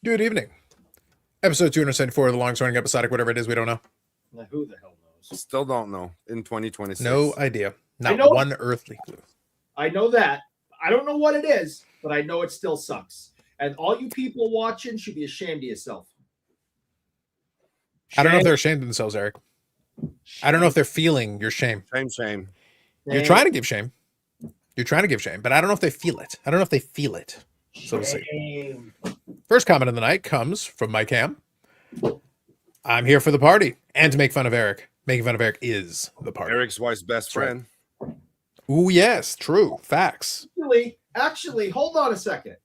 Good evening. Episode 274 of the longest running episodic, whatever it is, we don't know. Now, who the hell knows? Still don't know in 2026. No idea. Not know- one earthly clue. I know that. I don't know what it is, but I know it still sucks. And all you people watching should be ashamed of yourself. I don't know if they're ashamed of themselves, Eric. I don't know if they're feeling your shame. Shame. You're trying to give shame. You're trying to give shame, but I don't know if they feel it. I don't know if they feel it. So we'll see. Shame. First comment of the night comes from Mike Ham. I'm here for the party and to make fun of Eric. Making fun of Eric is the party. Eric's wife's best friend. Ooh, yes, true. Facts. Actually, hold on a second.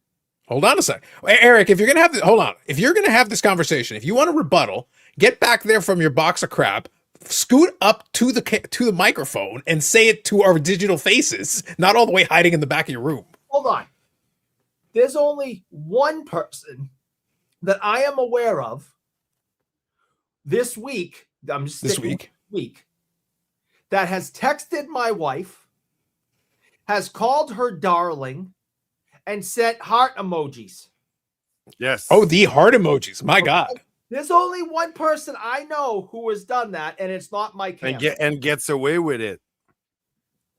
Hold on a sec. Eric, if you're going to have this, hold on. If you're going to have this conversation, if you want to rebuttal, get back there from your box of crap, scoot up to the microphone and say it to our digital faces, not all the way hiding in the back of your room. Hold on. There's only one person that I am aware of this week. I'm just This sticking with week that has texted my wife, has called her darling, and sent heart emojis. Yes. Oh, the heart emojis. My God. There's only one person I know who has done that, and it's not Mike Ham. And gets away with it.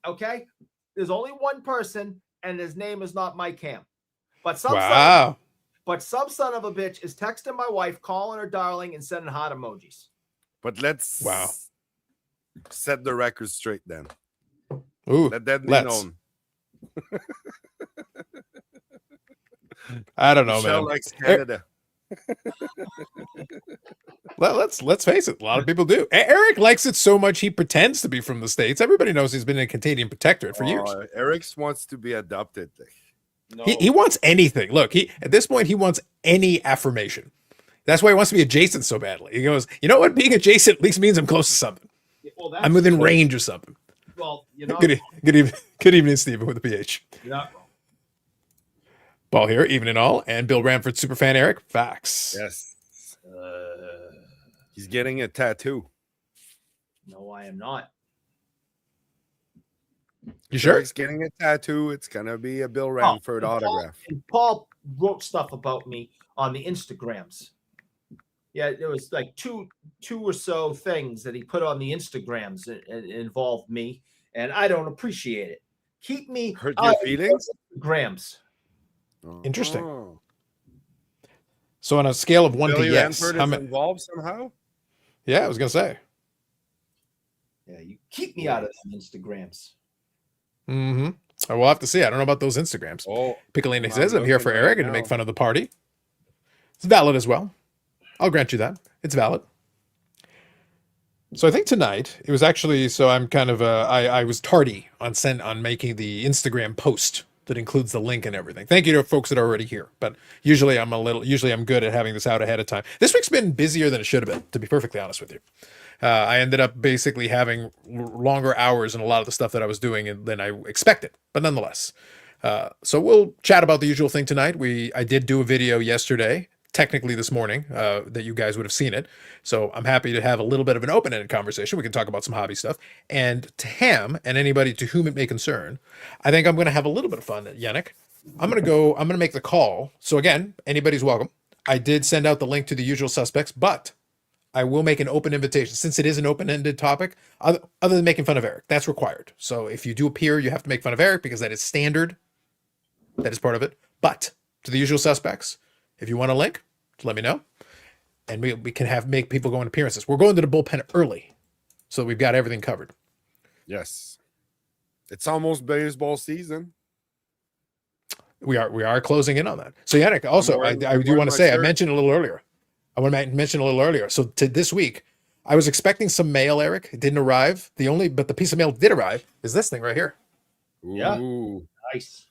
Okay? There's only one person, and his name is not Mike Ham. But some son of a bitch is texting my wife, calling her darling, and sending heart emojis. But let's set the record straight then. Ooh, Let that be let's. known. I don't know, Michelle man. likes Canada. Let's face it. A lot of people do. Eric likes it so much he pretends to be from the States. Everybody knows he's been a Canadian protectorate for years. Eric's wants to be adopted. No. He wants anything. Look, at this point, he wants any affirmation. That's why he wants to be adjacent so badly. He goes, you know what? Being adjacent at least means I'm close to something. Well, I'm within range or something. Well, you know. Good evening, Stephen with the PH. You're not wrong. Paul here, evening all, and Bill Ramford, superfan Eric. Facts. Yes. He's getting a tattoo. No, I am not. You sure? Eric's getting a tattoo. It's gonna be a Bill Ramford autograph. Paul wrote stuff about me on the Instagrams. Yeah, there was like two or so things that he put on the Instagrams that involved me, and I don't appreciate it. Keep me Hurt your feelings? Grams. Interesting. Oh. So on a scale of 1 to Billy yes, Ramford how is many? involved somehow? Yeah, I was gonna say. Yeah, you keep me out of the Instagrams. Mm-hmm. I will have to see. I don't know about those Instagrams. Oh, Piccolini I'm says, I'm here looking for right Eric and to now. make fun of the party. It's valid as well. I'll grant you that. It's valid. So I think tonight it was actually, so I'm kind of, I was tardy on making the Instagram post that includes the link and everything. Thank you to folks that are already here. But usually I'm good at having this out ahead of time. This week's been busier than it should have been, to be perfectly honest with you. I ended up basically having longer hours in a lot of the stuff that I was doing than I expected, but nonetheless. So we'll chat about the usual thing tonight. I did do a video yesterday, technically this morning, that you guys would have seen it. So I'm happy to have a little bit of an open-ended conversation. We can talk about some hobby stuff. And to Ham and anybody to whom it may concern, I think I'm going to have a little bit of fun, Yannick. I'm going to make the call. So again, anybody's welcome. I did send out the link to the usual suspects, but I will make an open invitation since it is an open-ended topic, other than making fun of Eric. That's required. So if you do appear, you have to make fun of Eric because that is standard. That is part of it. But to the usual suspects, if you want a link, let me know. And we can make people go on appearances. We're going to the bullpen early, so we've got everything covered. yes. It's almost baseball season. We are closing in on that. So Yannick, also, I do want to say, I mentioned a little earlier. So to this week, I was expecting some mail, Eric. It didn't arrive. But the piece of mail that did arrive is this thing right here. Yeah. Ooh, Nice.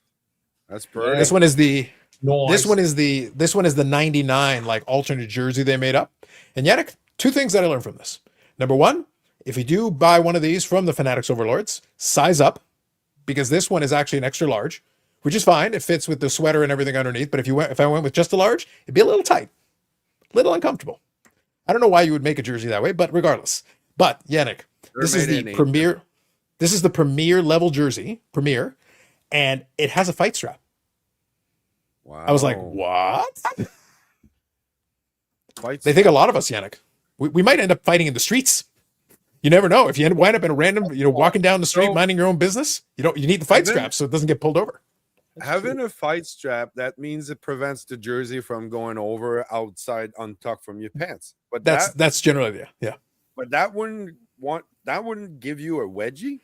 that's pretty. This one is the Nice. This one is the 99 like alternate jersey they made up. And Yannick, two things that I learned from this. Number one, if you do buy one of these from the Fanatics Overlords, size up, because this one is actually an extra large, which is fine. It fits with the sweater and everything underneath. But if I went with just a large, it'd be a little tight, a little uncomfortable. I don't know why you would make a jersey that way, but regardless. But Yannick, this is the premier. This is the premier level jersey, and it has a fight strap. Wow. I was like, what? fight. They think a lot of us, Yannick. We might end up fighting in the streets. You never know. If you wind up in a random, walking down the street, minding your own business, you need the fight strap so it doesn't get pulled over. Having a fight strap, that means it prevents the jersey from going over outside untucked from your pants. But that's generally the idea. Yeah. But that wouldn't give you a wedgie.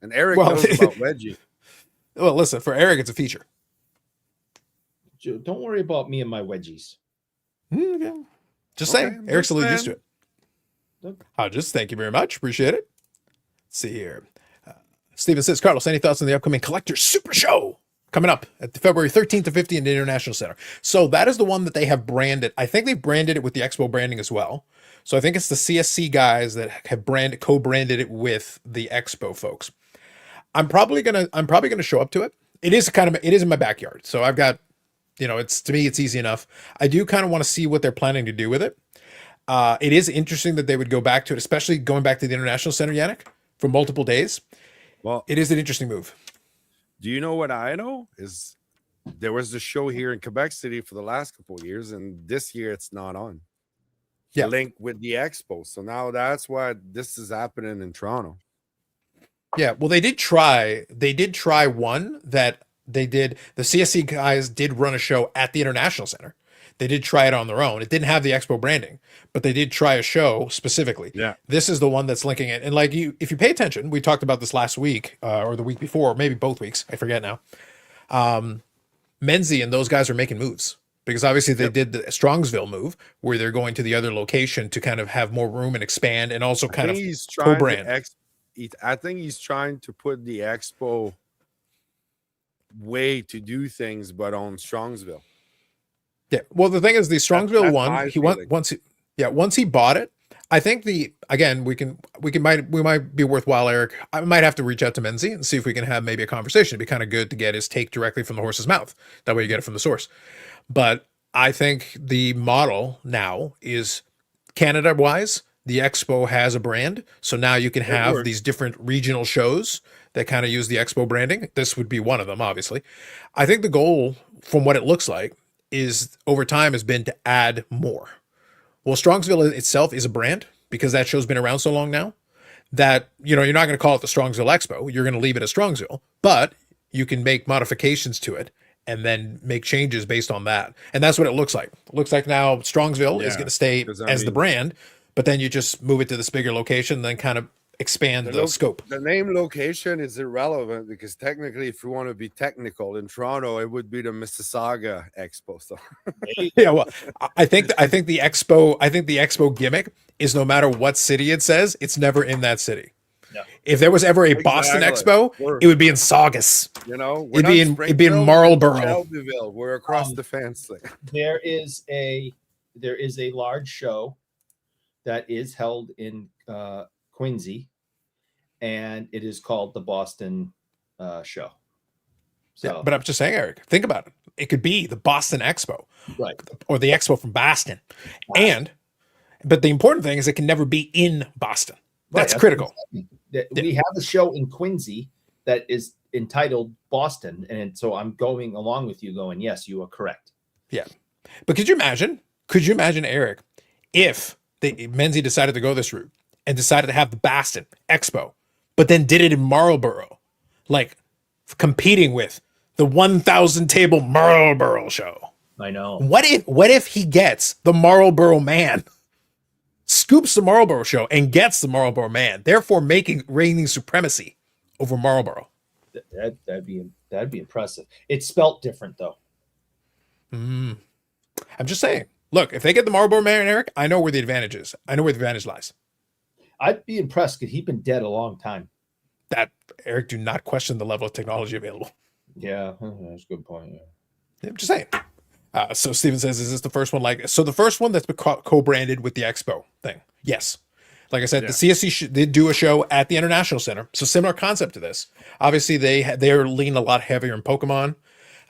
And Eric knows about wedgie. Well, listen, for Eric, it's a feature. Don't worry about me and my wedgies. Okay. Just saying, Eric's a little used to it. Just thank you very much. Appreciate it. Let's see here. Steven says, Carlos, any thoughts on the upcoming Collectors Super Show coming up at the February 13th to 15th in the International Center? So that is the one that they have branded. I think they've branded it with the Expo branding as well. So I think it's the CSC guys that have co-branded it with the Expo folks. I'm probably gonna show up to it. It is in my backyard. So I've got, to me, it's easy enough. I do kind of want to see what they're planning to do with it. It is interesting that they would go back to it, especially going back to the International Center, Yannick, for multiple days. Well, it is an interesting move. Do you know what I know? Is there was a show here in Quebec City for the last couple of years, and this year it's not on. Yeah. Link with the Expo. So now that's why this is happening in Toronto. Yeah, well, they did try one that they did. The CSC guys did run a show at the International Center. They did try it on their own. It didn't have the Expo branding, but they did try a show specifically. Yeah. This is the one that's linking it. And if you pay attention, we talked about this last week or the week before, maybe both weeks. I forget now. Menzie and those guys are making moves because obviously they did the Strongsville move where they're going to the other location to kind of have more room and expand and also kind of co-brand. I think he's trying to put the Expo way to do things, but on Strongsville. Yeah. Well, the thing is, the Strongsville one, once he bought it, I think we might be worthwhile, Eric. I might have to reach out to Menzie and see if we can have maybe a conversation. It'd be kind of good to get his take directly from the horse's mouth. That way you get it from the source. But I think the model now is Canada wise, the Expo has a brand. So now you can have these different regional shows that kind of use the Expo branding. This would be one of them, obviously. I think the goal, from what it looks like, is over time has been to add more. Well, Strongsville itself is a brand because that show's been around so long now that, you're not going to call it the Strongsville Expo. You're going to leave it as Strongsville, but you can make modifications to it and then make changes based on that. And that's what it looks like. It looks like now Strongsville is going to stay as the brand, but then you just move it to this bigger location, then kind of expand the scope. The name location is irrelevant because technically, if you want to be technical, in Toronto, it would be the Mississauga Expo. So yeah, well, I think the Expo gimmick is no matter what city it says, it's never in that city. No. If there was ever a Boston Expo, it would be in Saugus. It'd be in Marlborough. Shelbyville. We're across the fence. There is a large show that is held in Quincy, and it is called the Boston show. So, yeah, but I'm just saying, Eric, think about it. It could be the Boston Expo, right, or the Expo from Boston. But the important thing is it can never be in Boston. That's critical. We have a show in Quincy that is entitled Boston, and so I'm going along with you, going, yes, you are correct. Yeah, but could you imagine, Eric, if Menzie decided to go this route and decided to have the Boston Expo, but then did it in Marlborough, like competing with the 1,000 table Marlborough show? I know. What if he gets the Marlborough man, scoops the Marlborough show and gets the Marlborough man, therefore reigning supremacy over Marlborough? That'd be impressive. It's spelt different though. I'm just saying. Look, if they get the Marlborough man, Eric, I know where the advantage is. I know where the advantage lies. I'd be impressed because he's been dead a long time. That, Eric, do not question the level of technology available. Yeah, that's a good point. Yeah. I'm just saying. So Steven says, is this the first one? So the first one that's been co-branded with the Expo thing? Yes. Like I said, the CSC did do a show at the International Center. So similar concept to this. Obviously, they're leaning a lot heavier in Pokemon.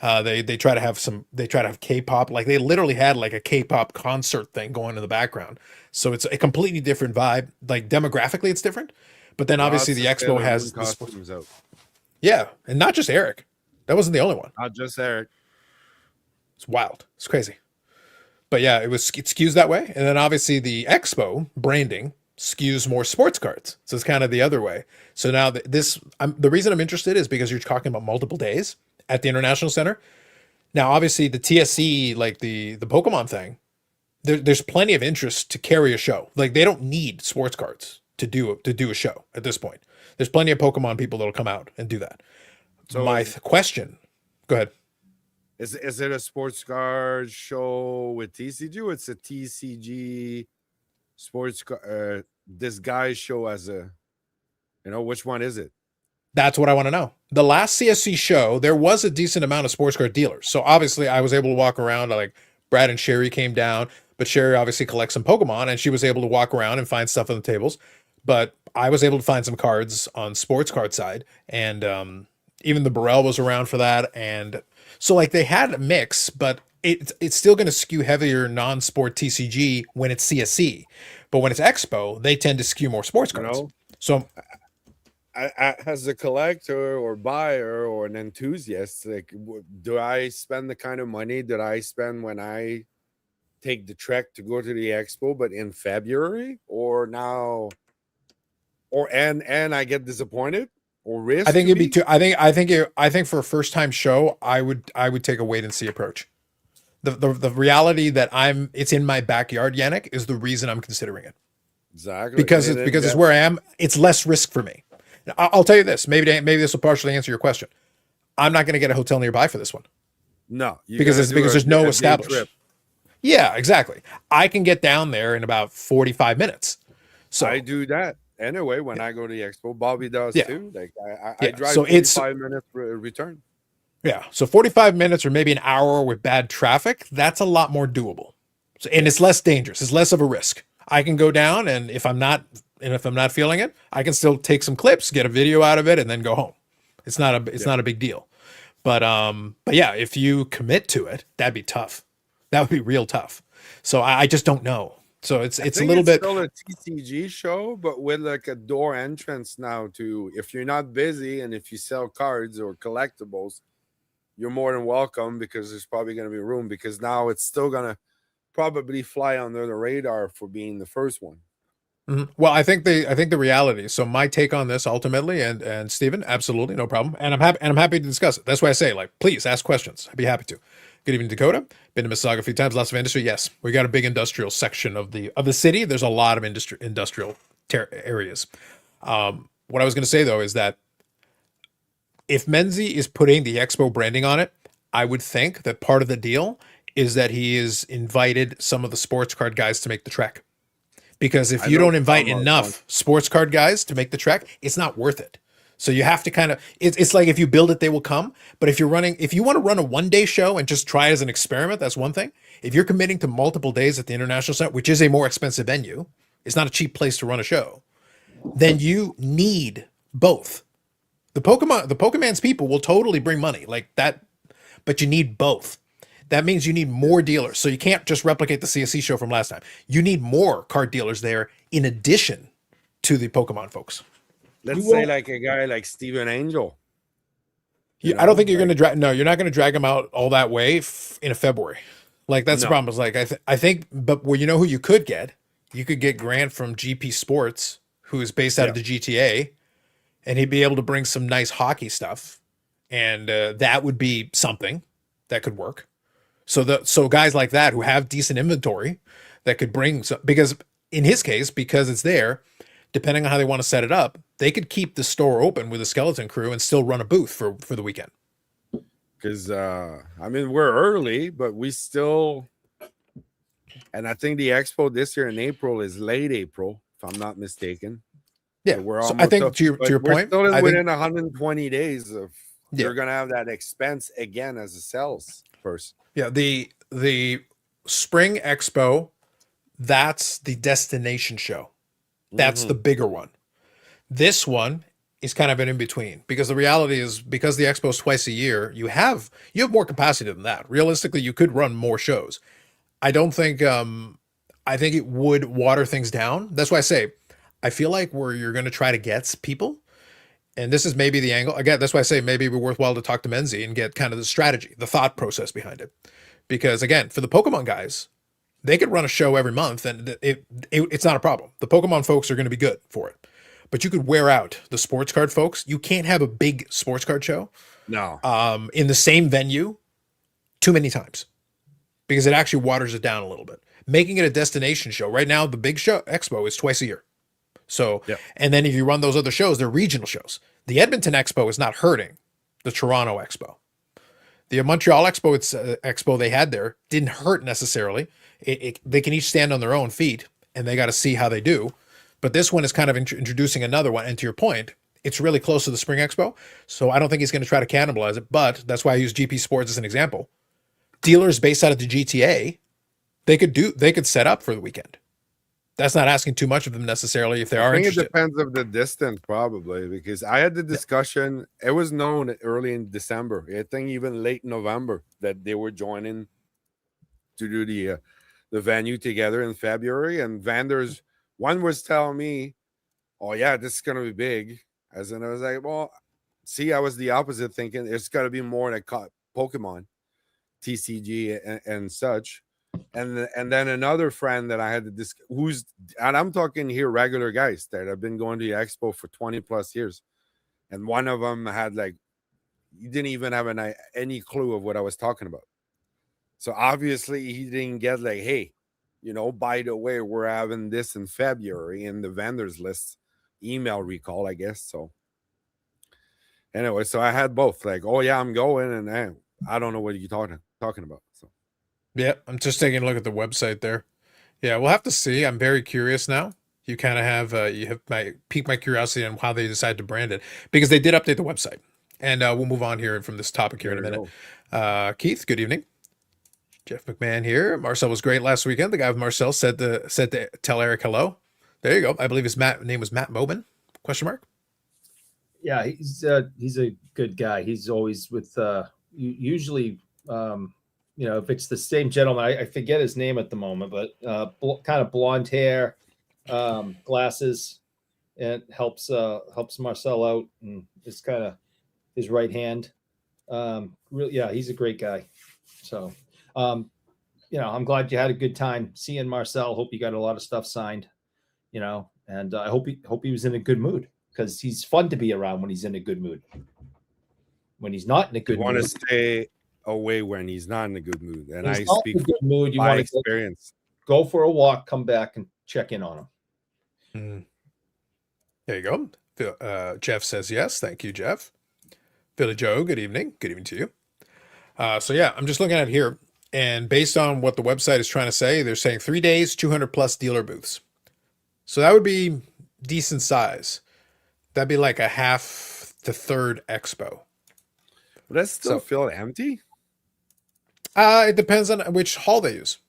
They try to have K-pop. Like they literally had like a K-pop concert thing going in the background. So it's a completely different vibe. Like demographically, it's different. But then obviously the Expo has costumes out. Yeah, and not just Eric. That wasn't the only one. Not just Eric. It's wild. It's crazy. But yeah, it skews that way. And then obviously the Expo branding skews more sports cards. So it's kind of the other way. So now the reason I'm interested is because you're talking about multiple days at the International Center. Now, obviously the TSC, like the Pokemon thing, there's plenty of interest to carry a show. Like they don't need sports cards to do a show at this point. There's plenty of Pokemon people that'll come out and do that. So My question, go ahead. Is it a sports card show with TCG, or it's a TCG sports car disguise show as a, which one is it? That's what I want to know. The last CSC show, there was a decent amount of sports card dealers. So obviously I was able to walk around, like Brad and Sherry came down, but Sherry obviously collects some Pokemon and she was able to walk around and find stuff on the tables. But I was able to find some cards on sports card side, and even the Burrell was around for that. And so like they had a mix, but it's still going to skew heavier non-sport TCG when it's CSC. But when it's Expo, they tend to skew more sports cards. So as a collector or buyer or an enthusiast, like, do I spend the kind of money that I spend when I take the trek to go to the Expo, but in February, or now, and I get disappointed or risk? I think it'd be too. I think for a first time show, I would take a wait and see approach. The reality that it's in my backyard, Yannick, is the reason I'm considering it. Exactly. Because it's where I am. It's less risk for me. I'll tell you this. Maybe this will partially answer your question. I'm not going to get a hotel nearby for this one. No, because there's no established. Yeah, exactly. I can get down there in about 45 minutes. So I do that anyway when I go to the Expo. Bobby does too. Like I drive so 45 minutes return. Yeah, so 45 minutes or maybe an hour with bad traffic, that's a lot more doable. So, and it's less dangerous. It's less of a risk. I can go down, and if I'm not feeling it, I can still take some clips, get a video out of it, and then go home. It's not a big deal. But yeah, if you commit to it, that'd be tough. That would be real tough. So I just don't know. So it's a little bit still a TCG show, but with like a door entrance now to, if you're not busy and if you sell cards or collectibles, you're more than welcome, because there's probably going to be room, because now it's still going to probably fly under the radar for being the first one. Mm-hmm. Well, I think the reality. So my take on this ultimately, and Stephen, absolutely no problem, and I'm happy to discuss it. That's why I say, like, please ask questions. I'd be happy to. Good evening, Dakota. Been to Mississauga a few times. Lots of industry. Yes, we got a big industrial section of the city. There's a lot of industrial areas. What I was going to say though is that if Menzie is putting the Expo branding on it, I would think that part of the deal is that he is invited some of the sports card guys to make the trek. Because if you don't invite enough sports card guys to make the trek, it's not worth it. So you have to kind of, it's like if you build it, they will come. But if you want to run a 1-day show and just try it as an experiment, that's one thing. If you're committing to multiple days at the International Center, which is a more expensive venue, it's not a cheap place to run a show, then you need both. The Pokemon's people will totally bring money like that, but you need both. That means you need more dealers. So you can't just replicate the CSC show from last time. You need more card dealers there in addition to the Pokemon folks. Let's say like a guy like Steven Angel. I don't think you're going to drag. No, you're not going to drag him out all that way in a February. Like that's the problem. Is like I think, but well, you know who you could get? You could get Grant from GP Sports, who is based out of the GTA, and he'd be able to bring some nice hockey stuff, and that would be something that could work. So guys like that who have decent inventory that could bring, because in his case, because it's there, depending on how they want to set it up, they could keep the store open with a skeleton crew and still run a booth for the weekend. Because I mean, we're early, but we still, and I think the expo this year in April is late April, if I'm not mistaken. Yeah, so we're I think to your point, still within 120 days of you're gonna have that expense again as a sales person. Yeah, the spring expo, that's the destination show. That's the bigger one. This one is kind of an in between, because the reality is, because the expo is twice a year, you have more capacity than that. Realistically, you could run more shows. I don't think I think it would water things down. That's why I say I feel like where you're going to try to get people, and this is maybe the angle again. That's why I say maybe it'd be worthwhile to talk to Menzie and get kind of the strategy, the thought process behind it. Because again, for the Pokemon guys, They could run a show every month, and it's not a problem. The Pokemon folks are going to be good for it, but you could wear out the sports card folks. You can't have a big sports card show No. in the same venue too many times, because it actually waters it down a little bit. Making it a destination show right now, the big show expo is twice a year. So, Yep. and then if you run those other shows, they're regional shows. The Edmonton Expo is not hurting the Toronto Expo. The Montreal Expo, expo they had there didn't hurt necessarily. They can each stand on their own feet, and they got to see how they do. But this one is kind of introducing another one. And to your point, it's really close to the Spring Expo, so I don't think he's going to try to cannibalize it. But that's why I use GP Sports as an example. Dealers based out of the GTA, they could set up for the weekend. That's not asking too much of them necessarily if they are I think interested. it depends of the distance, probably, because I had the discussion. It was known early in December, I think even late November, that they were joining to do the venue together in February. And vendors, one was telling me, "Oh yeah, this is gonna be big," as in I was like, "Well, see, I was the opposite, thinking it's gonna be more like Pokemon, TCG, and such." And then another friend that I had to and I'm talking here regular guys that have been going to the expo for 20 plus years, and one of them had he didn't even have any clue of what I was talking about. So obviously he didn't get hey, by the way, we're having this in February in the vendors list email recall, I guess. So anyway, so I had both oh yeah, I'm going, and I don't know what you're talking about. So Yeah, I'm just taking a look at the website there. Yeah, we'll have to see. I'm very curious now. You kind of have piqued my curiosity on how they decide to brand it, because they did update the website, and we'll move on here from this topic here in a minute. Keith, good evening. Jeff McMahon here. Marcel was great last weekend. The guy with Marcel said to tell Eric hello. There you go. I believe his name was Matt Mobin? Question mark. Yeah, he's a good guy. He's always with usually. If it's the same gentleman, I forget his name at the moment, but kind of blonde hair, glasses, and helps Marcel out, and it's kind of his right hand. Really, yeah, he's a great guy. So, I'm glad you had a good time seeing Marcel. Hope you got a lot of stuff signed, and I hope he was in a good mood, because he's fun to be around when he's in a good mood. When he's not in a good mood, want to stay away when he's not in a good mood, and I speak in a good mood. You by want experience. go for a walk, come back, and check in on him. There you go. Jeff says yes. Thank you, Jeff. Philly Joe, good evening. Good evening to you. So yeah, I'm just looking at it here, and based on what the website is trying to say, they're saying 3 days, 200 plus dealer booths. So that would be decent size. That'd be like a half to third expo. But that still feel empty. It depends on which hall they use.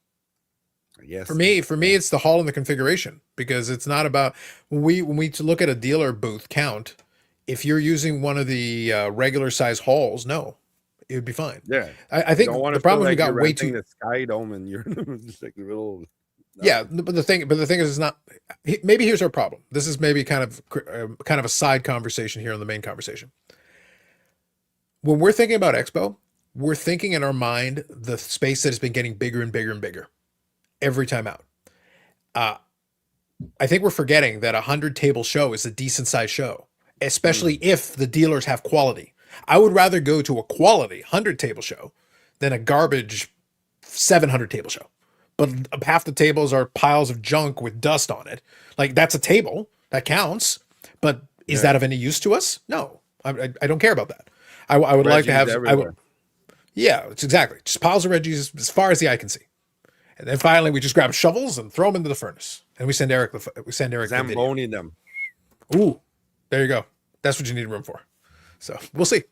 Yes. For me, it's the hall and the configuration, because it's not about when we look at a dealer booth count. If you're using one of the regular size halls, no, it would be fine. Yeah, I think the problem is we got way too the Sky Dome, and you're just like the little. Yeah, but the thing is, it's not. Maybe here's our problem. This is maybe kind of a side conversation here on the main conversation. When we're thinking about Expo, we're thinking in our mind the space that has been getting bigger and bigger and bigger every time out. I think we're forgetting that 100 table show is a decent size show, especially if the dealers have quality. I would rather go to a quality 100 table show than a garbage 700 table show. But half the tables are piles of junk with dust on it. That's a table that counts, but is that of any use to us? No, I don't care about that. I would like to have. Yeah, it's exactly just piles of Reggies as far as the eye can see, and then finally we just grab shovels and throw them into the furnace, and we send Eric. Zamboni them. Ooh, there you go. That's what you need room for. So we'll see.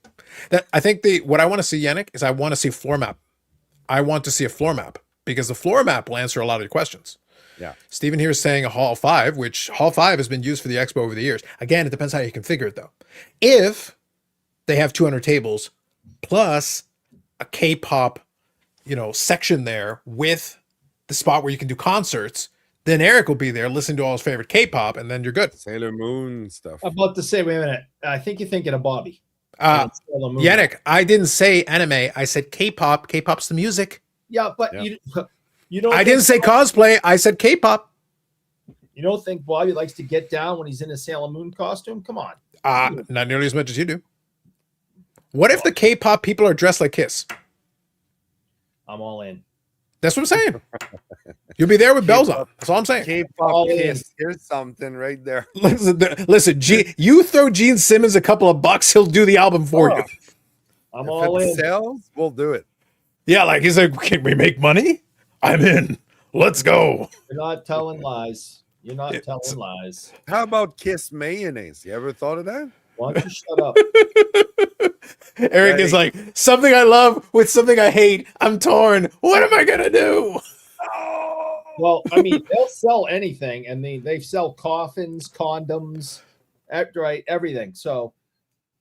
That I think what I want to see, Yannick, is I want to see a floor map. I want to see a floor map, because the floor map will answer a lot of your questions. Yeah. Stephen here is saying a Hall 5, which Hall 5 has been used for the Expo over the years. Again, it depends how you configure it, though. If they have 200 tables plus a K-pop, section there with the spot where you can do concerts, then Eric will be there listening to all his favorite K-pop, and then you're good. Sailor Moon stuff. I'm about to say, wait a minute. I think you're thinking of Bobby. Yannick, I didn't say anime. I said K-pop. K-pop's the music. Yeah, but You don't I didn't say cosplay. I said K-pop. You don't think Bobby likes to get down when he's in a Sailor Moon costume? Come on. Not nearly as much as you do. What if the K-pop people are dressed like Kiss? I'm all in. That's what I'm saying. You'll be there with bells on. That's all I'm saying. K-pop Kiss. Here's something right there. Listen, you throw Gene Simmons a couple of bucks, he'll do the album for you. I'm If all it in. sells, we'll do it. Yeah, like he's like, can we make money? I'm in. Let's go. You're not telling lies. You're not telling lies. How about Kiss mayonnaise? You ever thought of that? Why don't you shut up? Eric is like, something I love with something I hate. I'm torn. What am I gonna do? Well, I mean, they'll sell anything, and they sell coffins, condoms, right, everything. So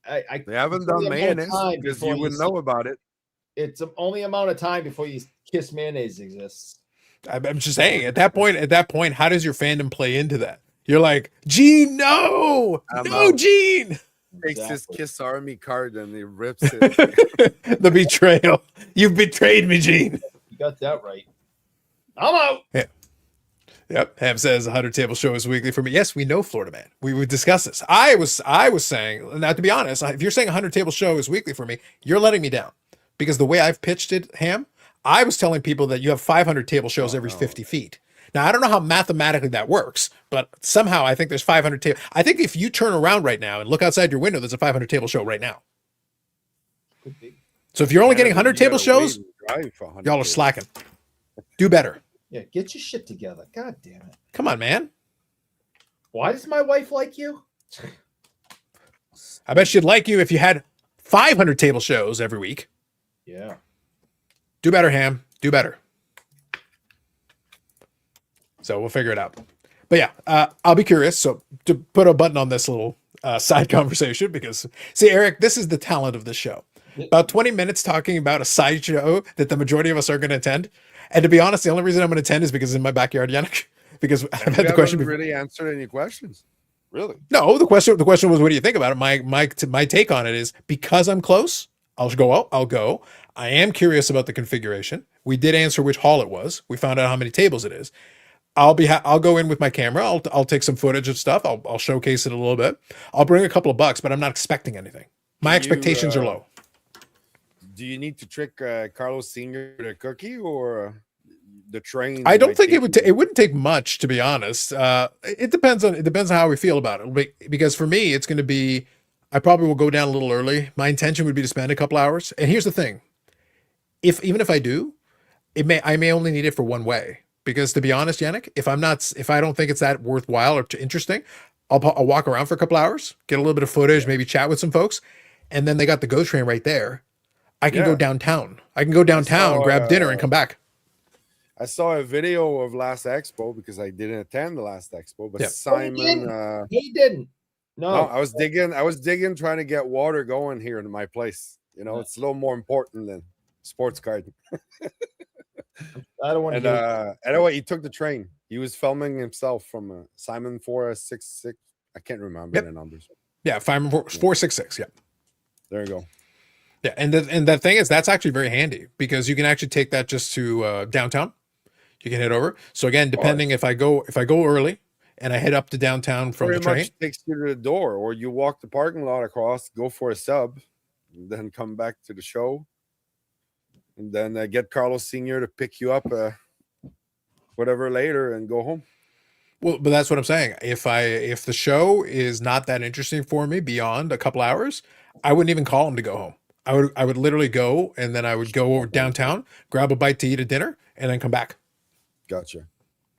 I They haven't done mayonnaise because you wouldn't know about it. It's only amount of time before Kiss mayonnaise exists. I'm just saying, at that point, how does your fandom play into that? You're like, Gene, no, Gene. Takes his Kiss Army card and he rips it. The betrayal. You've betrayed me, Gene. You got that right. I'm out. Yeah. Yep. Ham says 100 table show is weekly for me. Yes, we know, Florida man. We would discuss this. I was saying, now to be honest, if you're saying 100 table show is weekly for me, you're letting me down, because the way I've pitched it, Ham, I was telling people that you have 500 table shows every 50 feet. Now, I don't know how mathematically that works, but somehow I think there's 500 table. I think if you turn around right now and look outside your window, there's a 500 table show right now. Could be. So if you're only getting 100 table shows, y'all are tables. slacking. Do better. Yeah, get your shit together. God damn it. Come on, man. Why does my wife like you? I bet she'd like you if you had 500 table shows every week. Yeah. Do better, Ham. Do better. So we'll figure it out. But yeah, I'll be curious. So to put a button on this little side conversation, because see, Eric, this is the talent of this show. About 20 minutes talking about a side show that the majority of us are going to attend. And to be honest, the only reason I'm going to attend is because it's in my backyard, Yannick. Because I've had the question before. Really answered any questions? Really? No, the question was, what do you think about it? My take on it is, because I'm close, I'll go. I'll go. I am curious about the configuration. We did answer which hall it was. We found out how many tables it is. I'll go in with my camera. I'll take some footage of stuff. I'll showcase it a little bit. I'll bring a couple of bucks, but I'm not expecting anything. My expectations are low. Do you need to trick Carlos Sr. with a cookie or the train? I don't think it would. It wouldn't take much, to be honest. It depends on how we feel about it. Because for me, it's going to be. I probably will go down a little early. My intention would be to spend a couple hours. And here's the thing: even if I do, I may only need it for one way. Because to be honest, Yannick, if I don't think it's that worthwhile or interesting, I'll walk around for a couple hours, get a little bit of footage, maybe chat with some folks, and then they got the GO train right there. I can go downtown. Grab dinner, and come back. I saw a video of last expo because I didn't attend the last expo, but Simon, he didn't. No, I was digging, trying to get water going here in my place. You know, it's a little more important than sports card. I don't want and to. anyway, he took the train. He was filming himself from Simon 466. I can't remember the numbers. Yeah, 466. Yeah, there you go. Yeah, and the thing is, that's actually very handy because you can actually take that just to downtown. You can head over. So again, depending if I go early and I head up to downtown from the train, much takes you to the door, or you walk the parking lot across, go for a sub, and then come back to the show, and then get Carlos Sr. to pick you up, whatever later, and go home. Well, but that's what I'm saying. If the show is not that interesting for me beyond a couple hours, I wouldn't even call him to go home. I would literally go, and then I would go over downtown, grab a bite to eat a dinner, and then come back. Gotcha.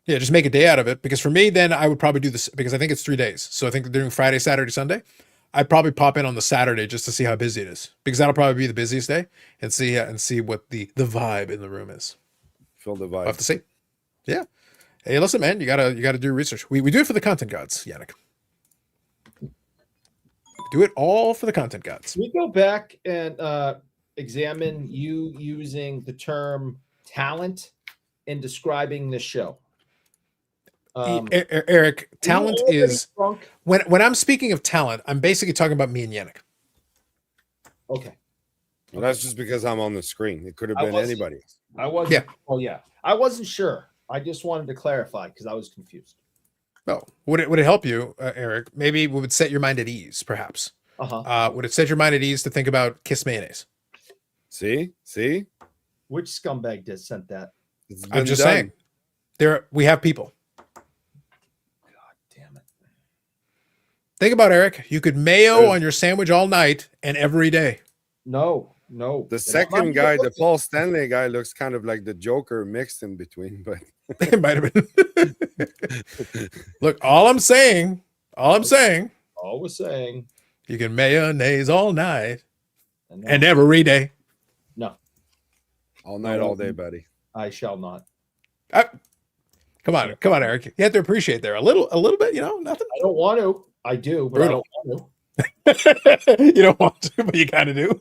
Yeah, just make a day out of it. Because for me, then I would probably do this, because I think it's 3 days. So I think they're doing Friday, Saturday, Sunday. I'd probably pop in on the Saturday just to see how busy it is, because that'll probably be the busiest day, and see what the vibe in the room is. Feel the vibe. We'll have to see. Yeah. Hey, listen, man, you gotta do research. We do it for the content gods, Yannick. Do it all for the content gods. Can we go back and examine you using the term talent in describing this show? Eric, talent is when I'm speaking of talent, I'm basically talking about me and Yannick. Okay. Well, that's just because I'm on the screen. It could have I been wasn't- anybody. I wasn't. Yeah. Oh yeah, I wasn't sure. I just wanted to clarify because I was confused. Oh, would it help you, Eric? Maybe it would set your mind at ease, perhaps. Uh-huh. Would it set your mind at ease to think about Kiss mayonnaise? See? Which scumbag did sent that? It's I'm been just done. saying. We have people. God damn it. Think about Eric. You could mayo There's- on your sandwich all night and every day. No. The And I'm second not guy, the looking- Paul Stanley guy, looks kind of like the Joker mixed in between. But It might have been. Look, all I'm saying, Always saying. you can mayonnaise all night And and every day. no, all night, all day, buddy. I shall not. Come on, Eric. You have to appreciate there a little bit. Nothing. I don't want to. I do, but Brutal. I don't want to. You don't want to, but you kind of do.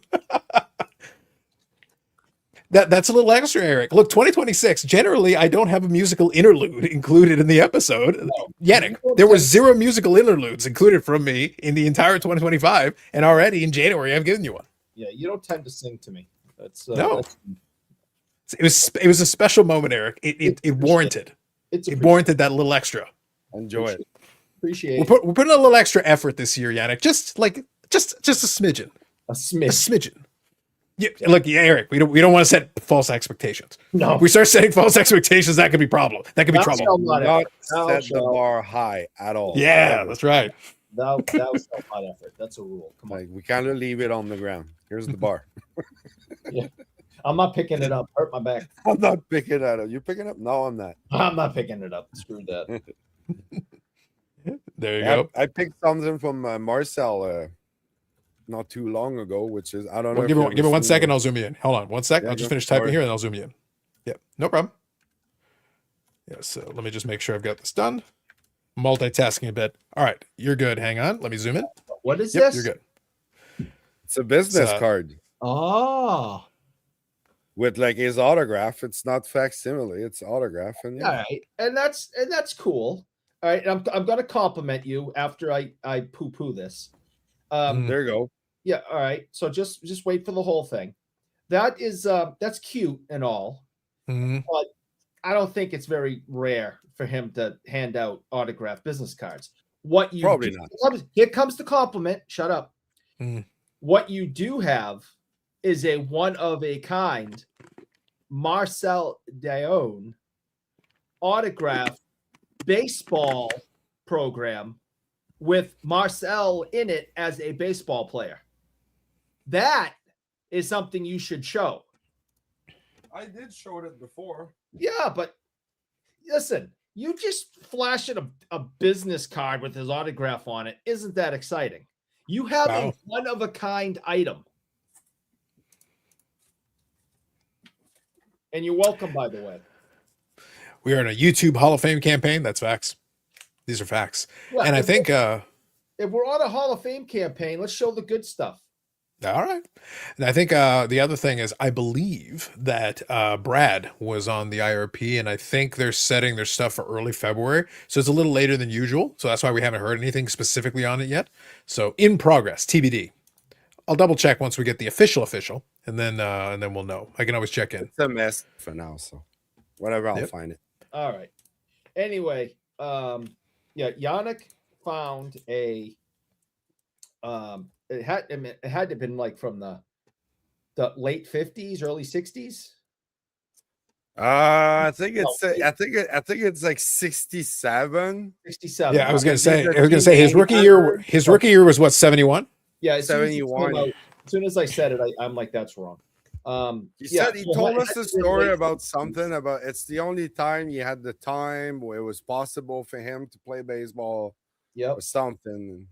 That's a little extra, Eric. Look, 2026. Generally, I don't have a musical interlude included in the episode. Yannick, there were 0 musical interludes included from me in the entire 2025, and already in January, I've given you one. Yeah, you don't tend to sing to me. That's No. that's- It was a special moment, Eric. It warranted. it's It warranted that little extra. Enjoy it. appreciate We're putting a little extra effort this year, Yannick. Just a smidgen. a A smidge. smidgen. Look, Eric, we don't want to set false expectations. No, If we start setting false expectations, that could be problem. That could be Thou trouble. shalt not Not effort. Thou set the shalt- bar high at all. Yeah, Ever. that's right. Thou shalt not effort. That's a rule. Come on. Like we kind of leave it on the ground. Here's the bar. I'm not picking it up. Hurt my back. I'm not picking that up. You picking up? No, I'm not. I'm not picking it up. Screw that. There you I, go. I picked something from Marcel not too long ago, which is I don't know. Well, if give you me ever 1 seen second. it. I'll zoom you in. Hold on 1 second. Yeah, I'll just go finish for typing it. here and I'll zoom you in. Yep, no problem. Yeah, so let me just make sure I've got this done. Multitasking a bit. All right, you're good. Hang on. Let me zoom in. What is Yep, this? you're good. It's a business So- card Oh, with like his autograph. It's not facsimile. It's autograph, and all yeah, right, and that's cool. All right, I'm gonna compliment you after I poo poo this. Mm. there you go. Yeah, all right. So just wait for the whole thing. That is that's cute and all. Mhm. I don't think it's very rare for him to hand out autographed business cards. What you Probably do- not. Here comes the compliment. Shut up. Mm. What you do have is a one of a kind Marcel Dayon autograph baseball program with Marcel in it as a baseball player. That is something you should show. I did show it before. Yeah, but listen, you just flashing a business card with his autograph on it isn't that exciting. You have Wow. a one of a kind item. And you're welcome, by the way. We are in a YouTube Hall of Fame campaign. That's facts. These are facts. Yeah, And I if think if we're on a Hall of Fame campaign, let's show the good stuff. all right. And I think the other thing is I believe that Brad was on the IRP, and I think they're setting their stuff for early February. So it's a little later than usual. So that's why we haven't heard anything specifically on it yet. So in progress, TBD. I'll double check once we get the official, and then we'll know. I can always check in. It's a mess for now, so whatever. I'll Yep. find it. All right. Anyway, yeah, Yannick found a it had to have been like from the late 50s, early 60s. I think it's I think it's like 67. 67. Yeah, I was gonna I say think the his rookie year. His rookie year was what, 71? Yeah, as soon as, it came 71. out, as soon as I said it, I'm like, that's wrong. He Yeah, said he so told it us had a to be story late about 60s. something about it's the only time he had the time where it was possible for him to play baseball Yep. or something.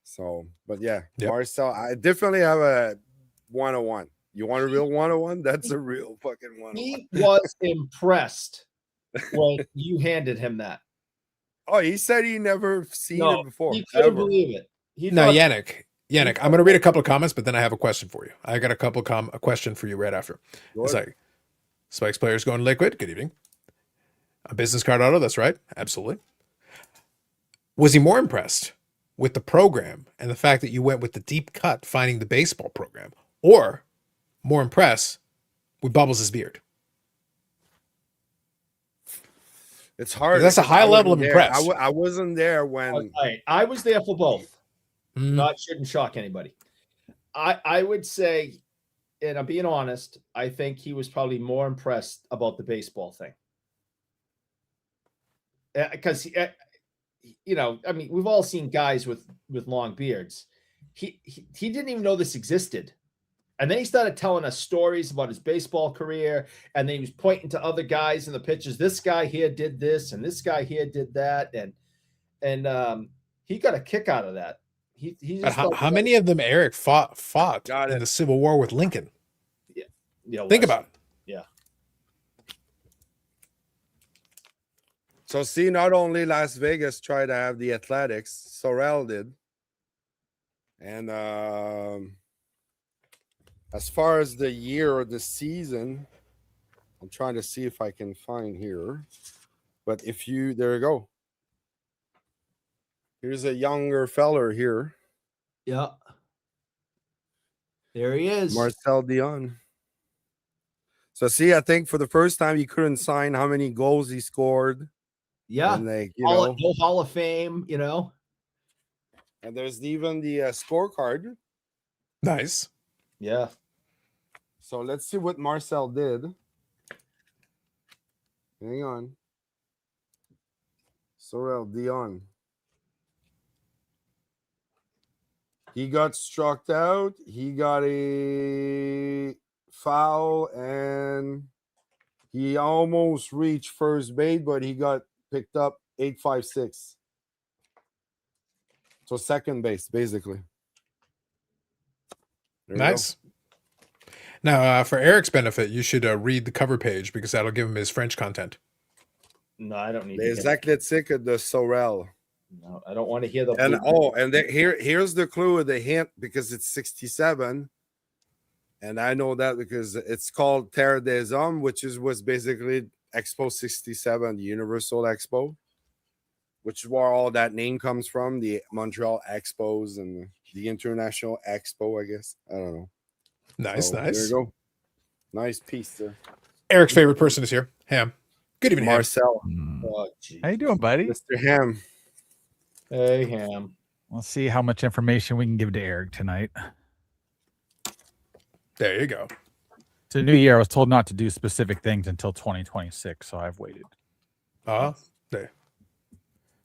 So, but yeah, Yep. Marcel, I definitely have a 101. You want a real 101? That's a real fucking 101. He was impressed when you handed him that. Oh, he said he never seen No, it before. He couldn't Ever. believe it. He No, thought- Yannick, I'm going to read a couple of comments, but then I have a question for you. I got a question for you right after. It's Good. like, Spikes players going liquid. Good evening. A business card auto. That's right. Absolutely. Was he more impressed with the program and the fact that you went with the deep cut finding the baseball program, or more impressed with Bubbles' beard? It's hard. That's a because high I level of wasn't there. impressed. I wasn't there when. I was there for both. Mm. Shouldn't shock anybody. I would say, and I'm being honest, I think he was probably more impressed about the baseball thing. Because you know, I mean, we've all seen guys with long beards. He didn't even know this existed. And then he started telling us stories about his baseball career, and then he was pointing to other guys in the pictures. This guy here did this, and this guy here did that, and he got a kick out of that. He just how many of them Eric fought Got in it. the Civil War with Lincoln? Yeah, Think about it. Yeah. So see, not only Las Vegas tried to have the Athletics, Sorrel did, and as far as the year or the season, I'm trying to see if I can find here. But if you, there you go. Here's a younger feller here, Yeah. There he is. Marcel Dion. So see, I think for the first time he couldn't sign how many goals he scored. Yeah. And like, you No know, Hall of Fame, you know. and there's even the scorecard. Nice. Yeah. So let's see what Marcel did. Hang on. Sorrel Dion. He got struck out. He got a foul, and he almost reached first base, but he got picked up 8-5-6. So second base, basically. There you go. Nice. Now, for Eric's benefit, you should read the cover page because that'll give him his French content. No, I don't need Les to. Athlétiques de Sorel. No, I don't want to hear the. And here's the clue, the hint, because it's 67, and I know that because it's called Terre des Hommes, which was basically Expo 67, the Universal Expo, which is where all that name comes from, the Montreal Expos and the International Expo, I guess. I don't know. Nice, So, nice. There you go. Nice piece there. Eric's favorite person is here. Ham. Good evening, Ham. Marcel. Oh, geez. How you doing, buddy? Mr. Ham. Hey, Ham. We'll see how much information we can give to Eric tonight. There you go. It's a new year. I was told not to do specific things until 2026, so I've waited. There.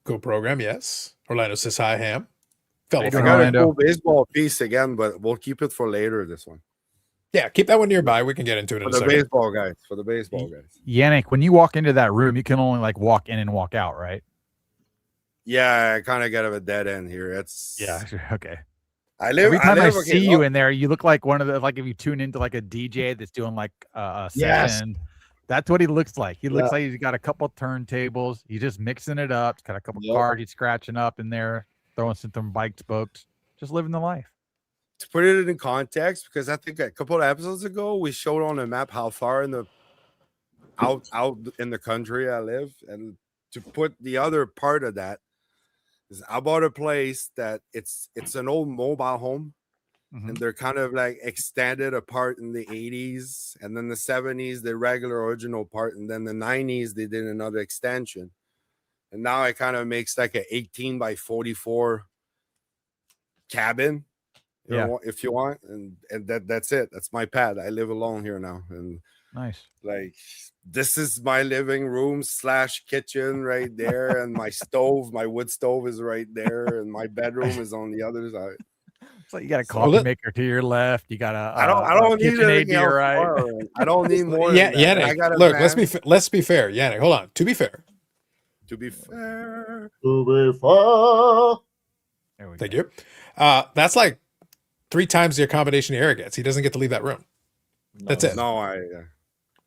Cool program, yes. Orlando says hi, Ham. How Fellow you I doing, friend. got a Orlando? cool baseball piece again, but we'll keep it for later, this one. Yeah, keep that one nearby. We can get into it in For a the second. baseball guys. For the baseball guys. Yannick, when you walk into that room, you can only like walk in and walk out, right? Yeah, I kind of got a dead end here. It's Okay. Every Every time I see you in there, you look like one of the, like if you tune into like a DJ that's doing like a Yes. session. That's what he looks like. He looks like he's got a couple turntables. He's just mixing it up. He's got a couple cards he's scratching up in there, throwing some bike spokes, just living the life. to put it in context, because I think a couple of episodes ago we showed on a map how far in the out in the country I live, and to put the other part of that is I bought a place that it's an old mobile home, and they're kind of like extended apart in the 80s, and then the 70s the regular original part, and then the 90s they did another extension, and now it kind of makes like an 18 by 44 cabin. You know, if you want, and that's it. That's my pad. I live alone here now, and Nice. like this is my living room / kitchen right there, and my stove, my wood stove is right there, and my bedroom is on the other side. It's like you got a coffee maker to your left. You got a I don't need KitchenAid anything to your else right. more. I don't need more. Yeah, than that. I Yannick. got a Look, fan. let's be fair. Yannick, hold on. To be fair. To be fair. There we Thank go. you. That's like 3 times the accommodation Eric gets. He doesn't get to leave that room. That's it. No, I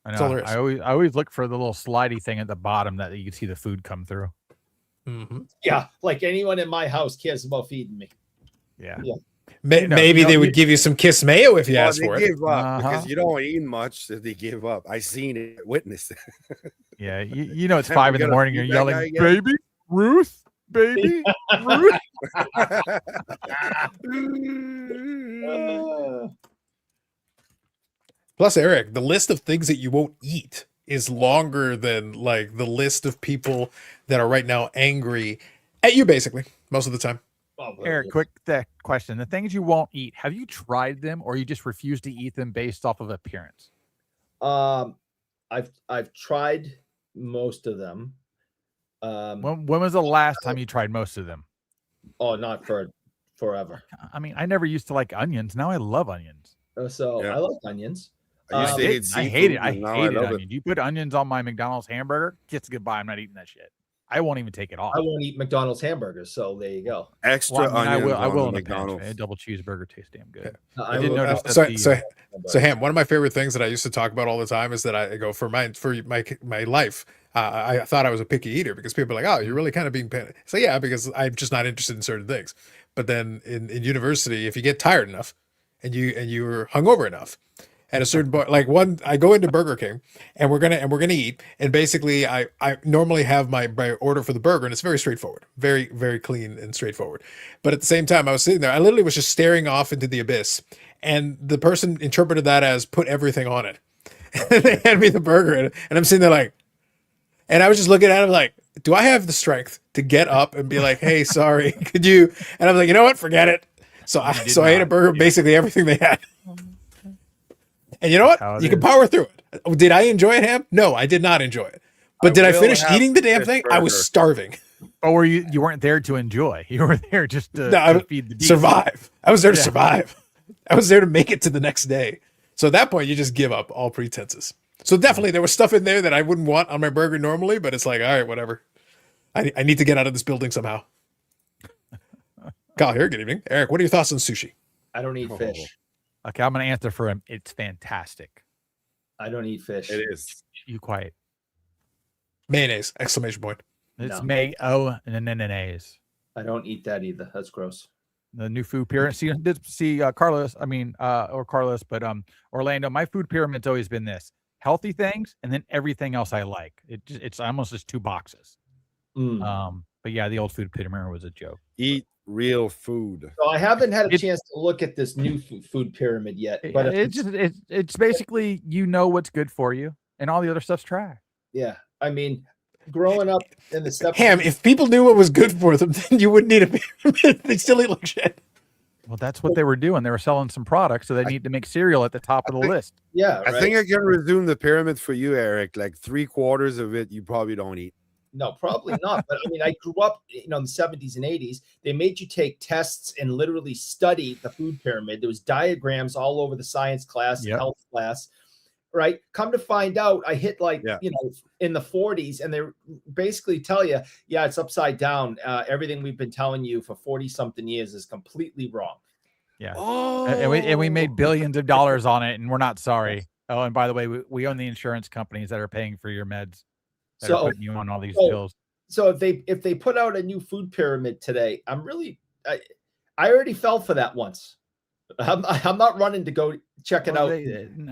That's all know. there is. I always look for the little slidey thing at the bottom that you can see the food come through. Mhm. Yeah, like anyone in my house cares about feeding me. Yeah. Yeah. Maybe they would give you some kiss mayo if you Well, asked they for it. give up because you don't eat much, so they give up. I seen it, witnessed it. Yeah. You know it's Hey, 5 we in the gotta morning. feed You're that guy yelling, again. baby, Ruth, baby, Ruth. Plus, Eric, the list of things that you won't eat is longer than like the list of people that are right now angry at you, basically, most of the time. Oh, well, Eric, quick question. The things you won't eat, have you tried them or you just refuse to eat them based off of appearance? I've tried most of them. When was the last time you tried most of them? Oh, not for forever. I mean, I never used to like onions. Now I love onions. So Yeah. I like onions. I used to hate I hate it. seafood, I and now hated love onions. You put onions on my McDonald's hamburger, kiss goodbye. I'm not eating that shit. I won't even take it off. I won't eat McDonald's hamburgers, so there you go. Extra Well, I onions will on in the a pinch. McDonald's. A double cheeseburger tastes damn good. I I did will- notice that So Ham, one of my favorite things that I used to talk about all the time is that I go for my life. I thought I was a picky eater because people are like, oh, you're really kind of being picky. So yeah, because I'm just not interested in certain things. But then in university, if you get tired enough and you're hungover enough, at a certain point, like I go into Burger King and we're gonna eat, and basically I normally have my order for the burger, and it's very straightforward, very very clean and straightforward. But at the same time, I was sitting there, I literally was just staring off into the abyss, and the person interpreted that as put everything on it. And they hand me the burger, and I'm sitting there like, and I was just looking at him like, do I have the strength to get up and be like, hey, sorry, could you? And I was like, you know what, forget it. So I ate a burger, basically everything they had. And you know what? You can power through it. Did I enjoy it, Ham? No, I did not enjoy it. But did I finish eating the damn thing? I was starving. Or were you weren't there to enjoy? You were there just to feed the beast. Survive. I was there to survive. I was there to make it to the next day. So at that point, you just give up all pretenses. So definitely there was stuff in there that I wouldn't want on my burger normally, but it's like, all right, whatever. I need to get out of this building somehow. Kyle here, good evening. Eric, what are your thoughts on sushi? I don't eat fish. Okay, I'm gonna answer for him. It's fantastic. I don't eat fish. It is. You quiet. Mayonnaise, exclamation point. It's No. mayo and then mayonnaise. I don't eat that either. That's gross. The new food pyramid. See, Carlos. I mean, or Carlos, but Orlando. My food pyramid's always been this: healthy things, and then everything else I like. It's almost just two boxes. But yeah, the old food pyramid was a joke. Eat real food. So I haven't had a chance to look at this new food pyramid yet. But It's basically what's good for you, and all the other stuff's trash. yeah, I mean, growing up in the 70s, Ham, if people knew what was good for them, then you wouldn't need a pyramid. They still eat like shit. Well, that's what they were doing. They were selling some products, so they need to make cereal at the top of the list. yeah, I right? think I can resume the pyramid for you, Eric. Like 3/4 of it, you probably don't eat. No, probably not. But I mean, I grew up, in the 70s and 80s. They made you take tests and literally study the food pyramid. There was diagrams all over the science class, Yep. health class, right? Come to find out, I hit in the 40s, and they basically tell you, yeah, it's upside down. Everything we've been telling you for 40 something years is completely wrong. Yeah. Oh, And we made billions of dollars on it, and we're not sorry. Oh, and by the way, we own the insurance companies that are paying for your meds, that are putting you on all these pills. So if they put out a new food pyramid today, I already fell for that once. I'm not running to go check it out.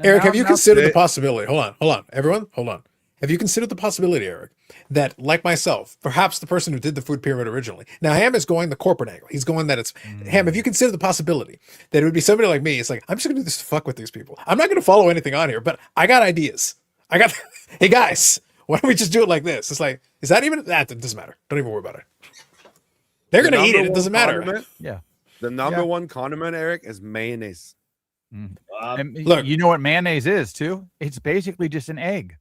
Eric, have you considered the possibility? Hold on, everyone, hold on. Have you considered the possibility, Eric, that like myself, perhaps the person who did the food pyramid originally, now Ham is going the corporate angle. He's going that it's Ham. Have you considered the possibility that it would be somebody like me? It's like, I'm just going to do this to fuck with these people. I'm not going to follow anything on here, but I got ideas. Hey guys, why don't we just do it like this? It's like, is that even, that doesn't matter. Don't even worry about it. They're going to eat it. It doesn't matter. Yeah. The number one condiment, Eric, is mayonnaise. And Look, you know what mayonnaise is too? It's basically just an egg.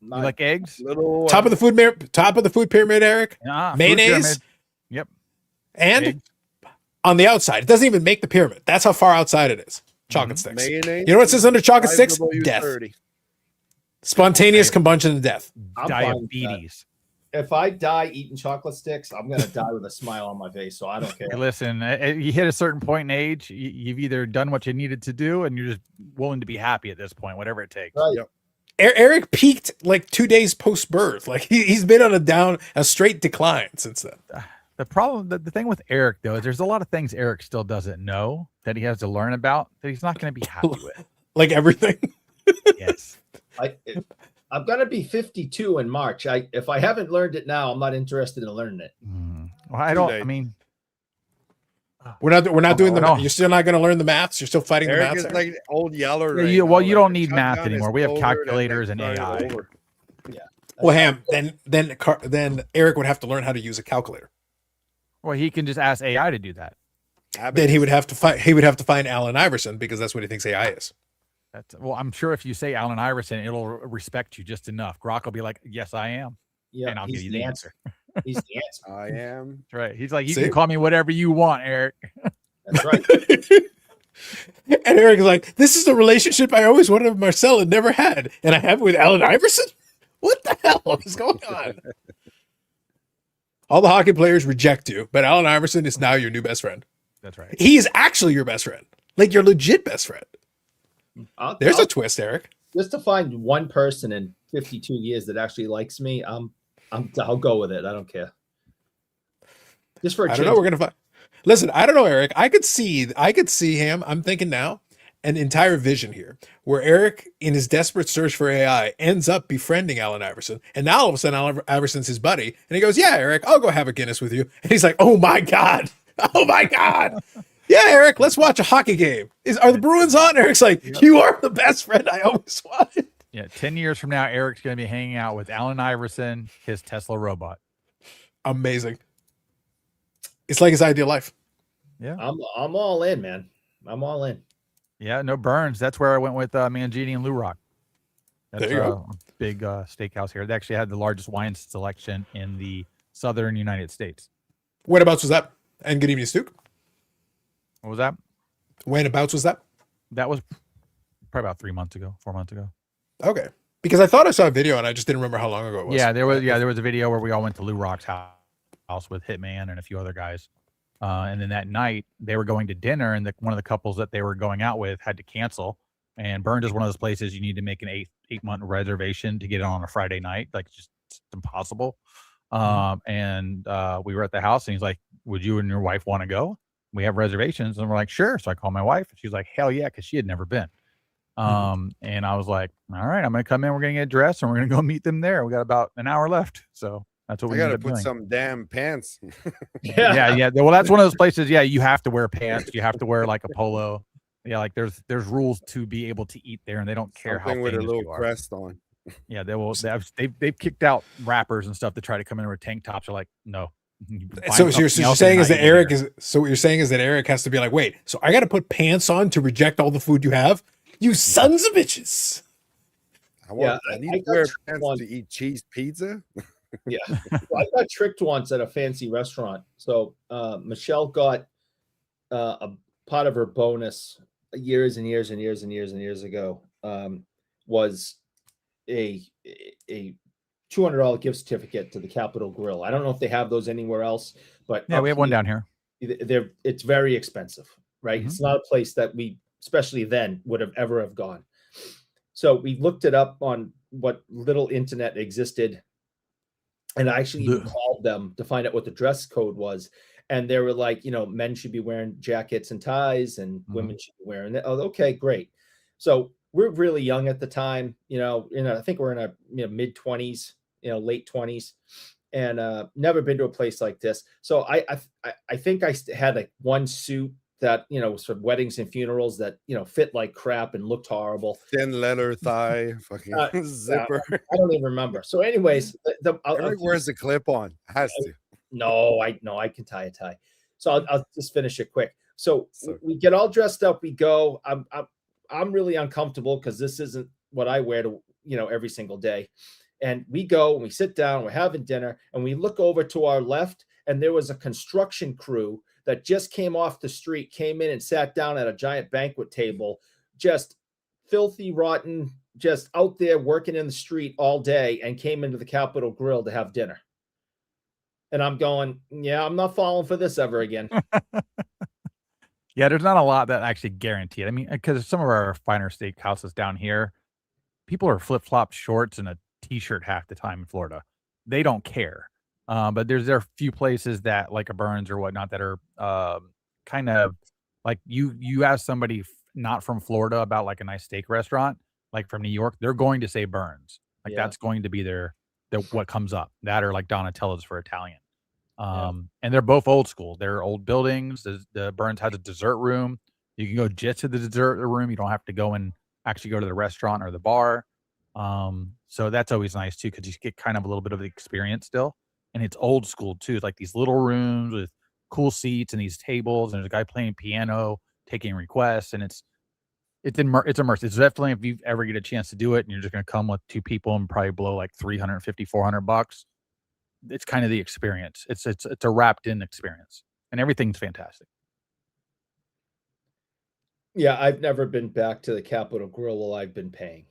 You like eggs? Little top of the food pyramid, Eric. Food Mayonnaise. pyramid. Yep. And Eggs. on the outside, it doesn't even make the pyramid. That's how far outside it is. Chocolate sticks. mayonnaise. You know what says under chocolate sticks? $5W30. Death. Spontaneous combustion and death. I'm fine with that. Diabetes. If I die eating chocolate sticks, I'm gonna die with a smile on my face. So I don't care. Hey, listen, you hit a certain point in age, you've either done what you needed to do, and you're just willing to be happy at this point, whatever it takes. Right. Yep. Eric peaked like 2 days post birth. Like he's been on a straight decline since then. The problem, the thing with Eric though, is there's a lot of things Eric still doesn't know that he has to learn about that he's not going to be happy with. Like everything. Yes. I'm gonna be 52 in March. If I haven't learned it now, I'm not interested in learning it. Well, I don't. Today. I mean, We're not doing the. no. You're still not going to learn the maths. You're still fighting the Eric maths. is like old Yeller. Yeah, right you now, like don't the need math shotgun is anymore. We have over, then calculators and next AI. time over. Well, Ham, then Eric would have to learn how to use a calculator. Well, he can just ask AI to do that. Then he would have to find Allen Iverson because that's what he thinks AI is. Well, I'm sure if you say Allen Iverson, it'll respect you just enough. Grok will be like, "Yes, I am," and I'll give you the answer. He's the answer. I am. That's right. He's like, "You See? can call me whatever you want, Eric." That's right. And Eric is like, "This is the relationship I always wanted with Marcel and never had, and I have it with Allen Iverson. What the hell is going on?" All the hockey players reject you, but Allen Iverson is now your new best friend. That's right. He is actually your best friend, like your legit best friend. There's I'll a twist, Eric. just to find one person in 52 years that actually likes me. I'll go with it. I don't care. Just for a I change. don't know. We're gonna find. Listen, I don't know, Eric. I could see him. I'm thinking now an entire vision here where Eric, in his desperate search for AI, ends up befriending Allen Iverson, and now all of a sudden Allen Iverson's his buddy, and he goes, "Yeah, Eric, I'll go have a Guinness with you," and he's like, "Oh my god, oh my god." Yeah, Eric, let's watch a hockey game. Are the Bruins on? Eric's like, "You are the best friend I always wanted." Yeah, 10 years from now, Eric's going to be hanging out with Allen Iverson, his Tesla robot. Amazing. It's like his ideal life. Yeah. I'm all in, man. I'm all in. Yeah, no Burns. That's where I went with Mangini and Lou Rock. That's There you go. a big steakhouse here. They actually had the largest wine selection in the southern United States. Whenabouts was that? And good evening, Stuke. What was that? Whenabouts was that? That was probably about 4 months ago. Okay. Because I thought I saw a video and I just didn't remember how long ago it was. Yeah, there was a video where we all went to Lou Rock's house with Hitman and a few other guys. And then that night they were going to dinner, and one of the couples that they were going out with had to cancel. And Burns is one of those places you need to make an 8-month reservation to get on a Friday night. Like, it's impossible. And we were at the house, and he's like, "Would you and your wife want to go? We have reservations." And we're like, "Sure." So I called my wife, and she's like, "Hell yeah," because she had never been. And I was like, "All right, I'm gonna come in. We're gonna get dressed, and we're gonna go meet them there." We got about an hour left, so that's what I we gotta ended up put doing. some damn pants. Yeah. Well, that's one of those places. Yeah, you have to wear pants. You have to wear like a polo. Yeah, like there's rules to be able to eat there, and they don't care Something how with a famous little you are. crest on. Yeah, they've kicked out rappers and stuff to try to come in with tank tops. Are like, no. So what you're saying is that Eric has to be like, "Wait, so I got to put pants on to reject all the food you have? You sons of bitches." I need I to wear got pants one. to eat cheese pizza. Yeah. Well, I got tricked once at a fancy restaurant. So Michelle got a part of her bonus years and years and years and years and years ago was a $200 gift certificate to the Capitol Grill. I don't know if they have those anywhere else, but Yeah, we have one down here. It's very expensive, right? It's not a place that we, especially then, would have ever have gone. So we looked it up on what little internet existed, and I actually even called them to find out what the dress code was. And they were like, men should be wearing jackets and ties, and women should be wearing it. Oh, okay, great. So we're really young at the time, I think we're in our mid 20s, late 20s, and never been to a place like this. So I think I had like one suit that was for weddings and funerals that fit like crap and looked horrible. Thin leather thigh, fucking zipper. I don't even remember. So, anyways, Eric wears the clip on. Has to. No, I can tie a tie. So I'll just finish it quick. So we get all dressed up. We go. I'm really uncomfortable because this isn't what I wear to every single day. And we go and we sit down. We're having dinner, and we look over to our left, and there was a construction crew that just came off the street, came in and sat down at a giant banquet table, just filthy, rotten, just out there working in the street all day, and came into the Capitol Grill to have dinner. And I'm going, yeah, I'm not falling for this ever again. Yeah, there's not a lot that actually guarantee it. I mean, because some of our finer steakhouses down here, people are flip-flop shorts and a t-shirt half the time in Florida. They don't care. But there are a few places that, like a Burns or whatnot, that are kind of like you ask somebody not from Florida about like a nice steak restaurant, like from New York, they're going to say Burns. Like that's going to be their what comes up. That or like Donatello's for Italian. And they're both old school. They're old buildings. The Burns has a dessert room. You can go just to the dessert room. You don't have to go and actually go to the restaurant or the bar. So that's always nice too, because you get kind of a little bit of the experience still. And it's old school too. It's like these little rooms with cool seats and these tables, and there's a guy playing piano, taking requests, and it's immersive. It's definitely, if you ever get a chance to do it and you're just going to come with 2 people and probably blow like $350-$400, it's kind of the experience. It's a wrapped in experience, and everything's fantastic. Yeah, I've never been back to the Capitol Grill while I've been paying.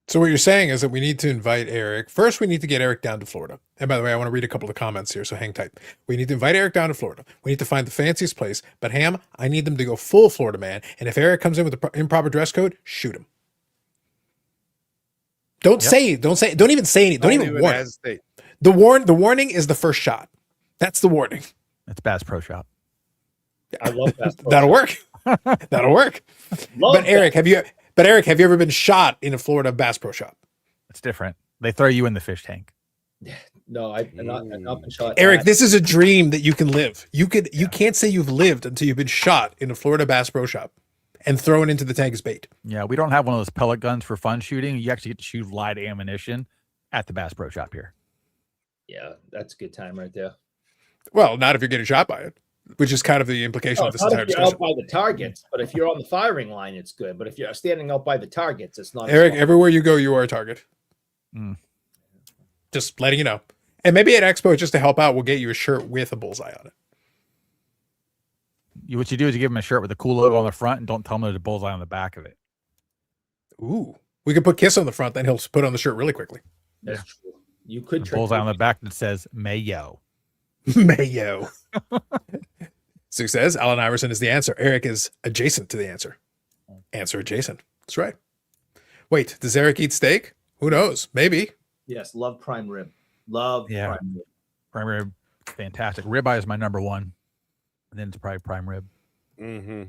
So what you're saying is that we need to invite Eric. First, we need to get Eric down to Florida. And by the way, I want to read a couple of comments here, so hang tight. We need to invite Eric down to Florida. We need to find the fanciest place. But Ham, I need them to go full Florida man. And if Eric comes in with the improper dress code, shoot him. Don't even say anything. Don't even warn. hesitate. The warning is the first shot. That's the warning. It's Bass Pro Shop. I love that. That'll work. That'll work. But Eric, have you ever been shot in a Florida Bass Pro Shop? It's different. They throw you in the fish tank. No, I've not been shot. Eric, this is a dream that you can live. You can't say you've lived until you've been shot in a Florida Bass Pro Shop and thrown into the tank as bait. Yeah, we don't have one of those pellet guns for fun shooting. You actually get to shoot live ammunition at the Bass Pro Shop here. Yeah, that's a good time right there. Well, not if you're getting shot by it, which is kind of the implication of this entire If you're discussion. out by the targets, but if you're on the firing line, it's good. But if you're standing out by the targets, it's not. Eric, everywhere you go, you are a target. Just letting you know. And maybe at Expo, just to help out, we'll get you a shirt with a bullseye on it. What you do is you give them a shirt with a cool logo on the front and don't tell them there's a bullseye on the back of it. Ooh. We could put Kiss on the front, then he'll put on the shirt really quickly. That's true. You could A bullseye on the back that says Mayo. Mayo. Sue says Allen Iverson is the answer. Eric is adjacent to the answer. Answer adjacent. That's right. Wait, does Eric eat steak? Who knows? Maybe. Yes, love prime rib. Love prime rib. Prime rib, fantastic. Ribeye is my number one. And then it's probably prime rib. Mm-hmm.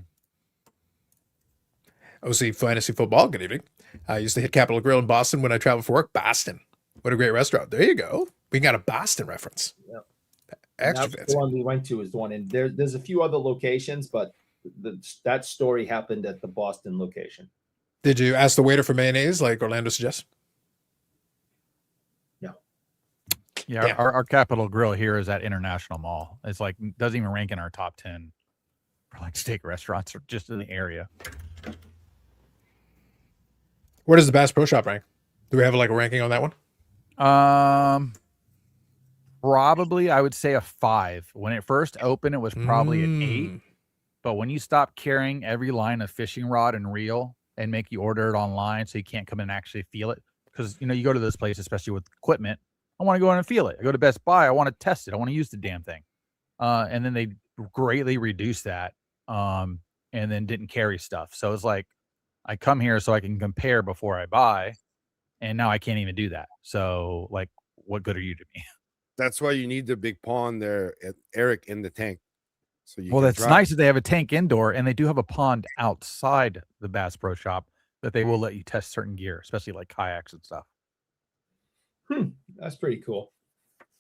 OC Fantasy Football, good evening. I used to hit Capitol Grill in Boston when I traveled for work. Boston. What a great restaurant. There you go. We got a Boston reference. Yep. Extra That's fancy. the one we went to is the one, and there's a few other locations, but that story happened at the Boston location. Did you ask the waiter for mayonnaise like Orlando suggests? No. Yeah, Yeah. our Capitol Grill here is at International Mall. It's like, doesn't even rank in our top 10 for like steak restaurants or just in the area. Where does the Bass Pro Shop rank? Do we have like a ranking on that one? Probably I would say a 5. When it first opened, it was probably an 8. But when you stop carrying every line of fishing rod and reel and make you order it online so you can't come in and actually feel it, because you go to this place, especially with equipment, I want to go in and feel it. I go to Best Buy, I want to test it, I want to use the damn thing. And then they greatly reduced that, and then didn't carry stuff. So it's like I come here so I can compare before I buy, and now I can't even do that. So like, what good are you to me? That's why you need the big pond there, Eric, in the tank. So you Well, can that's drop- nice that they have a tank indoor, and they do have a pond outside the Bass Pro Shop that they will let you test certain gear, especially like kayaks and stuff. That's pretty cool.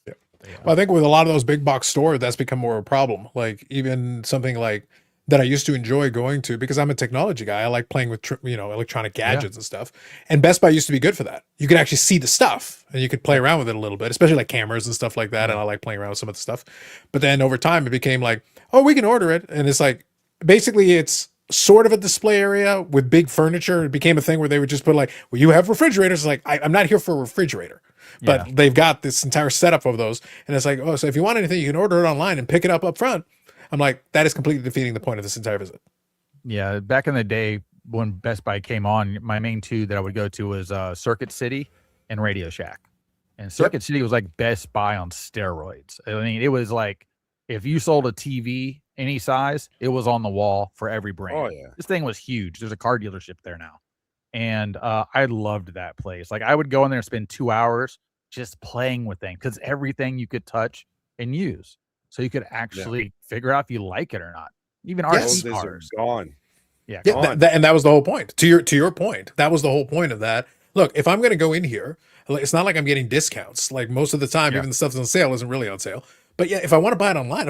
Well, I think with a lot of those big box stores, that's become more of a problem. Like even something like that I used to enjoy going to because I'm a technology guy. I like playing with, electronic gadgets and stuff. And Best Buy used to be good for that. You could actually see the stuff and you could play around with it a little bit, especially like cameras and stuff like that. And I like playing around with some of the stuff. But then over time, it became like, oh, we can order it. And it's like, basically it's sort of a display area with big furniture. It became a thing where they would just put like, well, you have refrigerators. Like, I'm not here for a refrigerator. But they've got this entire setup of those. And it's like, oh, so if you want anything, you can order it online and pick it up front. I'm like, that is completely defeating the point of this entire visit. Yeah, back in the day when Best Buy came on, my main two that I would go to was Circuit City and Radio Shack. And Circuit City was like Best Buy on steroids. I mean, it was like if you sold a TV any size, it was on the wall for every brand. Oh, yeah. This thing was huge. There's a car dealership there now. And I loved that place. Like I would go in there and spend 2 hours just playing with things because everything you could touch and use. So you could actually figure out if you like it or not. Even Yes. RC Those are cars. gone. Yeah, Yeah, and that was the whole point. To your point, that was the whole point of that. Look, if I'm going to go in here, it's not like I'm getting discounts. Like most of the time, even the stuff that's on sale isn't really on sale. But yeah, if I want to buy it online,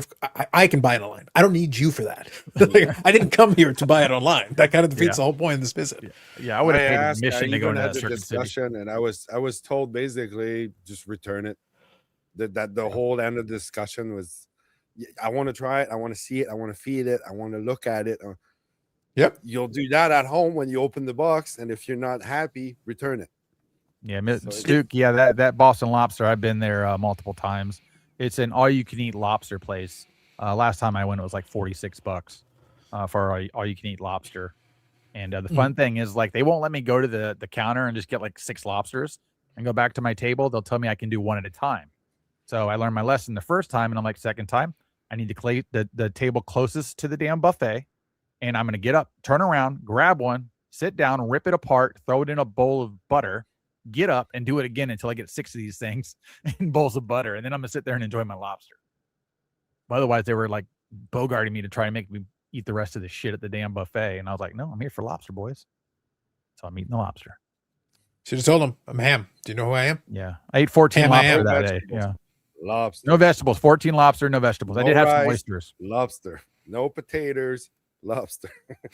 I can buy it online. I don't need you for that. Like, I didn't come here to buy it online. That kind of defeats the whole point of this visit. Yeah, I would have paid asked, admission to go even into had that the certain city. discussion, and I was told basically just return it. That the whole end of the discussion was, I want to try it, I want to see it, I want to feed it, I want to look at it. Yep. You'll do that at home when you open the box, and if you're not happy, return it. Yeah, So Stuke. Yeah, that Boston Lobster. I've been there multiple times. It's an all-you-can-eat lobster place. Last time I went, it was like $46 for all-you-can-eat lobster. And the fun thing is, like, they won't let me go to the counter and just get like 6 lobsters and go back to my table. They'll tell me I can do 1 at a time. So I learned my lesson the first time, and I'm like, second time, I need to play the table closest to the damn buffet, and I'm gonna get up, turn around, grab one, sit down, rip it apart, throw it in a bowl of butter, get up and do it again until I get 6 of these things in bowls of butter. And then I'm going to sit there and enjoy my lobster. But otherwise, they were like bogarting me to try and make me eat the rest of the shit at the damn buffet. And I was like, no, I'm here for lobster, boys. So I'm eating the lobster. Should have told him I'm ham. Do you know who I am? Yeah. I ate 14 Ham I lobster am. that day. Vegetables. Yeah. Lobster. No vegetables. 14 lobster, no vegetables. I No did have some rice. oysters. Lobster. No potatoes. Lobster.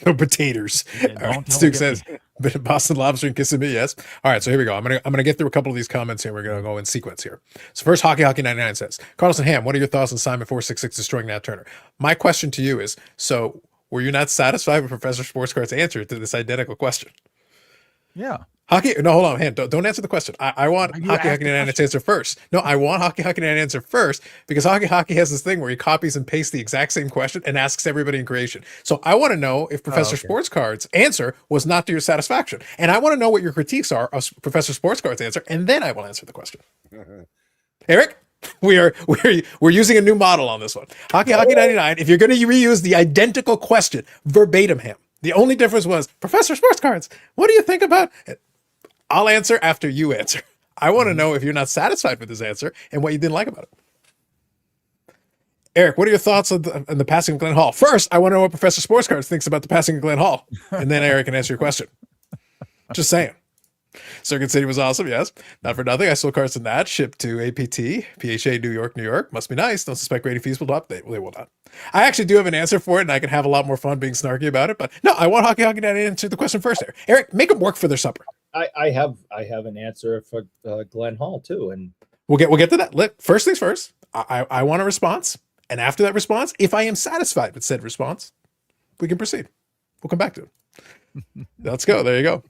No potatoes. Yeah, All don't right, tell me Stu get says, "But Boston lobster and kissing me, yes." All right, so here we go. I'm gonna get through a couple of these comments here. We're gonna go in sequence here. So first, Hockey 99 says, Carlson Ham, what are your thoughts on Simon 466 destroying Nat Turner? My question to you is, so were you not satisfied with Professor Sportscard's answer to this identical question? Yeah. Hockey, no, hold on, don't answer the question. I want You Hockey asked the 99 to answer first. No, I want Hockey 99 to answer first because Hockey has this thing where he copies and pastes the exact same question and asks everybody in creation. So I want to know if Professor okay. Sportscard's answer was not to your satisfaction, and I want to know what your critiques are of Professor Sportscard's answer, and then I will answer the question. Eric, we're using a new model on this one. Hockey 99. If you're going to reuse the identical question verbatim, Ham. The only difference was Professor Sportscards. What do you think about it? I'll answer after you answer. I want to know if you're not satisfied with his answer and what you didn't like about it. Eric, what are your thoughts on the passing of Glenn Hall? First, I want to know what Professor Sportscards thinks about the passing of Glenn Hall, and then Eric can answer your question. Just saying. Circuit City was awesome, yes. Not for nothing. I stole cards in that. Shipped to APT, PHA, New York, New York. Must be nice. Don't suspect grading fees will not. They will not. I actually do have an answer for it, and I can have a lot more fun being snarky about it. But no, I want Hockey to answer the question first there. Eric, make them work for their supper. I have an answer for Glenn Hall too, and We'll get to that. First things first. I want a response, and after that response, if I am satisfied with said response, we can proceed. We'll come back to it. Let's go. There you go.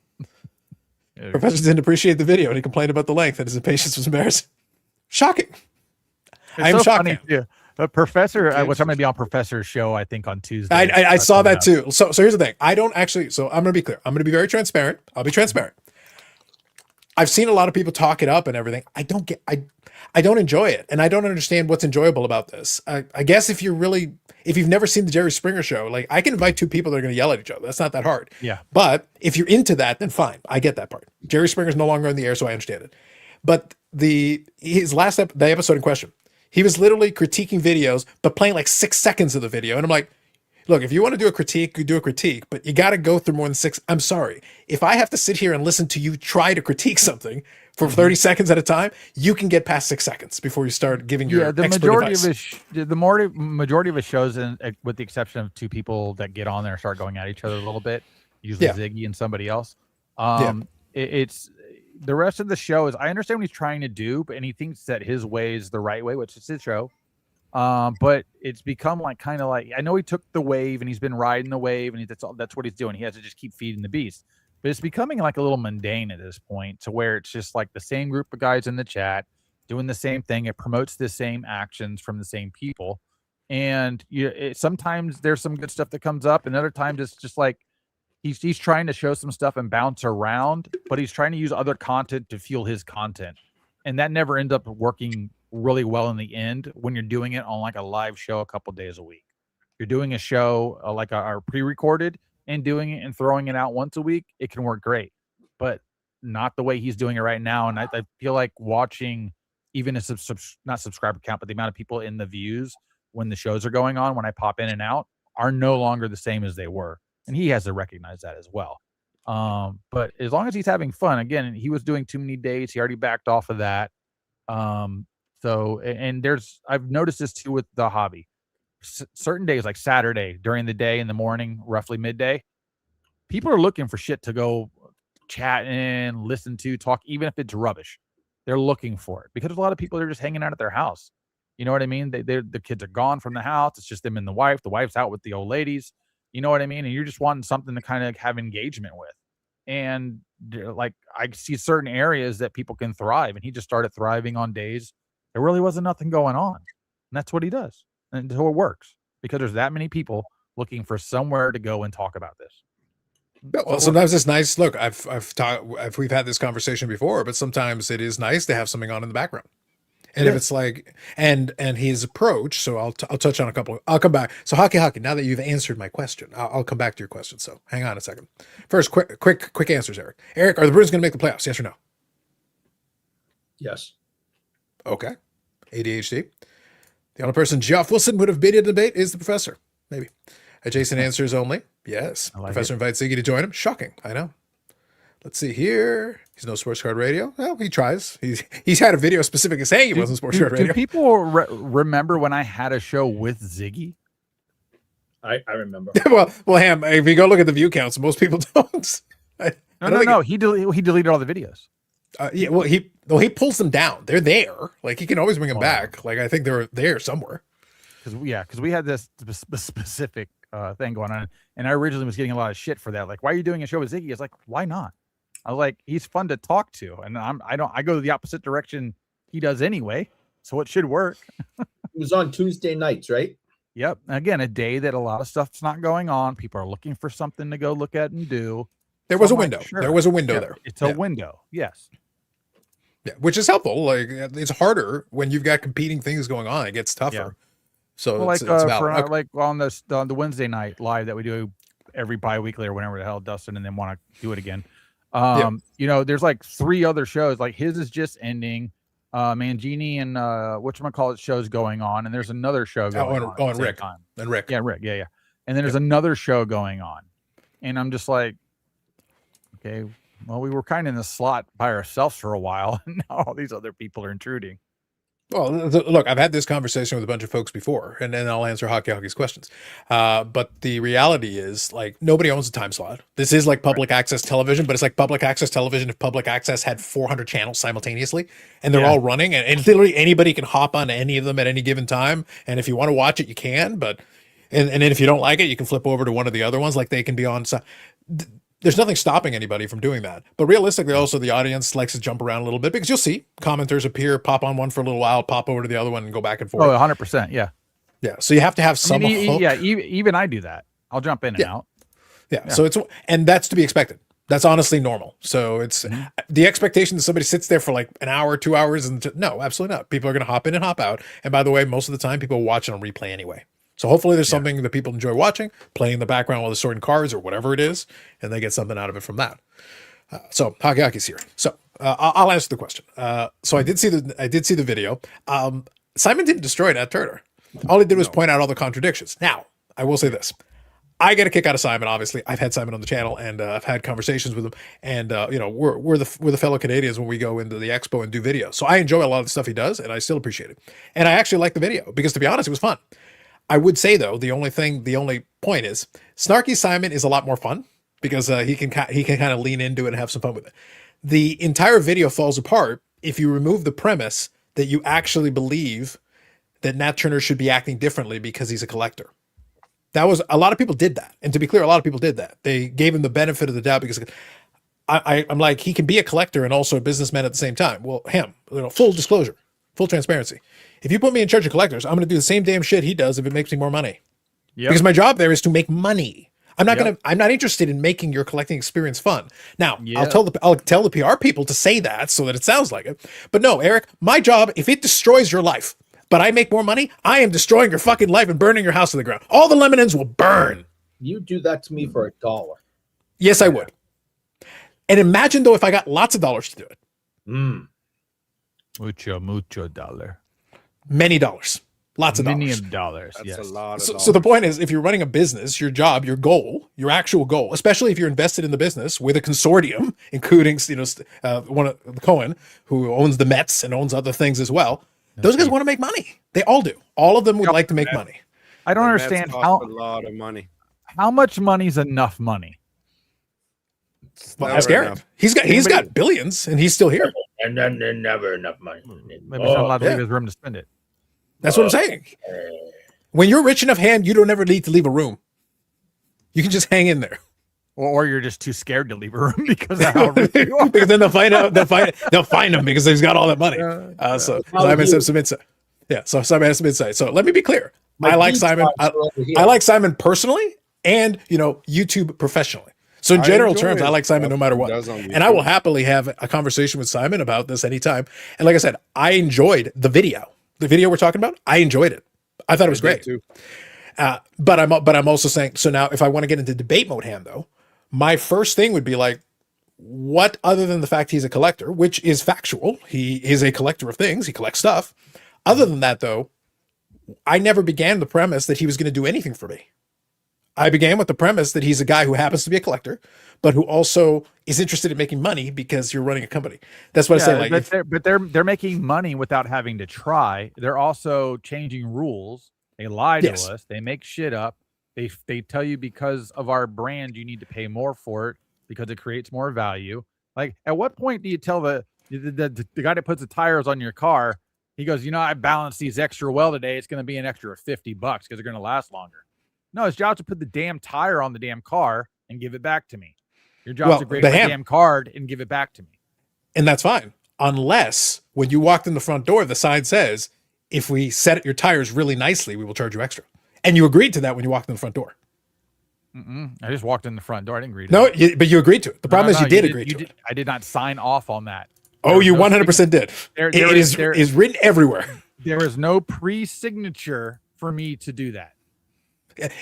Professor didn't appreciate the video, and he complained about the length, and his impatience was embarrassing. Shocking. I am so shocked. funny, too. Professor, which I'm going to be on Professor's show, I think, on Tuesday. I saw that too. So here's the thing. I don't actually. So I'm going to be clear. I'm going to be very transparent. I'll be transparent. I've seen a lot of people talk it up and everything. I don't enjoy it, and I don't understand what's enjoyable about this. I guess if you've never seen the Jerry Springer show, like I can invite 2 people that are going to yell at each other. That's not that hard. Yeah. But if you're into that, then fine. I get that part. Jerry Springer's no longer on the air, so I understand it. But the episode in question, he was literally critiquing videos, but playing like 6 seconds of the video, and I'm like, look, if you want to do a critique, do a critique, but you got to go through more than 6. I'm sorry. If I have to sit here and listen to you try to critique something for 30 seconds at a time, you can get past 6 seconds before you start giving your the expert majority advice. Majority of his shows, with the exception of 2 people that get on there and start going at each other a little bit, usually Ziggy and somebody else. It's the rest of the show is, I understand what he's trying to do, and he thinks that his way is the right way, which is his show. But it's become like kind of like, I know he took the wave and he's been riding the wave, and that's what he's doing. He has to just keep feeding the beast. But it's becoming like a little mundane at this point, to where it's just like the same group of guys in the chat doing the same thing. It promotes the same actions from the same people. And sometimes there's some good stuff that comes up, and other times it's just like he's trying to show some stuff and bounce around, but he's trying to use other content to fuel his content. And that never ends up working really well in the end when you're doing it on like a live show a couple days a week. You're doing a show like our pre-recorded and doing it and throwing it out once a week, it can work great, but not the way he's doing it right now. And I feel like watching even a not subscriber count, but the amount of people in the views when the shows are going on, when I pop in and out, are no longer the same as they were. And he has to recognize that as well. But as long as he's having fun, again, he was doing too many days. He already backed off of that. So, and I've noticed this too with the hobby. Certain days, like Saturday during the day in the morning, roughly midday, people are looking for shit to go chat in, listen to, talk, even if it's rubbish. They're looking for it because a lot of people are just hanging out at their house. You know what I mean? The kids are gone from the house. It's just them and the wife. The wife's out with the old ladies. You know what I mean? And you're just wanting something to kind of have engagement with. And like I see certain areas that people can thrive, and he just started thriving on days there really wasn't nothing going on. And that's what he does. And so it works because there's that many people looking for somewhere to go and talk about this. Well, sometimes it's nice. Look, we've had this conversation before, but sometimes it is nice to have something on in the background. And if it's like, and his approach, so I'll touch on a couple. I'll come back. So Hockey, now that you've answered my question, I'll come back to your question. So hang on a second. First, quick answers, Eric. Eric, are the Bruins going to make the playoffs? Yes or no? Yes. Okay. ADHD. The only person Geoff Wilson would have been in the debate is the professor. Maybe. Adjacent answers only. Yes. Like Professor invites Ziggy to join him. Shocking. I know. Let's see here. He's no Sports Card Radio. Well, he tries. He's had a video specifically saying he wasn't Sports Card Radio. Do people remember when I had a show with Ziggy? I remember. well, Ham, if you go look at the view counts, most people don't. No. He deleted all the videos. Yeah, well, he pulls them down. They're there. Like he can always bring them back. Like I think they're there somewhere. Because we had this specific thing going on, and I originally was getting a lot of shit for that. Like, why are you doing a show with Ziggy? It's like, why not? I was like, he's fun to talk to, and I go the opposite direction he does anyway, so it should work. It was on Tuesday nights, right? Yep. Again, a day that a lot of stuff's not going on. People are looking for something to go look at and do. There was a window. Sure. There was a window there. It's a window. Yes. Yeah, which is helpful. Like it's harder when you've got competing things going on. It gets tougher. Yeah. So well, it's like on the Wednesday night live that we do every bi-weekly or whenever the hell Dustin and then want to do it again. You know, there's like 3 other shows. Like his is just ending. Mangini and whatchamacallit shows going on, and there's another show going on. And Rick. Time. And Rick. Yeah, Rick. Yeah. And then there's another show going on. And I'm just like, okay, well, we were kind of in the slot by ourselves for a while, and now all these other people are intruding. Well, look, I've had this conversation with a bunch of folks before, and then I'll answer Hockey's questions. But the reality is, like, nobody owns a time slot. This is like public access television, but it's like public access television if public access had 400 channels simultaneously, and they're all running, and literally anybody can hop on any of them at any given time. And if you want to watch it, you can. But and then if you don't like it, you can flip over to one of the other ones. Like they can be on. There's nothing stopping anybody from doing that. But realistically, also the audience likes to jump around a little bit because you'll see commenters appear, pop on one for a little while, pop over to the other one, and go back and forth. Oh, 100%. Yeah. Yeah. So you have to have some hook. Yeah. Even I do that. I'll jump in and out. Yeah. So and that's to be expected. That's honestly normal. So it's the expectation that somebody sits there for like an hour, 2 hours, and no, absolutely not. People are going to hop in and hop out. And by the way, most of the time, people watch it on replay anyway. So hopefully there's something that people enjoy watching, playing in the background while they're sorting cards or whatever it is, and they get something out of it from that. So Hockey's here. So I'll answer the question. So I did see the video. Simon didn't destroy Nat Turner. All he did was point out all the contradictions. Now, I will say this. I get a kick out of Simon, obviously. I've had Simon on the channel, and I've had conversations with him. And you know, we're the fellow Canadians when we go into the expo and do videos. So I enjoy a lot of the stuff he does, and I still appreciate it. And I actually like the video because, to be honest, it was fun. I would say though, the only point is Snarky Simon is a lot more fun because he can kind of lean into it and have some fun with it. The entire video falls apart if you remove the premise that you actually believe that Nat Turner should be acting differently because he's a collector. That was a lot of people did that, and to be clear, a lot of people did that. They gave him the benefit of the doubt because I'm like, he can be a collector and also a businessman at the same time. Well, full disclosure, full transparency. If you put me in charge of collectors, I'm going to do the same damn shit he does if it makes me more money. Yep. Because my job there is to make money. I'm not interested in making your collecting experience fun. Now, I'll tell the PR people to say that so that it sounds like it. But no, Eric, my job, if it destroys your life, but I make more money, I am destroying your fucking life and burning your house to the ground. All the lemonades will burn. You do that to me for $1. Yes, I would. And imagine though if I got lots of dollars to do it. Mucho dollar. Many dollars. Lots of Many dollars. of dollars. That's yes. a lot of dollars. So the point is, if you're running a business, your job, your goal, your actual goal, especially if you're invested in the business with a consortium, including one of the Cohen, who owns the Mets and owns other things as well, Those guys want to make money. They all do. All of them would like to make money. I don't And that's understand cost a lot of money. how much money's enough money. It's Well, never ask Aaron. enough. He's got billions, and he's still here. And then there's never enough money. Maybe he's not allowed to yeah. leave his room to spend it. That's what I'm saying. When you're rich enough, hand, you don't ever need to leave a room. You can just hang in there. Or you're just too scared to leave a room because of how rich you are. Because then they'll find out. They'll find him because he's got all that money. So Simon has some insight. Yeah. So Simon has some insight. So let me be clear. I like Simon. I like Simon personally, and YouTube professionally. So in I general enjoy terms, I like Simon no matter what. Does on And I will happily have a conversation with Simon about this anytime. And like I said, I enjoyed the video. The video we're talking about, I enjoyed it. I thought it was great. too. But I'm also saying, so now if I want to get into debate mode, hand though, my first thing would be like, what other than the fact he's a collector, which is factual, he is a collector of things, he collects stuff. Other than that, though, I never began the premise that he was going to do anything for me. I began with the premise that he's a guy who happens to be a collector, but who also is interested in making money because you're running a company. That's what I say. Like, but they're making money without having to try. They're also changing rules. They lie to Yes. us. They make shit up. They tell you because of our brand you need to pay more for it because it creates more value. Like, at what point do you tell the guy that puts the tires on your car? He goes, I balanced these extra well today. It's going to be an extra $50 because they're going to last longer. No, his job is to put the damn tire on the damn car and give it back to me. Your job is to grade my damn card and give it back to me. And that's fine. Unless when you walked in the front door, the sign says, if we set your tires really nicely, we will charge you extra. And you agreed to that when you walked in the front door. I just walked in the front door. I didn't agree to No, it. but you agreed to it. The problem is you did agree to it. I did not sign off on that. Oh, you 100% did. It is written everywhere. There is no pre-signature for me to do that.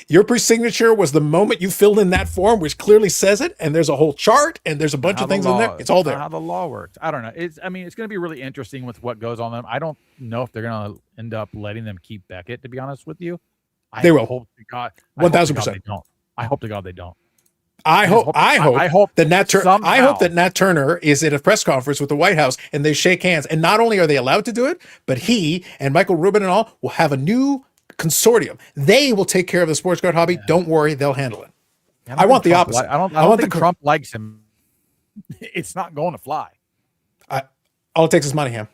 Your pre-signature was the moment you filled in that form, which clearly says it, and there's a whole chart, and there's a bunch of things in there. It's all there. How the law works. I don't know. It's going to be really interesting with what goes on them. I don't know if they're going to end up letting them keep Beckett, to be honest with you. They will. Hope to God, 1,000%. I hope to God they don't. I hope that Nat somehow. Turner is at a press conference with the White House and they shake hands. And not only are they allowed to do it, but he and Michael Rubin and all will have a new consortium. They will take care of the sports card hobby. Yeah. Don't worry, they'll handle it. I want the opposite. I don't think Trump likes him. It's not going to fly. All it takes is money, Ham.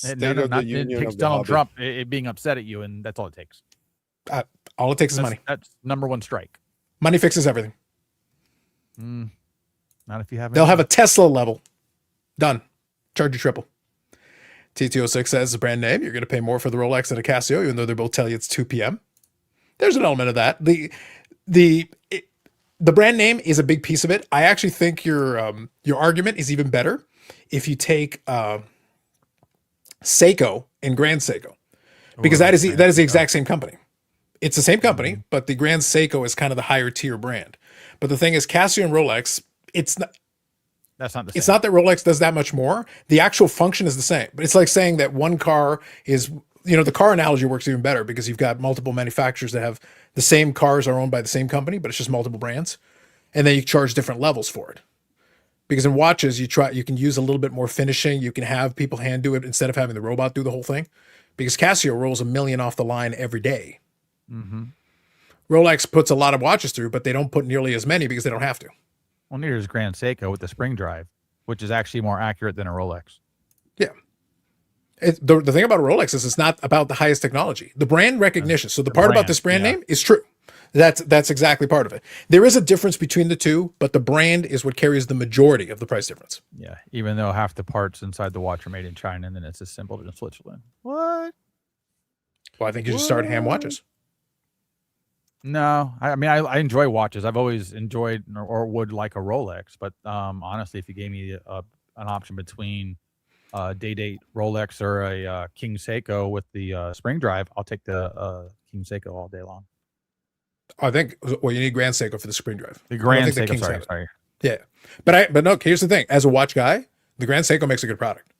It takes Donald Trump being upset at you, and that's all it takes. All it takes is money. That's number one strike. Money fixes everything. Not if you have. They'll have a Tesla level. Done. Charge you triple. TT06 says the brand name. You're going to pay more for the Rolex than a Casio, even though they both tell you it's 2 p.m. There's an element of that. The brand name is a big piece of it. I actually think your argument is even better if you take Seiko and Grand Seiko, because that is the exact same company. It's the same company, but the Grand Seiko is kind of the higher tier brand. But the thing is, Casio and Rolex, it's not. That's not the same. It's not that Rolex does that much more. The actual function is the same. But it's like saying that one car is, the car analogy works even better because you've got multiple manufacturers that have the same cars are owned by the same company, but it's just multiple brands. And then you charge different levels for it. Because in watches, you can use a little bit more finishing. You can have people hand do it instead of having the robot do the whole thing. Because Casio rolls 1 million off the line every day. Mm-hmm. Rolex puts a lot of watches through, but they don't put nearly as many because they don't have to. Well, neither is Grand Seiko with the spring drive, which is actually more accurate than a Rolex. Yeah. The thing about a Rolex is it's not about the highest technology. The brand recognition. So the part about this brand name is true. That's exactly part of it. There is a difference between the two, but the brand is what carries the majority of the price difference. Yeah, even though half the parts inside the watch are made in China and then it's assembled in Switzerland. What? Well, I think you should start Ham watches. No, I mean, I enjoy watches. I've always enjoyed or would like a Rolex, but honestly, if you gave me an option between day-date Rolex or a King Seiko with the spring drive, I'll take the King Seiko all day long. I think, well, you need Grand Seiko for the spring drive. The Grand Seiko, sorry. Yeah, but no. Here's the thing: as a watch guy, the Grand Seiko makes a good product,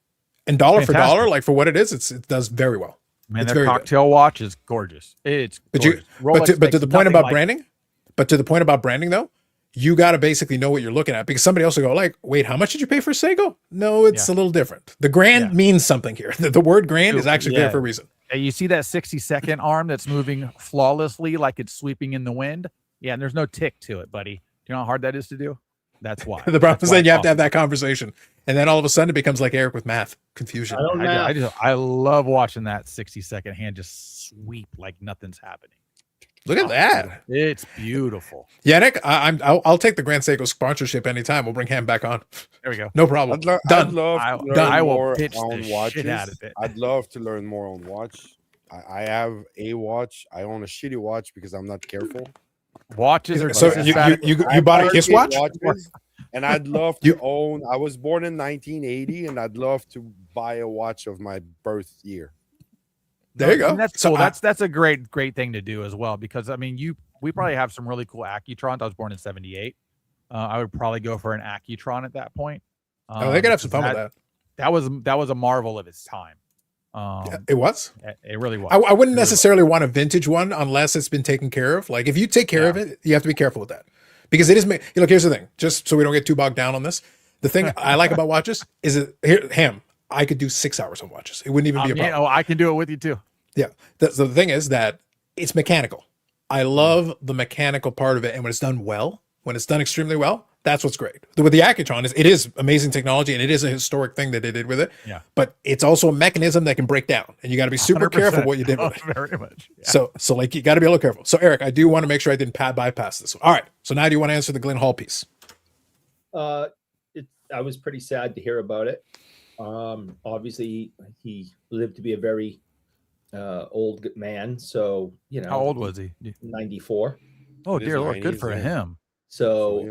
and dollar for dollar, like for what it is, it does very well. Man, their cocktail watch is gorgeous. It's gorgeous. But to the point about branding, though, you got to basically know what you're looking at, because somebody else will go like, wait, how much did you pay for Seiko? No, it's a little different. The grand means something here. The word grand is actually there for a reason. You see that 60-second arm that's moving flawlessly like it's sweeping in the wind? Yeah, and there's no tick to it, buddy. Do you know how hard that is to do? That's why. The problem is then you have to have that conversation. And then all of a sudden it becomes like Eric with math. Confusion. I love watching that 60-second hand just sweep like nothing's happening. Look at that. It's beautiful. Yeah, Nick, I'll take the Grand Seiko sponsorship anytime. We'll bring him back on. There we go. No problem. I'd love to learn I will more pitch on the watches. shit out of it. I'd love to learn more on watch. I have a watch. I own a shitty watch because I'm not careful. Watches are so you bought a Kiss watch? Watches, and I'd love to own. I was born in 1980, and I'd love to buy a watch of my birth year. There you go. And that's cool. That's a great thing to do as well, because I mean, we probably have some really cool Accutrons. I was born in 78. I would probably go for an Accutron at that point. They could have some fun with that. That was a marvel of its time. It was. It really was. I wouldn't necessarily want a vintage one unless it's been taken care of. Like if you take care of it, you have to be careful with that, because it is. Look, here's the thing. Just so we don't get too bogged down on this, the thing I like about watches is I could do 6 hours on watches. It wouldn't even be a problem. I can do it with you too. Yeah. So the thing is that it's mechanical. I love the mechanical part of it, and when it's done well, when it's done extremely well, that's what's great. With the Accutron, it is amazing technology, and it is a historic thing that they did with it. Yeah. But it's also a mechanism that can break down, and you got to be super careful what you did with it. Very much. Yeah. So like you got to be a little careful. So Eric, I do want to make sure I didn't bypass this one. All right. So now do you want to answer the Glenn Hall piece? I was pretty sad to hear about it. Obviously, he lived to be a very old man. So, how old was he? 94. Oh, dear Lord. Good for him. So,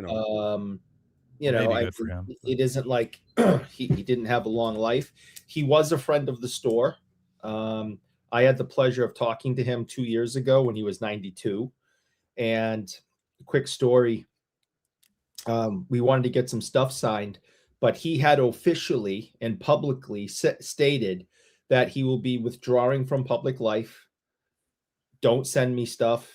good for him. It isn't like he didn't have a long life. He was a friend of the store. I had the pleasure of talking to him 2 years ago when he was 92. And quick story, we wanted to get some stuff signed, but he had officially and publicly stated that he will be withdrawing from public life. Don't send me stuff.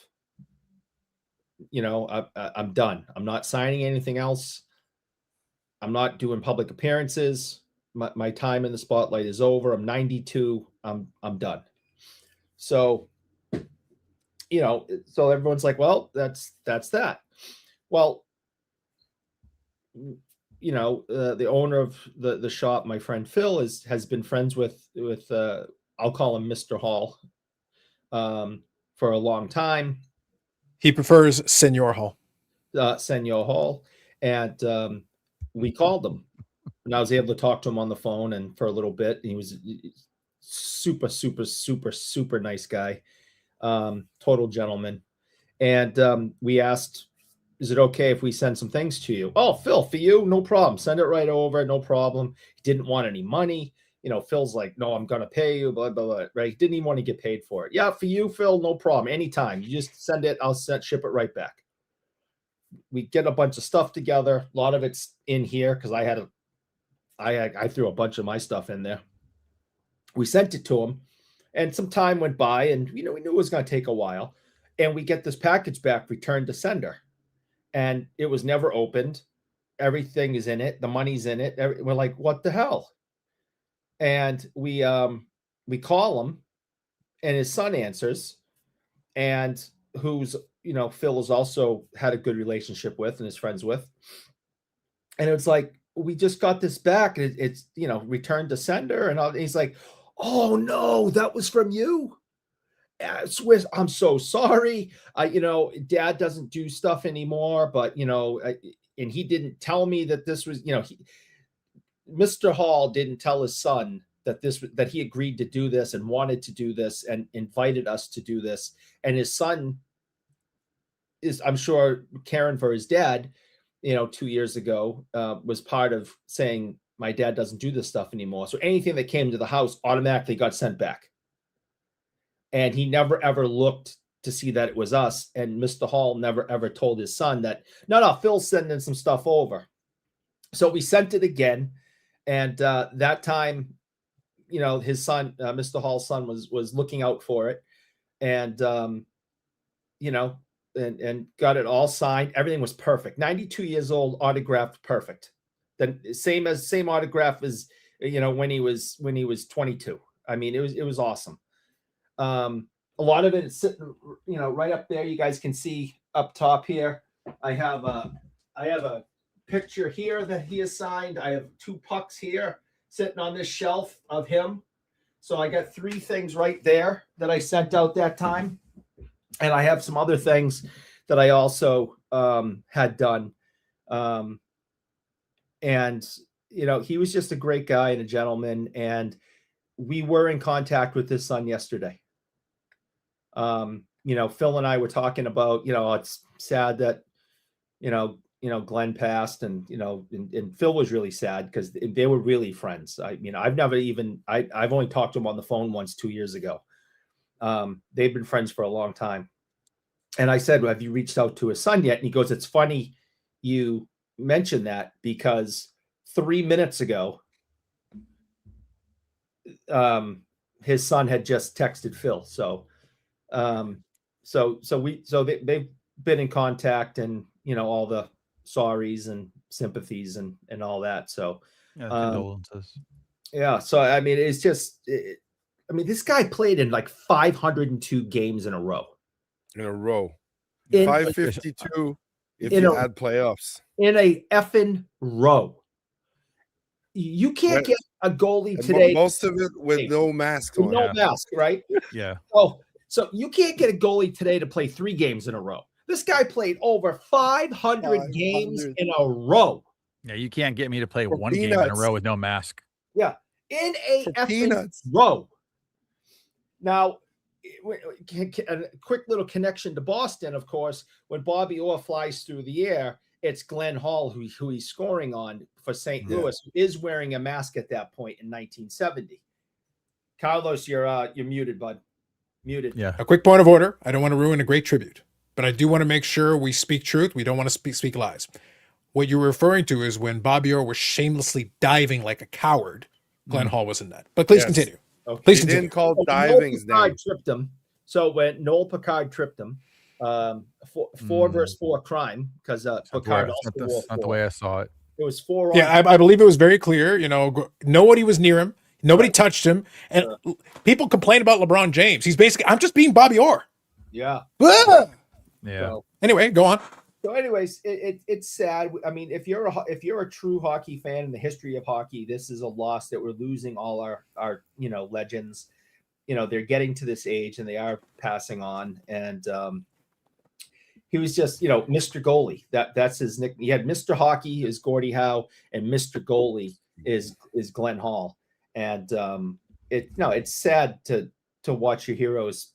I'm done. I'm not signing anything else. I'm not doing public appearances. My time in the spotlight is over. I'm 92. I'm done. So, so everyone's like, well, that's that. Well, the owner of the shop, my friend Phil, has been friends with I'll call him Mr. Hall, for a long time. He prefers Senor Hall. Senor Hall. And we called him. And I was able to talk to him on the phone and for a little bit. He was super, super, super, super nice guy. Total gentleman. And we asked, is it okay if we send some things to you? Oh, Phil, for you, no problem. Send it right over, no problem. He didn't want any money. Phil's like, no, I'm going to pay you, blah, blah, blah, right? He didn't even want to get paid for it. Yeah, for you, Phil, no problem. Anytime. You just send it, I'll ship it right back. We get a bunch of stuff together. A lot of it's in here because I threw a bunch of my stuff in there. We sent it to him, and some time went by, and we knew it was going to take a while. And we get this package back, returned to sender. And it was never opened. Everything is in it. The money's in it. We're like, what the hell? And we call him, and his son answers, and who's, Phil has also had a good relationship with and is friends with. And it's like, we just got this back. It's returned to sender. And he's like, oh no, that was from you. I'm so sorry. Dad doesn't do stuff anymore, but, and he didn't tell me that this was, Mr. Hall didn't tell his son that he agreed to do this and wanted to do this and invited us to do this. And his son is, I'm sure, caring for his dad, 2 years ago, was part of saying, my dad doesn't do this stuff anymore. So anything that came to the house automatically got sent back. And he never, ever looked to see that it was us. And Mr. Hall never, ever told his son that, no, Phil's sending some stuff over. So we sent it again. And that time, his son, Mr. Hall's son, was looking out for it. And, and got it all signed. Everything was perfect. 92 years old, autographed, perfect. Then same autograph as when he was 22. I mean, it was awesome. A lot of it is sitting, right up there. You guys can see up top here. I have a picture here that he has signed. I have 2 pucks here sitting on this shelf of him. So I got 3 things right there that I sent out that time. And I have some other things that I also had done. And, he was just a great guy and a gentleman. And we were in contact with his son yesterday. Phil and I were talking about, it's sad that, Glenn passed, and Phil was really sad because they were really friends. I've only talked to him on the phone once 2 years ago. They've been friends for a long time. And I said, well, have you reached out to his son yet? And he goes, it's funny you mentioned that, because 3 minutes ago, his son had just texted Phil. So, they've been in contact, and, all the sorries and sympathies and all that. So, condolences. Yeah. So, I mean, it's just, this guy played in like 502 games in a row. 552 if you add playoffs. In a effing row. You can't get a goalie today. Most of it with no mask on. No mask, right? Yeah. Oh, so you can't get a goalie today to play 3 games in a row. This guy played over 500 games in a row. Yeah, you can't get me to play one game in a row with no mask. Yeah, in a effing row. Now, a quick little connection to Boston, of course. When Bobby Orr flies through the air, it's Glenn Hall who he's scoring on for St. Louis, who is wearing a mask at that point in 1970. Carlos, you're muted, bud. Muted. Yeah. A quick point of order. I don't want to ruin a great tribute, but I do want to make sure we speak truth. We don't want to speak lies. What you're referring to is when Bobby Orr was shamelessly diving like a coward. Glenn Hall was in that. But please continue. Okay. Please He continue. didn't call diving. Tripped him. So when Noel Picard tripped him, 4 versus 4 crime, because Picard also wore 4. Not the way I saw it. It was 4. Yeah, I believe it was very clear. Nobody was near him. Nobody touched him. And people complain about LeBron James. He's basically, I'm just being Bobby Orr. Yeah. Ah! Yeah. So, Anyway, go on. So, anyways, it's sad. I mean, if you're a true hockey fan in the history of hockey, this is a loss that we're losing all our legends. They're getting to this age and they are passing on. And he was just Mr. Goalie. That's his nickname. He had Mr. Hockey is Gordie Howe, and Mr. Goalie is Glenn Hall. And it's sad to watch your heroes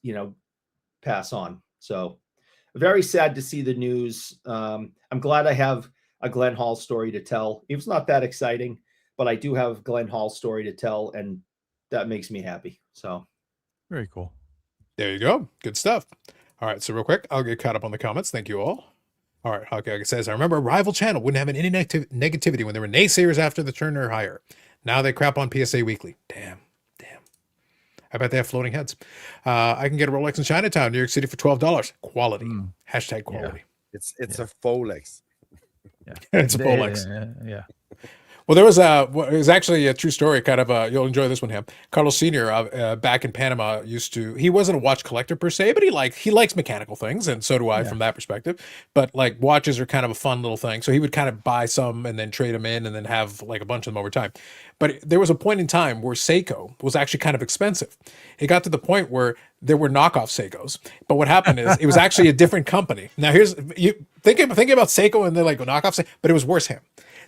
pass on. So. Very sad to see the news. I'm glad I have a Glenn Hall story to tell. It was not that exciting, but I do have Glenn Hall story to tell, and that makes me happy. So, very cool. There you go. Good stuff. All right. So real quick, I'll get caught up on the comments. Thank you all. All right. Hockey says, I remember a rival channel wouldn't have any negativity when there were naysayers after the Turner hire. Now they crap on PSA Weekly. Damn. I bet they have floating heads. I can get a Rolex in Chinatown, New York City for $12. Quality. Hashtag quality. Yeah. It's a Folex. Yeah. It's a Folex. Yeah. Well, it was actually a true story. Kind of you'll enjoy this one, Ham. Carlos Sr. Back in Panama he wasn't a watch collector per se, but he likes mechanical things, and so do I from that perspective. But like watches are kind of a fun little thing, so he would kind of buy some and then trade them in, and then have like a bunch of them over time. But there was a point in time where Seiko was actually kind of expensive. It got to the point where there were knockoff Seikos. But what happened is it was actually a different company. Now here's you thinking about Seiko and they're like knockoff, but it was worse. Ham.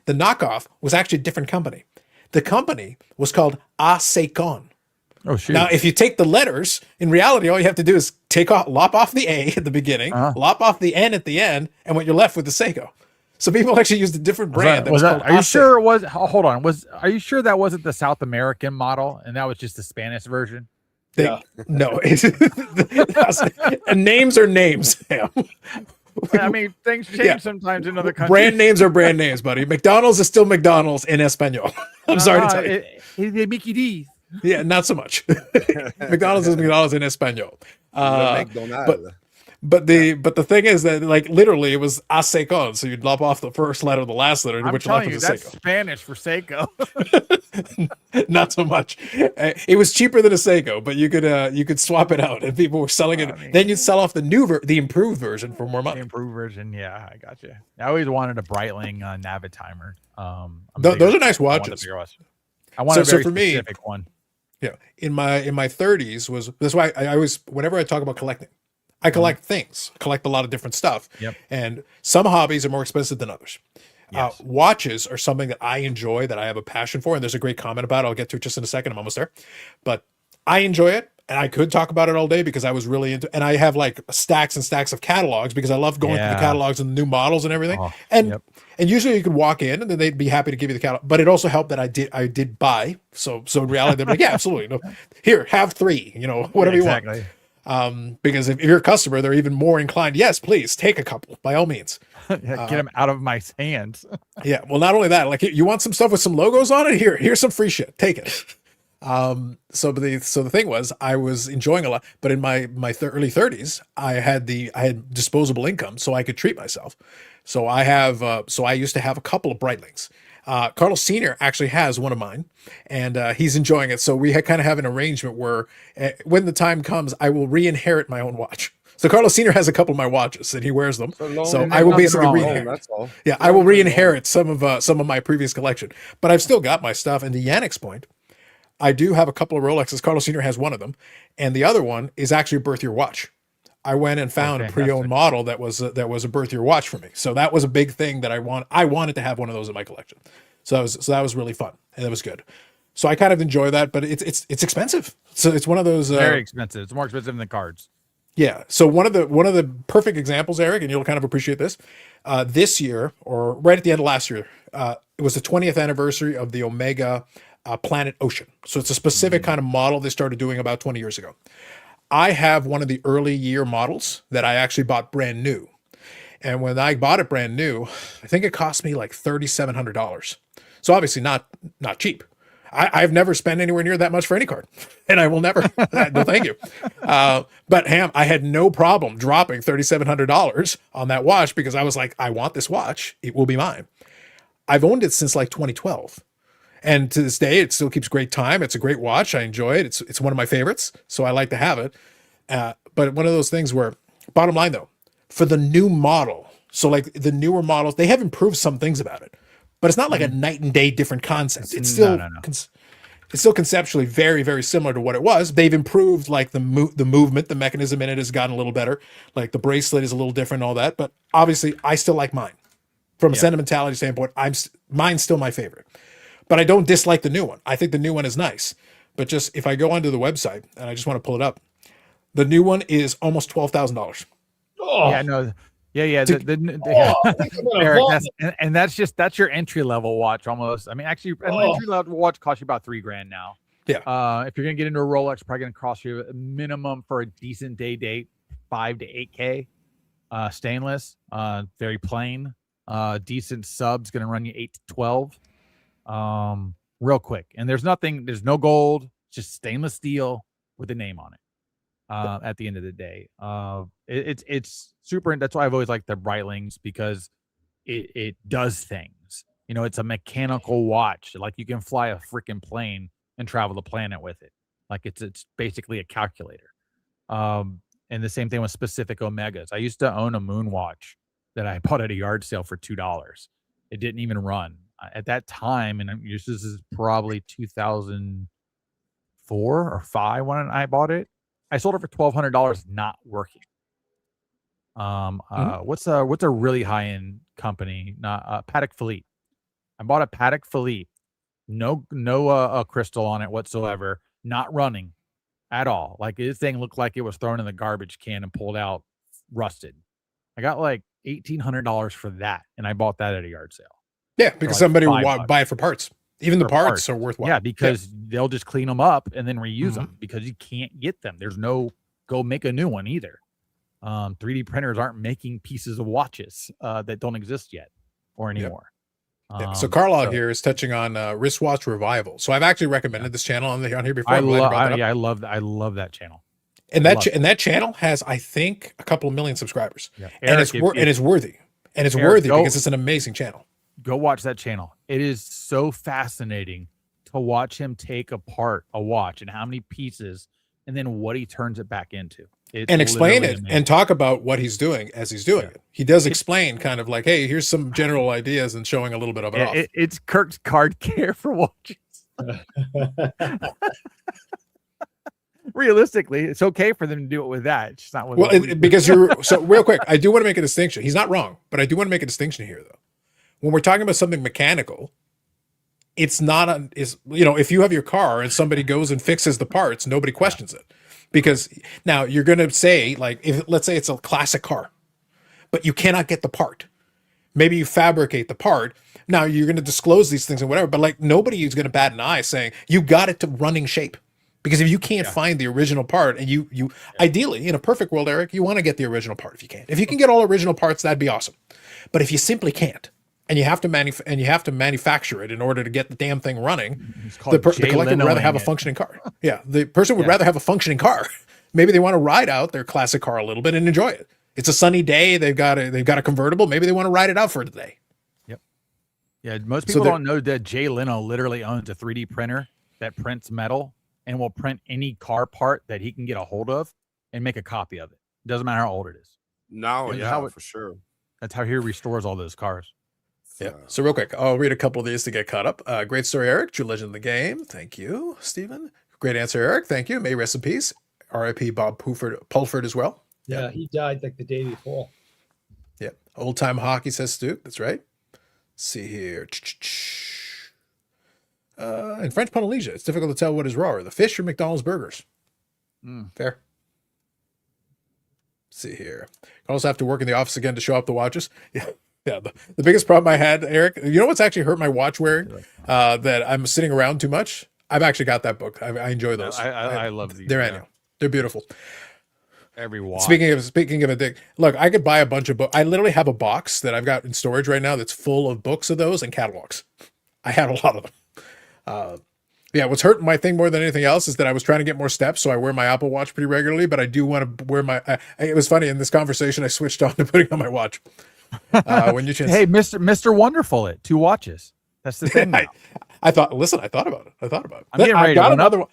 The knockoff was actually a different company. The company was called A Seikon. Oh, shoot. Now, if you take the letters, in reality, all you have to do is lop off the A at the beginning, lop off the N at the end, and what you're left with the Seiko. So people actually used a different brand. Are you sure it was? Hold on. Are you sure that wasn't the South American model and that was just the Spanish version? No. Names are names, Sam. I mean, things change sometimes in other countries. Brand names are brand names, buddy. McDonald's is still McDonald's in Espanol. I'm sorry to tell you. Mickey D. Yeah, not so much. McDonald's is McDonald's in Espanol. But the thing is that like literally it was a Seiko, so you'd lop off the first letter, the last letter, I'm which left telling you, was a that's Seiko. Spanish for Seiko. Not so much. It was cheaper than a Seiko, but you could swap it out, and people were selling it. I mean- Then you'd sell off the improved version for more The money. improved version, yeah, I got you. I always wanted a Breitling Navitimer. I'm Those are nice I want a watches. bigger watch. I want a So very for me- specific one. Yeah, in my 30s was that's why I always whenever I talk about collecting, I collect things, collect a lot of different stuff. Yep. And some hobbies are more expensive than others. Yes. Watches are something that I enjoy, that I have a passion for, and there's a great comment about it. I'll get to it just in a second. I'm almost there, but I enjoy it, and I could talk about it all day because I was really into. And I have like stacks and stacks of catalogs because I love going through the Yeah. catalogs and the new models and everything. Oh, and yep. and usually you could walk in and then they'd be happy to give you the catalog. But it also helped that I did buy. So in reality they're like, yeah, absolutely, no, here, have 3, whatever you want. Exactly. Because if you're a customer, they're even more inclined. Yes, please take a couple by all means. Get them out of my hands. Yeah. Well, not only that, like you want some stuff with some logos on it. Here's some free shit. Take it. So the thing was, I was enjoying a lot, but in my early 30s, I had disposable income, so I could treat myself. So I used to have a couple of Breitlings. Carlos Senior actually has one of mine, and he's enjoying it. So we kind of have an arrangement where when the time comes, I will re-inherit my own watch. So Carlos Senior has a couple of my watches, and he wears them. So I will basically re-inherit. That's all. Yeah, I will re-inherit some of my previous collection, but I've still got my stuff. And to Yannick's point, I do have a couple of Rolexes. Carlos Senior has one of them, and the other one is actually a birth year watch. I went and found a pre-owned model that was a birth year watch for me. So that was a big thing that I wanted to have one of those in my collection. So that was really fun, and it was good. So I kind of enjoy that, but it's expensive. So it's one of those Very expensive. It's more expensive than cards. yeah. So one of the perfect examples, Eric, and you'll kind of appreciate this. This year, or right at the end of last year, it was the 20th anniversary of the Omega Planet Ocean. So it's a specific kind of model they started doing about 20 years ago. I have one of the early year models that I actually bought brand new. And when I bought it brand new, I think it cost me like $3,700. So obviously not cheap. I've never spent anywhere near that much for any card, and I will never. No, thank you. But Ham, I had no problem dropping $3,700 on that watch because I was like, I want this watch. It will be mine. I've owned it since like 2012. And to this day, it still keeps great time. It's a great watch. I enjoy it. It's one of my favorites, so I like to have it. But one of those things where, bottom line though, for the new model, so like the newer models, they have improved some things about it, but it's not like a night and day different concept. It's still it's still conceptually very, very similar to what it was. They've improved like the movement, the mechanism in it has gotten a little better. Like the bracelet is a little different, and all that. But obviously, I still like mine. From a sentimentality standpoint, mine's still my favorite. But I don't dislike the new one. I think the new one is nice. But just if I go onto the website and I just want to pull it up, the new one is almost $12,000. Oh, Yeah, no. Yeah. oh, That's your entry level watch almost. I mean, actually, an entry level watch costs you about $3,000 now. Yeah. If you're gonna get into a Rolex, probably gonna cost you a minimum for a decent date, $5,000 to $8,000. Stainless, very plain. Decent subs gonna run you 8 to 12. Real quick. And there's no gold, just stainless steel with a name on it. At the end of the day, it's super. That's why I've always liked the Breitlings, because it does things. It's a mechanical watch. Like you can fly a freaking plane and travel the planet with it. Like it's basically a calculator. And the same thing with specific Omegas. I used to own a moon watch that I bought at a yard sale for $2. It didn't even run at that time, and this is probably 2004 or 5 when I bought it. I sold it for $1,200, not working. What's a really high end company? Not Patek Philippe. I bought a Patek Philippe, no crystal on it whatsoever, not running at all. Like this thing looked like it was thrown in the garbage can and pulled out, rusted. I got like $1,800 for that, and I bought that at a yard sale. Yeah, because like somebody would $5. buy it for parts. Even the parts are worthwhile. Yeah, because they'll just clean them up and then reuse them because you can't get them. There's no go make a new one either. 3D printers aren't making pieces of watches that don't exist yet or anymore. Yeah. So Carlisle here is touching on wristwatch revival. So I've actually recommended this channel on here before. I love that channel. And Love that channel has, I think, a couple of million subscribers. Yeah. And Eric, it's worthy. And it's Eric, worthy go- because it's an amazing channel. go watch that channel. It is so fascinating to watch him take apart a watch and how many pieces and then what he turns it back into. It's And explain literally it amazing. and talk about what he's doing as he's doing Yeah. it. He does explain kind of like, hey, here's some general ideas and showing a little bit of it off. It's Kirk's card care for watches. Realistically, it's okay for them to do it with that. It's just not with Well, what we do. because so real quick, I do want to make a distinction. He's not wrong, but I do want to make a distinction here, though. When we're talking about something mechanical, it's not if you have your car and somebody goes and fixes the parts, nobody questions it, because now you're going to say, like, if let's say it's a classic car, but you cannot get the part. Maybe you fabricate the part. Now you're going to disclose these things and whatever, but like nobody is going to bat an eye saying you got it to running shape. Because if you can't find the original part, and you ideally in a perfect world, Eric, you want to get the original part if you can. If you can get all original parts, that'd be awesome. But if you simply can't, and you have to manufacture it in order to get the damn thing running, the collector would rather have a functioning car. Yeah, the person would rather have a functioning car. Maybe they want to ride out their classic car a little bit and enjoy it. It's a sunny day. They've got a convertible. Maybe they want to ride it out for today. Yep. Yeah, most people don't know that Jay Leno literally owns a 3D printer that prints metal and will print any car part that he can get a hold of and make a copy of it. Doesn't matter how old it is. No, That's yeah, how it- for sure. That's how he restores all those cars. Yeah. So real quick, I'll read a couple of these to get caught up. Great story, Eric. True legend of the game. Thank you, Stephen. Great answer, Eric. Thank you. May rest in peace. R.I.P. Bob Pulford as well. Yeah, he died like the day before. Yeah. Old time hockey, says Stu. That's right. Let's see here. In French Polynesia, it's difficult to tell what is rawer, the fish or McDonald's burgers. Fair. Let's see here. I also have to work in the office again to show up the watches. Yeah. Yeah. The biggest problem I had, Eric, you know what's actually hurt my watch wearing? That I'm sitting around too much. I've actually got that book. I enjoy those. I love these. They're annual. They're beautiful. Every watch. Speaking of a thing, look, I could buy a bunch of books. I literally have a box that I've got in storage right now that's full of books of those and catalogs. I had a lot of them. Yeah, what's hurting my thing more than anything else is that I was trying to get more steps, so I wear my Apple Watch pretty regularly, but I do want to wear my. It was funny in this conversation. I switched on to putting on my watch. When you Hey, Mr. Wonderful, it 2 watches. That's the thing. Now. I thought about it. I'm getting ready I've got to another one.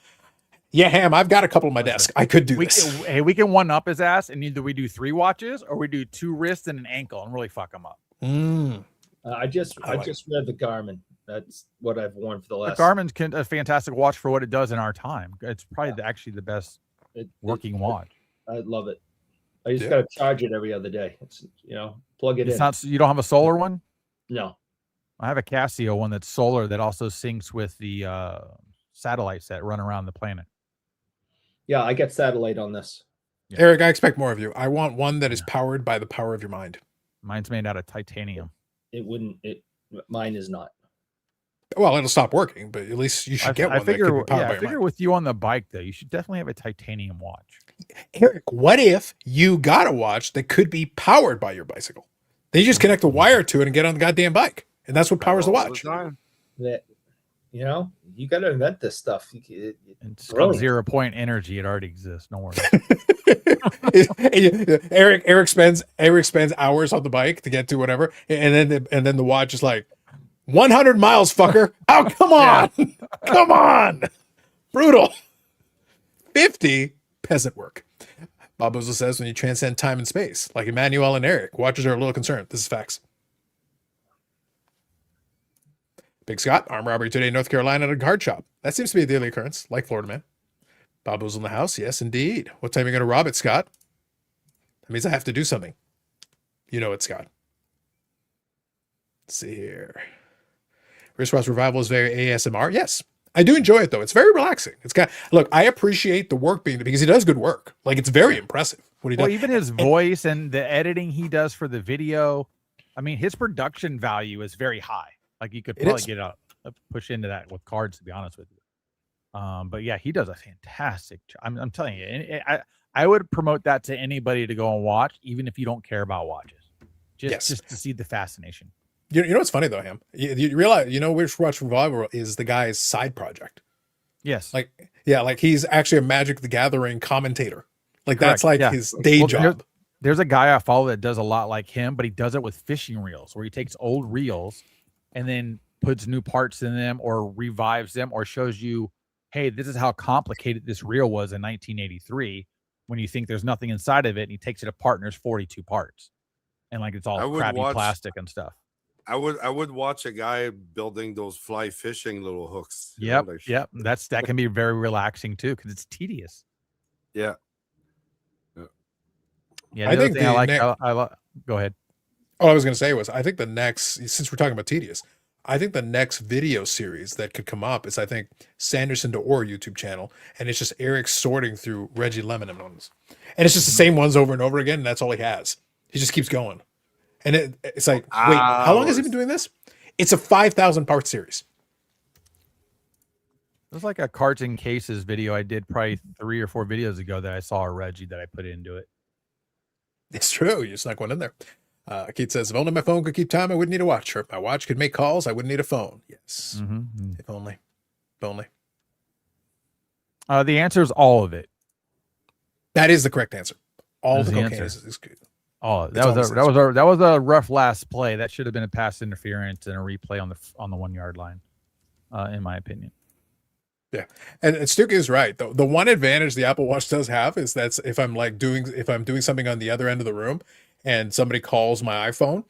Yeah, Ham. I've got a couple on my desk. I could do this. We can one up his ass, and either we do 3 watches or we do 2 wrists and an ankle, and really fuck him up. I just read the Garmin. That's what I've worn for the last. The Garmin's a fantastic watch for what it does in our time. It's probably actually the best working watch. I love it. I just got to charge it every other day. It's plug it in. Not. You don't have a solar one? No. I have a Casio one that's solar that also syncs with the satellites that run around the planet. Yeah, I get satellite on this. Yeah. Eric, I expect more of you. I want one that is powered by the power of your mind. Mine's made out of titanium. Mine is not. Well, it'll stop working, but at least you should get one. I figure, that could be powered by I your figure mind. with you on the bike, though, you should definitely have a titanium watch. Eric, what if you got a watch that could be powered by your bicycle? Then you just connect a wire to it and get on the goddamn bike, and that's what powers the watch. That you got to invent this stuff. It's called 0 point energy. It already exists. No worries. Eric spends hours on the bike to get to whatever, and then the watch is like 100 miles, fucker. Oh, come on, come on, brutal. 50 peasant work. Bob Bozo says when you transcend time and space, like Emmanuel and Eric, watchers are a little concerned. This is facts. Big Scott, armed robbery today in North Carolina at a card shop. That seems to be a daily occurrence, like Florida man. Bob was in the house. Yes, indeed. What time are you going to rob it, Scott? That means I have to do something. You know it, Scott. Let's see here. Wristwatch Revival is very ASMR. Yes, I do enjoy it, though. It's very relaxing. Look, I appreciate the work because he does good work. Like, it's very impressive what he does. Well, even his voice and the editing he does for the video. I mean, his production value is very high. Like, you could probably get a push into that with cards, to be honest with you. But yeah, he does a fantastic job. I'm telling you, and I would promote that to anybody to go and watch, even if you don't care about watches, just to see the fascination. You know what's funny though, Ham? You realize, Wristwatch Revival is the guy's side project. Yes. Like he's actually a Magic the Gathering commentator. Like that's Correct, like yeah. his day Well, job. There's a guy I follow that does a lot like him, but he does it with fishing reels, where he takes old reels and then puts new parts in them or revives them or shows you, hey, this is how complicated this reel was in 1983 when you think there's nothing inside of it, and he takes it apart and there's 42 parts. And like it's I all would crappy watch- plastic and stuff. I would watch a guy building those fly fishing little hooks. you know, Yep, like- yep. That can be very relaxing too, because it's tedious. Yeah. Yeah, I the other think thing I the like, next- go ahead. All I was going to say was, I think the next, since we're talking about tedious, I think the next video series that could come up is, I think, Sanderson to Orr YouTube channel, and it's just Eric sorting through Reggie Lemon ones, and it's just the same ones over and over again, and that's all he has. He just keeps going, and it's like, wait, how long has he been doing this? It's a 5,000 part series. There's like a cards and cases video I did probably 3 or 4 videos ago that I saw a Reggie that I put into it. It's true. You snuck one in there. Keith says, if only my phone could keep time, I wouldn't need a watch. Or if my watch could make calls, I wouldn't need a phone. Yes. Mm-hmm. If only. If only. The answer is all of it. That is the correct answer. All That's the the cocaine answer. is good. Oh, It's that was almost that was a rough last play. That should have been a pass interference and a replay on the 1 yard line, in my opinion. Yeah. And Stuke is right. The one advantage the Apple Watch does have is that if I'm doing something on the other end of the room and somebody calls my iPhone,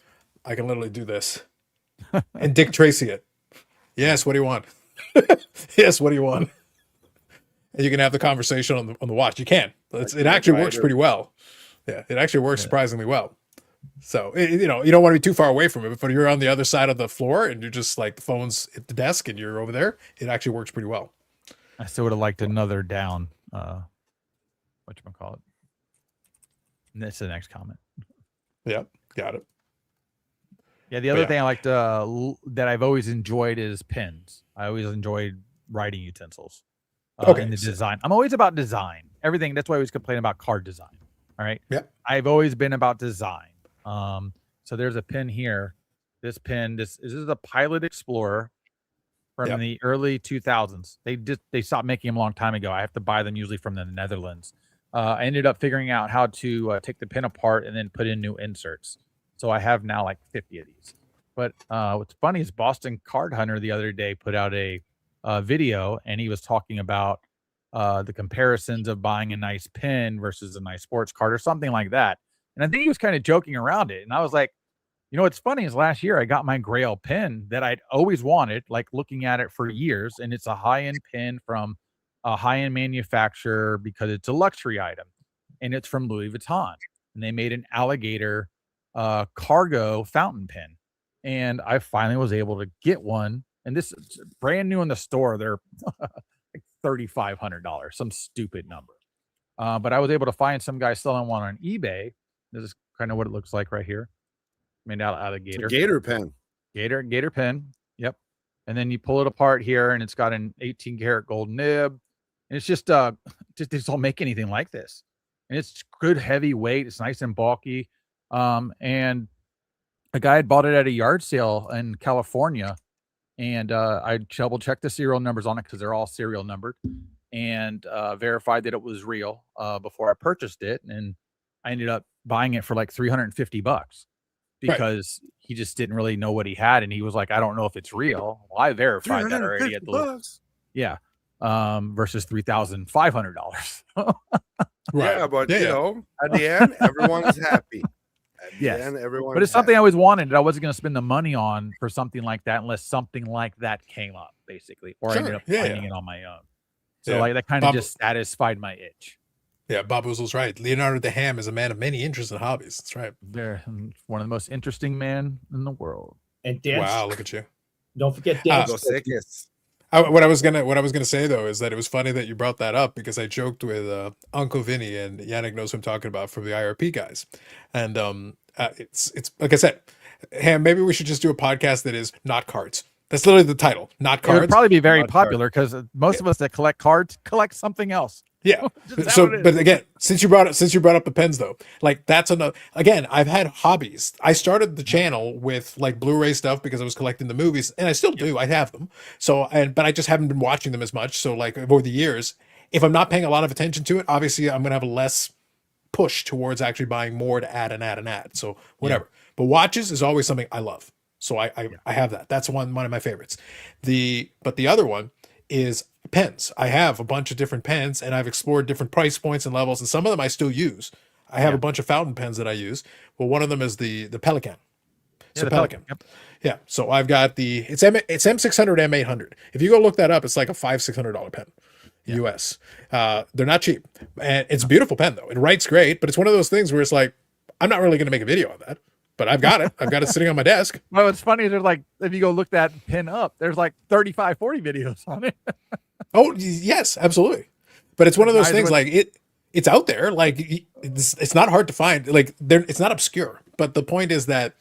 I can literally do this and Dick Tracy it. Yes, what do you want? Yes, what do you want? And you can have the conversation on the watch. You can. It actually works pretty well. Yeah, it actually works surprisingly well. So, you don't want to be too far away from it. But if you're on the other side of the floor and you're just like the phone's at the desk and you're over there, it actually works pretty well. I still would have liked another down. Whatchamacallit. And that's the next comment. Yep, got it. Yeah, the other yeah. thing I liked that I've always enjoyed is pens. I always enjoyed writing utensils. Okay, And the so- design. I'm always about design. Everything. That's why I always complain about card design. All right. Yep. I've always been about design. So there's a pen here. This pen, this is a Pilot Explorer from Yep. the early 2000s. They stopped making them a long time ago. I have to buy them usually from the Netherlands. I ended up figuring out how to take the pen apart and then put in new inserts. So I have now like 50 of these. But what's funny is Boston Card Hunter the other day put out a video, and he was talking about the comparisons of buying a nice pen versus a nice sports card or something like that. And I think he was kind of joking around it. And I was like, what's funny is last year I got my Grail pen that I'd always wanted, like looking at it for years. And it's a high-end pen from a high-end manufacturer because it's a luxury item. And it's from Louis Vuitton. And they made an alligator cargo fountain pen. And I finally was able to get one. And this is brand new in the store. They're like $3,500, some stupid number. But I was able to find some guy selling one on eBay. This is kind of what it looks like right here. Made out of gator. Gator pen. Gator pen. Yep. And then you pull it apart here, and it's got an 18 karat gold nib. And it's just they don't make anything like this. And it's good heavy weight. It's nice and bulky. And a guy had bought it at a yard sale in California. And I double checked the serial numbers on it because they're all serial numbered, and verified that it was real before I purchased it. And I ended up buying it for like $350 because he just didn't really know what he had. And he was like, I don't know if it's real. Well, I verified that already at the $350. yeah. Versus $3,500. Yeah, but Yeah, you yeah. know, at the end, everyone's happy. At Yes. the end, everyone. But it's something I always wanted that I wasn't going to spend the money on for something like that unless something like that came up, basically, or I ended Sure. up Yeah, finding yeah. it on my own. So Yeah. like that kind of Bob- just satisfied my itch. Yeah, Bob Woozle's right. Leonardo DeHam is a man of many interests and hobbies. That's right. They're one of the most interesting men in the world. And Dan, Wow, look at you. don't forget Dan. Los Equis. What I was gonna say though is that it was funny that you brought that up because I joked with Uncle Vinny, and Yannick knows who I'm talking about, from the IRP guys, and it's like I said, Ham, maybe we should just do a podcast that is not cards. That's literally the title, not It would cards. probably be very Not cards. popular because most of us that collect cards collect something else. Yeah. Just So, how it is. but again, since you brought up the pens though, like that's another. Again, I've had hobbies. I started the channel with like Blu-ray stuff because I was collecting the movies, and I still do. I have them. So, but I just haven't been watching them as much. So, like over the years, if I'm not paying a lot of attention to it, obviously I'm gonna have less push towards actually buying more to add and add and add. So whatever. But watches is always something I love. So I have that. That's one of my favorites. But the other one is pens. I have a bunch of different pens, and I've explored different price points and levels, and some of them I still use. I have a bunch of fountain pens that I use. Well, one of them is the Pelican. So the Pelican. Yep. Yeah. So I've got it's M600, M800. If you go look that up, it's like a $500-$600 pen. US. They're not cheap. And it's a beautiful pen though. It writes great, but it's one of those things where it's like, I'm not really going to make a video on that, but I've got it. I've got it sitting on my desk. Well, it's funny. There's like, if you go look that pin up, there's like 35, 40 videos on it. Oh yes, absolutely. But it's one of those things like it's out there. Like it's not hard to find. Like it's not obscure, but the point is that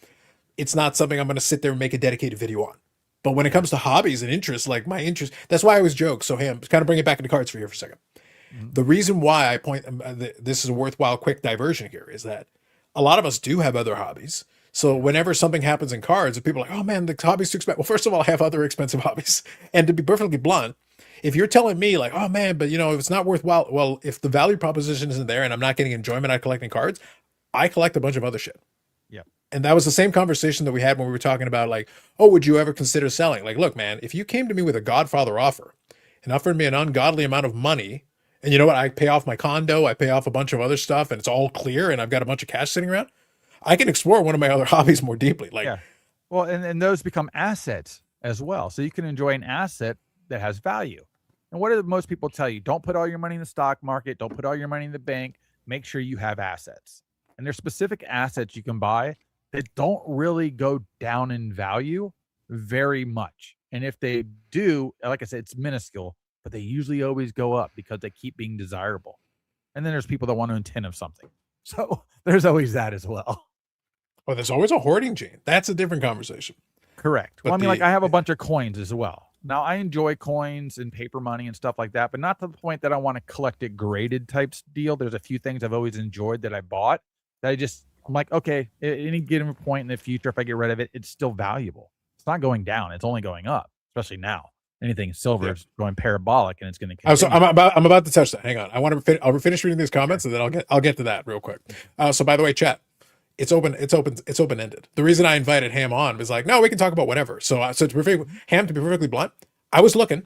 it's not something I'm going to sit there and make a dedicated video on. But when it comes to hobbies and interests, like my interest, that's why I always joke. So, hey, I'm kind of bring it back into cards for you for a second. Mm-hmm. The reason why I point, this is a worthwhile quick diversion here, is that a lot of us do have other hobbies. So whenever something happens in cards, and people are like, oh man, the hobby's too expensive. Well, first of all, I have other expensive hobbies. And to be perfectly blunt, if you're telling me like, oh man, but if it's not worthwhile, well, if the value proposition isn't there and I'm not getting enjoyment out of collecting cards, I collect a bunch of other shit. Yeah. And that was the same conversation that we had when we were talking about like, oh, would you ever consider selling? Like, look, man, if you came to me with a Godfather offer and offered me an ungodly amount of money, and you know what, I pay off my condo, I pay off a bunch of other stuff, and it's all clear, and I've got a bunch of cash sitting around, I can explore one of my other hobbies more deeply. Like, yeah. Well, and those become assets as well. So you can enjoy an asset that has value. And what do most people tell you? Don't put all your money in the stock market. Don't put all your money in the bank. Make sure you have assets. And there's specific assets you can buy that don't really go down in value very much. And if they do, like I said, it's minuscule, but they usually always go up because they keep being desirable. And then there's people that want to intend of something. So there's always that as well. Well, there's always a hoarding gene. That's a different conversation. Correct. But Well, I mean, like I have a bunch of coins as well. Now I enjoy coins and paper money and stuff like that, but not to the point that I want to collect it graded types deal. There's a few things I've always enjoyed that I bought that I'm like, okay, at any given point in the future, if I get rid of it, it's still valuable. It's not going down. It's only going up, especially now. Anything silver is going parabolic, and it's going to continue. I'm about to touch that. Hang on. I'll finish reading these comments, and then I'll get to that real quick. So by the way, chat, it's open-ended. The reason I invited Ham on was like, no, we can talk about whatever. So Ham, to be perfectly blunt, I was looking.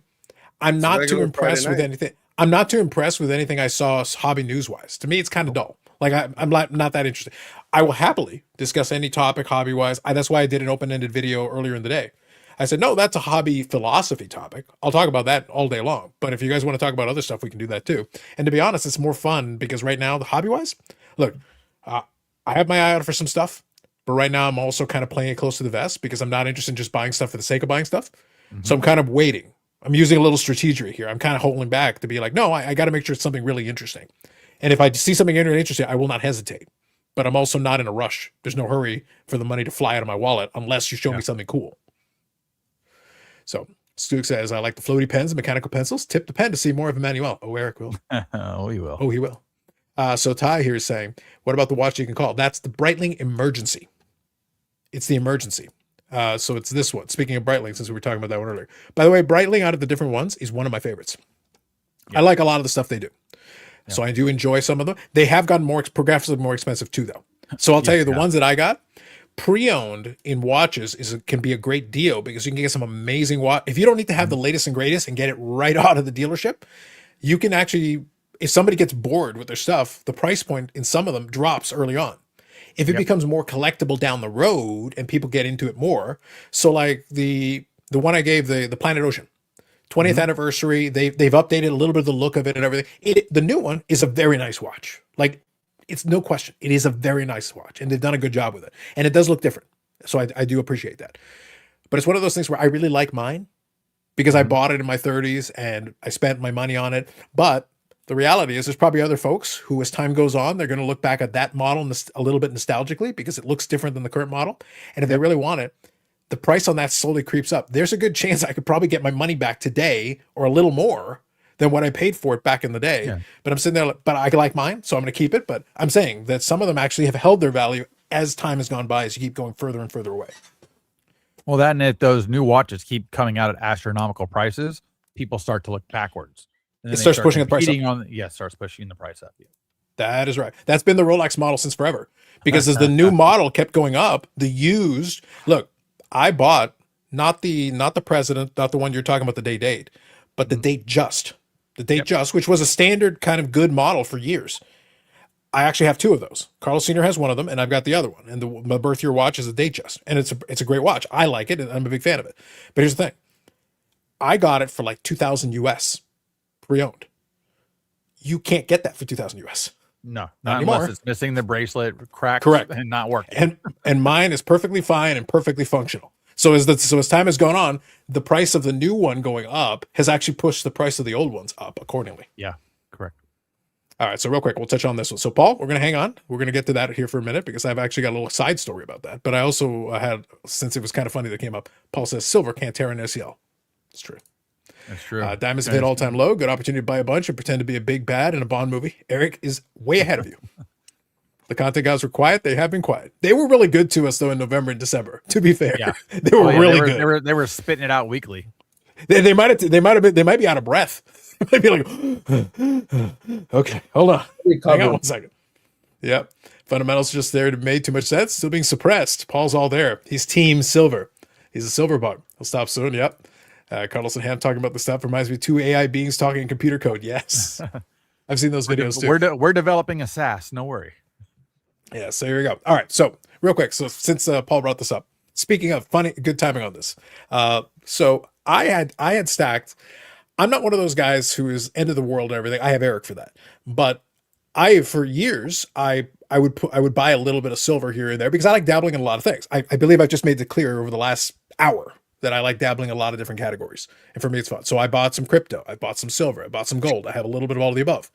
I'm not too impressed with anything. I'm not too impressed with anything I saw hobby news-wise. To me, it's kind of dull. Like I'm not that interested. I will happily discuss any topic hobby-wise. That's why I did an open-ended video earlier in the day. I said, no, that's a hobby philosophy topic. I'll talk about that all day long. But if you guys want to talk about other stuff, we can do that too. And to be honest, it's more fun because right now, the hobby-wise, look, I have my eye out for some stuff. But right now, I'm also kind of playing it close to the vest because I'm not interested in just buying stuff for the sake of buying stuff. Mm-hmm. So I'm kind of waiting. I'm using a little strategy here. I'm kind of holding back to be like, no, I got to make sure it's something really interesting. And if I see something interesting, I will not hesitate. But I'm also not in a rush. There's no hurry for the money to fly out of my wallet unless you show me something cool. So Stu says, I like the floaty pens and mechanical pencils. Tip the pen to see more of Emmanuel. Oh, Eric will. Oh, he will. Oh, he will. So Ty here is saying, what about the watch you can call? That's the Breitling Emergency. It's the Emergency. So it's this one. Speaking of Breitling, since we were talking about that one earlier. By the way, Breitling out of the different ones is one of my favorites. Yeah. I like a lot of the stuff they do. Yeah. So I do enjoy some of them. They have gotten progressively more expensive too, though. So I'll tell you, the ones that I got, pre-owned in watches can be a great deal because you can get some amazing watch. If you don't need to have the latest and greatest and get it right out of the dealership, you can actually, if somebody gets bored with their stuff, the price point in some of them drops early on. If it becomes more collectible down the road and people get into it more. So like the one I gave, the Planet Ocean, 20th anniversary, they've updated a little bit of the look of it and everything. The new one is a very nice watch. Like, it's no question. It is a very nice watch, and they've done a good job with it. And it does look different. So I do appreciate that. But it's one of those things where I really like mine because I bought it in my 30s and I spent my money on it. But the reality is there's probably other folks who, as time goes on, they're going to look back at that model a little bit nostalgically because it looks different than the current model. And if they really want it, the price on that slowly creeps up. There's a good chance I could probably get my money back today or a little more than what I paid for it back in the day. Yeah. But I'm sitting there, but I like mine, so I'm going to keep it. But I'm saying that some of them actually have held their value as time has gone by, as you keep going further and further away. Well, that and if those new watches keep coming out at astronomical prices, people start to look backwards. It starts pushing the price up. Starts pushing the price up. Yeah. That is right. That's been the Rolex model since forever. Because as the new model kept going up, the used look, I bought not the president, not the one you're talking about, the date, but the date just. The date just, which was a standard kind of good model for years. I actually have two of those. Carlos Sr. has one of them, and I've got the other one. And my birth year watch is a date just, and it's a great watch. I like it, and I'm a big fan of it. But here's the thing: I got it for like 2,000 US pre-owned. You can't get that for 2,000 US. No, Not not anymore. unless it's missing the bracelet, cracked, Correct. and not working. And mine is perfectly fine and perfectly functional. So as time has gone on, the price of the new one going up has actually pushed the price of the old ones up accordingly. Yeah, correct. All right, so real quick, we'll touch on this one. So, Paul, we're going to hang on. We're going to get to that here for a minute because I've actually got a little side story about that. But I also had, since it was kind of funny that came up, Paul says silver can't tear an SEL. It's true. That's true. Diamonds have hit all-time low. Good opportunity to buy a bunch and pretend to be a big bad in a Bond movie. Eric is way ahead of you. The content guys were quiet. They have been quiet. They were really good to us, though, in November and December, to be fair. Yeah. They were really good. They were spitting it out weekly. They might be out of breath. They'd be like, okay, hold on. Hang on 1 second. Yep. Fundamentals just there made too much sense. Still being suppressed. Paul's all there. He's team silver. He's a silver bug. He'll stop soon. Yep. Carlos and Ham talking about the stuff reminds me of two AI beings talking in computer code. Yes. I've seen those videos too. We're developing a SAS. No worry. Yeah, so here we go. All right, so real quick, so since Paul brought this up, speaking of funny, good timing on this. So I had stacked. I'm not one of those guys who is end of the world and everything. I have Eric for that, but for years I would buy a little bit of silver here and there because I like dabbling in a lot of things. I believe I've just made it clear over the last hour that I like dabbling in a lot of different categories, and for me it's fun. So I bought some crypto, I bought some silver, I bought some gold. I have a little bit of all of the above.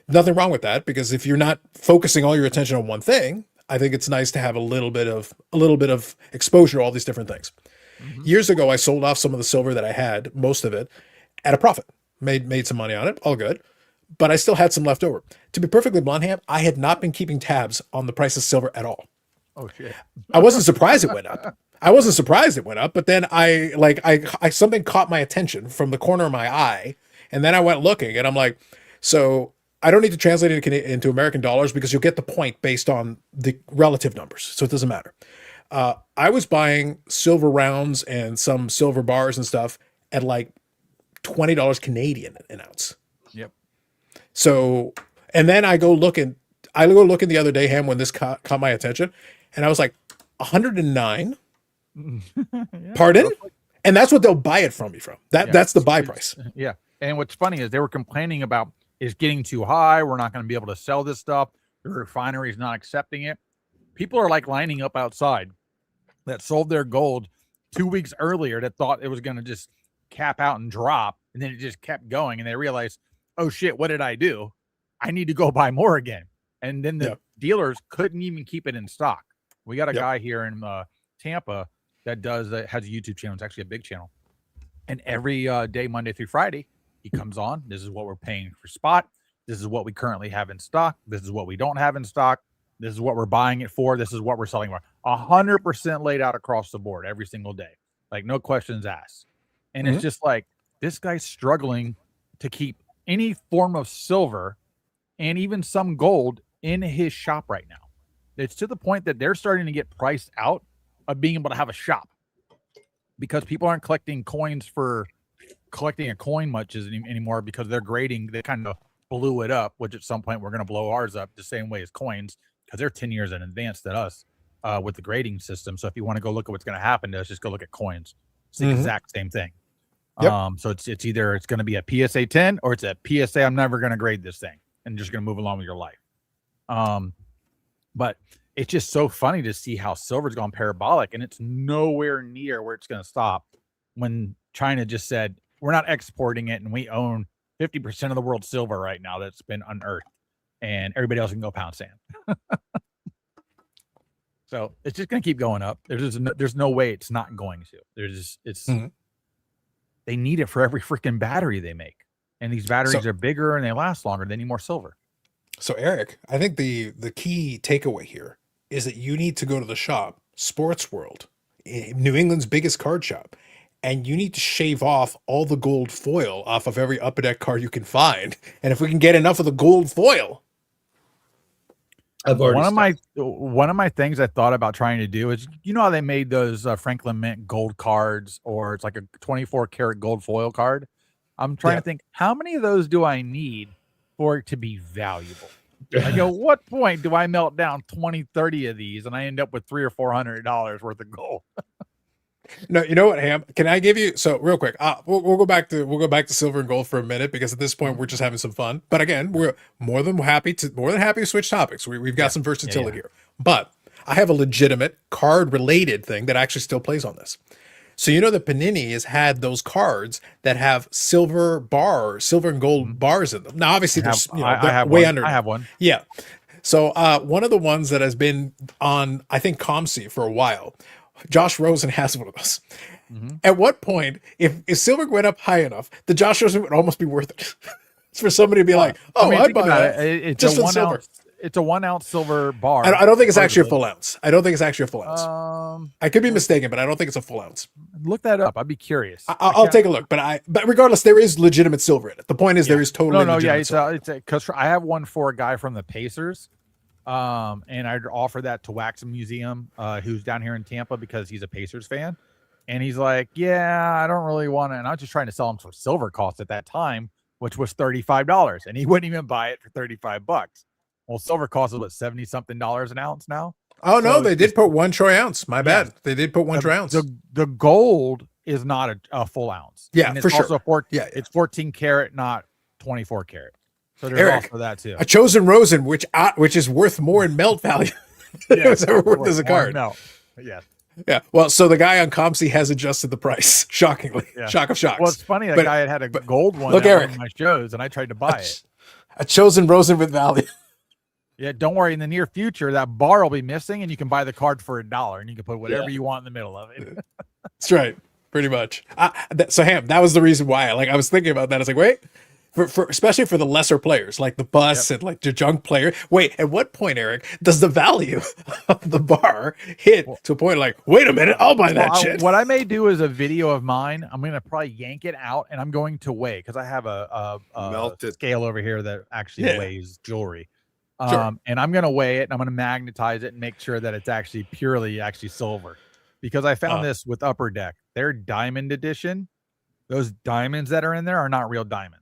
Nothing wrong with that because if you're not focusing all your attention on one thing, I think it's nice to have a little bit of exposure to all these different things. Mm-hmm. Years ago, I sold off some of the silver that I had, most of it, at a profit. Made some money on it, all good. But I still had some left over. To be perfectly blunt, Ham, I had not been keeping tabs on the price of silver at all. Oh shit! I wasn't surprised it went up. But then I something caught my attention from the corner of my eye, and then I went looking, and I'm like, so I don't need to translate it into American dollars because you'll get the point based on the relative numbers, so it doesn't matter. I was buying silver rounds and some silver bars and stuff at like $20 Canadian an ounce. Yep. So, and then I go looking the other day, Ham, when this caught my attention, and I was like, 109. Yeah, Pardon? And that's what they'll buy it from me from. That's the buy price. Yeah. And what's funny is they were complaining about it's getting too high. We're not going to be able to sell this stuff. The refinery is not accepting it. People are like lining up outside that sold their gold 2 weeks earlier that thought it was going to just cap out and drop. And then it just kept going. And they realized, oh shit, what did I do? I need to go buy more again. And then the dealers couldn't even keep it in stock. We got a guy here in Tampa that has a YouTube channel. It's actually a big channel. And every day, Monday through Friday, he comes on. This is what we're paying for spot. This is what we currently have in stock. This is what we don't have in stock. This is what we're buying it for. This is what we're selling for. 100% laid out across the board every single day. Like no questions asked. And it's just like, this guy's struggling to keep any form of silver and even some gold in his shop right now. It's to the point that they're starting to get priced out of being able to have a shop because people aren't collecting coins for collecting a coin much anymore because they're grading. They kind of blew it up, which at some point we're going to blow ours up the same way as coins because they're 10 years in advance than us with the grading system. So if you want to go look at what's going to happen to us, just go look at coins. It's the exact same thing. Yep. So it's either it's going to be a PSA 10 or it's a PSA I'm never going to grade this thing and just going to move along with your life. But it's just so funny to see how silver's gone parabolic and it's nowhere near where it's going to stop when China just said, we're not exporting it and we own 50% of the world's silver right now that's been unearthed and everybody else can go pound sand. So it's just going to keep going up. There's no way it's not going to. They need it for every freaking battery they make. And these batteries are bigger and they last longer. They need more silver. So Eric, I think the key takeaway here is that you need to go to the shop, Sports World, New England's biggest card shop, and you need to shave off all the gold foil off of every Upper Deck card you can find. And if we can get enough of the gold foil, I've already One of my things I thought about trying to do is, you know how they made those Franklin Mint gold cards, or it's like a 24 karat gold foil card. I'm trying to think, how many of those do I need for it to be valuable? Like, at what point do I melt down 20, 30 of these and I end up with $300 or $400 worth of gold? No, you know what, Ham? Can I give you so real quick? We'll go back to silver and gold for a minute, because at this point we're just having some fun. But again, we're more than happy to switch topics. We've got some versatility here. But I have a legitimate card related thing that actually still plays on this. So you know that Panini has had those cards that have silver and gold bars in them. Now, obviously, I have way one. under. I have one. Yeah. So one of the ones that has been on, I think, ComC for a while, Josh Rosen has one of those. At what point, if silver went up high enough, the Josh Rosen would almost be worth it for somebody to be like, "Oh, I'd buy that." It's just a for silver. It's a 1 ounce silver bar. I don't think it's actually a full ounce. I don't think it's actually a full ounce. I could be mistaken, but I don't think it's a full ounce. Look that up. I'd be curious. I'll take a look. But regardless, there is legitimate silver in it. The point is, there is totally legitimate silver. It's because I have one for a guy from the Pacers. And I'd offer that to Wax Museum, who's down here in Tampa, because he's a Pacers fan. And he's like, yeah, I don't really want to. And I was just trying to sell him some silver cost at that time, which was $35. And he wouldn't even buy it for $35. Well, silver costs what, $70 something an ounce now? Oh, no, they did put 1 troy ounce. My bad. They did put 1 troy ounce. The gold is not a full ounce. Yeah, and it's for sure. Also it's 14 karat, not 24 karat. So there's also that too. A chosen Rosen, which is worth more in melt value than it was ever worth as a card. No, yeah. Yeah. Well, so the guy on ComC has adjusted the price, shockingly. Yeah. Shock of shocks. Well, it's funny, that guy had a gold one look, at Eric, one of my shows, and I tried to buy it. A chosen Rosen with value. Yeah, don't worry. In the near future, that bar will be missing, and you can buy the card for $1, and you can put whatever you want in the middle of it. That's right. Pretty much. So, Ham, that was the reason why. I was thinking about that. I was like, wait. For especially for the lesser players like the bus and like the junk player. Wait, at what point, Eric, does the value of the bar hit to a point like, wait a minute, I'll buy that shit? What I may do is a video of mine. I'm going to probably yank it out, and I'm going to weigh, because I have a scale over here that actually weighs jewelry. Sure. And I'm going to weigh it, and I'm going to magnetize it and make sure that it's actually purely silver, because I found this with Upper Deck. Their diamond edition, those diamonds that are in there are not real diamonds.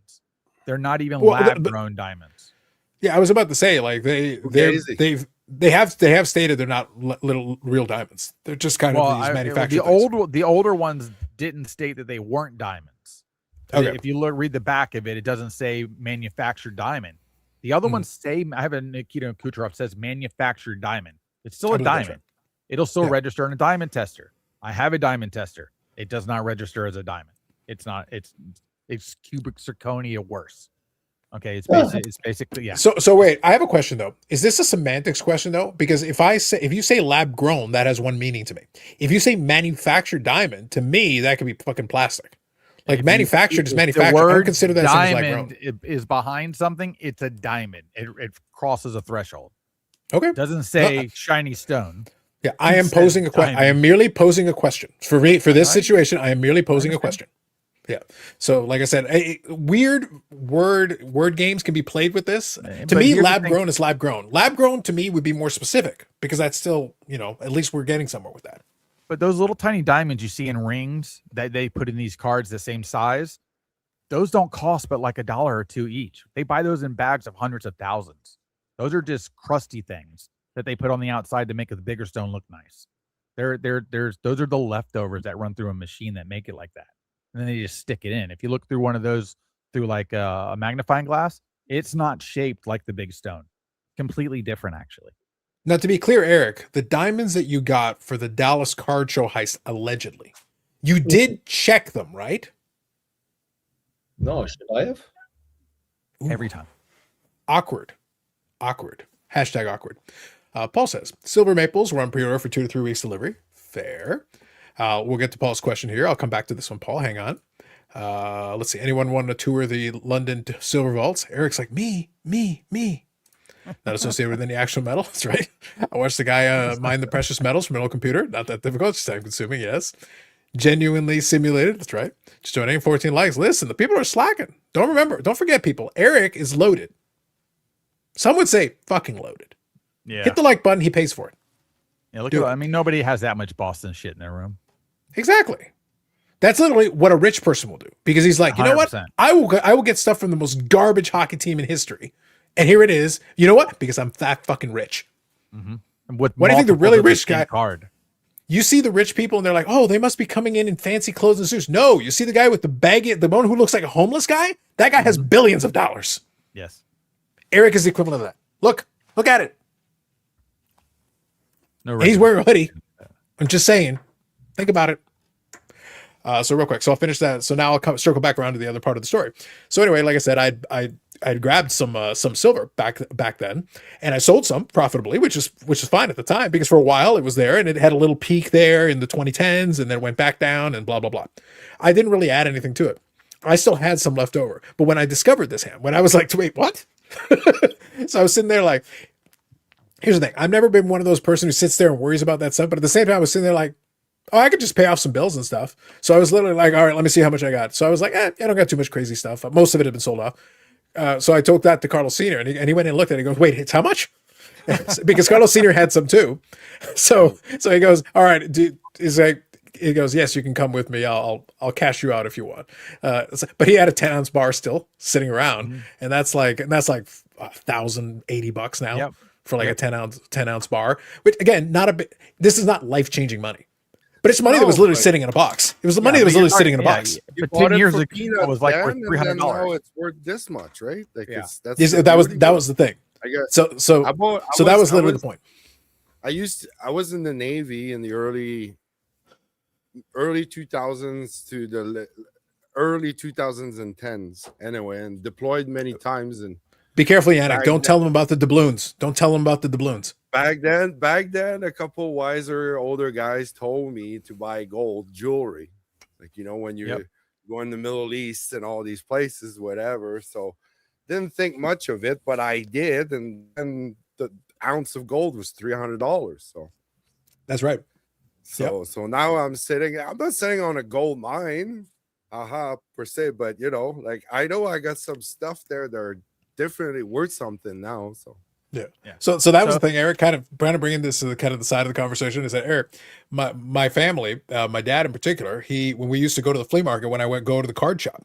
They're not even lab grown diamonds. Yeah, I was about to say, like they have stated they're not little real diamonds. They're just kind of these manufactured. The older ones didn't state that they weren't diamonds. Okay. If you read the back of it, it doesn't say manufactured diamond. The other ones say, I have a Nikita Kucherov says manufactured diamond. It's still a diamond. Right. It'll still register in a diamond tester. I have a diamond tester. It does not register as a diamond. It's not. It's cubic zirconia worse. Okay, it's basically So wait, I have a question though. Is this a semantics question though? Because if you say lab grown, that has one meaning to me. If you say manufactured diamond, to me that could be fucking plastic. Like manufactured is manufactured. I would consider that as lab grown. Is behind something. It's a diamond. It crosses a threshold. Okay, it doesn't say shiny stone. Yeah, I am posing a question. I am merely posing a question for me for this situation. I am merely posing a question. Yeah. So, like I said, weird word games can be played with this. To me, lab grown is lab grown. Lab grown to me would be more specific, because that's still, at least we're getting somewhere with that. But those little tiny diamonds you see in rings that they put in these cards the same size, those don't cost but like $1 or $2 each. They buy those in bags of hundreds of thousands. Those are just crusty things that they put on the outside to make the bigger stone look nice. Those are the leftovers that run through a machine that make it like that. And then they just stick it in. If you look through one of those through like a magnifying glass, it's not shaped like the big stone. Completely different, actually. Now, to be clear, Eric, the diamonds that you got for the Dallas card show heist, allegedly, you did check them, right? No, should I have? Every time. Awkward. Hashtag awkward. Paul says, Silver Maples were on pre-order for 2 to 3 weeks delivery. Fair. We'll get to Paul's question here. I'll come back to this one, Paul. Hang on. Let's see. Anyone want to tour the London Silver Vaults? Eric's like, me. Not associated with any actual metal. That's right. I watched the guy mine the precious metals from an old computer. Not that difficult. It's time consuming. Yes. Genuinely simulated. That's right. Just donating 14 likes. Listen, the people are slacking. Don't forget, people. Eric is loaded. Some would say fucking loaded. Yeah. Hit the like button. He pays for it. Yeah. Look do at. it. I mean, nobody has that much Boston shit in their room. Exactly. That's literally what a rich person will do, because he's like, you know what? 100%. I will get stuff from the most garbage hockey team in history, and here it is. You know what? Because I'm that fucking rich. Mm-hmm. With What do you think the really multiples of rich same guy- card? You see the rich people, and they're like, oh, they must be coming in fancy clothes and suits. No, you see the guy with the baggy, the one who looks like a homeless guy. That guy has billions of dollars. Yes. Eric is the equivalent of that. Look at it. No. And he's wearing a hoodie. I'm just saying. Think about it. So real quick, so I'll finish that. So now I'll circle back around to the other part of the story. So anyway, like I said, I'd grabbed some silver back then, and I sold some profitably, which is fine at the time, because for a while it was there and it had a little peak there in the 2010s, and then it went back down and blah blah blah. I didn't really add anything to it. I still had some left over, but when I discovered this ham, when I was like, wait, what? So I was sitting there like, here's the thing: I've never been one of those person who sits there and worries about that stuff, but at the same time, I was sitting there like, oh, I could just pay off some bills and stuff. So I was literally like, all right, let me see how much I got. So I was like, I don't got too much crazy stuff. Most of it had been sold off. So I told that to Carlos Sr. and he went and looked at it. He goes, wait, it's how much? Because Carlos Sr. had some too. So he goes, all right, he goes, yes, you can come with me. I'll cash you out if you want. But he had a 10-ounce bar still sitting around, and that's like $1,080 now. Yep. For like a 10-ounce bar, which again, not a bit. This is not life-changing money. But it's money that was literally sitting in a box. It was the money that was literally sitting in a box. You But bought 10 it years for ago, it peanuts was like then, worth and then now $300. it's worth this much, right? Like Yeah. that's Yes, the that was beauty of the thing. it, I guess. So I that was literally the point. I was in the Navy in the early 2000s to the early 2010s anyway, and deployed many times. And Be careful, Yannick. Back Don't tell them about the doubloons. Don't tell them about the doubloons. back then, a couple wiser older guys told me to buy gold jewelry, like when you go in the Middle East and all these places, whatever. So didn't think much of it, but I did, and the ounce of gold was $300. So That's right. so now I'm not sitting on a gold mine, per se, but like I know I got some stuff there that are definitely worth something now. So Yeah. So that was the thing, Eric, kind of bringing this to the kind of the side of the conversation, is that Eric, my family, my dad in particular, when we used to go to the flea market, when I go to the card shop,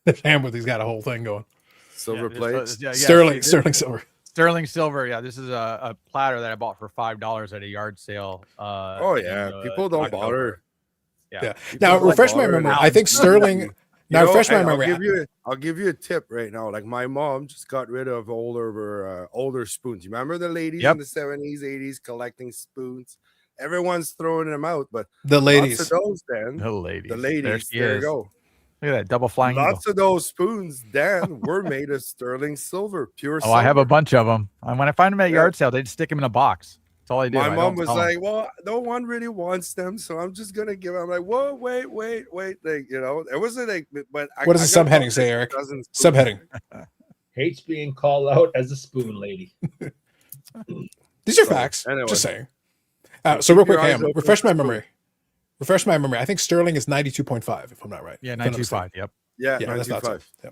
he's got a whole thing going. silver plates. Sterling silver. Sterling silver. Yeah, this is a platter that I bought for $5 at a yard sale. People don't bother. Yeah. Now refresh my memory. I think sterling. Now refresh my memory. I'll give you a tip right now. Like my mom just got rid of older spoons. You remember the ladies in the 70s, 80s collecting spoons? Everyone's throwing them out, but the ladies, lots of those, Dan. The ladies. There you go. Look at that double flying eagle. Lots of those spoons, Dan, were made of sterling silver, pure silver. I have a bunch of them. And when I find them at yard sale, they just stick them in a box. That's all I do. My mom was like, well, no one really wants them, so I'm just gonna give them. I'm like, whoa, wait. Like, it wasn't like, but what does the subheading say, Eric? Subheading. Hates being called out as a spoon lady. These are facts. Anyway. Just saying. So real quick, your eyes Ham, open. refresh my memory. I think sterling is 92.5, if I'm not right. Yeah, If I'm not 925. Yep. Yeah, Yeah, that's not so. 95. Yeah.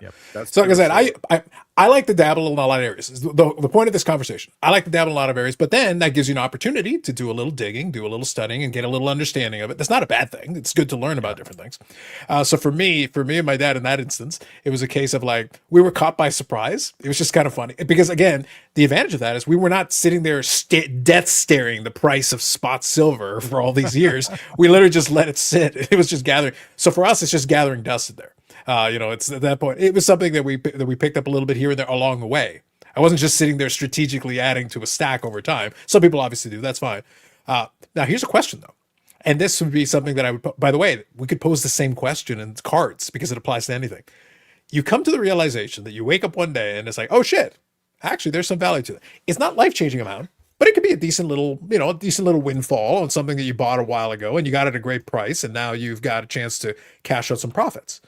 Yep. That's So like I said, pretty I like to dabble in a lot of areas. The point of this conversation, I like to dabble in a lot of areas, but then that gives you an opportunity to do a little digging, do a little studying, and get a little understanding of it. That's not a bad thing. It's good to learn about different things. So for me and my dad in that instance, it was a case of like, we were caught by surprise. It was just kind of funny because again, the advantage of that is we were not sitting there death staring the price of spot silver for all these years. We literally just let it sit. It was just gathering. So for us, it's just gathering dust in there. It's at that point, it was something that we picked up a little bit here and there along the way. I wasn't just sitting there strategically adding to a stack over time. Some people obviously do. That's fine. Now here's a question though. And this would be something that I would, by the way, we could pose the same question in cards because it applies to anything. You come to the realization that you wake up one day and it's like, oh shit, actually there's some value to it. It's not life-changing amount, but it could be a decent little windfall on something that you bought a while ago and you got it at a great price. And now you've got a chance to cash out some profits.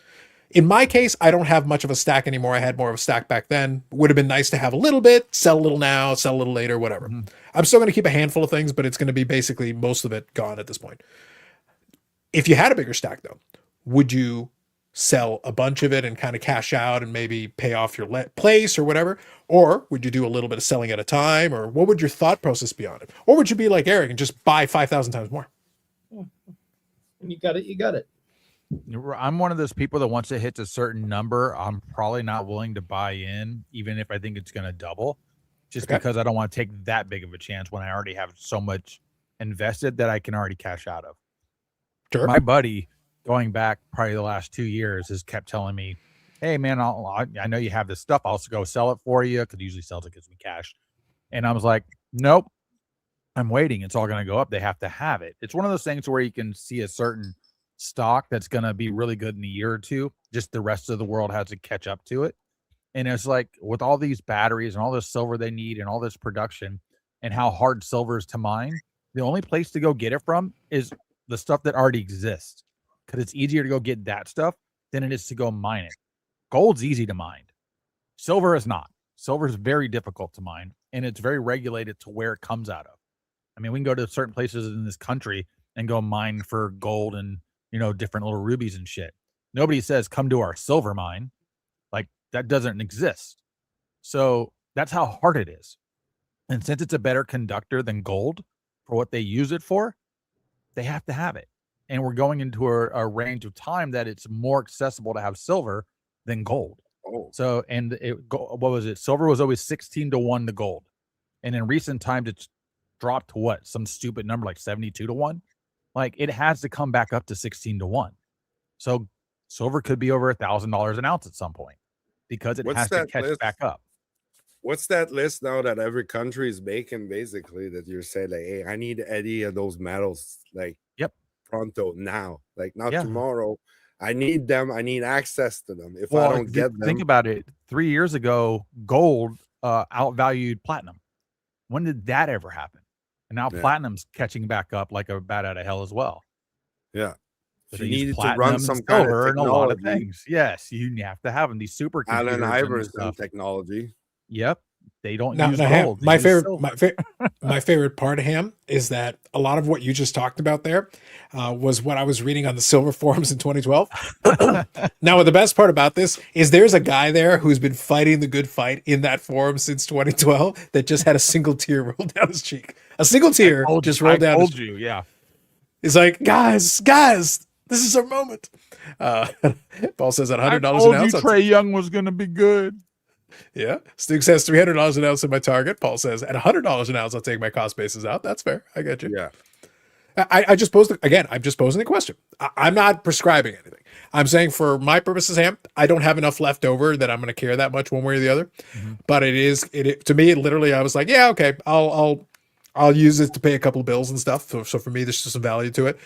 In my case, I don't have much of a stack anymore. I had more of a stack back then. Would have been nice to have a little bit, sell a little now, sell a little later, whatever. Mm-hmm. I'm still going to keep a handful of things, but it's going to be basically most of it gone at this point. If you had a bigger stack, though, would you sell a bunch of it and kind of cash out and maybe pay off your place or whatever? Or would you do a little bit of selling at a time? Or what would your thought process be on it? Or would you be like Eric and just buy 5,000 times more? And you got it. You got it. I'm one of those people that once it hits a certain number, I'm probably not willing to buy in, even if I think it's going to double, just because I don't want to take that big of a chance when I already have so much invested that I can already cash out of. Sure. My buddy, going back probably the last 2 years, has kept telling me, hey, man, I know you have this stuff. I'll go sell it for you, because he usually sells it, gives me cash. And I was like, nope, I'm waiting. It's all going to go up. They have to have it. It's one of those things where you can see a certain stock that's going to be really good in a year or two, just the rest of the world has to catch up to it. And it's like with all these batteries and all this silver they need and all this production and how hard silver is to mine, the only place to go get it from is the stuff that already exists, because it's easier to go get that stuff than it is to go mine it. Gold's easy to mine. Silver is not. Silver is very difficult to mine, and it's very regulated to where it comes out of. I mean, we can go to certain places in this country and go mine for gold and, you know, different little rubies and shit. Nobody says, come to our silver mine. Like, that doesn't exist. So that's how hard it is. And since it's a better conductor than gold for what they use it for, they have to have it. And we're going into a range of time that it's more accessible to have silver than gold. Oh, So, and what was it? Silver was always 16-1 to gold. And in recent times, it's dropped to what? Some stupid number like 72-1. Like, it has to come back up to 16-1. So silver could be over $1,000 an ounce at some point, because it What's has to that catch list? back up. what's that list now that every country is making? Basically, that you're saying like, hey, I need any of those metals, like Yep. pronto now, like not Yeah. tomorrow. I need them. I need access to them. If I Well, don't get them, think about it. 3 years ago, gold outvalued platinum. When did that ever happen? And now Yeah. platinum's catching back up like a bat out of hell as well. yeah. So If they you use needed to platinum run and some kind of silver and a lot of technology, things. Yes, you have to have them. These supercomputers Allen and this Iverson stuff. technology. Yep, they don't Now, use Ham, gold. They my use favorite, silver. my favorite part of Ham is that a lot of what you just talked about there was what I was reading on the silver forums in 2012. Now, the best part about this is there's a guy there who's been fighting the good fight in that forum since 2012 that just had a single tear roll down his cheek. A single tear just rolled down. I told you, yeah. He's like, guys, this is our moment. Paul says at $100 I an told ounce. you Trey Young was going to be good. Yeah. Stu says $300 an ounce in my target. Paul says at $100 an ounce, I'll take my cost basis out. That's fair. I get you. Yeah. I just posed again. I'm just posing the question. I'm not prescribing anything. I'm saying for my purposes, Ham, I don't have enough left over that I'm going to care that much one way or the other. Mm-hmm. But it to me, literally, I was like, yeah, okay, I'll use it to pay a couple of bills and stuff. So for me, there's just some value to it.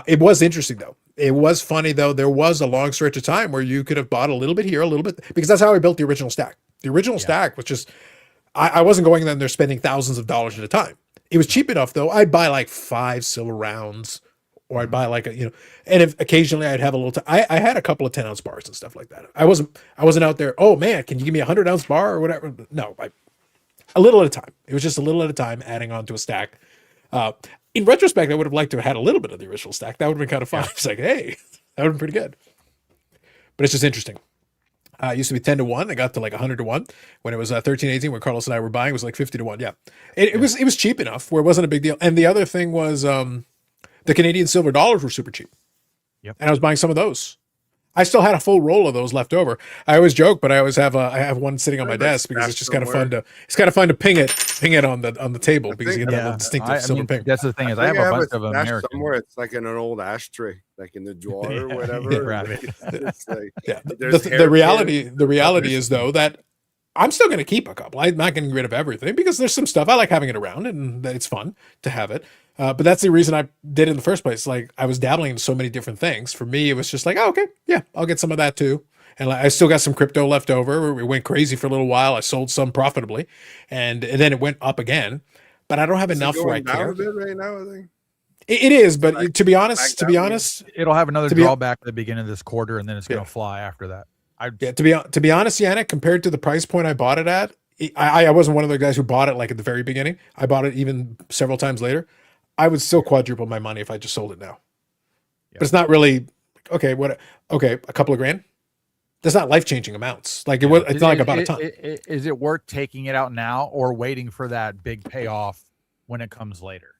It was interesting though. It was funny though. There was a long stretch of time where you could have bought a little bit here, a little bit, because that's how I built the original stack. The original stack was just, I wasn't going in there spending thousands of dollars at a time. It was cheap enough though. I'd buy like 5 silver rounds, or I'd buy like and if occasionally I'd have a little. I had a couple of 10-ounce bars and stuff like that. I wasn't out there. Oh man, can you give me a 100-ounce bar or whatever? No, a little at a time. It was just a little at a time, adding on to a stack. In retrospect, I would have liked to have had a little bit of the original stack. That would have been kind of fun. It's like, hey, that would have been pretty good. But it's just interesting. It used to be 10-1. It got to like 100-1 when it was 13-18. When Carlos and I were buying, it was like 50-1. Yeah, it was cheap enough where it wasn't a big deal. And the other thing was the Canadian silver dollars were super cheap. Yep. And I was buying some of those. I still had a full roll of those left over. I always joke, but I always have I have one sitting on my desk because it's just kind of fun to ping it on the table because you get that little distinctive silver ping. That's the thing is I have think a bunch of stash American. somewhere. It's like in an old ashtray, like in the drawer or whatever. Yeah, right. It's like, Yeah. there's The hair reality care. is though that I'm still going to keep a couple. I'm not getting rid of everything because there's some stuff I like having it around and it's fun to have it. But that's the reason I did it in the first place. Like I was dabbling in so many different things. For me, it was just like, oh, okay, yeah, I'll get some of that too. And I still got some crypto left over. We went crazy for a little while. I sold some profitably, and then it went up again. But I don't have Is it enough where I going down care. a bit right now, I think. It is, but Like- to be honest, like that It'll have another To be- drawback at the beginning of this quarter, and then it's going Yeah. to fly after that. to be honest, Yannick, compared to the price point I bought it at, I wasn't one of the guys who bought it like at the very beginning. I bought it even several times later. I would still quadruple my money if I just sold it now. But it's not really. Okay, what? Okay, a couple of grand. That's not life-changing amounts. Like it's not like about a ton. Is it worth taking it out now or waiting for that big payoff when it comes later?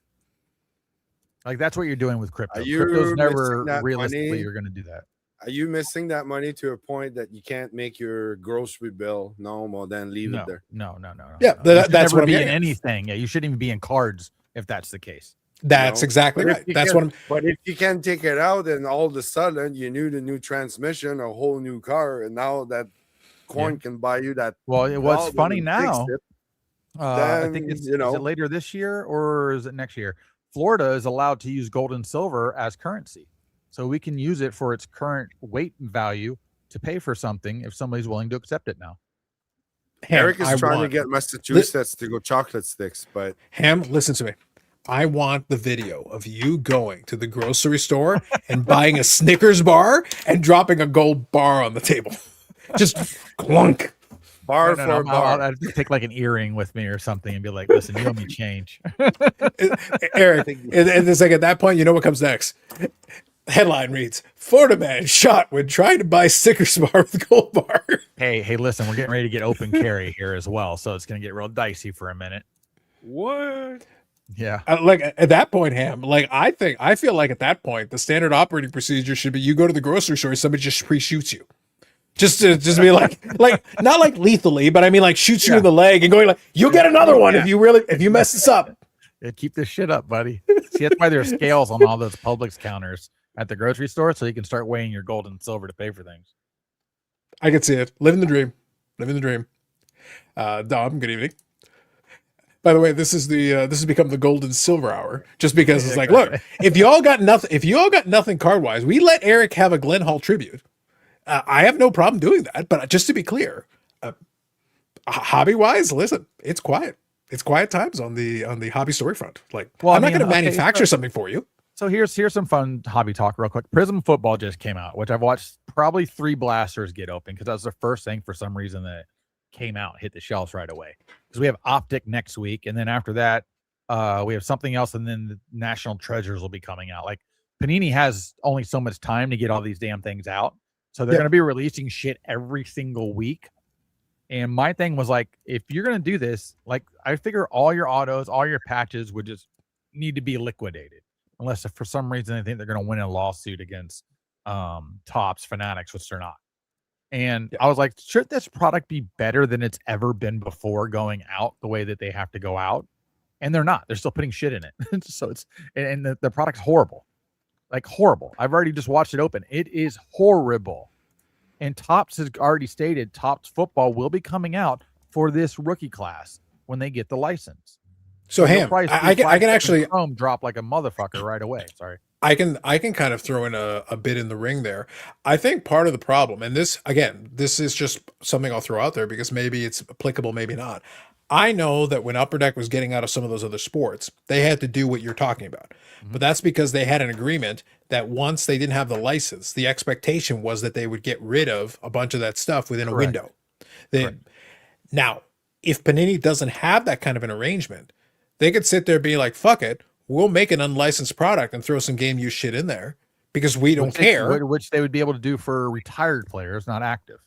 Like that's what you're doing with crypto. Are you Crypto's never missing that realistically money? you're going to do that. Are you missing that money to a point that you can't make your grocery bill? No, well then leave it there. No. Yeah, You should that's never what I'm be in getting at. anything. Yeah, you shouldn't even be in cards if that's the case. That's exactly But if right. you That's can- what I'm. But if you can take it out, and all of a sudden you need a new transmission, a whole new car, and now that coin can buy you that. Well, what's problem funny and now, fix it, I think then, it's is it later this year or is it next year? Florida is allowed to use gold and silver as currency. So we can use it for its current weight value to pay for something if somebody's willing to accept it now. Ham, Eric is I trying to want- get Massachusetts to go chocolate sticks, but Ham, listen to me. I want the video of you going to the grocery store and buying a Snickers bar and dropping a gold bar on the table. Just clunk. bar No, for no, bar. I'd take like an earring with me or something and be like, listen, you owe me change. Eric, and it's like at that point, you know what comes next? Headline reads, Florida man shot when trying to buy Snickers bar with gold bar. Hey, listen, we're getting ready to get open carry here as well. So it's going to get real dicey for a minute. What? Yeah. Like at that point, Ham, like I feel like at that point, the standard operating procedure should be you go to the grocery store, somebody just pre-shoots you. Just be like not like lethally, but I mean like shoots you in the leg and going like, you'll get another one if you mess this up. Yeah, keep this shit up, buddy. See, that's why there's scales on all those Publix counters at the grocery store, so you can start weighing your gold and silver to pay for things. I can see it. Living the dream. Dom, good evening. By the way, this has become the gold and silver hour, just because it's like, look, if you all got nothing card wise, we let Eric have a Glenn Hall tribute. I have no problem doing that, but just to be clear, hobby wise, listen, it's quiet. It's quiet times on the hobby story front. Like, Well, I'm I not mean, going to okay, manufacture something for you. So here's some fun hobby talk real quick. Prism Football just came out, which I've watched probably 3 blasters get open because that was the first thing for some reason that came out, hit the shelves right away. Because we have Optic next week, and then after that, we have something else, and then the National Treasures will be coming out. Like Panini has only so much time to get all these damn things out, so they're going to be releasing shit every single week. And my thing was like, if you're going to do this, like I figure all your autos, all your patches would just need to be liquidated. Unless if for some reason they think they're going to win a lawsuit against Topps Fanatics, which they're not. And I was like, should this product be better than it's ever been before going out the way that they have to go out? And they're not. They're still putting shit in it. So it's, and the product's horrible. Like horrible. I've already just watched it open. It is horrible. And Topps has already stated Topps football will be coming out for this rookie class when they get the license. So Ham, I can actually Chrome drop like a motherfucker right away. Sorry. I can kind of throw in a bit in the ring there. I think part of the problem, and this is just something I'll throw out there because maybe it's applicable, maybe not. I know that when Upper Deck was getting out of some of those other sports, they had to do what you're talking about. But that's because they had an agreement that once they didn't have the license, the expectation was that they would get rid of a bunch of that stuff within a window. Now, if Panini doesn't have that kind of an arrangement, they could sit there and be like, fuck it, we'll make an unlicensed product and throw some game use shit in there because we don't care. Which they would be able to do for retired players, not active.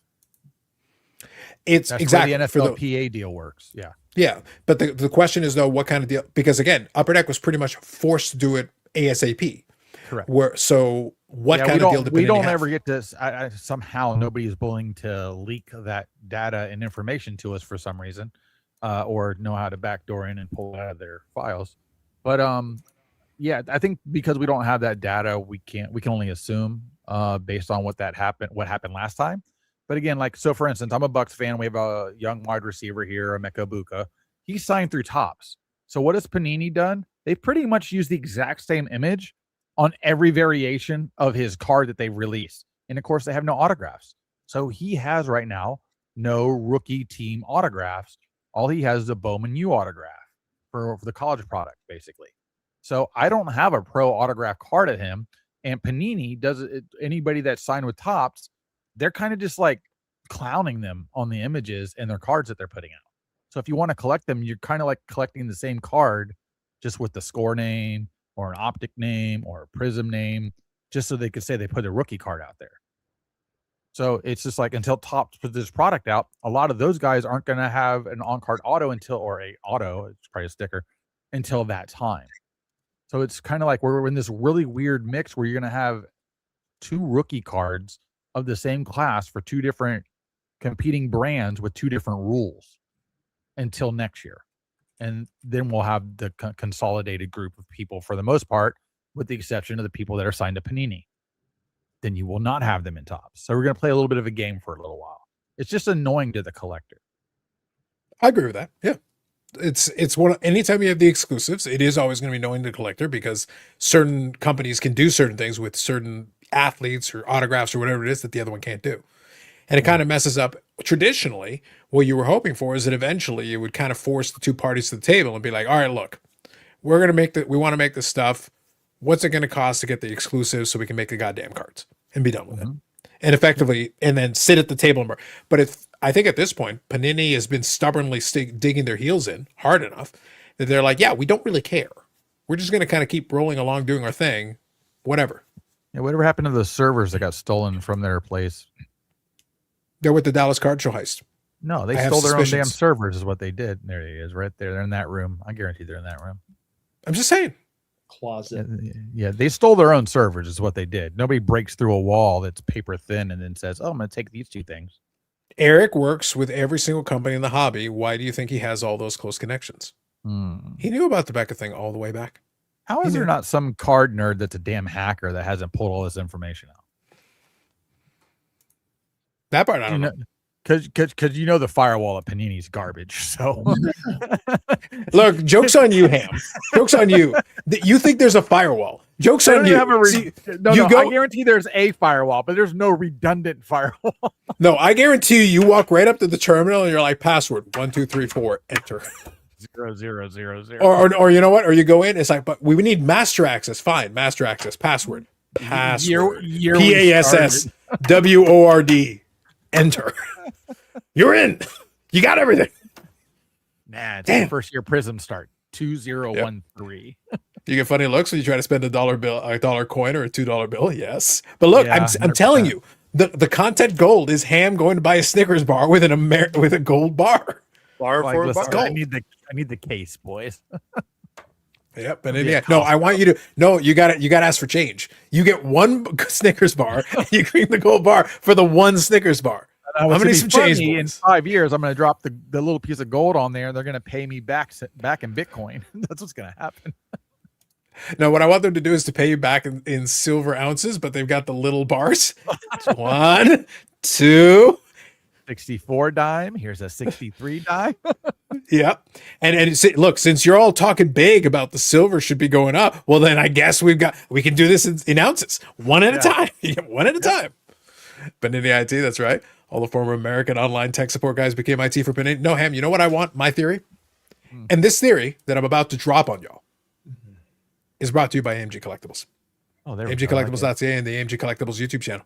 It's That's exactly where the NFLPA deal works. Yeah. Yeah. But the question is, though, what kind of deal? Because, again, Upper Deck was pretty much forced to do it ASAP. Correct. So what kind of deal did we Panini don't have? ever get this. Somehow nobody is willing to leak that data and information to us for some reason, or know how to backdoor in and pull it out of their files. But yeah, I think because we don't have that data, we can only assume based on what happened last time. But again, like, so for instance, I'm a Bucks fan. We have a young wide receiver here, Emeka Buka. He signed through Topps. So what has Panini done? They pretty much use the exact same image on every variation of his card that they release. And of course, they have no autographs. So he has right now no rookie team autographs. All he has is a Bowman U autograph for the college product, basically. So I don't have a pro autograph card of him. And Panini does it. Anybody that's signed with Topps, they're kind of just like clowning them on the images and their cards that they're putting out. So if you want to collect them, you're kind of like collecting the same card, just with the score name or an optic name or a prism name, just so they could say they put a rookie card out there. So it's just like until Topps put this product out, a lot of those guys aren't going to have an on-card auto it's probably a sticker, until that time. So it's kind of like we're in this really weird mix where you're going to have 2 rookie cards of the same class for 2 different competing brands with 2 different rules until next year. And then we'll have the consolidated group of people for the most part, with the exception of the people that are signed to Panini. Then you will not have them in Topps. So we're going to play a little bit of a game for a little while. It's just annoying to the collector. I agree with that. Yeah. It's one, anytime you have the exclusives, it is always going to be annoying to the collector because certain companies can do certain things with certain athletes or autographs or whatever it is that the other one can't do. And it kind of messes up. Traditionally, what you were hoping for is that eventually it would kind of force the 2 parties to the table and be like, all right, look, we want to make this stuff. What's it going to cost to get the exclusives so we can make the goddamn cards and be done with it? And effectively, and then sit at the table. But I think at this point, Panini has been stubbornly digging their heels in hard enough that they're like, yeah, we don't really care. We're just going to kind of keep rolling along, doing our thing, whatever. Yeah, whatever happened to those servers that got stolen from their place? They're with the Dallas Card Show heist. No, they stole their own damn servers is what they did. There he is, right there. They're in that room. I guarantee they're in that room. I'm just saying. Closet. Yeah, they stole their own servers is what they did. Nobody breaks through a wall that's paper thin and then says, oh, I'm going to take these 2 things. Eric works with every single company in the hobby. Why do you think he has all those close connections? He knew about the Becca thing all the way back. How is there not some card nerd that's a damn hacker that hasn't pulled all this information out? That part I don't know. Because the firewall at Panini's garbage. So look, joke's on you, Ham. Joke's on you. You think there's a firewall. Joke's on you. I guarantee there's a firewall, but there's no redundant firewall. No, I guarantee you walk right up to the terminal and you're like, password 1234, enter. 0000. Or you know what? Or you go in, it's like, but we need master access. Fine, master access. Password. PASSWORD. Enter. You're in. You got everything. Nah, it's the first year Prism start. 2013. You get funny looks when you try to spend a $1 bill, a $1 coin, or a $2 bill. Yes, but look, I'm telling you, the content gold is Ham going to buy a Snickers bar with with a gold bar. Listen, I need the case, boys. Yep, and no, I want you to you got to ask for change. You get 1 Snickers bar, and you bring the gold bar for the 1 Snickers bar. I'm gonna need some change. In 5 years, I'm gonna drop the little piece of gold on there, and they're gonna pay me back in Bitcoin. That's what's gonna happen. No, what I want them to do is to pay you back in silver ounces, but they've got the little bars. 1, 2. 64 dime. Here's a 63 dime. Yep. And look, since you're all talking big about the silver should be going up, well, then I guess we can do this in ounces, 1 at a time. You get 1 at a time. Panini IT, that's right. All the former American online tech support guys became IT for Panini. No, Ham, you know what I want? My theory. And this theory that I'm about to drop on y'all is brought to you by AMG Collectibles. Oh, there AMGcollectibles.ca and the AMG Collectibles YouTube channel.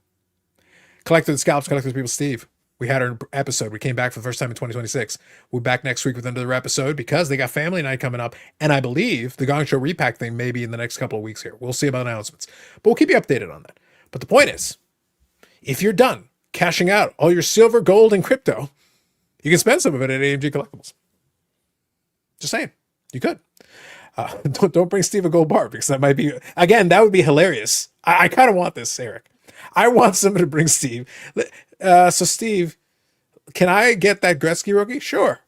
Collector the Scalps, Collector the People, Steve. We had our episode. We came back for the first time in 2026. We're back next week with another episode because they got family night coming up. And I believe the Gong Show repack thing may be in the next couple of weeks here. We'll see about announcements. But we'll keep you updated on that. But the point is, if you're done cashing out all your silver, gold, and crypto, you can spend some of it at AMG Collectibles. Just saying. You could. Don't bring Steve a gold bar because that might be, again, that would be hilarious. I kind of want this, Eric. I want somebody to bring Steve. So Steve, can I get that Gretzky rookie? Sure.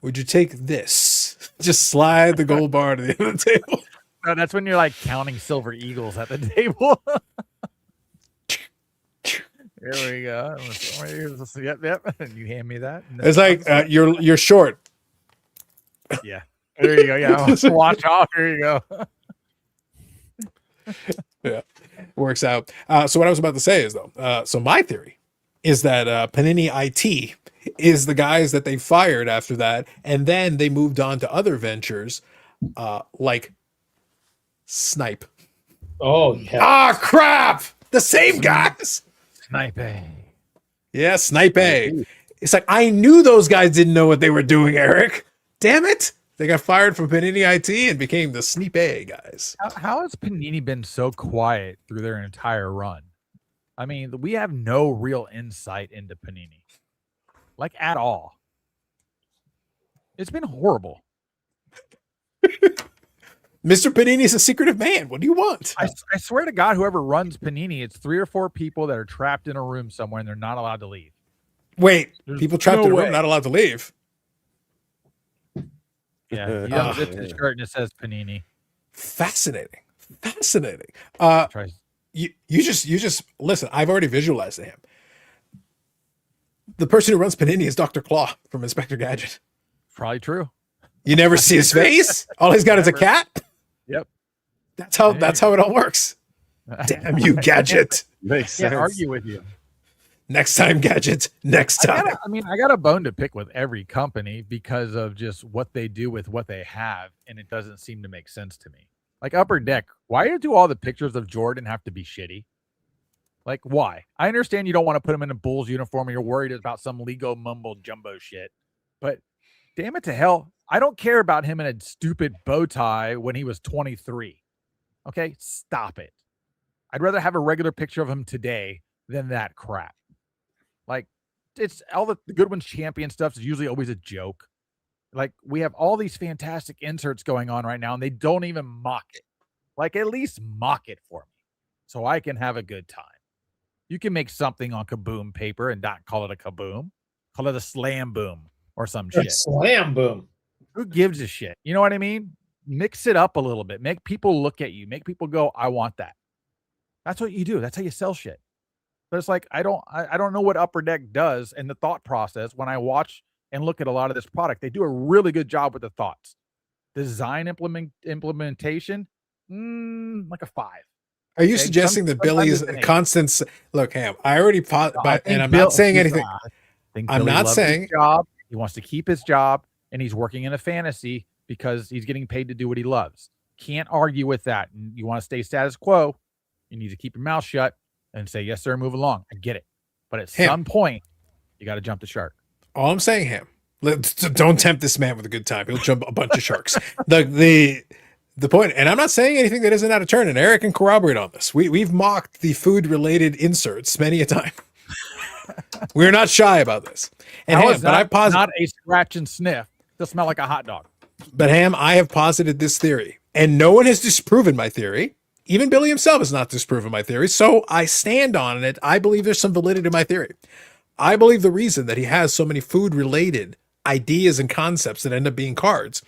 Would you take this? Just slide the gold bar to the end of the table. No, that's when you're like counting silver eagles at the table. Here we go. Yep. And you hand me that. It's like you're short. Yeah. There you go. Yeah. Watch off. Here you go. Yeah. Works out. So what I was about to say is though, so my theory is that Panini IT is the guys that they fired after that, and then they moved on to other ventures, like Snipe. Oh yeah. Ah, crap! The same guys. Snipe. Yeah, Snipe. It's like I knew those guys didn't know what they were doing, Eric. Damn it! They got fired from Panini IT and became the Sneep A guys. How has Panini been so quiet through their entire run? I mean, we have no real insight into Panini, like at all. It's been horrible. Mr. Panini's a secretive man. What do you want? I swear to God, whoever runs Panini, it's 3 or 4 people that are trapped in a room somewhere and they're not allowed to leave. Wait, There's people trapped no in a room, way. not allowed to leave. Yeah, he has a shirt and it says Panini. Fascinating. Fascinating. Tries. You just listen. I've already visualized him. The person who runs Panini is Dr. Claw from Inspector Gadget. Probably true. You never see his face. All he's got is a Never. cat. Yep. That's how it all works. Damn you, Gadget. Makes Can't sense. argue with you. Next time, Gadget. Next time. I got a bone to pick with every company because of just what they do with what they have, and it doesn't seem to make sense to me. Like Upper Deck, why do all the pictures of Jordan have to be shitty? Like, why? I understand you don't want to put him in a Bulls uniform or you're worried about some Lego mumbo jumbo shit, but damn it to hell, I don't care about him in a stupid bow tie when he was 23. Okay, stop it. I'd rather have a regular picture of him today than that crap. Like, it's all the Goodwin's champion stuff is usually always a joke. Like, we have all these fantastic inserts going on right now, and they don't even mock it. Like, at least mock it for me so I can have a good time. You can make something on Kaboom paper and not call it a Kaboom. Call it a Slam Boom or some shit. Slam boom. Who gives a shit? You know what I mean? Mix it up a little bit. Make people look at you. Make people go, I want that. That's what you do. That's how you sell shit. But it's like, I don't know what Upper Deck does and the thought process when I watch and look at a lot of this product. They do a really good job with the thoughts. Design implementation, like a 5. Are you Okay, suggesting that sometimes Billy's it's an 8. constant? Look, Ham. I already I but think and I'm Bill- not saying anything. I think I'm Billy not loves saying- his job. He wants to keep his job, and he's working in a fantasy because he's getting paid to do what he loves. Can't argue with that. And you want to stay status quo, you need to keep your mouth shut and say, yes, sir, move along. I get it. But at Ham. some point, you got to jump the shark. All I'm saying, Ham. Don't tempt this man with a good time. He'll jump a bunch of sharks. The point, and I'm not saying anything that isn't out of turn, and Eric can corroborate on this. We've mocked the food-related inserts many a time. We're not shy about this. And How Ham, is but I posit, not a scratch and sniff. They'll smell like a hot dog. but Ham, I have posited this theory, and no one has disproven my theory. Even Billy himself has not disproven my theory, so I stand on it. I believe there's some validity to my theory. I believe the reason that he has so many food-related ideas and concepts that end up being cards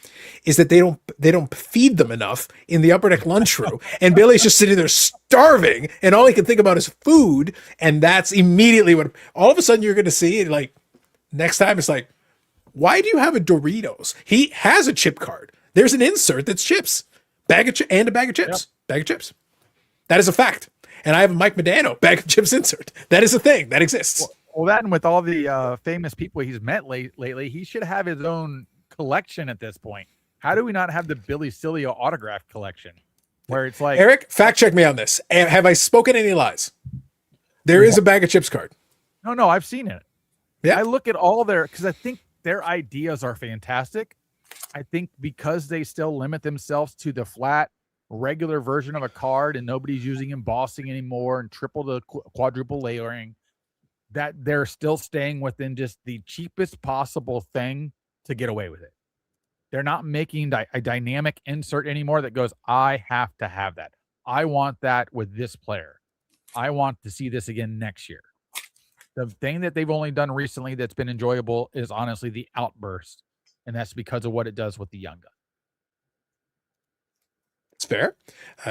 is that they don't feed them enough in the Upper Deck lunchroom, and Billy's just sitting there starving, and all he can think about is food, and that's immediately what all of a sudden you're going to see. Like next time, it's like, why do you have a Doritos? He has a chip card. There's an insert that's chips, and a bag of chips, bag of chips. That is a fact. And I have a Mike Medano bag of chips insert. That is a thing that exists. Well, that and with all the famous people he's met lately, he should have his own collection at this point. How do we not have the Billy Cilio autograph collection? Where it's like, Eric, fact check me on this. Have I spoken any lies? There is a bag of chips card. no, I've seen it. Yeah. I look at all their, because I think their ideas are fantastic. I think because they still limit themselves to the flat, regular version of a card and nobody's using embossing anymore and triple to quadruple layering, that they're still staying within just the cheapest possible thing to get away with it. They're not making a dynamic insert anymore that goes, I have to have that. I want that with this player. I want to see this again next year. The thing that they've only done recently that's been enjoyable is honestly the Outburst, and that's because of what it does with the young gun. It's fair.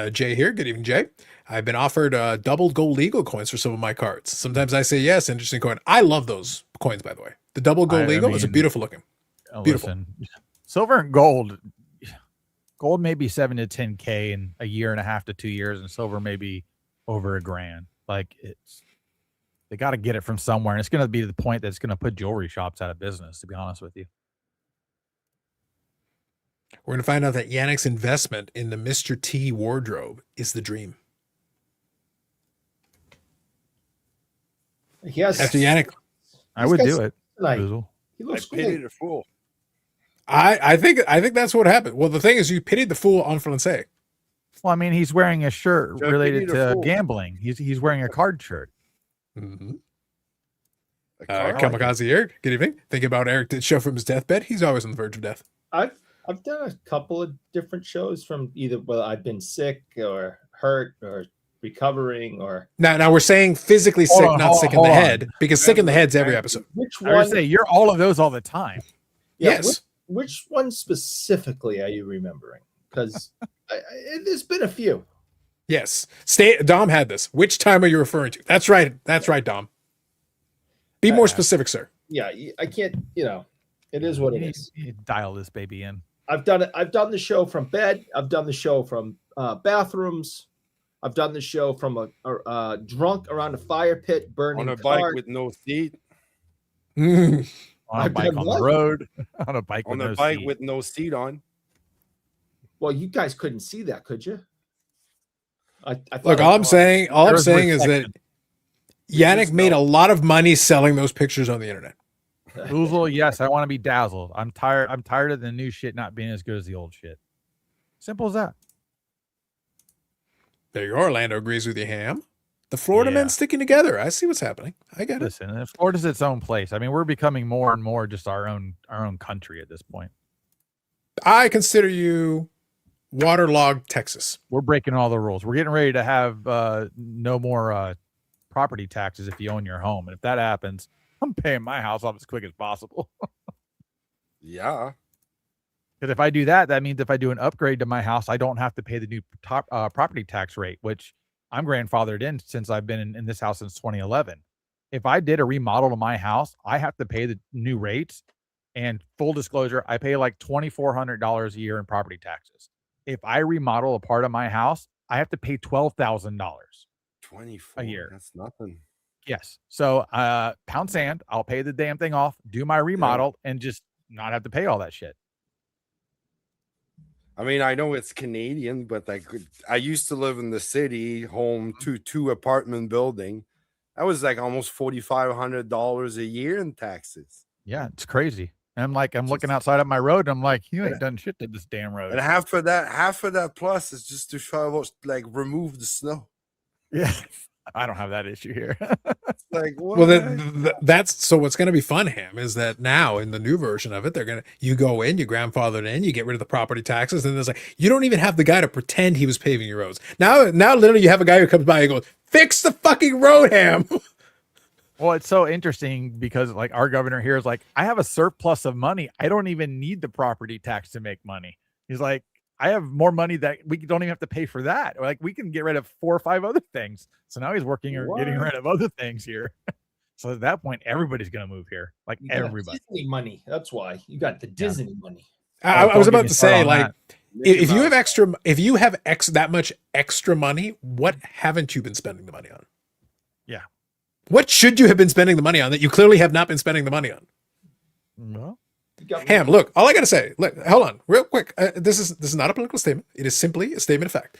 Jay here. Good evening, Jay. I've been offered double gold eagle coins for some of my cards. Sometimes I say yes, interesting coin. I love those coins, by the way. The double gold eagle is a beautiful looking. Beautiful. Listen, silver and gold may be 7 to 10K in a year and a half to 2 years, and silver may be over $1,000. Like, they got to get it from somewhere, and it's going to be to the point that it's going to put jewelry shops out of business, to be honest with you. We're going to find out that Yannick's investment in the Mr. T wardrobe is the dream. Yes. After Yannick, I would guy's do it. Like, Boozle. he I looks pity cool. the fool. I think that's what happened. Well, the thing is, you pitied the fool en français. Well, I mean, he's wearing a shirt Jeff, related you need a to fool. gambling. He's wearing a card shirt. Mm-hmm. A card? Kamikaze Eric, good evening. Thinking about Eric did show from his deathbed. He's always on the verge of death. I've done a couple of different shows from either I've been sick or hurt or recovering or Now we're saying physically sick, not sick in the head, because sick in the head's every episode. which I would one? say you're all of those all the time. Yes. Which one specifically are you remembering? Because there's been a few. Yes. Dom had this. Which time are you referring to? That's right. That's right, Dom. Be more specific, sir. Yeah, I can't. It is what it is. You dial this baby in. I've done it. I've done the show from bed. I've done the show from bathrooms. I've done the show from a drunk around a fire pit, burning On a car. bike with no seat. Mm. On a I've bike done on what? the road. On a bike On with a no bike seat. with no seat on. Well, you guys couldn't see that, could you? I thought Look, I all I'm saw- saying There's is that reflection. Yannick made a lot of money selling those pictures on the internet. Oozle, yes, I want to be dazzled. I'm tired of the new shit not being as good as the old shit. Simple as that. There you go. Orlando agrees with you, Ham. The Florida Yeah. men sticking together. I see what's happening. I get it. Listen, Florida's its own place. I mean, we're becoming more and more just our own country at this point. I consider you waterlogged Texas. We're breaking all the rules. We're getting ready to have no more property taxes if you own your home. And if that happens, I'm paying my house off as quick as possible. Yeah. Because if I do that, that means if I do an upgrade to my house, I don't have to pay the new property tax rate, which I'm grandfathered in since I've been in this house since 2011. If I did a remodel to my house, I have to pay the new rates. And full disclosure, I pay like $2,400 a year in property taxes. If I remodel a part of my house, I have to pay $12,000. 24 A year. That's nothing. Yes. So pound sand, I'll pay the damn thing off, do my remodel, and just not have to pay all that shit. I mean, I know it's Canadian, but I used to live in the city, home to 2 apartment building. That was like almost $4,500 a year in taxes. Yeah, it's crazy. And I'm looking outside of my road, and I'm like, you ain't done shit to this damn road. And half of that plus is just to shovel, remove the snow. Yeah. I don't have that issue here. Like, what? Well, that's so. What's going to be fun, Ham, is that now in the new version of it, you go in, you grandfather it in, you get rid of the property taxes, and there's you don't even have the guy to pretend he was paving your roads. Now literally, you have a guy who comes by and goes, "Fix the fucking road, Ham." Well, it's so interesting because our governor here is I have a surplus of money. I don't even need the property tax to make money. He's like, I have more money that we don't even have to pay for that. We can get rid of 4 or 5 other things. So now he's working or getting rid of other things here. So at that point, everybody's going to move here. You got Everybody. Disney money. That's why you got the Disney money. I was Don't get about me to started say, on that. if you have that much extra money, what haven't you been spending the money on? Yeah. What should you have been spending the money on that you clearly have not been spending the money on? Well, You got Ham, look, all I got to say, look, hold on, real quick. This is not a political statement. It is simply a statement of fact.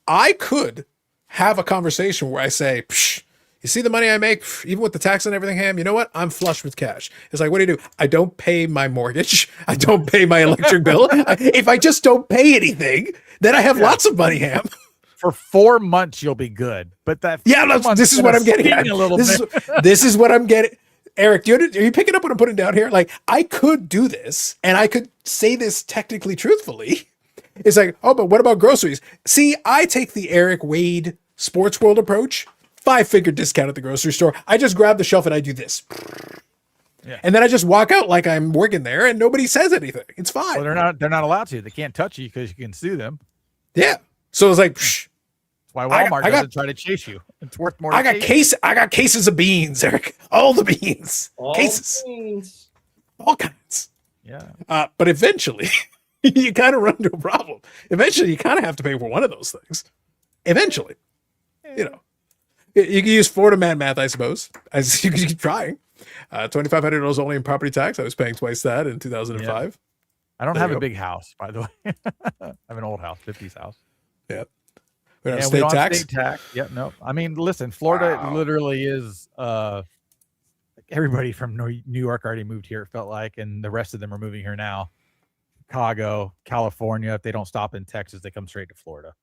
I could have a conversation where I say, Psh, you see the money I make, even with the tax and everything, Ham, you know what? I'm flush with cash. It's what do you do? I don't pay my mortgage. I don't pay my electric bill. If I just don't pay anything, then I have lots of money, Ham. for 4 months, you'll be good. But that This is what I'm getting at. A little This bit. this is what I'm getting. Eric, are you picking up what I'm putting down here? I could do this, and I could say this technically truthfully. It's oh, but what about groceries? See, I take the Eric Wade Sports World approach. 5-figure discount at the grocery store. I just grab the shelf and I do this. Yeah. And then I just walk out like I'm working there, and nobody says anything. It's fine. Well, they're not allowed to. They can't touch you because you can sue them. Yeah. So it's Psh, That's why I Walmart got- doesn't try to chase you. It's worth more. I got cases of beans, Eric. All the beans. all Cases. things. All kinds. Yeah. But eventually, you kind of run into a problem. Eventually, you kind of have to pay for one of those things. Eventually, you can use Florida man math, I suppose. As you keep trying. $2,500 only in property tax. I was paying twice that in 2005. I don't There have you a go. big house, by the way. I have an old house, 50s house. Yeah. We don't have Yeah, state don't have tax. state tax. Yep, no. I mean, listen, Florida Wow. literally is everybody from New York already moved here, it felt like, and the rest of them are moving here now. Chicago, California. If they don't stop in Texas, they come straight to Florida.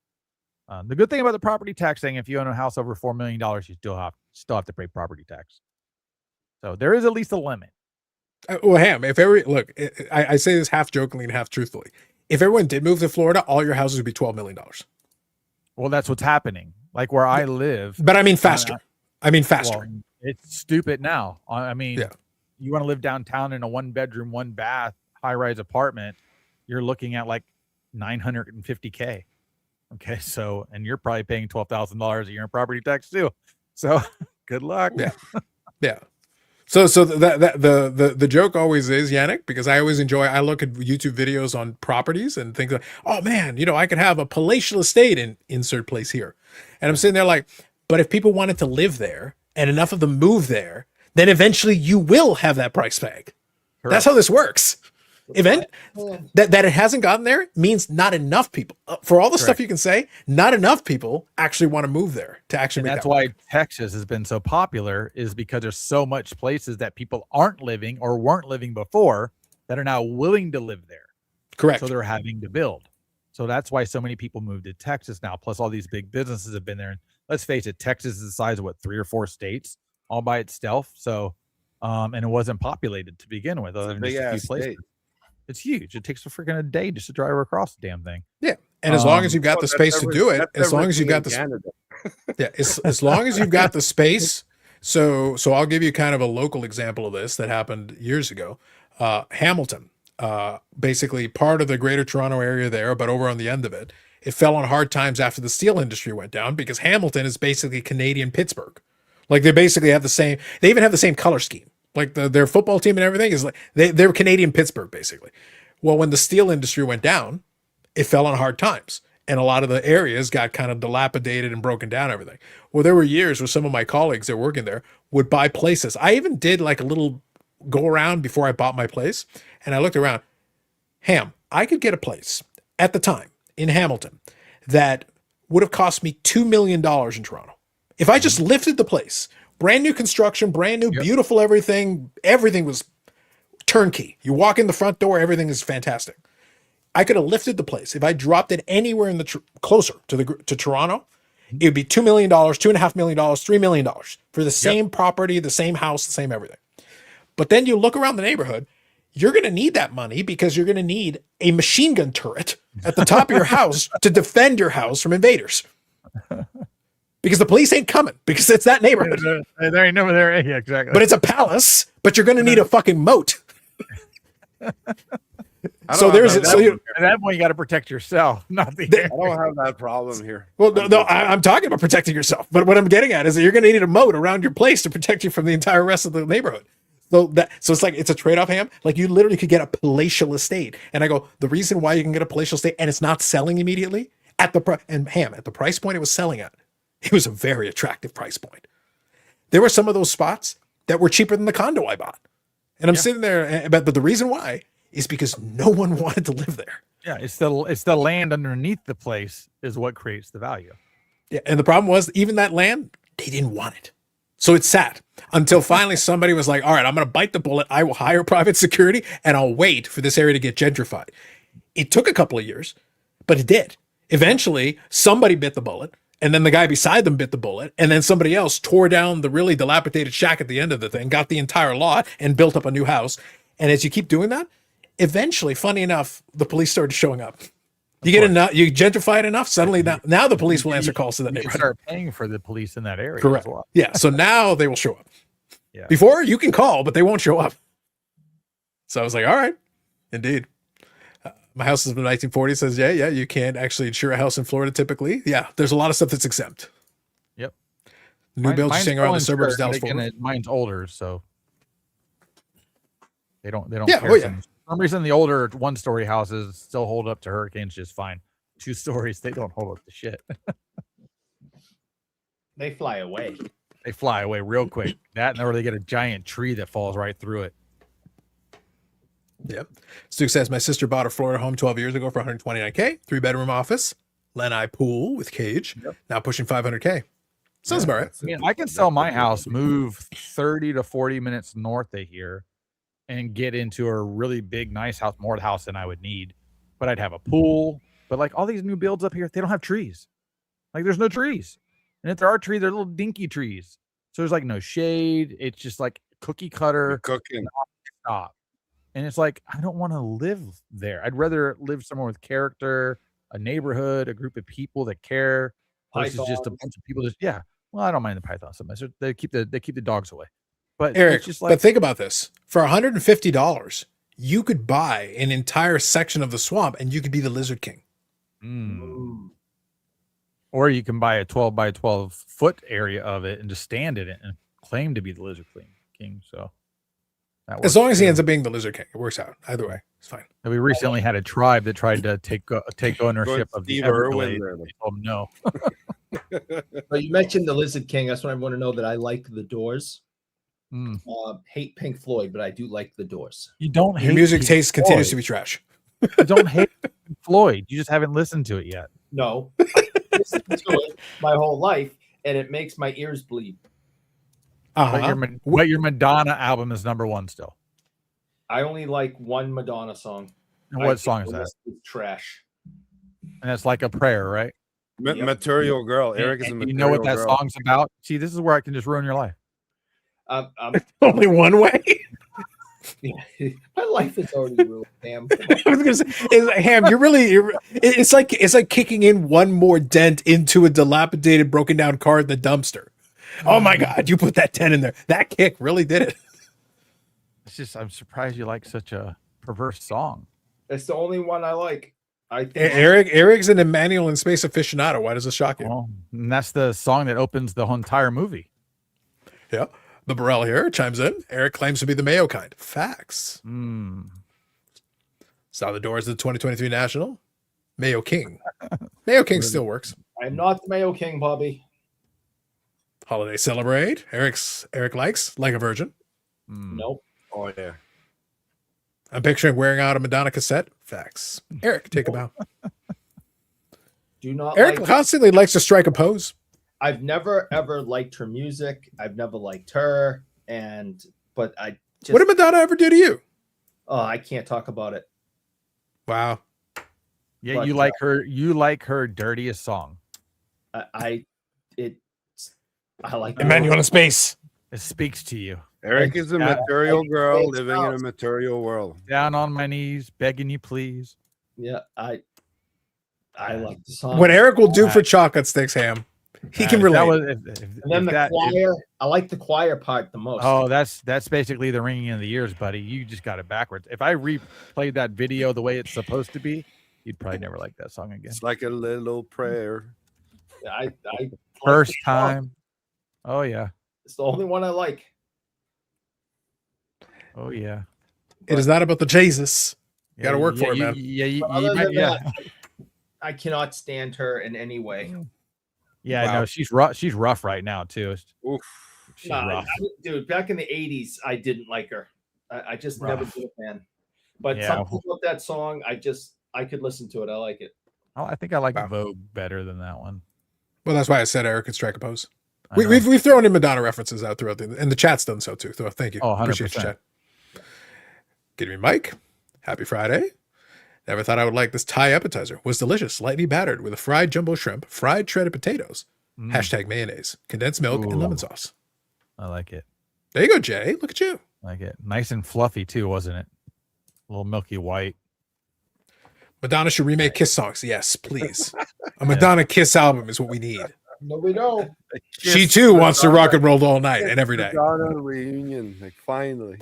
The good thing about the property tax thing, if you own a house over $4 million, you still have to pay property tax. So there is at least a limit. Well, Ham, if I say this half jokingly and half truthfully. If everyone did move to Florida, all your houses would be $12 million. Well, that's what's happening. Like where I live. But I mean faster. Well, it's stupid now. I mean, yeah. You want to live downtown in a 1-bedroom, 1-bath, high-rise apartment, you're looking at like $950K. Okay, so and you're probably paying $12,000 a year in property tax too. So good luck. Yeah, yeah. So the joke always is, Yannick, because I look at YouTube videos on properties and think like, oh man, I could have a palatial estate in insert place here, and I'm sitting there like, but if people wanted to live there and enough of them move there, then eventually you will have that price tag. Correct. That's how this works. That it hasn't gotten there means not enough people, for all the stuff you can say, not enough people actually want to move there to actually make that's that why work. Texas has been so popular, is because there's so much places that people aren't living or weren't living before that are now willing to live there. Correct. So they're having to build. So that's why so many people move to Texas now. Plus all these big businesses have been there. And let's face it, Texas is the size of 3 or 4 states all by itself. So, and it wasn't populated to begin with, other than just a few places. It's huge. It takes a day just to drive across the damn thing. Yeah. And as long as you've got the space to do it, as long as you've got the as long as you've got the space. So I'll give you kind of a local example of this that happened years ago. Hamilton, basically part of the greater Toronto area there, but over on the end of it, it fell on hard times after the steel industry went down, because Hamilton is basically Canadian Pittsburgh. Like they basically have they even have the same color scheme. Like their football team and everything is like they're Canadian Pittsburgh, basically. Well, when the steel industry went down, it fell on hard times. And a lot of the areas got kind of dilapidated and broken down, everything. Well, there were years where some of my colleagues that were working there would buy places. I even did like a little go around before I bought my place. And I looked around. Ham, I could get a place at the time in Hamilton that would have cost me $2 million in Toronto. If I just lifted the place, brand new construction, brand new, beautiful everything was turnkey. You walk in the front door, everything is fantastic. I could have lifted the place. If I dropped it anywhere in the closer to Toronto, it would be $2 million, $2.5 million, $3 million for the same property, the same house, the same everything. But then you look around the neighborhood, you're going to need that money because you're going to need a machine gun turret at the top of your house to defend your house from invaders. Because the police ain't coming, because it's that neighborhood. There ain't no there. Yeah, exactly. But it's a palace, but you're going to need a fucking moat. So there's at that point you got to protect yourself, not the. I don't have that problem here. Well, no, I'm talking about protecting yourself. But what I'm getting at is that you're going to need a moat around your place to protect you from the entire rest of the neighborhood. So it's like it's a trade-off, Ham. Like you literally could get a palatial estate, and I go, the reason why you can get a palatial estate and it's not selling immediately at the price point it was selling at, it was a very attractive price point. There were some of those spots that were cheaper than the condo I bought, and I'm sitting there. But the reason why is because no one wanted to live there. Yeah, it's the land underneath the place is what creates the value. Yeah, and the problem was even that land, they didn't want it. So it sat until finally somebody was like, all right, I'm going to bite the bullet. I will hire private security and I'll wait for this area to get gentrified. It took a couple of years, but it did. Eventually, somebody bit the bullet, and then the guy beside them bit the bullet, and then somebody else tore down the really dilapidated shack at the end of the thing, got the entire lot, and built up a new house. And as you keep doing that, eventually, funny enough, the police started showing up. You get enough, you gentrify it enough, suddenly now the police will answer calls to that neighborhood. Start paying for the police in that area. Correct. As well. Yeah. So now they will show up. Yeah. Before you can call, but they won't show up. So I was like, all right, indeed. My house is from the 1940s. Says, yeah, you can't actually insure a house in Florida typically. Yeah, there's a lot of stuff that's exempt. Yep. New builds staying around the suburbs of Dallas. Mine's older, so they don't Yeah. care. Oh, yeah. For some reason, the older 1-story houses still hold up to hurricanes just fine. 2 stories, they don't hold up to shit. They fly away. They fly away real quick. That, or they get a giant tree that falls right through it. Yep. Stu says, my sister bought a Florida home 12 years ago for $129K, 3-bedroom office, lanai pool with cage, now pushing $500K. Sounds about right. I mean, I can sell my house, move 30 to 40 minutes north of here, and get into a really big, nice house, more house than I would need. But I'd have a pool. But like all these new builds up here, they don't have trees. Like there's no trees. And if there are trees, they're little dinky trees. So there's like no shade. It's just like cookie cutter. Cooking. Stop. And it's like, I don't want to live there. I'd rather live somewhere with character, a neighborhood, a group of people that care, versus just a bunch of people. Just Well, I don't mind the pythons so much. They keep the dogs away. But Eric, it's just like, but think about this: for $150, you could buy an entire section of the swamp, and you could be the Lizard King. Or you can buy a 12 by 12 foot area of it and just stand in it and claim to be the Lizard King. So that works As long as he too. ends up being the Lizard King, it works out. Either way, it's fine. And we recently had a tribe that tried to take ownership of the Steve Irwin Everglades. there. They told them no. But you mentioned the Lizard King. That's what I want to know. That I like the Doors. Hate Pink Floyd, but I do like the Doors. You don't Your hate music Pink taste continues to Floyd. be trash. You don't hate Pink Floyd. You just haven't listened to it yet. No, I listened to it my whole life, and it makes my ears bleed. But your Madonna album is number one still. I only like one Madonna song. And I what think song the is that? rest is trash. And it's like a prayer, right? Material Girl. Eric is a And material you know what that girl. song's about? See, this is where I can just ruin your life. Only one way. My life is already ruined, Sam. I was gonna say, Ham, it's like kicking in one more dent into a dilapidated, broken down car in the dumpster. Oh my God, you put that 10 in there. That kick really did it. It's just, I'm surprised you like such a perverse song. It's the only one I like. I think Eric's an Emmanuel in Space aficionado. Why does this shock you? Well, and that's the song that opens the whole entire movie. Yeah. The Burrell here chimes in. Eric claims to be the Mayo kind. Facts. Saw the Doors of the 2023 National. Mayo King. Mayo King still works. I'm not the Mayo King, Bobby. Holiday Celebrate. Eric likes Like a Virgin. Nope. Oh yeah. I'm picturing wearing out a Madonna cassette. Facts. Eric, take a bow. Do not. Eric like constantly likes to strike a pose. I've never ever liked her music. I've never liked her, but I just. What did Madonna ever do to you? Oh, I can't talk about it. Wow. Yeah, But, you like her dirtiest song. I like Emmanuel in Space. It speaks to you. Eric is a Yeah. material girl Thanks, living in a Miles. material world. Down on my knees, begging you, please. Yeah, I like the song. What Eric will do for chocolate sticks, Ham. He can If that relate. was- if And then the that- choir. I like the choir part the most. Oh, that's basically the ringing in the ears, buddy. You just got it backwards. If I replayed that video the way it's supposed to be, you'd probably never like that song again. It's like a little prayer. I like First the song. time. Oh yeah. It's the only one I like. Oh yeah. It is not about the Jesus. You gotta work for it, you- man. Yeah, you But other might- than yeah. that, I cannot stand her in any way. Yeah, Wow. no, she's rough. She's rough right now too. Oof. She's Nah, rough. dude, back in the 80s, I didn't like her. I just never Rough. did, man. But Yeah. something about that song, I could listen to it. I like it. Oh, I think I like Wow. Vogue better than that one. Well, that's why I said Eric could strike a pose. I know. We've thrown in Madonna references out throughout and the chat's done so too. So thank you. Oh, 100%. Appreciate your chat. Give me Mike. Happy Friday. Never thought I would like this Thai appetizer. Was delicious, lightly battered with a fried jumbo shrimp, fried shredded potatoes, hashtag mayonnaise, condensed milk, and lemon Ooh. sauce. I like it. There you go, Jay. Look at you. I like it. Nice and fluffy too, wasn't it? A little milky white. Madonna should remake Kiss songs. Yes, please. A Madonna Kiss album is what we need. No, we don't. She too wants to rock and roll all night and every day. Madonna reunion, like finally.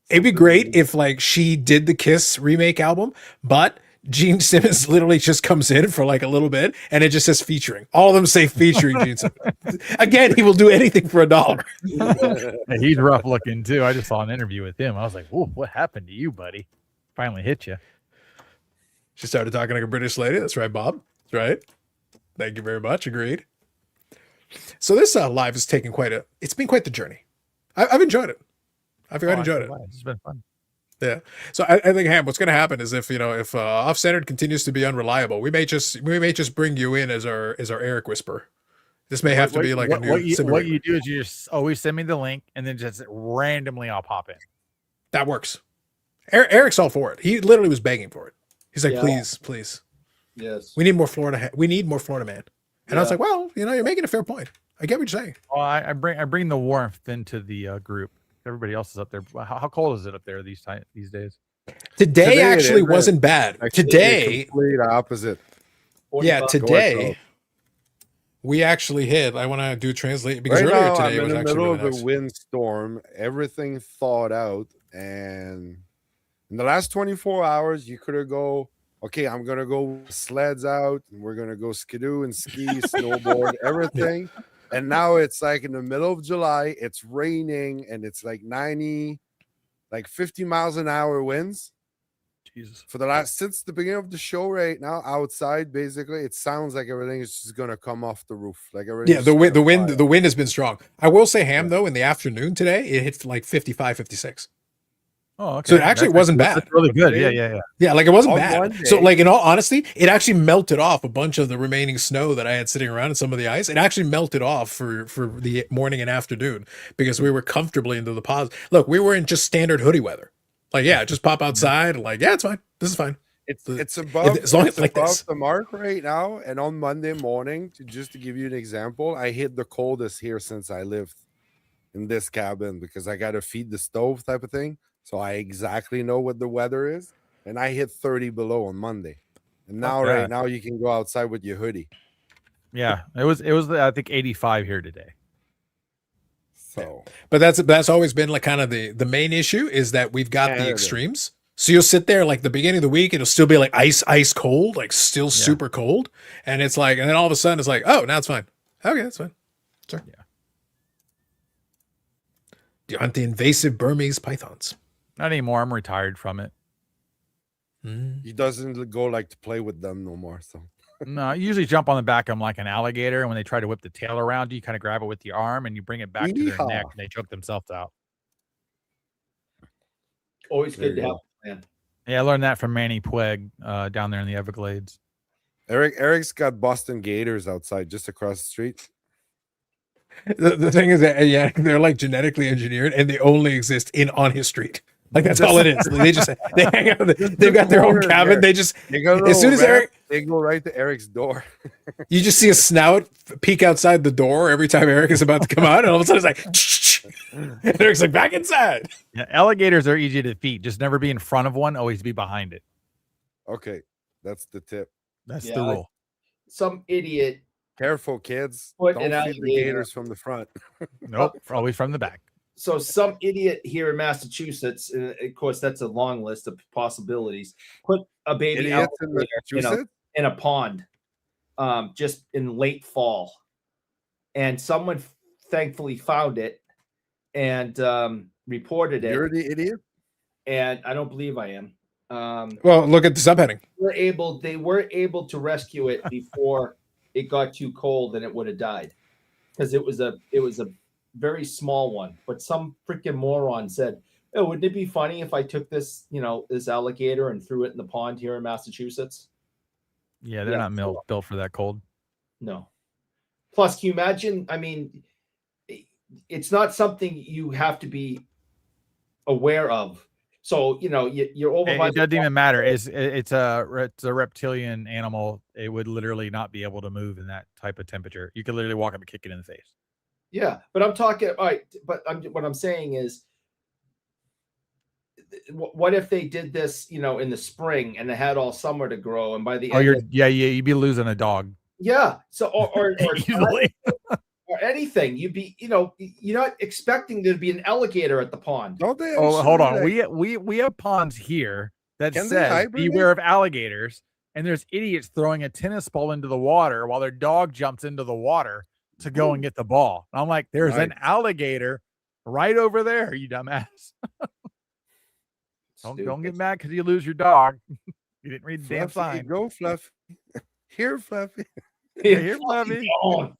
It'd be great if like she did the Kiss remake album, but Gene Simmons literally just comes in for like a little bit and it just says featuring. All of them say featuring Gene Simmons. Again, he will do anything for $1. Yeah, he's rough looking too. I just saw an interview with him. I was like, "Whoa, what happened to you, buddy? Finally hit you." She started talking like a British lady. That's right, Bob. That's right. Thank you very much. Agreed. So this live is taking it's been quite the journey. I've enjoyed it. I've enjoyed it. It's been fun. Yeah. So I think, Ham, what's going to happen is if off-centered continues to be unreliable, we may just bring you in as our Eric whisperer. This may have to be like a new. What you do is you just always send me the link, and then just randomly I'll pop in. That works. Eric's all for it. He literally was begging for it. He's like, Yeah. please. Yes. We need more Florida. We need more Florida man. And I was Yeah. like, well, you're making a fair point. I get what you're saying. Well, I bring the warmth into the group. Everybody else is up there. How cold is it up there these days? Today it actually is, wasn't bad. Actually, Today, complete opposite. yeah, 45. today we actually hit. I want to do translate because Right earlier now, today I'm it in was the actually middle really of nice. a windstorm. Everything thawed out, and in the last 24 hours, you could have go. Okay, I'm gonna go sleds out, and we're gonna go skidoo and ski, snowboard, everything. And now it's like in the middle of July. It's raining, and it's like 50 miles an hour winds. Jesus. For the last since the beginning of the show, right now outside, basically, it sounds like everything is just gonna come off the roof. Like everything. Yeah, the wind has been strong. I will say, Ham, though, in the afternoon today, it hit like 55, 56. Oh, okay. So it actually wasn't bad. That's really good. Yeah. Yeah, like it wasn't On bad. one So, day- like in all honesty, it actually melted off a bunch of the remaining snow that I had sitting around and some of the ice. It actually melted off for the morning and afternoon because we were comfortably into the pause. Look, we were in just standard hoodie weather. Like, yeah, just pop outside. Like, yeah, it's fine. This is fine. It's above, as long as it's like above this. the mark right now. And on Monday morning, just to give you an example, I hit the coldest here since I lived in this cabin because I got to feed the stove type of thing. So I exactly know what the weather is. And I hit 30 below on Monday. And now, Okay. right now, you can go outside with your hoodie. Yeah. It was I think 85 here today. So But that's always been like kind of the main issue is that we've got the Canada. extremes. So you'll sit there like the beginning of the week, it'll still be like ice cold, like still super cold. And it's like, and then all of a sudden it's like, oh, now it's fine. Okay, that's fine. Sure. Yeah. Do you hunt the invasive Burmese pythons? Not anymore. I'm retired from it. he doesn't go like to play with them no more. So No, I usually jump on the back of them like an alligator. And when they try to whip the tail around you kind of grab it with your arm and you bring it back to their neck Yeehaw. and they choke themselves out. Always There good to you have go. a plan. Yeah, I learned that from Manny Puig down there in the Everglades. Eric's got Boston Gators outside just across the street. The thing is that, yeah, they're like genetically engineered and they only exist on his street. Like that's all it is. They hang out. They've got their own Corner cabin. there. They just, They go as soon as Eric, they go right to Eric's door. you just see a snout peek outside the door every time Eric is about to come out, and all of a sudden it's like, and Eric's like back inside. Yeah, alligators are easy to defeat. Just never be in front of one. Always be behind it. Okay, that's the tip. That's Yeah, the I- rule. Some idiot. Careful, kids. Put Don't an feed the alligator. gators from the front. Nope. Always from the back. So some idiot here in Massachusetts, and of course that's a long list of possibilities. Put a baby Idiots in alligator Massachusetts. in a pond, just in late fall, and someone thankfully found it and reported it. You're the idiot. And I don't believe I am. Well, look at the subheading. They were able to rescue it before it got too cold and it would have died because it was a very small one. But some freaking moron said, "Oh, wouldn't it be funny if I took this, this alligator and threw it in the pond here in Massachusetts?" Yeah, they're Yeah, not built for that cold. No. Plus, can you imagine? I mean, it's not something you have to be aware of. So you're over by It doesn't even matter. It's a reptilian animal. It would literally not be able to move in that type of temperature. You could literally walk up and kick it in the face. Yeah, but I'm talking. All right, but what I'm saying is, what if they did this, in the spring and they had all summer to grow, and by the end, You'd be losing a dog yeah. So or easily. or anything, you'd be, you're not expecting there to be an alligator at the pond. Don't they? Oh, hold on. actually, We have ponds here that Can they says hibernate? beware of alligators, and there's idiots throwing a tennis ball into the water while their dog jumps into the water to go and get the ball. And I'm like, there's an Nice. alligator right over there, you dumbass. Don't get Stupid. mad because you lose your dog. You didn't read the damn Fluffy, sign. go Fluffy. Here, Fluffy. Here, Fluffy. Oh,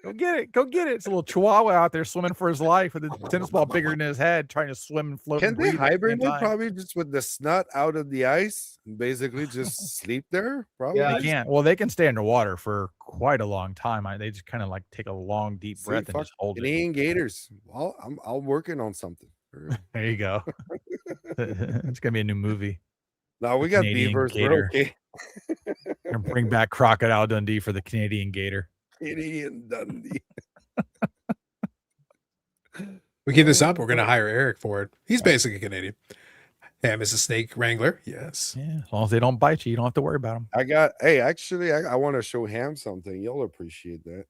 Go get it. Go get it. It's a little chihuahua out there swimming for his life with a tennis ball bigger than his head, trying to swim and float. Can and they breathe at the same hibernate? time. Probably just with the snot out of the ice and basically just sleep there. Probably. Yeah, They can't. Well, they can stay underwater for quite a long time. They just kind of like take a long, deep See, breath and fuck just hold it. Canadian gators. Well, I'm working on something. There you go. It's gonna be a new movie. No, we got Canadian beavers. gator. We're okay. And bring back Crocodile Dundee for the Canadian gator. Canadian Dundee. We keep this up, we're going to hire Eric for it. He's basically Canadian. Ham is a snake wrangler. Yes. Yeah, as long as they don't bite you don't have to worry about them. Actually, I want to show Ham something. You'll appreciate that.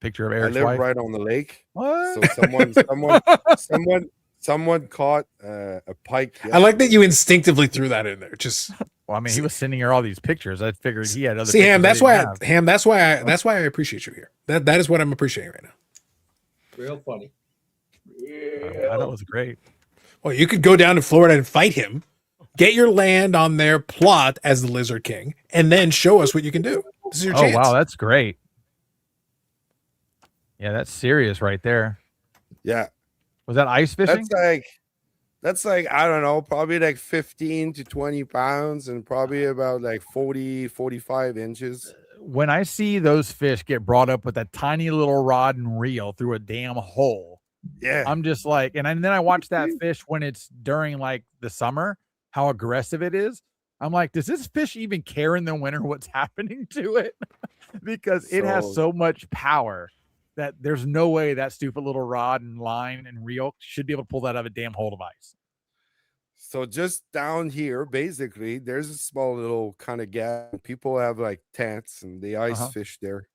Picture of I Eric's live wife. right on the lake. What? So someone caught a pike. I like that you instinctively threw that in there. Just Well, I mean, he was sending her all these pictures. I figured he had other. see, Ham. pictures That's I why. didn't have. Ham. That's why I appreciate you here. That is what I'm appreciating right now. Real funny. I thought it was great. Well, you could go down to Florida and fight him, get your land on their plot as the Lizard King, and then show us what you can do. This is your Oh chance. wow, that's great. Yeah, that's serious right there. Yeah, Was that ice fishing? that's like I don't know, probably like 15 to 20 pounds and probably about like 40, 45 inches. When I see those fish get brought up with that tiny little rod and reel through a damn hole, Yeah, I'm just like, and then I watch that fish when it's during like the summer, how aggressive it is. I'm like, does this fish even care in the winter what's happening to it? Because it has so much power that there's no way that stupid little rod and line and reel should be able to pull that out of a damn hole of ice. so just down here, basically, there's a small little kind of gap. People have like tents and they ice fish there.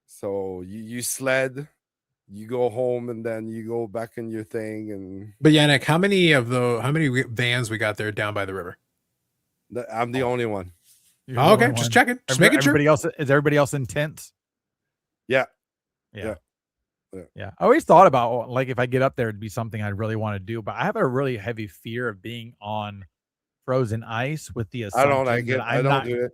So you sled, you go home, and then you go back in your thing. And But Yannick, how many vans we got there down by the river? I'm the only one. You're Oh, the okay, only just one. checking, just making sure. Everybody else is everybody else in tents? Yeah. Yeah. I always thought about like if I get up there, it'd be something I'd really want to do, but I have a really heavy fear of being on frozen ice with the I assumption don't like it. that I I'm don't not. do it.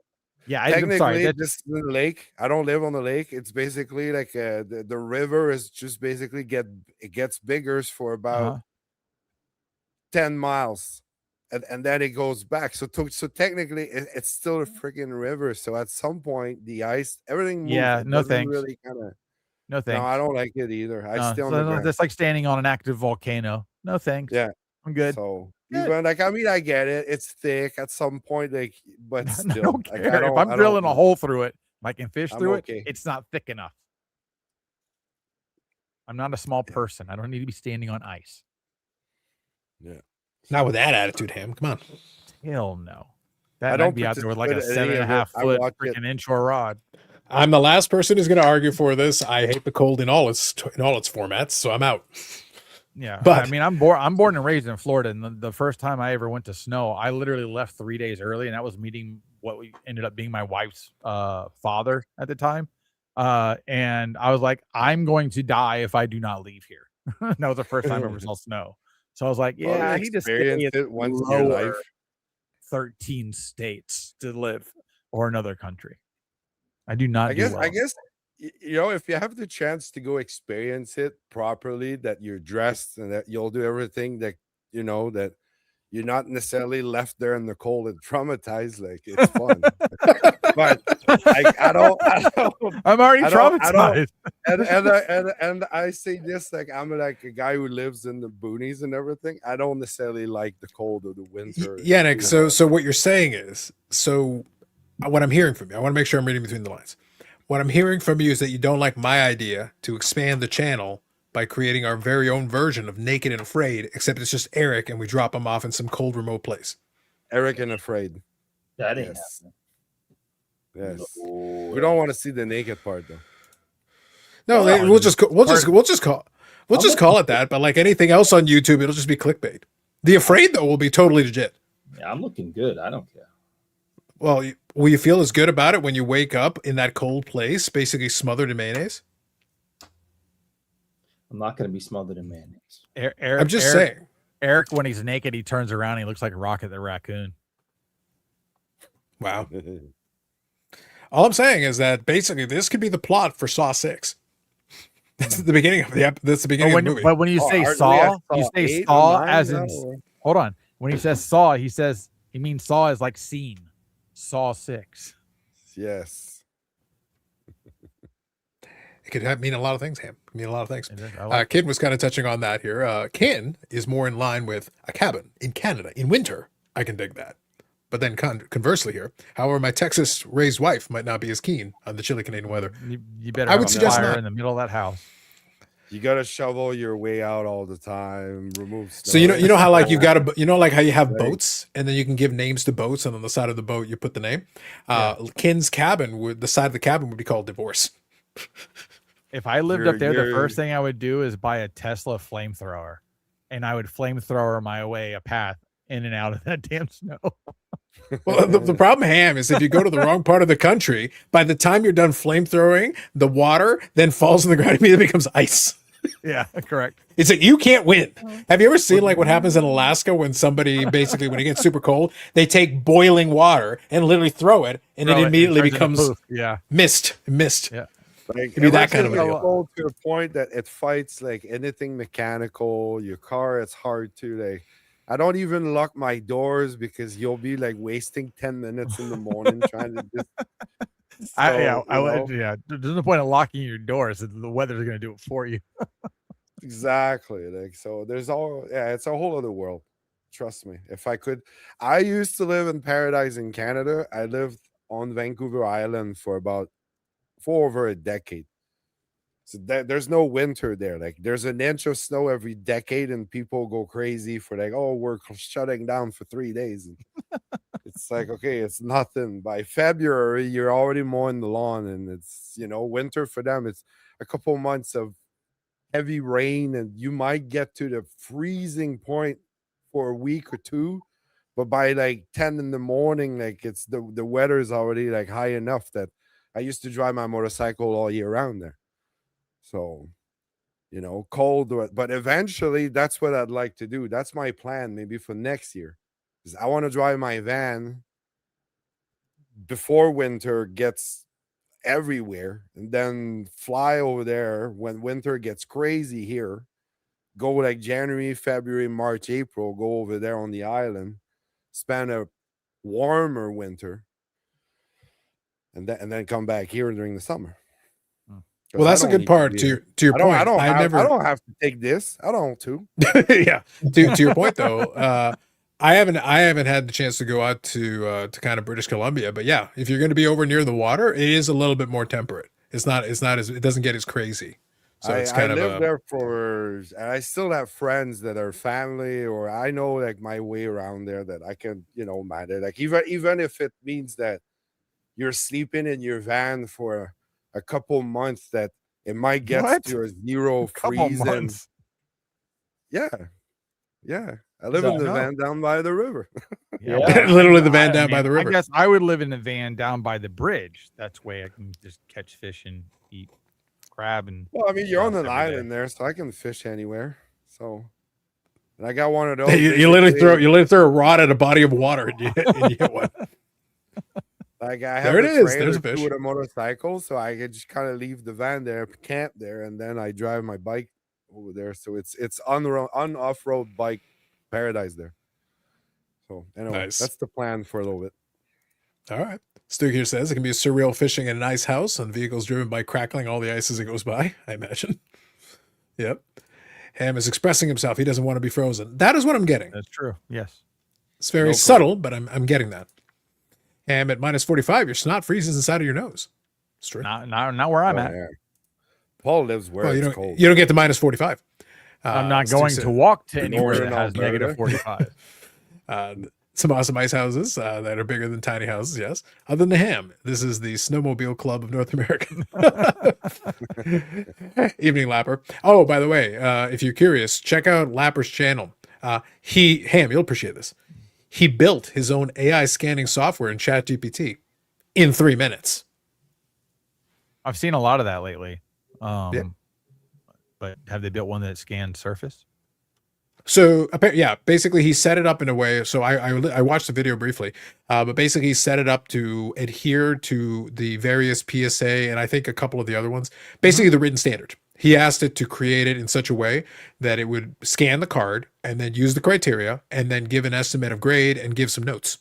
Yeah, I'm Technically, sorry. this is the lake. I don't live on the lake. It's basically like the river is just basically it gets bigger for about 10 miles. And then it goes back. So technically, it's still a freaking river. So at some point, the ice, everything moves. Yeah, It no doesn't thanks. really kind of. No thanks. No, I don't like it either. I stay on the ground. That's like standing on an active volcano. No thanks. Yeah. I'm good. So Good. even like, I mean, I get it. It's thick at some point, like, but I still, don't like, care. If I'm drilling a hole through it, if I can fish I'm through okay. it, it's not thick enough. I'm not a small person. I don't need to be standing on ice. Yeah. Not with that attitude, Ham. Come on. Hell no. I That don't might be out there with like a participate in any of it. 7.5 I foot watch it. freaking inshore rod. I'm the last person who's going to argue for this. I hate the cold in all its formats, so I'm out. Yeah, But- I mean, I'm born and raised in Florida, and the first time I ever went to snow, I literally left 3 days early, and that was meeting what we ended up being my wife's father at the time. And I was like, I'm going to die if I do not leave here. That was the first time I ever saw snow. So I was like, Well, yeah, you he just experience it once in your life. 13 states to live or another country. I do not. I guess you know, if you have the chance to go experience it properly, that you're dressed and that you'll do everything that you know, that you're not necessarily left there in the cold and traumatized. Like, it's fun. But like, I don't I'm already I don't- traumatized. and I say this, like, I'm like a guy who lives in the boonies and everything. I don't necessarily like the cold or the winter. Yannick, you know. so what you're saying is, what I'm hearing from you, I want to make sure I'm reading between the lines. What I'm hearing from you is that you don't like my idea to expand the channel by creating our very own version of Naked and Afraid, except it's just Eric and we drop him off in some cold remote place. Eric and Afraid. That ain't Yes. happening. Yes. No. We don't want to see the naked part though. No, Well, we'll just call it that. But like anything else on YouTube, it'll just be clickbait. The Afraid though will be totally legit. Yeah, I'm looking good. I don't care. Well, will you feel as good about it when you wake up in that cold place, basically smothered in mayonnaise? I'm not going to be smothered in mayonnaise. I'm just saying. Eric, when he's naked, he turns around. He looks like Rocket the Raccoon. Wow. All I'm saying is that basically this could be the plot for Saw 6. That's the beginning of that's the beginning of the movie. But when you say aren't we Saw, at you Saw say 8 or Saw 9 as now, in. or- Hold on. When he says Saw, he means Saw is like scene. Saw 6. Yes. mean a lot of things, Ham. It could mean a lot of things. It is. I like Ken was kind of touching on that here. Ken is more in line with a cabin in Canada in winter. I can dig that. But then conversely here, however, my Texas-raised wife might not be as keen on the chilly Canadian weather. you better I have would a suggest fire not. in the middle of that house. You gotta shovel your way out all the time. Remove snow. So you know how like you've got like how you have Right. boats, and then you can give names to boats, and on the side of the boat you put the name. Ken's cabin the side of the cabin would be called divorce. If I lived You're- up there, the you're- first thing I would do is buy a Tesla flamethrower, and I would flamethrower my way a path in and out of that damn snow. Well, the problem, Ham, is if you go to the wrong part of the country, by the time you're done flamethrowing, the water then falls on the ground and immediately becomes ice. Yeah, correct. It's like you can't win. Have you ever seen like what happens in Alaska when somebody basically when it gets super cold, they take boiling water and literally throw it, and Throw it it, immediately turns into becomes poof. Yeah. mist. Yeah. Like, Give me that kind of everything a is cold to a point that it fights like anything mechanical. Your car, it's hard to like. I don't even lock my doors because you'll be like wasting 10 minutes in the morning trying to just. I would. Yeah. There's no point in locking your doors. The weather's going to do it for you. Exactly. Like, so there's it's a whole other world. Trust me. If I could, I used to live in Paradise in Canada. I lived on Vancouver Island for over a decade. So there's no winter there. Like there's an inch of snow every decade, and people go crazy for like, oh, we're shutting down for 3 days. And it's like, okay, it's nothing. By February, you're already mowing the lawn, and it's winter for them. It's a couple months of heavy rain, and you might get to the freezing point for a week or two, but by like 10 in the morning, like it's the weather is already like high enough that I used to drive my motorcycle all year round there. So cold, but eventually that's what I'd like to do. That's my plan maybe for next year, is I want to drive my van before winter gets everywhere, and then fly over there when winter gets crazy here. Go like January, February, March, April, go over there on the island, spend a warmer winter, and then come back here during the summer. Well, that's a good part to your point. I don't have to take this. I don't to. Yeah. To your point though, I haven't had the chance to go out to kind of British Columbia, but yeah, if you're going to be over near the water, it is a little bit more temperate. It's not as it doesn't get as crazy. So it's kind I of lived there and I still have friends that are family, or I know like my way around there that I can manage. Like even if it means that you're sleeping in your van for a couple months, that it might get to a zero freeze. Yeah. I live in the van down by the river. Yeah. Literally the van down by the river. I guess I would live in a van down by the bridge. That's way I can just catch fish and eat crab. And well, I mean, you're on an island there, so I can fish anywhere. So, and I got one of those. You literally throw a rod at a body of water and you hit one. Like I have there it is. There's There's a fish with a motorcycle, so I could just kind of leave the van there, camp there, and then I drive my bike over there. So it's on off-road bike paradise there. So anyway, Nice. That's the plan for a little bit. All right. Stu here says it can be surreal fishing in a nice house on vehicles driven by crackling all the ice as it goes by, I imagine. Yep. Ham is expressing himself. He doesn't want to be frozen. That is what I'm getting. that's true. Yes. It's very subtle, but I'm getting that. Ham at -45, your snot freezes inside of your nose. It's true. Not where I'm at. Yeah. Paul lives where Well, it's cold. you don't get to -45. I'm not Stu going said. to walk to anywhere Northern that has Alberta. -45. Some awesome ice houses that are bigger than tiny houses, yes. Other than the Ham, this is the Snowmobile Club of North America. Evening Lapper. Oh, by the way, if you're curious, check out Lapper's channel. Ham, you'll appreciate this. He built his own AI scanning software in ChatGPT in 3 minutes. I've seen a lot of that lately. Yeah. But have they built one that scans surface? So yeah, basically he set it up in a way. So I watched the video briefly, but basically he set it up to adhere to the various PSA and I think a couple of the other ones, basically the written standard. He asked it to create it in such a way that it would scan the card and then use the criteria and then give an estimate of grade and give some notes,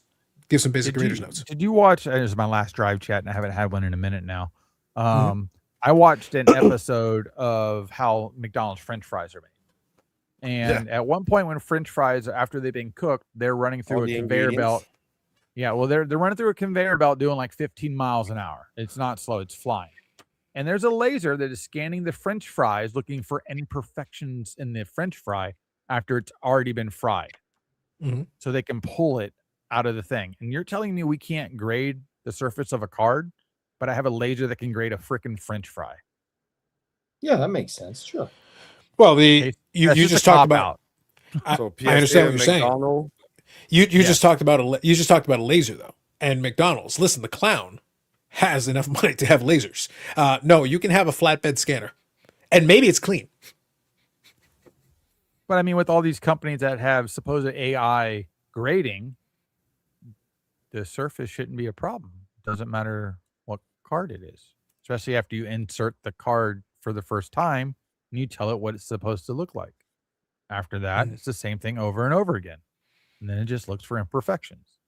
give some basic reader's notes. Did you watch? This is my last drive chat, and I haven't had one in a minute now. I watched an episode of how McDonald's French fries are made. And at one point when French fries, after they've been cooked, they're running through All a the conveyor belt. ingredients. Yeah, well, they're running through a conveyor belt doing like 15 miles an hour. It's not slow, it's flying. And there's a laser that is scanning the French fries, looking for imperfections in the French fry after it's already been fried. Mhm. So they can pull it out of the thing. And you're telling me we can't grade the surface of a card, but I have a laser that can grade a freaking French fry. Yeah, that makes sense. Sure. Well, Okay, you that's just a talked cop-out. about. So I understand what PSA you're saying. McDonald's, You Yeah. just talked about a laser though, and McDonald's. Listen, the clown has enough money to have lasers. No, you can have a flatbed scanner, and maybe it's clean. But I mean, with all these companies that have supposed AI grading, the surface shouldn't be a problem. Doesn't matter what card it is, especially after you insert the card for the first time and you tell it what it's supposed to look like. After that, Mhm. it's the same thing over and over again. And then it just looks for imperfections.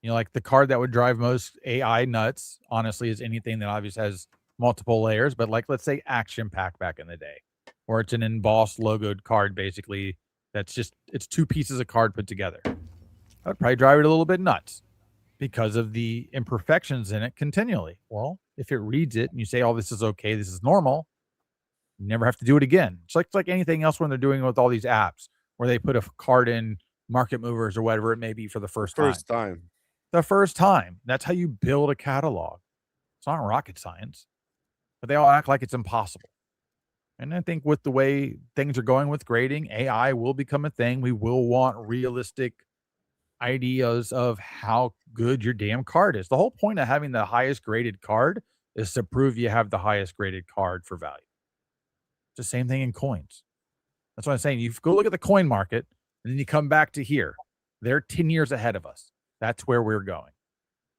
You know, like the card that would drive most AI nuts, honestly, is anything that obviously has multiple layers. But like, let's say Action Pack back in the day, or it's an embossed logoed card, basically, that's just, it's two pieces of card put together. I'd probably drive it a little bit nuts because of the imperfections in it continually. Well, if it reads it and you say, oh, this is okay, this is normal, you never have to do it again. It's like anything else when they're doing with all these apps where they put a card in Market Movers or whatever it may be for the first time. The first time. That's how you build a catalog. It's not rocket science, but they all act like it's impossible. And I think with the way things are going with grading, AI will become a thing. We will want realistic ideas of how good your damn card is. The whole point of having the highest graded card is to prove you have the highest graded card for value. It's the same thing in coins. That's what I'm saying. You go look at the coin market and then you come back to here. They're 10 years ahead of us. That's where we're going.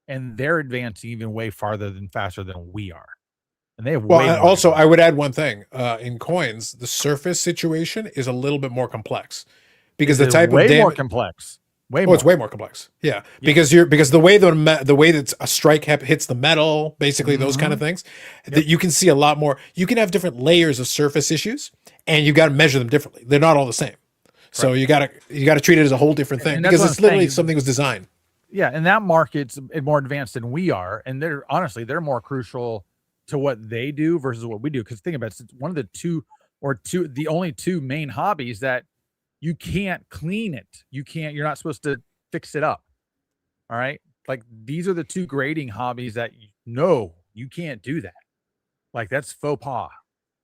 And they're advancing even way farther than faster than we are. And they have way Well, more also, to go. I would add one thing. In coins, the surface situation is a little bit more complex because the It's type way of more damage. complex. Way Oh, more. it's way more complex. Yeah, because the way that a strike hits the metal, basically those kind of things, that you can see a lot more. You can have different layers of surface issues, and you got to measure them differently. They're not all the same. So you got to treat it as a whole different thing And that's because what it's I'm literally saying. something was designed. Yeah, and that market's more advanced than we are, and they're more crucial to what they do versus what we do. Because think about it, it's one of the only two main hobbies that you can't clean it. You're not supposed to fix it up. All right, like these are the two grading hobbies that you can't do that. Like that's faux pas.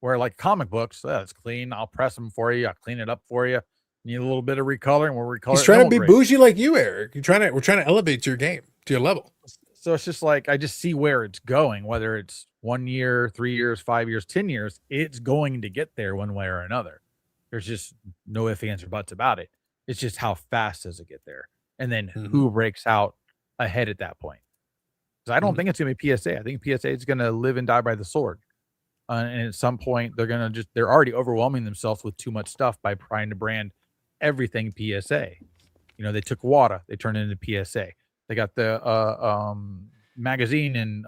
Where like comic books, it's clean. I'll press them for you. I'll clean it up for you. Need a little bit of recoloring. We'll recolor. He's trying to be bougie like you, Eric. We're trying to elevate your game to your level. So it's just like I just see where it's going, whether it's 1 year, 3 years, 5 years, 10 years, it's going to get there one way or another. There's just no ifs, ands, or buts about it. It's just how fast does it get there? And then who breaks out ahead at that point? Because I don't think it's going to be PSA. I think PSA is going to live and die by the sword. And at some point, they're already overwhelming themselves with too much stuff by trying to brand everything PSA. You know, they took WADA, they turned it into PSA. They got the magazine and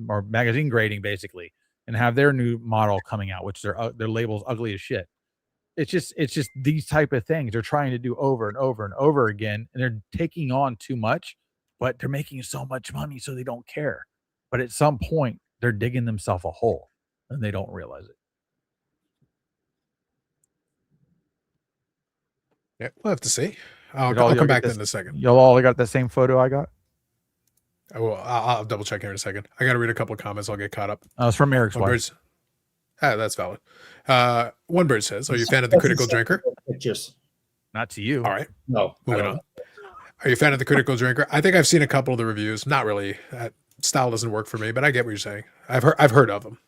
or magazine grading basically, and have their new model coming out, which their label's ugly as shit. It's just these type of things they're trying to do over and over and over again, and they're taking on too much, but they're making so much money, so they don't care. But at some point, they're digging themselves a hole, and they don't realize it. Yeah, we'll have to see. I'll Did all come y'all back get to that in a second. Y'all all got the same photo I got? I'll double check here in a second. I got to read a couple of comments. I'll get caught up. It's from Eric's One wife. bird's, that's valid. One bird says, "Are you a fan of the Critical Drinker?" Pictures. Not to you. All right, No. moving on. Are you a fan of the Critical Drinker? I think I've seen a couple of the reviews. Not really. That style doesn't work for me, but I get what you're saying. I've heard of them.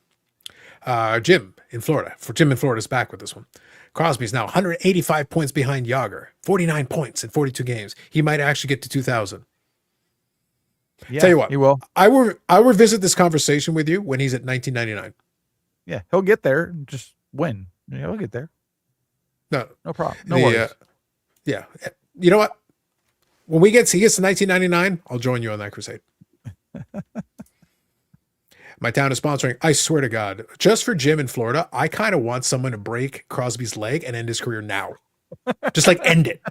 Jim in Florida. Jim in Florida is back with this one. Crosby's now 185 points behind Yager. 49 points in 42 games. He might actually get to 2,000. Yeah, Tell you what, he will. I will revisit this conversation with you when he's at 1999. Yeah, he'll get there. Just win. Yeah, he'll get there. No problem. No worries. Yeah. You know what? When he gets to 1999, I'll join you on that crusade. My town is sponsoring. I swear to God, just for Jim in Florida, I kind of want someone to break Crosby's leg and end his career now. Just like end it.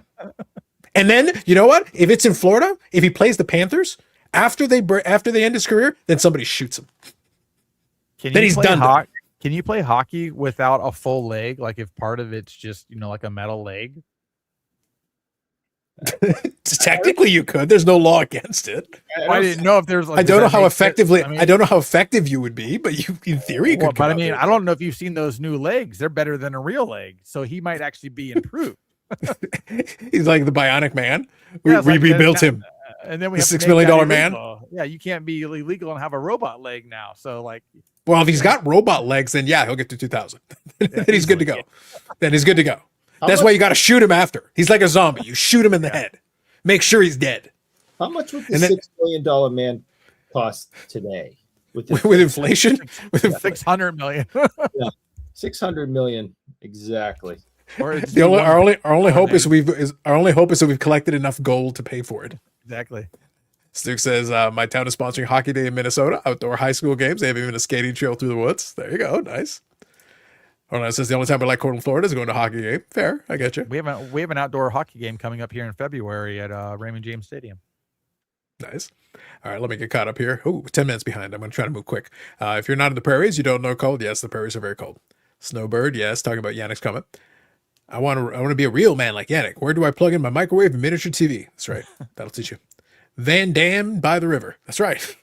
And then, you know what? If it's in Florida, if he plays the Panthers, after they end his career, then somebody shoots him. Then he's done. Can you play hockey without a full leg? Like if part of it's just, like a metal leg? Technically, you could. There's no law against it. I didn't know if there's. I don't know how effectively. I don't know how effective you would be, but you, in theory, you could. But I mean, I don't know if you've seen those new legs. They're better than a real leg, so he might actually be improved. He's like the Bionic Man. We rebuilt him. And then we the have $6 million man. Yeah, you can't be illegal and have a robot leg now. So like, well, if he's got robot legs, then yeah, he'll get to 2,000. Then he's good to go. Then he's good to go. That's why you got to shoot him after. He's like a zombie. You shoot him in the head. Make sure he's dead. How much would the $6 million man cost today? With inflation? With 600 million. Yeah, 600 million exactly. Our only hope is that we've collected enough gold to pay for it. Exactly. Stu says, my town is sponsoring Hockey Day in Minnesota, outdoor high school games. They have even a skating trail through the woods. There you go. Nice. Hold on, it says the only time I like going to Florida is going to a hockey game. Fair, I get you. We have an outdoor hockey game coming up here in February at Raymond James Stadium. Nice. All right, let me get caught up here. Oh, 10 minutes behind. I'm going to try to move quick. If you're not in the prairies, you don't know cold. Yes, the prairies are very cold. Snowbird, yes, talking about Yannick's comment. I want to be a real man like Yannick. Where do I plug in my microwave and miniature TV? That's right. That'll teach you. Van Damme by the river. That's right.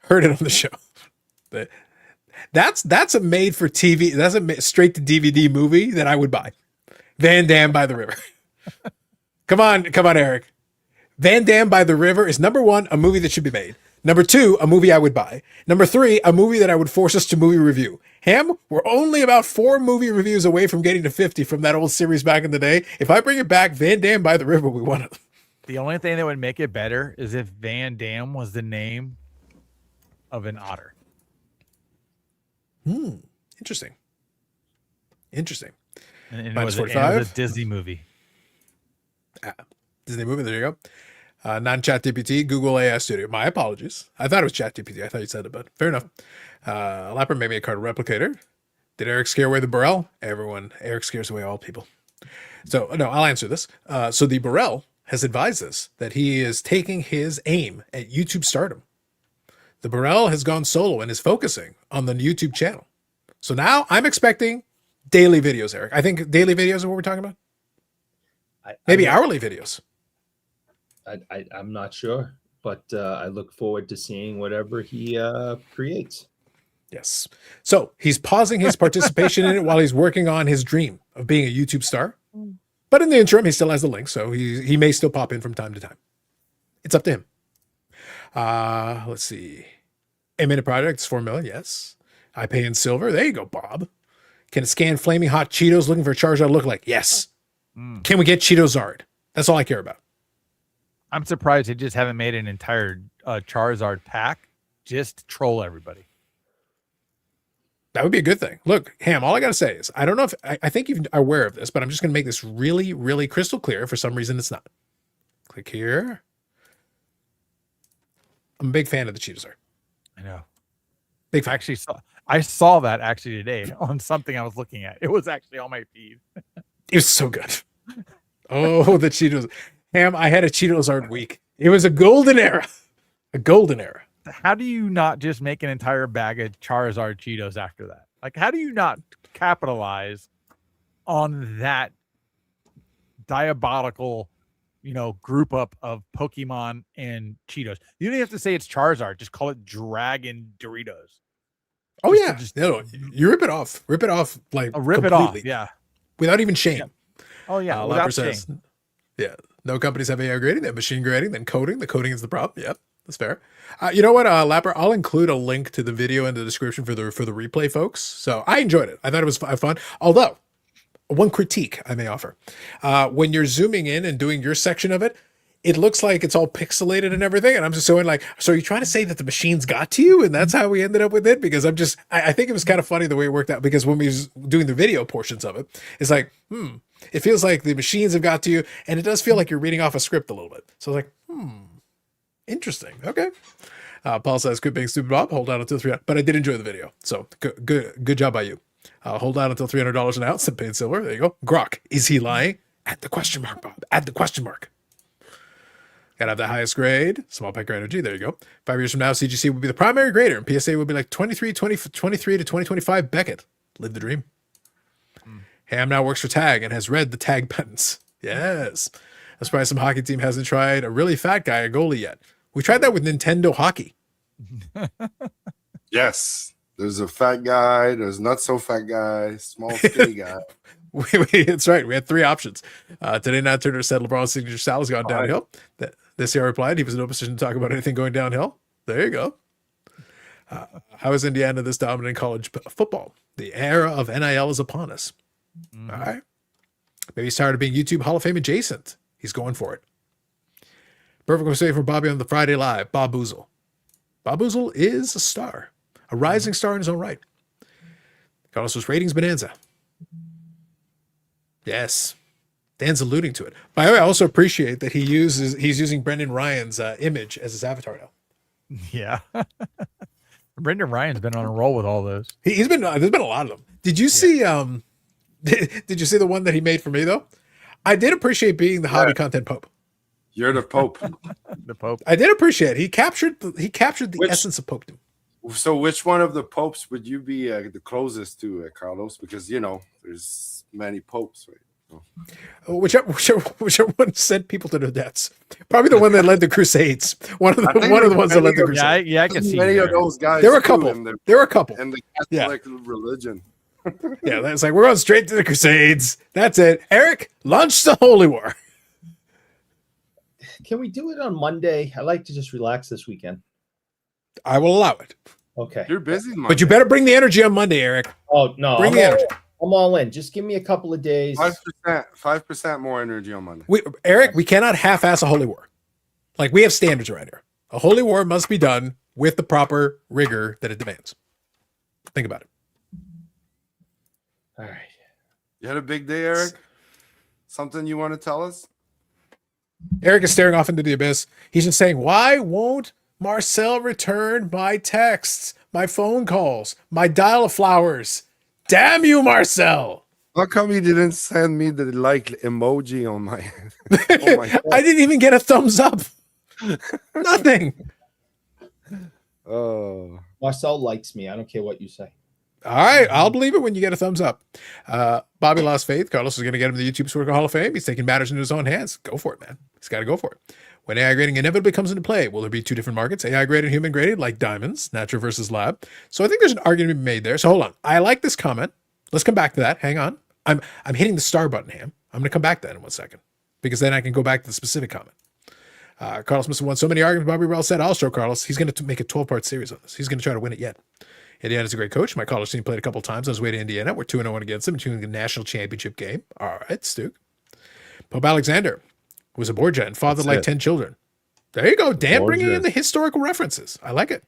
Heard it on the show. That's a made for TV. That's a straight to DVD movie that I would buy. Van Damme by the river. Come on, Eric. Van Damme by the river is number 1, a movie that should be made. Number 2, a movie I would buy. Number 3, a movie that I would force us to movie review. Ham, we're only about 4 movie reviews away from getting to 50 from that old series back in the day. If I bring it back, Van Damme by the river, we won it. The only thing that would make it better is if Van Damme was the name of an otter. Interesting. And it was a Disney movie. Disney movie, there you go. Non-chat GPT, Google AI Studio. My apologies. I thought it was chat GPT. I thought you said it, but fair enough. Lapper made me a card replicator. Did Eric scare away the Burrell? Eric scares away all people. So, no, I'll answer this. So the Burrell has advised us that he is taking his aim at YouTube stardom. The Burrell has gone solo and is focusing on the YouTube channel. So now I'm expecting daily videos, Eric. I think daily videos are what we're talking about. Maybe hourly videos. I'm not sure, but I look forward to seeing whatever he creates. Yes. So he's pausing his participation in it while he's working on his dream of being a YouTube star. But in the interim, he still has the link, so he may still pop in from time to time. It's up to him. Let's see. A minute project is 4 million. Yes. I pay in silver. There you go, Bob. Can it scan flaming hot Cheetos looking for a Charizard lookalike? Yes. Can we get Cheetozard? That's all I care about. I'm surprised they just haven't made an entire Charizard pack just to troll everybody. That would be a good thing. Look, Ham, all I got to say is, I don't know if, I think you're aware of this, but I'm just going to make this really, really crystal clear. For some reason, it's not. Click here. I'm a big fan of the Cheetozard. I know. Big fan. Actually, I saw that actually today on something I was looking at. It was actually on my feed. It was so good. Oh, the Cheetos. Ham, I had a Cheetozard week. It was a golden era. A golden era. How do you not just make an entire bag of Charizard Cheetos after that? Like, how do you not capitalize on that diabolical, group up of Pokemon and Cheetos? You don't have to say it's Charizard. Just call it Dragon Doritos. Oh, yeah. No, you rip it off. Rip it off like rip it off. Yeah. Without even shame. Yeah. Oh, yeah. Without says, shame. Yeah. No companies have AI grading. They have machine grading, then coding. The coding is the problem. Yep. That's fair. You know what, Lapper? I'll include a link to the video in the description for the replay, folks. So I enjoyed it. I thought it was fun. Although, one critique I may offer. When you're zooming in and doing your section of it, it looks like it's all pixelated and everything. And I'm just so are you trying to say that the machines got to you and that's how we ended up with it? Because I think it was kind of funny the way it worked out, because when we was doing the video portions of it, it's like, it feels like the machines have got to you, and it does feel like you're reading off a script a little bit. So I was like, interesting. Okay. Paul says, "Quit being stupid, Bob. Hold on until 300." But I did enjoy the video, so good job by you. Hold on until $300 an ounce and paid silver. There you go. Grok, is he lying? Add the question mark, Bob. Add the question mark. Gotta have the highest grade. Small pack energy. There you go. 5 years from now, CGC will be the primary grader, and PSA will be like 23 to 2025 Beckett. Live the dream. Ham now works for Tag and has read the Tag patents. Yes. I'm surprised some hockey team hasn't tried a really fat guy, a goalie, yet. We tried that with Nintendo Hockey. Yes. There's a fat guy. There's not so fat guy. Small skinny guy. That's right. We had 3 options. Today, Nat Turner said LeBron's signature style has gone downhill. This year replied he was in no position to talk about anything going downhill. There you go. How is Indiana this dominant in college football? The era of NIL is upon us. Mm-hmm. All right. Maybe he's tired of being YouTube Hall of Fame adjacent. He's going for it. Perfect mistake for Bobby on the Friday Live. Bob Boozle. Bob Boozle is a star. A rising star in his own right. Carlos's ratings bonanza. Yes. Dan's alluding to it. By the way, I also appreciate that he's using Brendan Ryan's image as his avatar now. Yeah. Brendan Ryan's been on a roll with all those. There's been a lot of them. Did you see did you see the one that he made for me though? I did appreciate being the hobby content Pope. You're the Pope. The Pope. I did appreciate it. He captured the essence of popedom. So which one of the popes would you be the closest to, Carlos? Because there's many popes, right? Whichever one sent people to their deaths. Probably the one that led the Crusades. One of the ones that led the Crusades. Yeah, I can see many of those guys. There were a couple. And the Catholic religion. Yeah, it's like we're going straight to the Crusades. That's it. Eric, launch the Holy War. Can we do it on Monday? I like to just relax this weekend. I will allow it. Okay. You're busy, Monday. But you better bring the energy on Monday, Eric. Oh no, bring the energy. I'm all in. Just give me a couple of days. 5% more energy on Monday. Eric, we cannot half-ass a holy war. Like, we have standards around here. A holy war must be done with the proper rigor that it demands. Think about it. All right. You had a big day, Eric? Something you want to tell us? Eric is staring off into the abyss. He's just saying, why won't Marcel return my texts, my phone calls, my dial of flowers? Damn you, Marcel! How come you didn't send me the emoji on my? I didn't even get a thumbs up. Nothing. Oh, Marcel likes me. I don't care what you say. All right, I'll believe it when you get a thumbs up. Bobby lost faith. Carlos is going to get him the YouTube Sports Hall of Fame. He's taking matters into his own hands. Go for it, man. He's got to go for it. When AI grading inevitably comes into play, will there be 2 different markets? AI graded, human graded, like diamonds, natural versus lab. So I think there's an argument to be made there. So hold on. I like this comment. Let's come back to that. Hang on. I'm hitting the star button, Ham. I'm going to come back to that in 1 second because then I can go back to the specific comment. Carlos must have won so many arguments. Bobby Rell said, I'll show Carlos. He's going to make a 12-part series on this. He's going to try to win it yet. Indiana's a great coach. My college team played a couple times on his way to Indiana. We're 2-1 against them, including the national championship game. All right, Stu. Pope Alexander was a Borgia and fathered like 10 children. There you go. Dan bringing in the historical references. I like it.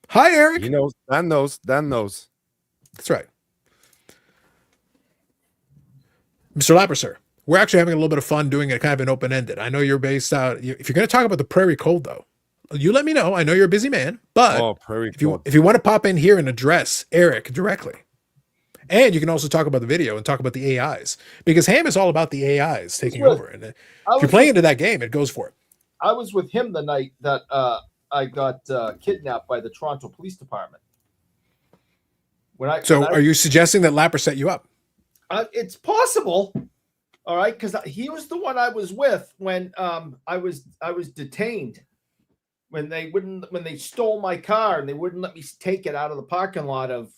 Hi, Eric. he knows. Dan knows. That's right. Mr. Lapper, sir, we're actually having a little bit of fun doing it kind of an open-ended. I know you're based out. If you're going to talk about the Prairie Cold, though, you let me know. I know you're a busy man, but if you want to pop in here and address Eric directly, and you can also talk about the video and talk about the AIs, because Ham is all about the AIs taking over. And if you're playing into that game, it goes for it. I was with him the night that I got kidnapped by the Toronto Police Department. Are you suggesting that Lapper set you up? It's possible. All right, because he was the one I was with when I was detained. When they stole my car and they wouldn't let me take it out of the parking lot of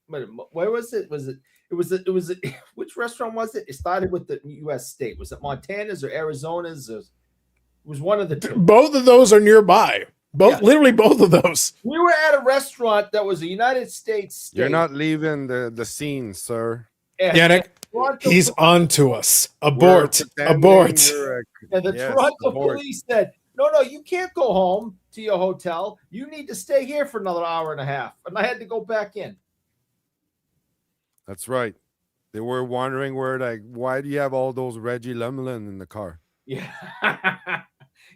where was it? It was which restaurant was it? It started with the U.S. state. Was it Montana's or Arizona's? It was one of the 2. Both of those are nearby. Literally both of those. We were at a restaurant that was a United States state. You're not leaving the scene, sir. Yannick, he's on to us. Abort. And the Toronto police said, no, you can't go home to your hotel. You need to stay here for another hour and a half. And I had to go back in. That's right. They were wondering why do you have all those Reggie Lemelin in the car? Yeah.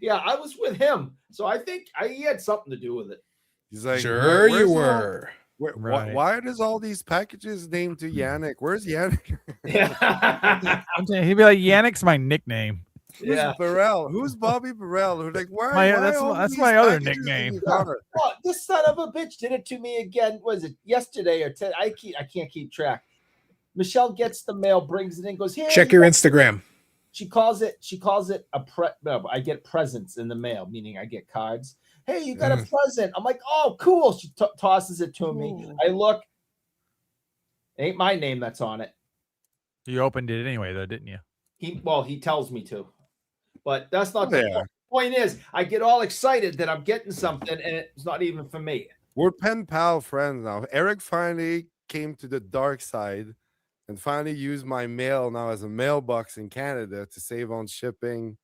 Yeah, I was with him, so I think he had something to do with it. He's like, Sure, you where's all- were. Right. why does all these packages named to Yannick? Where's Yannick? Yeah, I'm saying he'd be like, Yannick's my nickname. Who's yeah. Burrell? Who's Bobby Burrell? Who's like, why? That's all that's these my other packages in nickname. your car? Oh, this son of a bitch did it to me again. Was it yesterday or today? I can't keep track. Michelle gets the mail, brings it in, goes here. Check your Instagram. She calls it a no, I get presents in the mail, meaning I get cards. Hey, you got a present. I'm like, oh, cool. She tosses it to me. Ooh. I look. Ain't my name that's on it. You opened it anyway, though, didn't you? He tells me to, but that's not the Yeah. point. Point is, I get all excited that I'm getting something, and it's not even for me. We're pen pal friends now. Eric finally came to the dark side and finally used my mail now as a mailbox in Canada to save on shipping.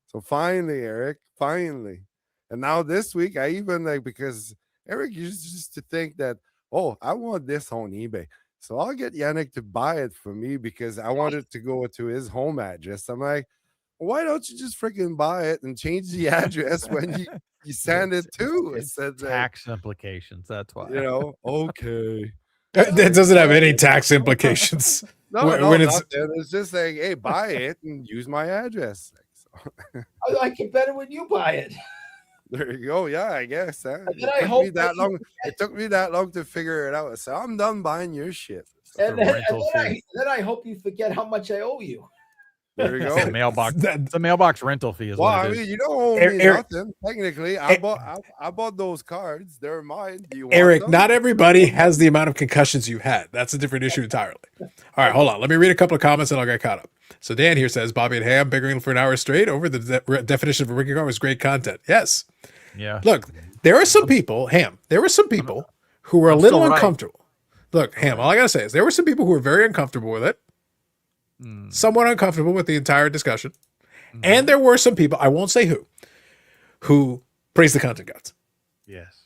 So finally, Eric, finally. And now this week, I even like, because Eric used to think that, oh, I want this on eBay. So I'll get Yannick to buy it for me because I want it to go to his home address. I'm like, why don't you just freaking buy it and change the address when you send it to? I said that, Tax implications. That's why. you know, okay. That doesn't have any tax implications. No, When- no, when it's- it's just like, hey, buy it and use my address. So, I like it better when you buy it. there you go. Yeah, I guess. Huh? And then I hope that you It took me that long to figure it out. So I'm done buying your shit. And a then, rental fee. then I hope you forget how much I owe you. There you It's a go. mailbox. That- It's a mailbox rental fee. Is Well, what I it mean, is. you don't owe me Eric- nothing. Technically, I bought those cards. They're mine. Do you want Eric, them? not everybody has the amount of concussions you had. That's a different issue entirely. All right, hold on. Let me read a couple of comments and I'll get caught up. So Dan here says, Bobby and Ham bickering for an hour straight over the definition of a rinky car was great content. Yes. Yeah. Look, there are some people, Ham, there were some people who were a I'm little still right. uncomfortable. Look, Ham, all I got to say is there were some people who were very uncomfortable with it, somewhat uncomfortable with the entire discussion. And there were some people, I won't say who praised the content gods. Yes.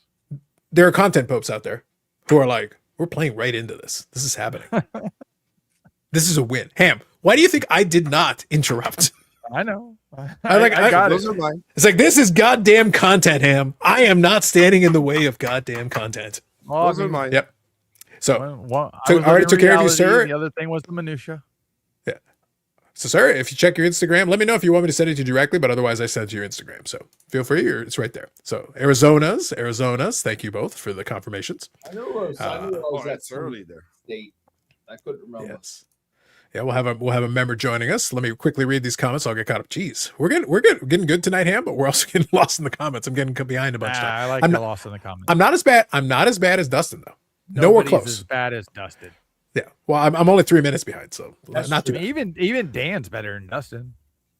There are content popes out there who are like, we're playing right into this. This is happening. This is a win. Ham, why do you think I did not interrupt? I know. I got Those it. are mine. It's like, this is goddamn content, Ham. I am not standing in the way of goddamn content. Well, I Those are mean, mine. Yep. So, I So, was I already living took care of you, reality, sir. The other thing was the minutia. sir, if you check your Instagram, let me know if you want me to send it to you directly, but otherwise I send it to your Instagram. So feel free, it's right there. So Arizona's, thank you both for the confirmations. I knew it was. I knew it Oh, was that it's early there. state. I couldn't remember. Yes. Yeah, we'll have a member joining us. Let me quickly read these comments. I'll get caught up. Jeez, we're getting good tonight, Ham, but we're also getting lost in the comments. I'm getting behind a bunch. I like I'm the not- loss in the comments. I'm not as bad. I'm not as bad as Dustin though. Nowhere Nobody's close. as bad as Dustin. Yeah. Well, I'm only 3 minutes behind, so That's not too true. bad. Even Dan's better than Dustin.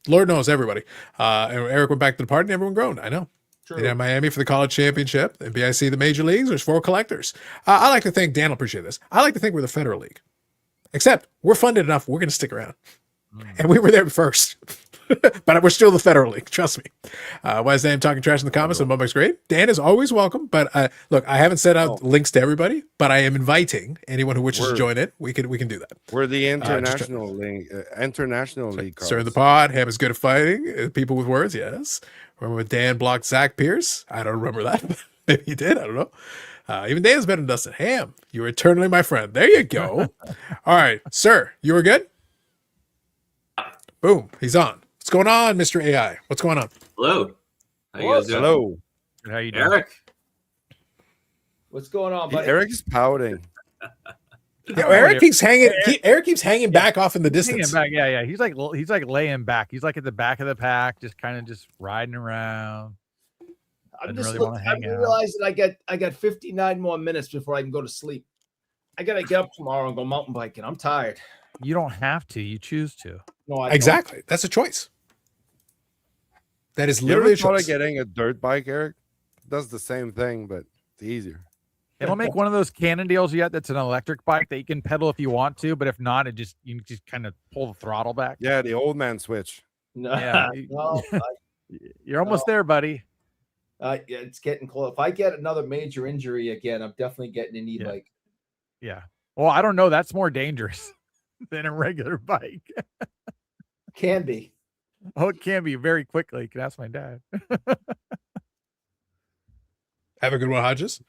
Lord knows everybody. And Eric went back to the party and everyone groaned. I know. True. In Miami for the college championship, the BIC, the major leagues, there's 4 collectors. I like to think, Dan will appreciate this. I like to think we're the federal league. Except we're funded enough, we're going to stick around. And we were there first. But we're still the federal league, trust me. Why is Dan talking trash in the comments? And Bubba's great. Dan is always welcome. But look, I haven't sent out links to everybody, but I am inviting anyone who wishes to join it. We can do that. We're the international league. International league. Sir in the cards. pod, Ham is good at fighting. People with words, yes. Remember when Dan blocked Zach Pierce? I don't remember that. Maybe he did. I don't know. Even Dan's better than Dustin. Ham, you are eternally my friend. There you go. All right, sir, you were good? Boom, he's on. What's going on, Mr. AI? What's going on? Hello. How you guys doing? Hello. How you doing? Eric. What's going on, buddy? Eric is pouting. Yeah, Eric keeps hanging. Eric keeps hanging back off in the Hanging distance. back. Yeah. He's like laying back. He's like at the back of the pack, just kind of just riding around. I'm Didn't just really looking, wanna I'm hang out. realizing I got 59 more minutes before I can go to sleep. I gotta get up tomorrow and go mountain biking. I'm tired. You don't have to. You choose to. No, I don't. Exactly. That's a choice. That is You literally ever a thought of choice. getting a dirt bike, Eric? It does the same thing, but it's easier. It'll make one of those Cannondales yet that's an electric bike that you can pedal if you want to, but if not, you can just kind of pull the throttle back. Yeah, the old man switch. No, Yeah. no, You're almost there, buddy. yeah, it's getting close. If I get another major injury again, I'm definitely getting an e-bike. Yeah. Well, I don't know. That's more dangerous than a regular bike. Can be. Oh, it can be very quickly. You can ask my dad. Have a good one, Hodges.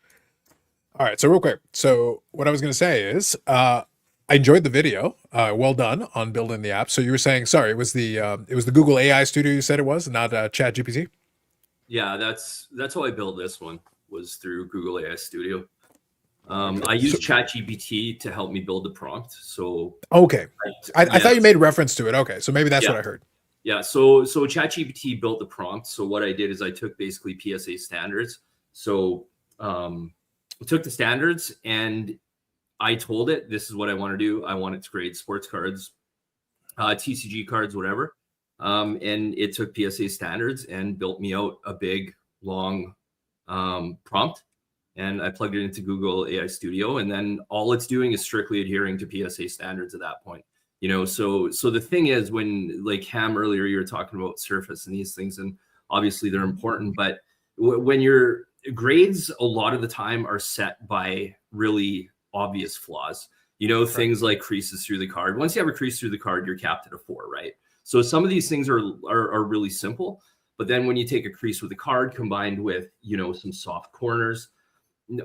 All right, so real quick. So what I was going to say is, I enjoyed the video. Well done on building the app. So you were saying, sorry, it was the Google AI Studio. You said it was not Chat GPT. Yeah, that's how I built this one, was through Google AI Studio. I used ChatGPT to help me build the prompt. So okay, I yeah. thought you made reference to it. Okay, so maybe that's Yeah. what I heard. Yeah, so ChatGPT built the prompt. So what I did is I took basically PSA standards. So I took the standards and I told it, this is what I want to do. I want it to grade sports cards, TCG cards, whatever. And it took PSA standards and built me out a big, long prompt. And I plugged it into Google AI Studio. And then all it's doing is strictly adhering to PSA standards at that point. You know, so the thing is, when, like Ham earlier, you were talking about Surface and these things, and obviously they're important, but when your grades a lot of the time are set by really obvious flaws, you know, things like creases through the card. Once you have a crease through the card, you're capped at a 4, right? So some of these things are really simple, but then when you take a crease with a card combined with, you know, some soft corners,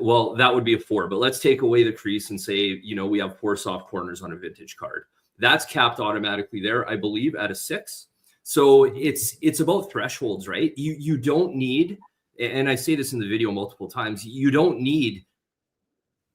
well, that would be a 4. But let's take away the crease and say, you know, we have 4 soft corners on a vintage card. That's capped automatically there, I believe, at a 6. So it's about thresholds, right? You don't need, and I say this in the video multiple times, you don't need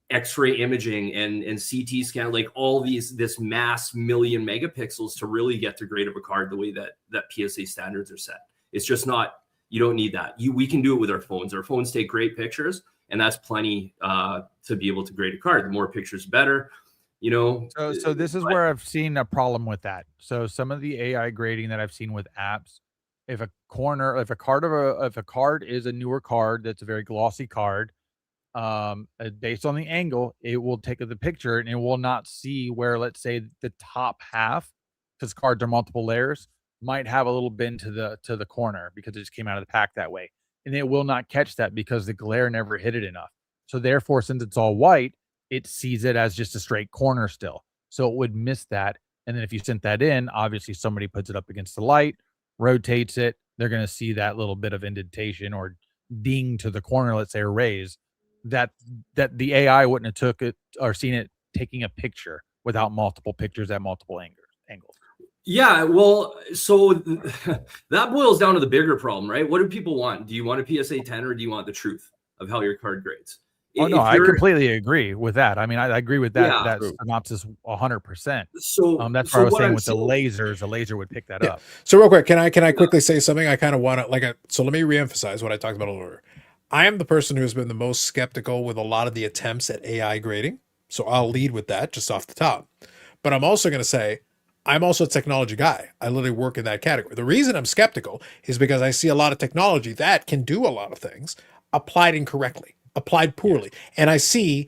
X-ray imaging and CT scan, like all this mass million megapixels to really get the grade of a card the way that PSA standards are set. It's just not, you don't need that. We can do it with our phones. Our phones take great pictures, and that's plenty to be able to grade a card. The more pictures, better. You know, So this is where I've seen a problem with that. So some of the AI grading that I've seen with apps, if a card is a newer card that's a very glossy card, based on the angle, it will take the picture and it will not see where, let's say, the top half, because cards are multiple layers, might have a little bend to the corner because it just came out of the pack that way, and it will not catch that because the glare never hit it enough. So therefore, since it's all white, it sees it as just a straight corner still. So it would miss that. And then if you sent that in, obviously somebody puts it up against the light, rotates it, they're going to see that little bit of indentation or ding to the corner, let's say, or raise, that the AI wouldn't have took it or seen it taking a picture without multiple pictures at multiple angles. Yeah, well, so that boils down to the bigger problem, right? What do people want? Do you want a PSA 10 or do you want the truth of how your card grades? Oh, no, I completely agree with that. I mean, I agree with that. Yeah. That synopsis 100%. So that's what I was saying with the lasers. A laser would pick that up. So real quick, can I quickly say something? I kind of want to so let me reemphasize what I talked about a little earlier. I am the person who's been the most skeptical with a lot of the attempts at AI grading. So I'll lead with that just off the top. But I'm also going to say, I'm also a technology guy. I literally work in that category. The reason I'm skeptical is because I see a lot of technology that can do a lot of things applied incorrectly, applied poorly. And I see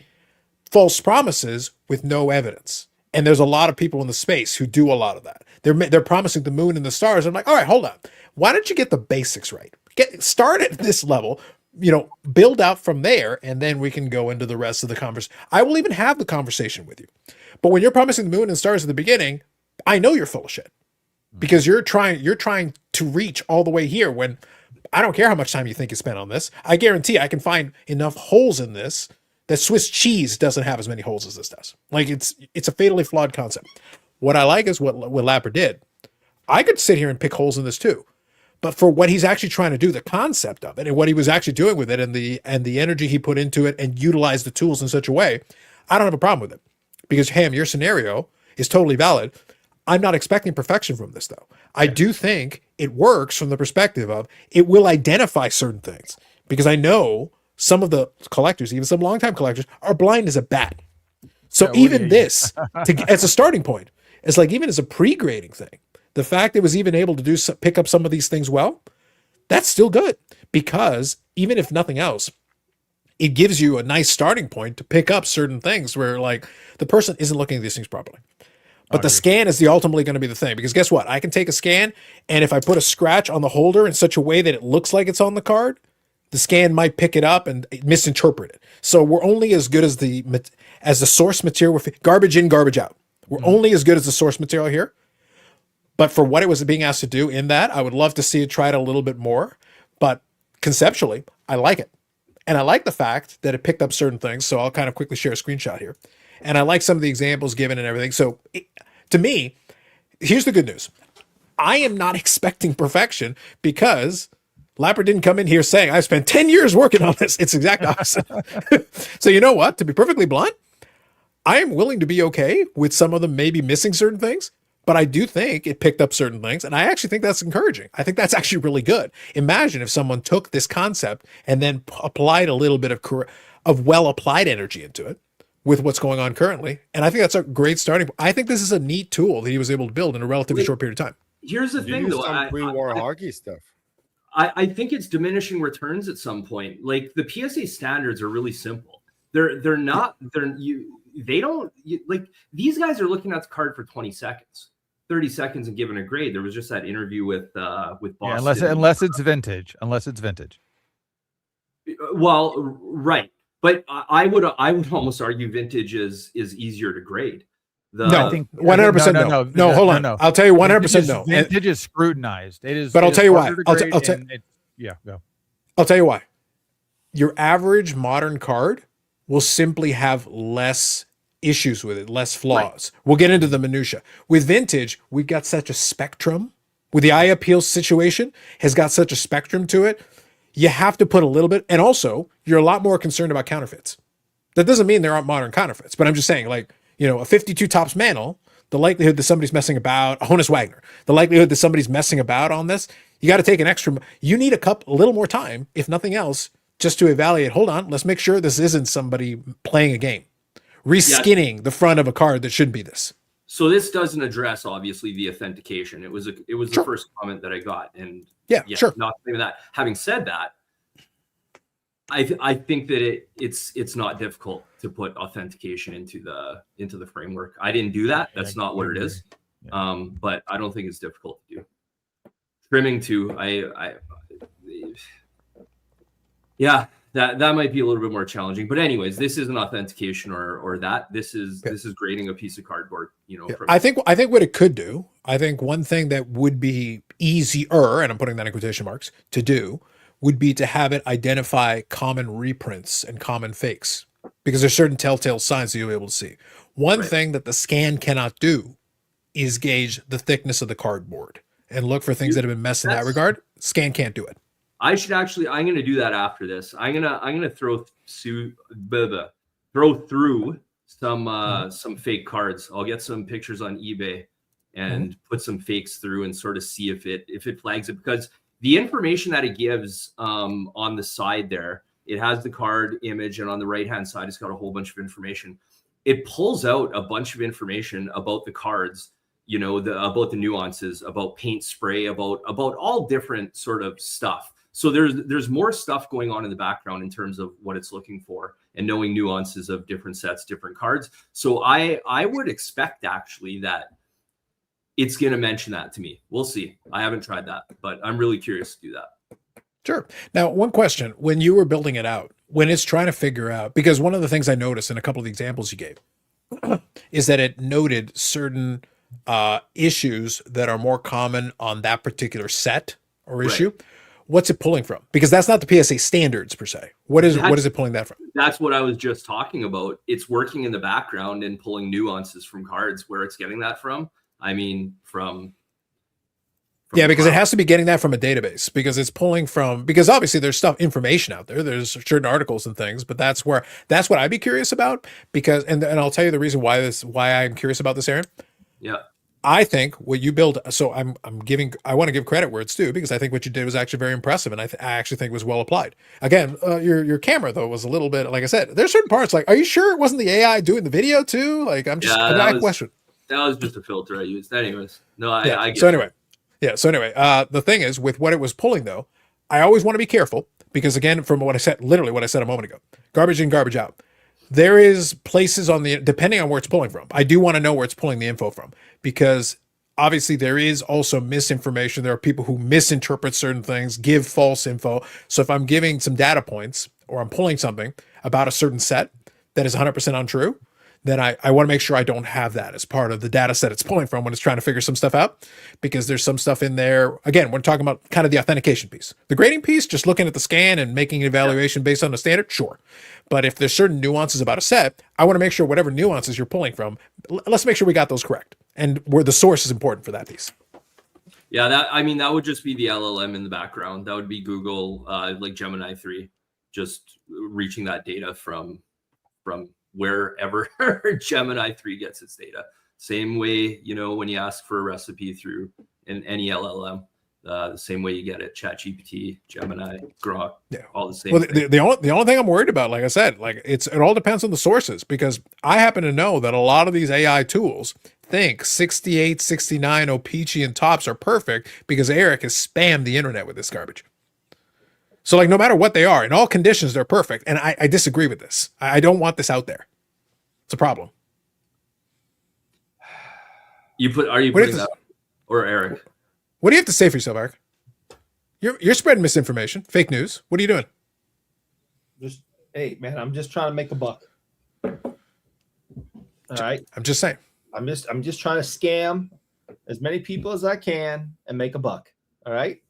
false promises with no evidence. And there's a lot of people in the space who do a lot of that. They're promising the moon and the stars. I'm like, all right, hold on. Why don't you get the basics right? Start at this level, you know, build out from there, and then we can go into the rest of the conversation. I will even have the conversation with you. But when you're promising the moon and stars at the beginning, I know you're full of shit because you're trying to reach all the way here when I don't care how much time you think you spent on this. I guarantee I can find enough holes in this that Swiss cheese doesn't have as many holes as this does. Like it's a fatally flawed concept. What I like is what Lapper did. I could sit here and pick holes in this too. But for what he's actually trying to do, the concept of it and what he was actually doing with it and the energy he put into it and utilized the tools in such a way, I don't have a problem with it. Because Ham, your scenario is totally valid. I'm not expecting perfection from this though. I do think it works from the perspective of it will identify certain things because I know some of the collectors, even some longtime collectors, are blind as a bat. So even this, as a starting point, it's like even as a pre-grading thing, the fact it was even able to pick up some of these things well, that's still good because even if nothing else, it gives you a nice starting point to pick up certain things where like the person isn't looking at these things properly. But the scan is ultimately going to be the thing because guess what? I can take a scan and if I put a scratch on the holder in such a way that it looks like it's on the card, the scan might pick it up and misinterpret it. So we're only as good as the source material. Garbage in, garbage out. We're only as good as the source material here. But for what it was being asked to do in that, I would love to see it tried a little bit more. But conceptually, I like it. And I like the fact that it picked up certain things. So I'll kind of quickly share a screenshot here. And I like some of the examples given and everything. So to me, here's the good news. I am not expecting perfection because Lapper didn't come in here saying, I spent 10 years working on this. It's exact opposite. So you know what? To be perfectly blunt, I am willing to be okay with some of them maybe missing certain things, but I do think it picked up certain things. And I actually think that's encouraging. I think that's actually really good. Imagine if someone took this concept and then applied a little bit of well-applied energy into it with what's going on currently. And I think that's a great starting point. I think this is a neat tool that he was able to build in a relatively short period of time. Here's the thing, though. Some pre-war hockey stuff. I think it's diminishing returns at some point. Like the PSA standards are really simple. They're not. They don't like these guys are looking at the card for 20 seconds, 30 seconds, and giving a grade. There was just that interview with Boston. Yeah, unless it's vintage. Well, right, but I would almost argue vintage is easier to grade. I think 100% no. Hold on. I'll tell you 100% no. Vintage is scrutinized. It is. But I'll tell you why. Go. I'll tell you why. Your average modern card will simply have less issues with it, less flaws. Right. We'll get into the minutia. With vintage, we've got such a spectrum. With the eye appeal situation, has got such a spectrum to it. You have to put a little bit, and also you're a lot more concerned about counterfeits. That doesn't mean there aren't modern counterfeits, but I'm just saying, like, you know, a 52 tops Mantle, the likelihood that somebody's messing about, a Honus Wagner, the likelihood that somebody's messing about on this, you got to take you need a little more time, if nothing else, just to evaluate, hold on, let's make sure this isn't somebody playing a game, reskinning the front of a card that shouldn't be this. So this doesn't address, obviously, the authentication. It was the first comment that I got. And sure. Not saying that. Having said that, I think that it's not difficult to put authentication into the framework. I didn't do that. That's not what it is. Yeah. But I don't think it's difficult to do. Trimming too. That might be a little bit more challenging. But anyways, this isn't authentication or that. This is grading a piece of cardboard. You know. I think what it could do. I think one thing that would be easier, and I'm putting that in quotation marks, to do, would be to have it identify common reprints and common fakes, because there's certain telltale signs that you'll be able to see. One thing that the scan cannot do is gauge the thickness of the cardboard and look for things that have been messed in that regard. Scan can't do it. I'm going to do that after this. I'm going to throw through some fake cards. I'll get some pictures on eBay and put some fakes through and sort of see if it flags it, because the information that it gives on the side there, it has the card image, and on the right-hand side, it's got a whole bunch of information. It pulls out a bunch of information about the cards, you know, about the nuances, about paint spray, about all different sort of stuff. So there's more stuff going on in the background in terms of what it's looking for and knowing nuances of different sets, different cards. So I would expect actually that it's going to mention that to me. We'll see. I haven't tried that, but I'm really curious to do that. Sure. Now, one question, when you were building it out, when it's trying to figure out, because one of the things I noticed in a couple of the examples you gave is that it noted certain issues that are more common on that particular set or issue. Right. What's it pulling from? Because that's not the PSA standards per se. What is it pulling that from? That's what I was just talking about. It's working in the background and pulling nuances from cards. Where it's getting that from? I mean, from because it has to be getting that from a database, because it's pulling from, because obviously there's information out there. There's certain articles and things, but that's what I'd be curious about, because, and I'll tell you the reason why I'm curious about this, Aaron. Yeah. I think what you build, so I want to give credit where it's due, because I think what you did was actually very impressive, and I actually think it was well applied. Again, your camera though was a little bit, like I said, there's certain parts like, are you sure it wasn't the AI doing the video too? Like I question. That was just a filter I used. Anyways, no, I get so anyway, the thing is, with what it was pulling though, I always want to be careful, because again, from what I said, literally what I said a moment ago, garbage in, garbage out. There is places depending on where it's pulling from. I do want to know where it's pulling the info from, because obviously there is also misinformation. There are people who misinterpret certain things, give false info. So if I'm giving some data points or I'm pulling something about a certain set that is 100% untrue, then I want to make sure I don't have that as part of the data set it's pulling from when it's trying to figure some stuff out, because there's some stuff in there. Again, we're talking about kind of the authentication piece. The grading piece, just looking at the scan and making an evaluation based on the standard, sure. But if there's certain nuances about a set, I want to make sure whatever nuances you're pulling from, let's make sure we got those correct. And where the source is important for that piece. Yeah, that would just be the LLM in the background. That would be Google, like Gemini 3, just reaching that data from wherever Gemini 3 gets its data. Same way, when you ask for a recipe through any LLM, the same way you get it, ChatGPT, Gemini, Grok, all the same. Well, the only thing I'm worried about, like I said, like it all depends on the sources, because I happen to know that a lot of these AI tools think 68, 69 O-Pee-Chee and tops are perfect because Eric has spammed the internet with this garbage. So like, no matter what they are, in all conditions, they're perfect. And I disagree with this. I don't want this out there. It's a problem. Are you putting that, or Eric? What do you have to say for yourself, Eric? You're spreading misinformation, fake news. What are you doing? Hey man, I'm just trying to make a buck. All right. I'm just saying. I'm just trying to scam as many people as I can and make a buck. All right.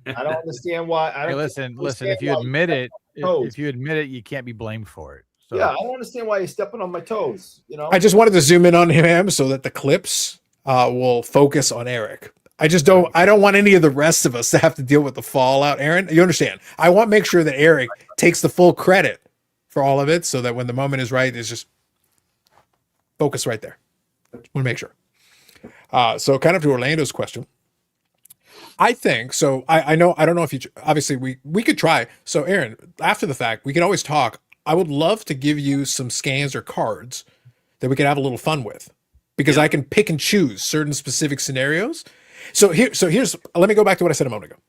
I don't understand why. Listen. If you admit it, you can't be blamed for it. So. Yeah, I don't understand why you're stepping on my toes. I just wanted to zoom in on him so that the clips will focus on Eric. I don't want any of the rest of us to have to deal with the fallout. Aaron, you understand? I want to make sure that Eric takes the full credit for all of it, so that when the moment is right, it's just focus right there. I want to make sure. So kind of to Orlando's question. I think so. I don't know if you, obviously we could try. So Aaron, after the fact, we can always talk. I would love to give you some scans or cards that we could have a little fun with, because I can pick and choose certain specific scenarios. So here's, let me go back to what I said a moment ago.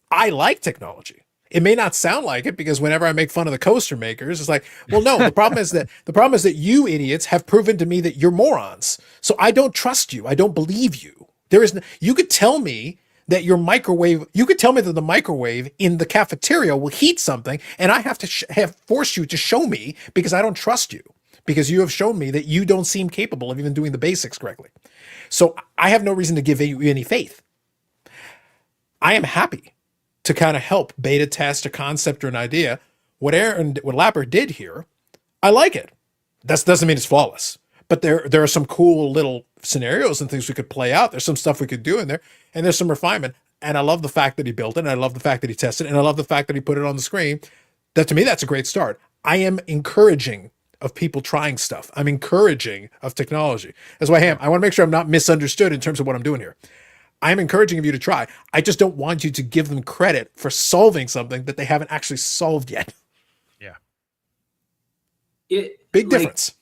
I like technology. It may not sound like it, because whenever I make fun of the coaster makers, it's like, well, no, the problem is that you idiots have proven to me that you're morons. So I don't trust you. I don't believe you. You could tell me that you could tell me that the microwave in the cafeteria will heat something, and I have to force you to show me, because I don't trust you, because you have shown me that you don't seem capable of even doing the basics correctly. So I have no reason to give you any faith. I am happy to kind of help beta test a concept or an idea. What Lapper did here, I like it. That doesn't mean it's flawless, but there are some cool little scenarios and things we could play out. There's some stuff we could do in there, and there's some refinement. And I love the fact that he built it, and I love the fact that he tested it, and I love the fact that he put it on the screen. That, to me, that's a great start. I am encouraging of people trying stuff. I'm encouraging of technology. That's why I want to make sure I'm not misunderstood in terms of what I'm doing here. I'm encouraging of you to try. I just don't want you to give them credit for solving something that they haven't actually solved yet. Yeah. Big difference.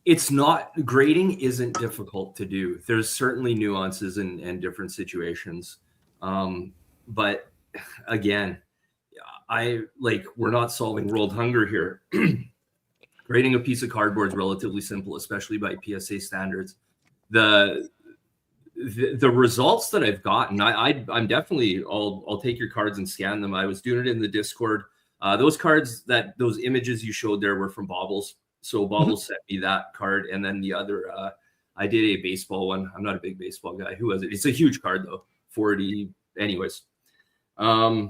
It's not, grading isn't difficult to do. There's certainly nuances and different situations. But again, we're not solving world hunger here. Grading a piece of cardboard is relatively simple, especially by PSA standards. The results that I've gotten, I'm definitely, I'll take your cards and scan them. I was doing it in the Discord. Those images you showed there were from Bobbles. So Bobbles sent me that card, and then the other, I did a baseball one. I'm not a big baseball guy. Who was it? It's a huge card though, 40. Anyways, the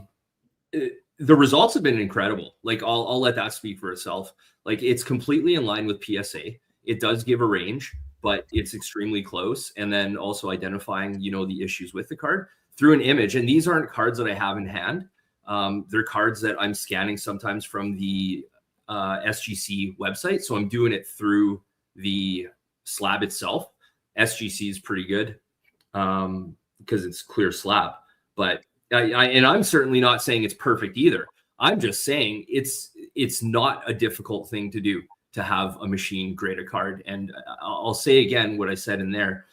results have been incredible. Like I'll let that speak for itself. Like it's completely in line with PSA. It does give a range, but it's extremely close. And then also identifying, the issues with the card through an image. And these aren't cards that I have in hand. They're cards that I'm scanning sometimes from the SGC website. So I'm doing it through the slab itself. SGC is pretty good because it's clear slab. But I'm certainly not saying it's perfect either. I'm just saying it's not a difficult thing to do, to have a machine grade a card. And I'll say again what I said in there.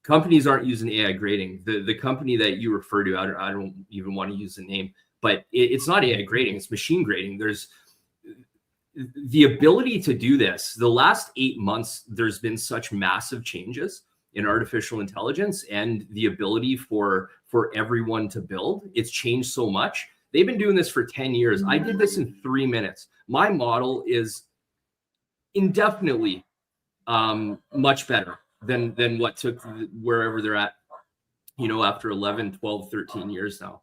Companies aren't using AI grading. The company that you refer to, I don't even want to use the name, but it's not AI grading, it's machine grading. There's the ability to do this. The last 8 months, there's been such massive changes in artificial intelligence and the ability for everyone to build. It's changed so much. They've been doing this for 10 years. I did this in 3 minutes. My model is indefinitely much better than what took wherever they're at, after 11, 12, 13 years now.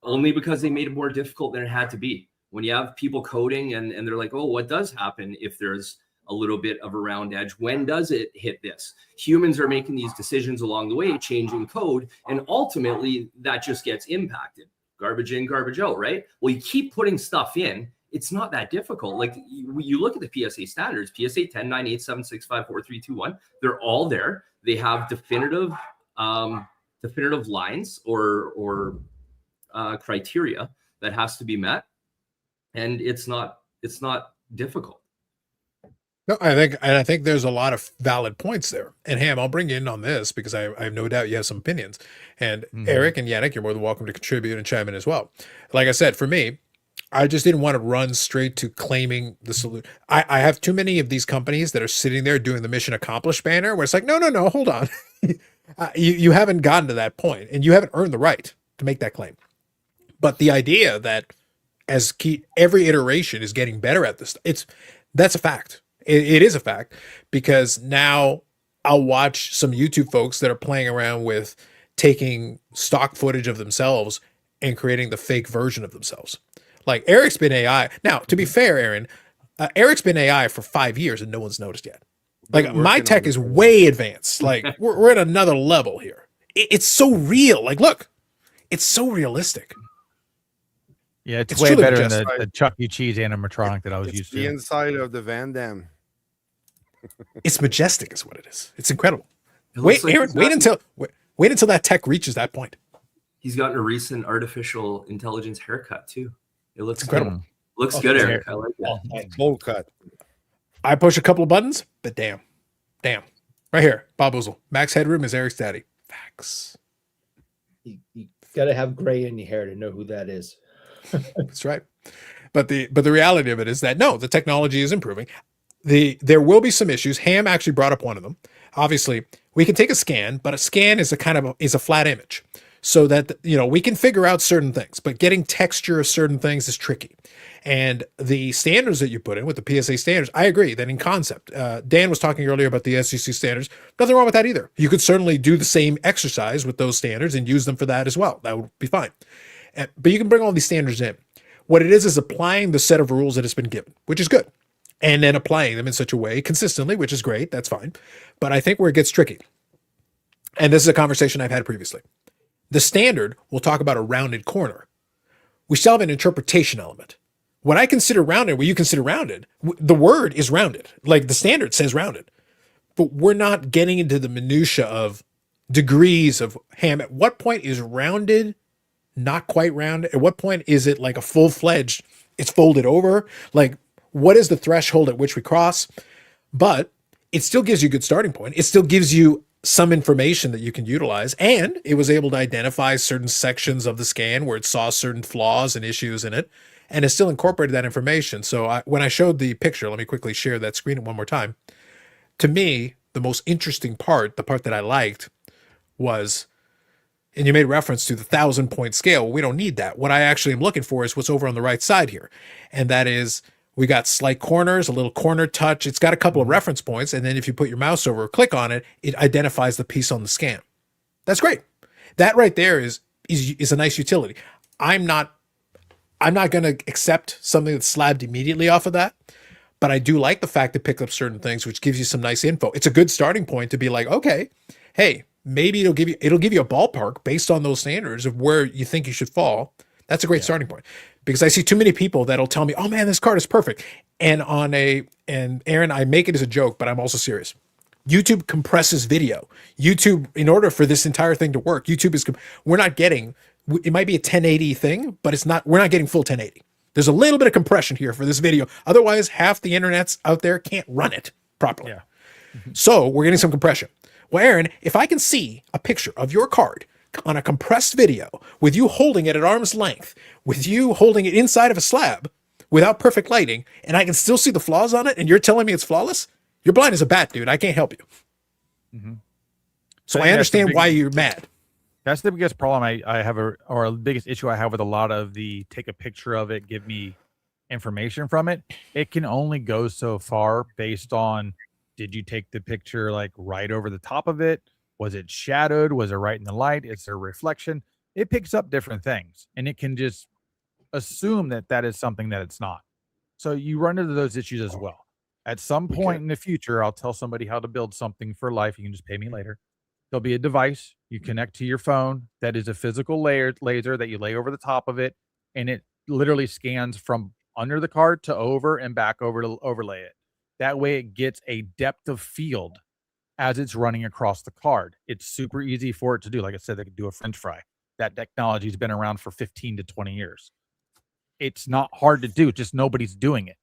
Only because they made it more difficult than it had to be. When you have people coding and they're like, oh, what does happen if there's a little bit of a round edge? When does it hit this? Humans are making these decisions along the way, changing code, and ultimately that just gets impacted. Garbage in, garbage out, right? Well, you keep putting stuff in. It's not that difficult. Like you look at the PSA standards, PSA 10, 9, 8, 7, 6, 5, 4, 3, 2, 1. They're all there. They have definitive lines or criteria that has to be met, and it's not difficult. No, I think there's a lot of valid points there. And Ham, I'll bring you in on this because I have no doubt you have some opinions. And Eric and Yannick, you're more than welcome to contribute and chime in as well. Like I said, for me, I just didn't want to run straight to claiming the solution. I have too many of these companies that are sitting there doing the mission accomplished banner where it's like, no, hold on. You haven't gotten to that point and you haven't earned the right to make that claim. But the idea that every iteration is getting better at this, that's a fact. It is a fact, because now I'll watch some YouTube folks that are playing around with taking stock footage of themselves and creating the fake version of themselves. Like Eric's been AI. Now, to be fair, Aaron, Eric's been AI for 5 years and no one's noticed yet. Like my tech is way advanced. Like we're at another level here. It's so real. Like, look, it's so realistic. Yeah, it's way better than the Chuck E. Cheese animatronic that I was used to. The inside of the Van Damme. It's majestic, is what it is. It's incredible. Wait, Aaron, wait until that tech reaches that point. He's gotten a recent artificial intelligence haircut too. It looks incredible. Good. Looks good, Eric. I like that. Bowl cut. I push a couple of buttons, but damn. Right here, Bob Ozel. Max Headroom is Eric's daddy. Facts. You got to have gray in your hair to know who that is. That's right. But the reality of it is that no, the technology is improving. There will be some issues. Ham actually brought up one of them. Obviously, we can take a scan, but a scan is a flat image, so that we can figure out certain things. But getting texture of certain things is tricky. And the standards that you put in with the PSA standards, I agree that in concept. Dan was talking earlier about the SEC standards. Nothing wrong with that either. You could certainly do the same exercise with those standards and use them for that as well. That would be fine. But you can bring all these standards in. What it is applying the set of rules that has been given, which is good. And then applying them in such a way consistently, which is great. That's fine. But I think where it gets tricky, and this is a conversation I've had previously, the standard will talk about a rounded corner. We still have an interpretation element. What I consider rounded, what you consider rounded, the word is rounded. Like the standard says rounded. But we're not getting into the minutia of degrees of Ham. At what point is rounded not quite rounded? At what point is it like a full-fledged, it's folded over? Like, what is the threshold at which we cross? But it still gives you a good starting point. It still gives you some information that you can utilize. And it was able to identify certain sections of the scan where it saw certain flaws and issues in it. And it still incorporated that information. So when I showed the picture, let me quickly share that screen one more time. To me, the most interesting part, the part that I liked was, and you made reference to the 1,000-point scale. We don't need that. What I actually am looking for is what's over on the right side here. And that is, we got slight corners, a little corner touch. It's got a couple of reference points. And then if you put your mouse over or click on it, it identifies the piece on the scan. That's great. That right there is a nice utility. I'm not going to accept something that's slabbed immediately off of that. But I do like the fact it picks up certain things, which gives you some nice info. It's a good starting point to be like, okay, hey, maybe it'll give you a ballpark based on those standards of where you think you should fall. That's a great starting point, because I see too many people that'll tell me, oh man, this card is perfect. And Aaron, I make it as a joke, but I'm also serious. YouTube compresses video. YouTube, in order for this entire thing to work, we're not getting, it might be a 1080 thing, but we're not getting full 1080. There's a little bit of compression here for this video. Otherwise, half the internets out there can't run it properly. Yeah. So we're getting some compression. Well, Aaron, if I can see a picture of your card on a compressed video with you holding it at arm's length, with you holding it inside of a slab without perfect lighting, and I can still see the flaws on it, and you're telling me it's flawless, you're blind as a bat, dude. I can't help you. Mm-hmm. So I understand why you're mad. That's the biggest problem I have, or the biggest issue I have with a lot of the take a picture of it, give me information from it, it can only go so far based on, did you take the picture like right over the top of it? Was it shadowed? Was it right in the light? Is there reflection? It picks up different things, and it can just assume that that is something that it's not. So you run into those issues as well. At some point in the future, I'll tell somebody how to build something for life. You can just pay me later. There'll be a device you connect to your phone that is a physical laser that you lay over the top of it, and it literally scans from under the card to over and back over to overlay it. That way it gets a depth of field as it's running across the card. It's super easy for it to do. Like I said, they could do a French fry. That technology has been around for 15 to 20 years. It's not hard to do, just nobody's doing it.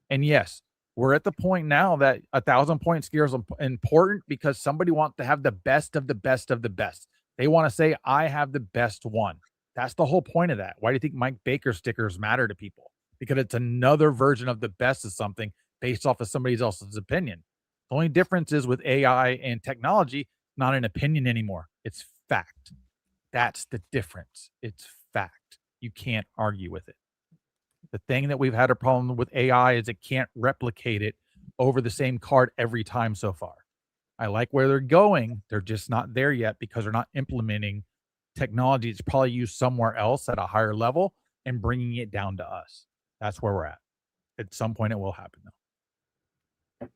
And yes, we're at the point now that 1,000-point scale is important because somebody wants to have the best of the best of the best. They want to say, I have the best one. That's the whole point of that. Why do you think Mike Baker stickers matter to people? Because it's another version of the best of something based off of somebody else's opinion. The only difference is with AI and technology, not an opinion anymore. It's fact. That's the difference. It's fact. You can't argue with it. The thing that we've had a problem with AI is it can't replicate it over the same card every time so far. I like where they're going. They're just not there yet because they're not implementing technology that's probably used somewhere else at a higher level and bringing it down to us. That's where we're at. At some point, it will happen, though.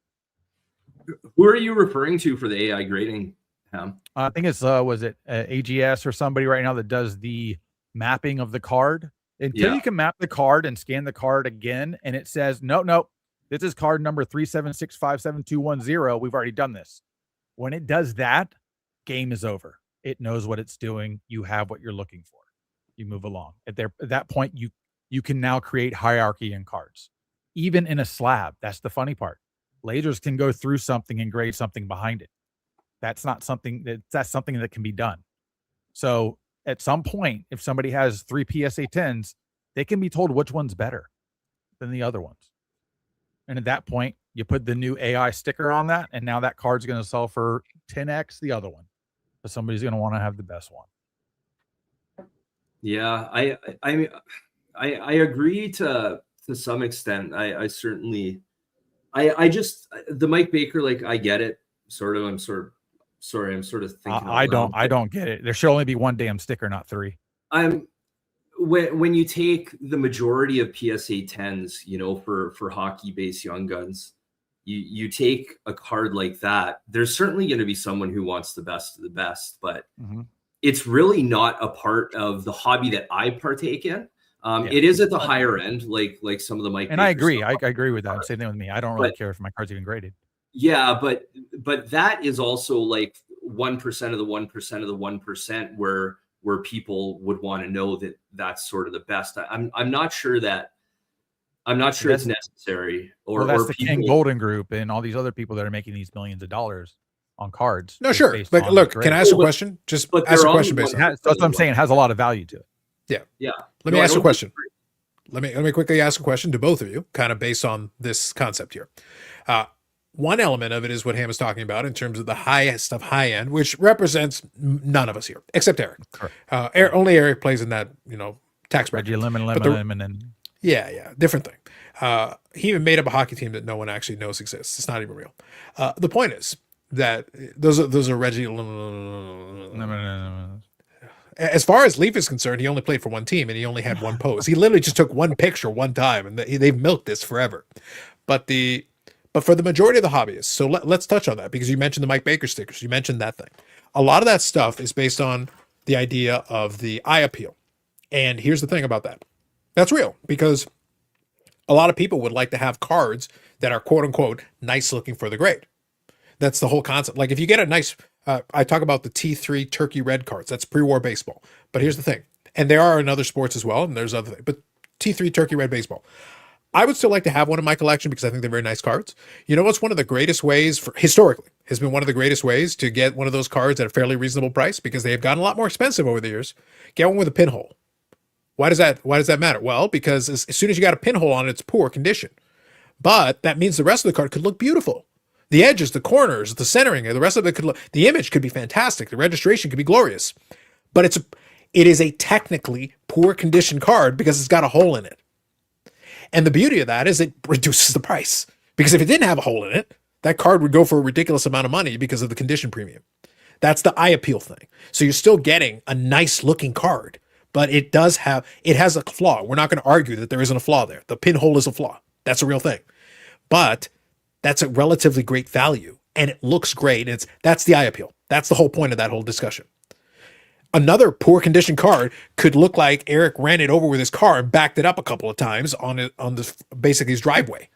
Who are you referring to for the AI grading, Ham? I think it's, was it AGS or somebody right now that does the mapping of the card? Until you can map the card and scan the card again, and it says, no, this is card number 376572210. We've already done this. When it does that, game is over. It knows what it's doing. You have what you're looking for. You move along. At that point, you can now create hierarchy in cards, even in a slab. That's the funny part. Lasers can go through something and grade something behind it. That's something that can be done. So at some point, if somebody has 3 PSA 10s, they can be told which one's better than the other ones. And at that point, you put the new AI sticker on that, and now that card's going to sell for 10x the other one. But somebody's going to want to have the best one. Yeah, I agree to some extent. I certainly, I just, the Mike Baker, like, I get it. I'm sort of thinking. I don't get it. There should only be one damn sticker, not 3. When you take the majority of PSA 10s, for hockey base young guns, you take a card like that. There's certainly going to be someone who wants the best of the best, but it's really not a part of the hobby that I partake in. It is at the higher end, like some of the Mike. And I agree. I agree with that. Same thing with me. I don't really care if my card's even graded. Yeah, but that is also like 1% of the 1% of the 1% where people would want to know that that's sort of the best. I'm not sure it's necessary. Or that's or the people, King Golden Group and all these other people that are making these millions of dollars on cards. No, sure. But look, can I ask a question? Just ask a question based on that's what I'm saying. It has a lot of value to it. Yeah. Let me ask a question. Let me quickly ask a question to both of you, kind of based on this concept here. One element of it is what Ham is talking about in terms of the highest of high end, which represents none of us here except Eric. Only Eric plays in that, tax bracket. Lemon. Yeah, different thing. He even made up a hockey team that no one actually knows exists. It's not even real. The point is that those are Reggie. As far as Leaf is concerned, he only played for one team and he only had one pose. He literally just took one picture one time, and they've milked this forever. But for the majority of the hobbyists, so let's touch on that, because you mentioned the Mike Baker stickers. You mentioned that thing. A lot of that stuff is based on the idea of the eye appeal. And here's the thing about that. That's real, because a lot of people would like to have cards that are quote unquote nice looking for the grade. That's the whole concept. Like if you get a nice, I talk about the T3 turkey red cards. That's pre-war baseball. But here's the thing. And there are in other sports as well. And there's other things. But T3 turkey red baseball. I would still like to have one in my collection because I think they're very nice cards. You know what's one of the greatest ways historically has been one of the greatest ways to get one of those cards at a fairly reasonable price, because they have gotten a lot more expensive over the years? Get one with a pinhole. Why does that matter? Well, because as soon as you got a pinhole on it, it's poor condition. But that means the rest of the card could look beautiful. The edges, the corners, the centering, the rest of it could look, the image could be fantastic. The registration could be glorious. But it is a technically poor condition card because it's got a hole in it. And the beauty of that is it reduces the price, because if it didn't have a hole in it, that card would go for a ridiculous amount of money because of the condition premium. That's the eye appeal thing. So you're still getting a nice looking card, but it has a flaw. We're not going to argue that there isn't a flaw there. The pinhole is a flaw. That's a real thing. But that's a relatively great value, and it looks great. That's the eye appeal. That's the whole point of that whole discussion. Another poor condition card could look like Eric ran it over with his car and backed it up a couple of times on basically his driveway.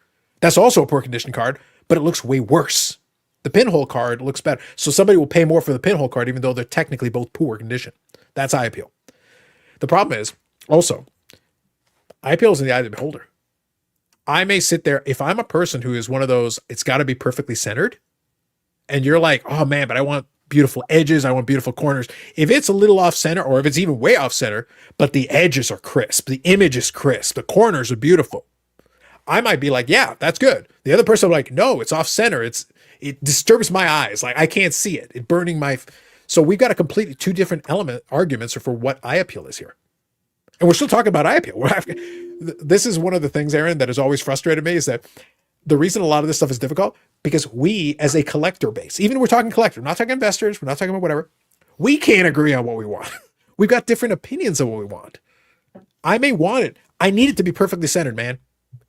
That's also a poor condition card, but it looks way worse. The pinhole card looks better. So somebody will pay more for the pinhole card, even though they're technically both poor condition. That's eye appeal. The problem is also, eye appeal is in the eye of the beholder. I may sit there, if I'm a person who is one of those, it's got to be perfectly centered, and you're like, oh man, but I want beautiful edges, I want beautiful corners. If it's a little off center, or if it's even way off center, but the edges are crisp, the image is crisp, the corners are beautiful, I might be like, yeah, that's good. The other person will be like, no, it's off center. It disturbs my eyes. Like I can't see it. It's burning my. So we've got a completely two different arguments for what eye appeal is here. And we're still talking about eye appeal. This is one of the things, Aaron, that has always frustrated me, is that the reason a lot of this stuff is difficult, because we as a collector base, even we're talking collector, we're not talking investors, we're not talking about whatever, we can't agree on what we want. We've got different opinions of what we want. I may want it. I need it to be perfectly centered, man.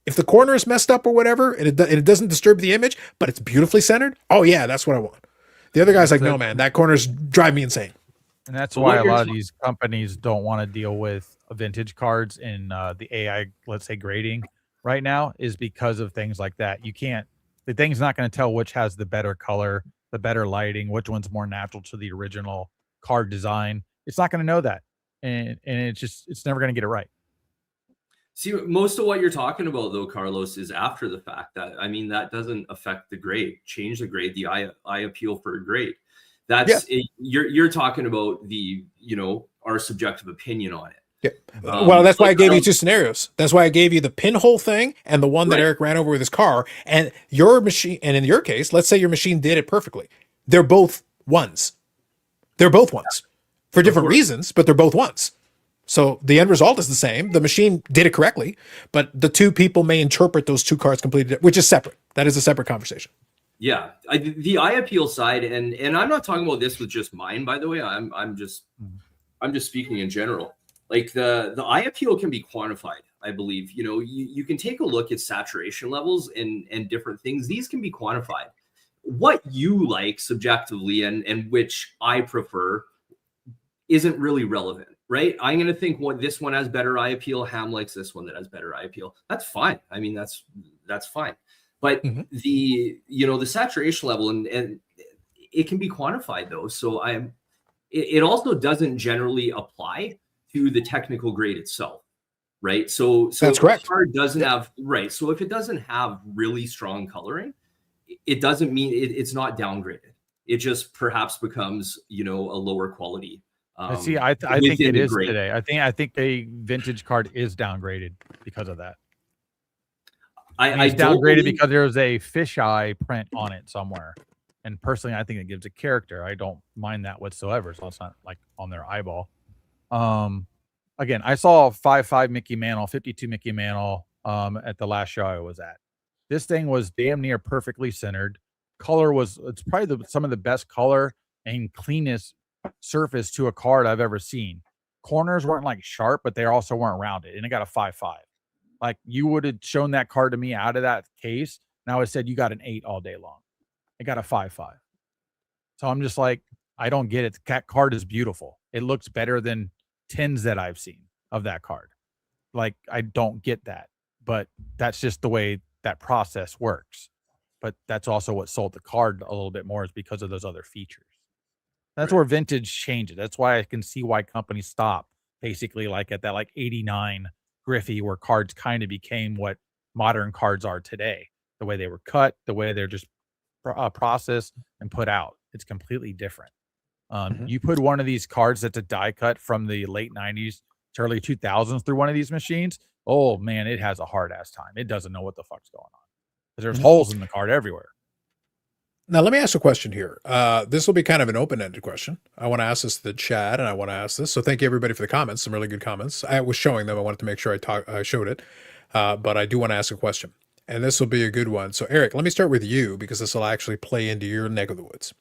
If the corner is messed up or whatever, and it doesn't disturb the image, but it's beautifully centered, oh yeah, that's what I want. The other guy's like, no, man, that corner's drive me insane. And that's why a lot of these companies don't want to deal with vintage cards in the AI, let's say, grading right now, is because of things like that. The thing's not going to tell which has the better color, the better lighting, which one's more natural to the original card design. It's not going to know that. And it's never going to get it right. See, most of what you're talking about, though, Carlos, is after the fact. That doesn't affect the grade. Change the grade, the eye appeal for a grade. That's it. You're talking about our subjective opinion on it. Yeah. Well, that's why I gave you two scenarios. That's why I gave you the pinhole thing and the one that Eric ran over with his car. And your machine, and in your case, let's say your machine did it perfectly. They're both ones. They're both ones for different reasons, but they're both ones. So the end result is the same. The machine did it correctly, but the two people may interpret those two cards completely, which is separate. That is a separate conversation. Yeah, the eye appeal side, and I'm not talking about this with just mine, by the way. I'm just speaking in general. Like the eye appeal can be quantified, I believe. You can take a look at saturation levels and different things. These can be quantified. What you like subjectively and which I prefer isn't really relevant, right? I'm going to think this one has better eye appeal. Ham likes this one that has better eye appeal. That's fine. I mean, that's fine. But the saturation level and it can be quantified though. So it also doesn't generally apply to the technical grade itself, right? So that's correct. The card doesn't have So if it doesn't have really strong coloring, it doesn't mean it's not downgraded. It just perhaps becomes a lower quality. I think it is grade. Today. I think a vintage card is downgraded because of that. It's downgraded because there's a fisheye print on it somewhere. And personally, I think it gives a character. I don't mind that whatsoever. So it's not like on their eyeball. Again, I saw 5.5 Mickey Mantle, 52 Mickey Mantle at the last show I was at. This thing was damn near perfectly centered. It's probably some of the best color and cleanest surface to a card I've ever seen. Corners weren't like sharp, but they also weren't rounded, and it got a 5.5. Like you would have shown that card to me out of that case, and I would have said you got an 8 all day long. It got a 5.5. So I'm just like, I don't get it. That card is beautiful. It looks better than 10s that I've seen of that card. Like I don't get that, but that's just the way that process works. But that's also what sold the card a little bit more, is because of those other features. That's where vintage changes. That's why I can see why companies stop basically like at that like 89 Griffey, where cards kind of became what modern cards are today. The way they were cut, the way they're just processed and put out. It's completely different. You put one of these cards that's a die cut from the late 90s to early 2000s through one of these machines. Oh man, it has a hard ass time. It doesn't know what the fuck's going on. There's holes in the card everywhere. Now, let me ask a question here. This will be kind of an open-ended question. I want to ask this to the chat, and I want to ask this. So thank you, everybody, for the comments. Some really good comments. I was showing them. I wanted to make sure I showed it. but I do want to ask a question, and this will be a good one. So, Eric, let me start with you because this will actually play into your neck of the woods.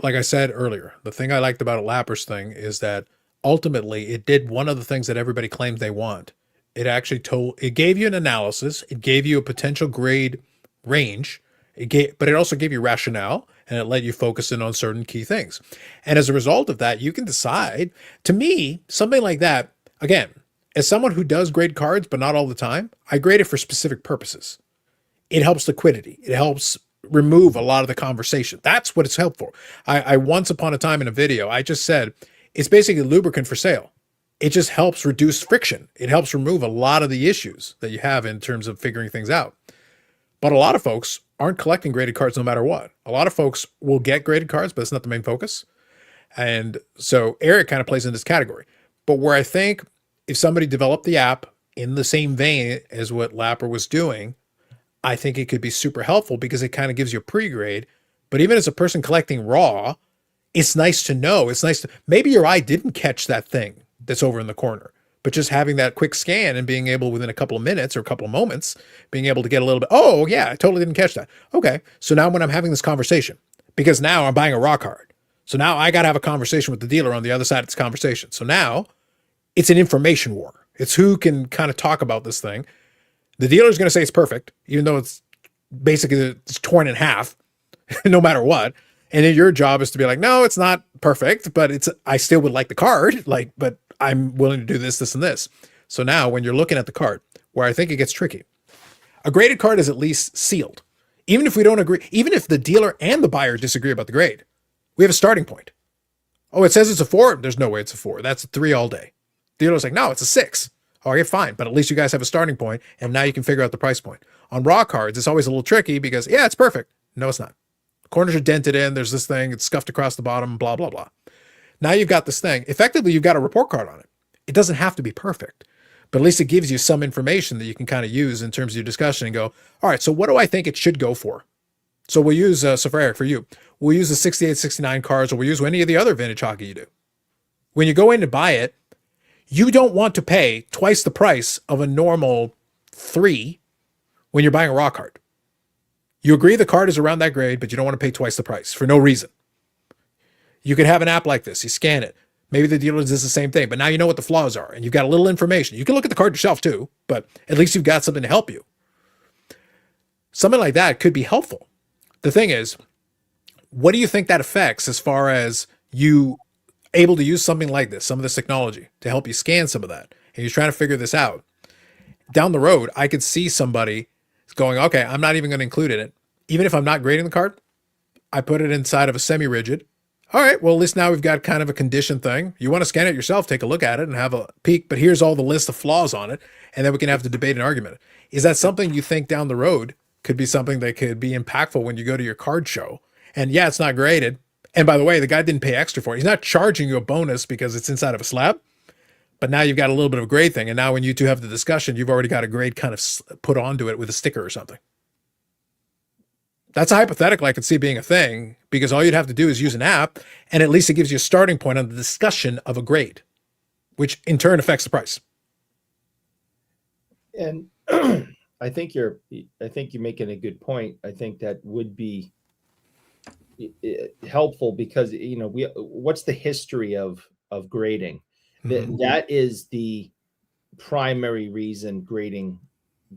Like I said earlier, the thing I liked about a Lapper's thing is that ultimately it did one of the things that everybody claims they want. It gave you an analysis, it gave you a potential grade range, but it also gave you rationale, and it let you focus in on certain key things. And as a result of that, you can decide. To me, something like that, again, as someone who does grade cards, but not all the time, I grade it for specific purposes. It helps liquidity. It helps remove a lot of the conversation. That's what it's helpful. I once upon a time in a video, I just said, it's basically lubricant for sale. It just helps reduce friction. It helps remove a lot of the issues that you have in terms of figuring things out. But a lot of folks aren't collecting graded cards no matter what. A lot of folks will get graded cards, but it's not the main focus. And so Eric kind of plays in this category. But where I think if somebody developed the app in the same vein as what Lapper was doing, I think it could be super helpful because it kind of gives you a pre-grade. But even as a person collecting raw, it's nice to know. It's nice to, maybe your eye didn't catch that thing that's over in the corner, but just having that quick scan and being able within a couple of minutes or a couple of moments, being able to get a little bit, oh yeah, I totally didn't catch that. Okay. So now when I'm having this conversation, because now I'm buying a raw card. So now I got to have a conversation with the dealer on the other side of this conversation. So now it's an information war. It's who can kind of talk about this thing. The dealer's going to say it's perfect, even though it's basically it's torn in half, no matter what. And then your job is to be like, no, it's not perfect, but I still would like the card, but I'm willing to do this, this, and this. So now when you're looking at the card, where I think it gets tricky, a graded card is at least sealed. Even if we don't agree, even if the dealer and the buyer disagree about the grade, we have a starting point. Oh, it says it's a 4. There's no way it's a 4. That's a 3 all day. Dealer's like, no, it's a 6. Okay, fine. But at least you guys have a starting point, and now you can figure out the price point. On raw cards, it's always a little tricky because, yeah, it's perfect. No, it's not. Corners are dented in. There's this thing. It's scuffed across the bottom, blah, blah, blah. Now you've got this thing. Effectively, you've got a report card on it. It doesn't have to be perfect, but at least it gives you some information that you can kind of use in terms of your discussion and go, all right, so what do I think it should go for? So we'll use, so for Eric, for you, we'll use the 68, 69 cards, or we'll use any of the other vintage hockey you do. When you go in to buy it, you don't want to pay twice the price of a normal 3 when you're buying a raw card. You agree the card is around that grade, but you don't want to pay twice the price for no reason. You could have an app like this. You scan it. Maybe the dealer does the same thing, but now you know what the flaws are, and you've got a little information. You can look at the card yourself too, but at least you've got something to help you. Something like that could be helpful. The thing is, what do you think that affects as far as you able to use something like this, some of this technology to help you scan some of that, and you're trying to figure this out? Down the road, I could see somebody going, okay, I'm not even going to include it in it. Even if I'm not grading the card, I put it inside of a semi-rigid. All right, well, at least now we've got kind of a condition thing. You want to scan it yourself, take a look at it and have a peek, but here's all the list of flaws on it, and then we can have the debate and argument. Is that something you think down the road could be something that could be impactful when you go to your card show? And yeah, it's not graded. And by the way, the guy didn't pay extra for it. He's not charging you a bonus because it's inside of a slab. But now you've got a little bit of a grade thing. And now when you two have the discussion, you've already got a grade kind of put onto it with a sticker or something. That's a hypothetical I could see being a thing, because all you'd have to do is use an app, and at least it gives you a starting point on the discussion of a grade, which in turn affects the price. And I think you're making a good point. I think that would be helpful because, you know, what's the history of grading? Mm-hmm. That is the primary reason grading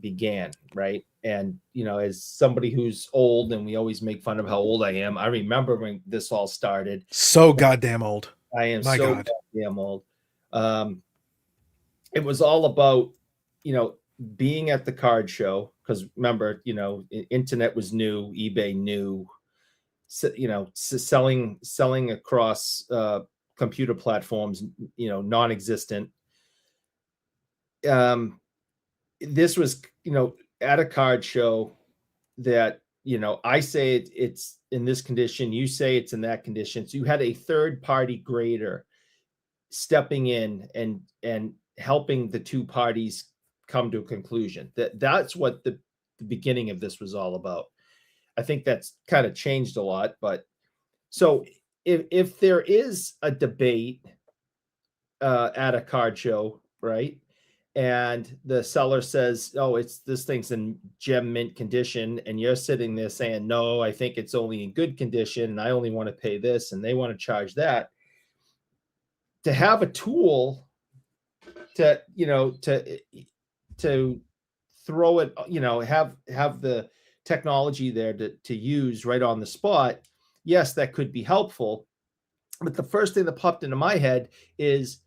began, right? And, you know, as somebody who's old, and we always make fun of how old I am, I remember when this all started. So goddamn old. I am My so God. goddamn old. It was all about, you know, being at the card show, because remember, you know, internet was new, eBay new, you know, selling across computer platforms, you know, non-existent. This was, you know, at a card show that, you know, I say it's in this condition, you say it's in that condition. So you had a third party grader stepping in and helping the two parties come to a conclusion. That's what the beginning of this was all about. I think that's kind of changed a lot, but so if there is a debate at a card show, right, and the seller says, "Oh, this thing's in gem mint condition," and you're sitting there saying, "No, I think it's only in good condition, and I only want to pay this," and they want to charge that. To have a tool to throw it, have the technology there to use right on the spot, yes, that could be helpful. But the first thing that popped into my head is,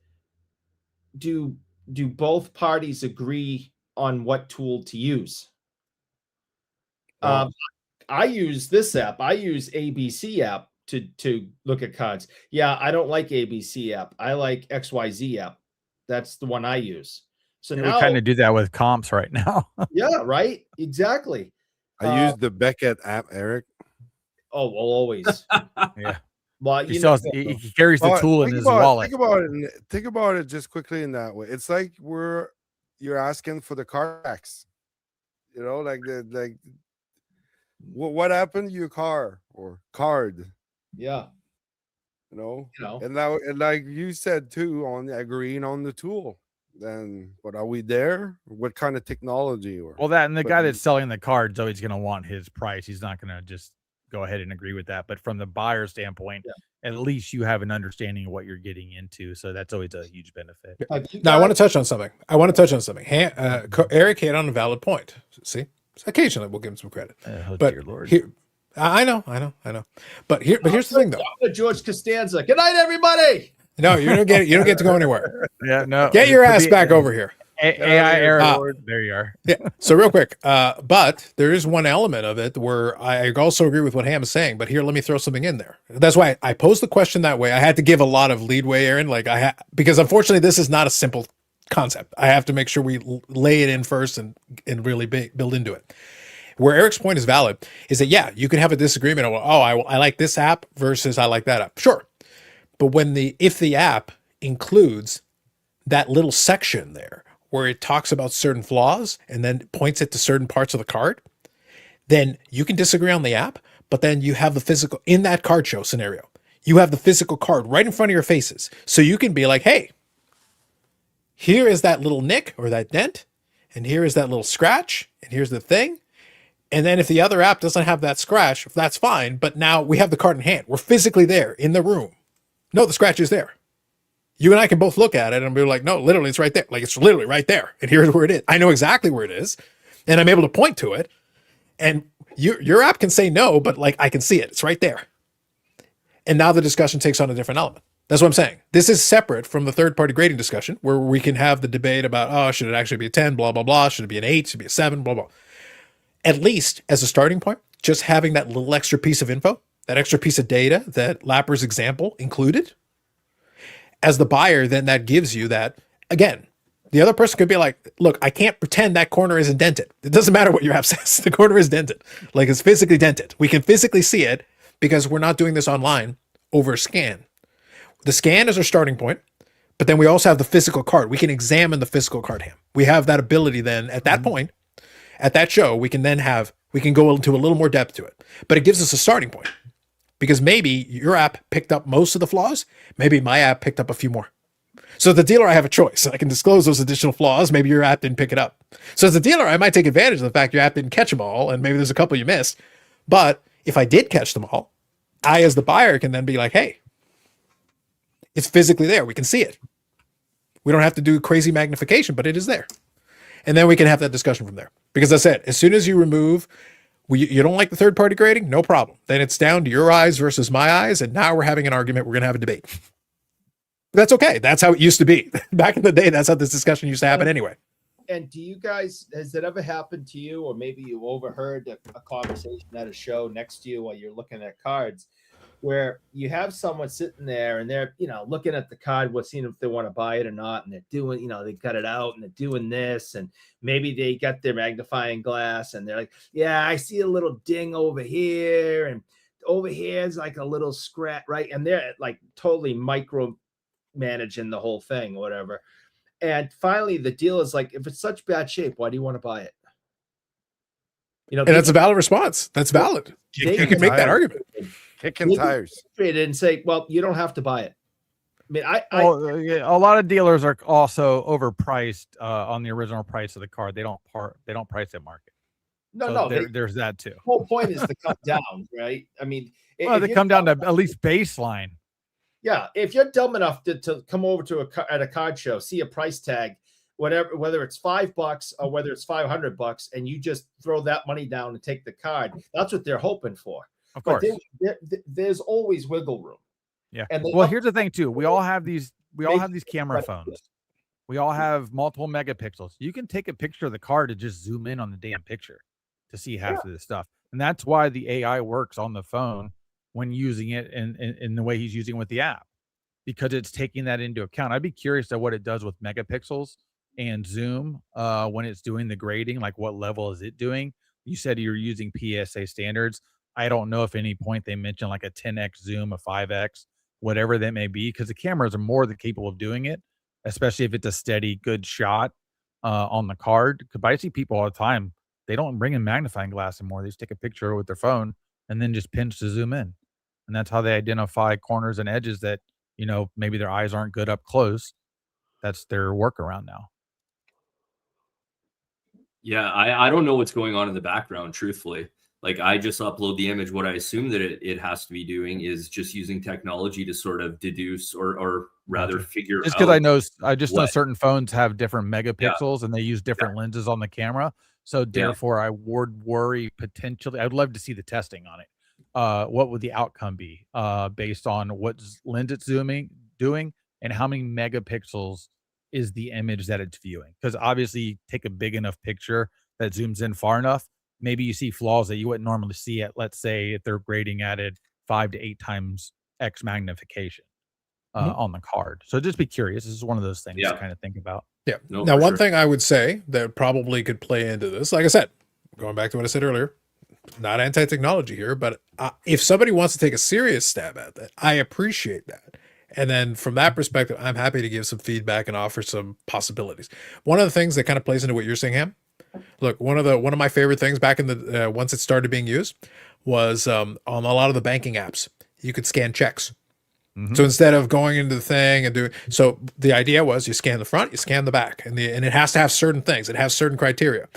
do both parties agree on what tool to use? I use this app. I use ABC app to look at cards. Yeah, I don't like ABC app. I like XYZ app. That's the one I use. So Yeah, now we kind of do that with comps right now. yeah, right. Exactly. I use the Beckett app, Eric. Oh, well, always. Yeah. Well, He carries the But tool in think his about it- wallet. Think about it just quickly in that way. It's like you're asking for the card tax. You know, what happened to your car or card? yeah. You know, You know. and now, and like you said too, on agreeing on the tool. Then, but are we there? What kind of technology? Or Well, that and the but guy you- that's selling the card's always going to want his price. He's not going to just go ahead and agree with that. But from the buyer standpoint, at least you have an understanding of what you're getting into. So that's always a huge benefit. Now, I want to touch on something. Eric hit on a valid point. See, occasionally we'll give him some credit. Oh, But dear Lord. here, I know. But here's the thing, though. George Costanza. Good night, everybody. No, you don't get to go anywhere. Yeah, no. Get your it could ass be back over here. AI error. There you are. Yeah. So real quick, but there is one element of it where I also agree with what Ham is saying. But here, let me throw something in there. That's why I posed the question that way. I had to give a lot of leadway, Aaron. Because unfortunately, this is not a simple concept. I have to make sure we lay it in first and really build into it. Where Eric's point is valid is that you can have a disagreement on I like this app versus I like that app. Sure, but if the app includes that little section there where it talks about certain flaws and then points it to certain parts of the card, then you can disagree on the app, but then you have the physical in that card show scenario. You have the physical card right in front of your faces. So you can be like, hey, here is that little nick or that dent, and here is that little scratch, and here's the thing. And then if the other app doesn't have that scratch, that's fine. But now we have the card in hand. We're physically there in the room. No, the scratch is there. You and I can both look at it and be like, no, literally, it's right there. Like, it's literally right there. And here's where it is. I know exactly where it is. And I'm able to point to it. And your app can say no, but like, I can see it. It's right there. And now the discussion takes on a different element. That's what I'm saying. This is separate from the third-party grading discussion where we can have the debate about, should it actually be a 10, blah, blah, blah. Should it be an 8? Should it be a 7, blah, blah. At least as a starting point, just having that little extra piece of info, that extra piece of data that Lapper's example included, as the buyer, then that gives you that, again, the other person could be like, look, I can't pretend that corner isn't dented. It doesn't matter what your app says. The corner is dented. Like, it's physically dented. We can physically see it because we're not doing this online over a scan. The scan is our starting point, but then we also have the physical card. We can examine the physical card, Ham. We have that ability then at that point, at that show, we can go into a little more depth to it. But it gives us a starting point. Because maybe your app picked up most of the flaws. Maybe my app picked up a few more. So as the dealer, I have a choice. I can disclose those additional flaws. Maybe your app didn't pick it up. So as the dealer, I might take advantage of the fact your app didn't catch them all, and maybe there's a couple you missed. But if I did catch them all, I, as the buyer, can then be like, hey, it's physically there. We can see it. We don't have to do crazy magnification, but it is there. And then we can have that discussion from there. Because I said, as soon as you remove, you don't like the third-party grading? No problem. Then it's down to your eyes versus my eyes, and now we're having an argument. We're going to have a debate. That's okay. That's how it used to be. Back in the day, that's how this discussion used to happen anyway. And do you guys, has it ever happened to you, or maybe you overheard a conversation at a show next to you while you're looking at cards, where you have someone sitting there and they're, looking at the card, seeing if they want to buy it or not, and they're doing, they got it out and they're doing this, and maybe they got their magnifying glass and they're like, yeah, I see a little ding over here, and over here is like a little scratch, right? And they're like totally micro managing the whole thing, whatever. And finally, the deal is like, if it's such bad shape, why do you want to buy it? And that's a valid response. That's valid. You can make that argument. Kicking tires. And say, well, you don't have to buy it. mean, Yeah, a lot of dealers are also overpriced on the original price of the card. They don't price at market. So there's that too. the whole point is to come down, right? I mean, Well, they come down to at least baseline. yeah. If you're dumb enough to come over to at a card show, see a price tag, whatever, whether it's $5 or whether it's $500, and you just throw that money down and take the card, that's what they're hoping for. Of course. But there's always wiggle room. Yeah. And Well, here's the thing too. We all have these camera phones. We all have multiple megapixels. You can take a picture of the card and just zoom in on the damn picture to see half of this stuff. And that's why the AI works on the phone when using it in the way he's using it with the app, because it's taking that into account. I'd be curious at what it does with megapixels and zoom when it's doing the grading. Like, what level is it doing? You said you're using PSA standards. I don't know if at any point they mentioned like a 10x zoom, a 5x, whatever that may be, because the cameras are more than capable of doing it, especially if it's a steady, good shot on the card. Because I see people all the time, they don't bring a magnifying glass anymore. They just take a picture with their phone and then just pinch to zoom in. And that's how they identify corners and edges that, maybe their eyes aren't good up close. That's their workaround now. Yeah, I don't know what's going on in the background, truthfully. Like, I just upload the image. What I assume that it has to be doing is just using technology to sort of deduce or rather figure just out. Because I just know certain phones have different megapixels and they use different lenses on the camera. So therefore I would worry potentially, I'd love to see the testing on it. What would the outcome be based on what lens it's doing and how many megapixels is the image that it's viewing? Because obviously you take a big enough picture that zooms in far enough, maybe you see flaws that you wouldn't normally see at, let's say, if they're grading at it 5 to 8 times X magnification on the card. So just be curious. This is one of those things to kind of think about. Yeah. No, now, one sure. thing I would say that probably could play into this, like I said, going back to what I said earlier, not anti-technology here, but if somebody wants to take a serious stab at that, I appreciate that. And then from that perspective, I'm happy to give some feedback and offer some possibilities. One of the things that kind of plays into what you're saying, Ham, look, one of my favorite things back in the once it started being used was on a lot of the banking apps, you could scan checks. Mm-hmm. So instead of going into the thing and doing, so the idea was you scan the front, you scan the back, and it has to have certain things. It has certain criteria.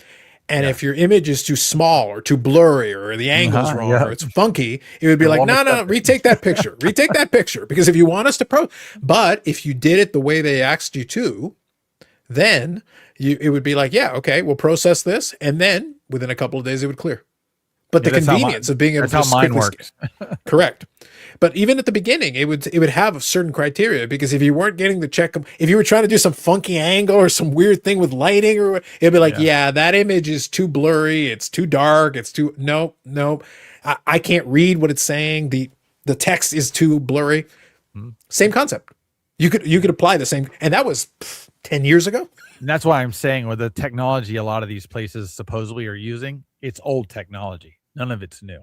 And if your image is too small or too blurry or the angle's wrong or it's funky, it would be like, no, retake that picture, retake that picture. Because if you want us to but if you did it the way they asked you to, then it would be like, yeah, okay, we'll process this. And then within a couple of days, it would clear. But the convenience of being able to that's how mine works. Correct. But even at the beginning, it would have a certain criteria, because if you weren't getting the check, if you were trying to do some funky angle or some weird thing with lighting, or it'd be like, yeah, that image is too blurry, it's too dark, it's too no, I can't read what it's saying. The text is too blurry. Same concept. You could apply the same, and that was 10 years ago. And that's why I'm saying with the technology a lot of these places supposedly are using, it's old technology. None of it's new.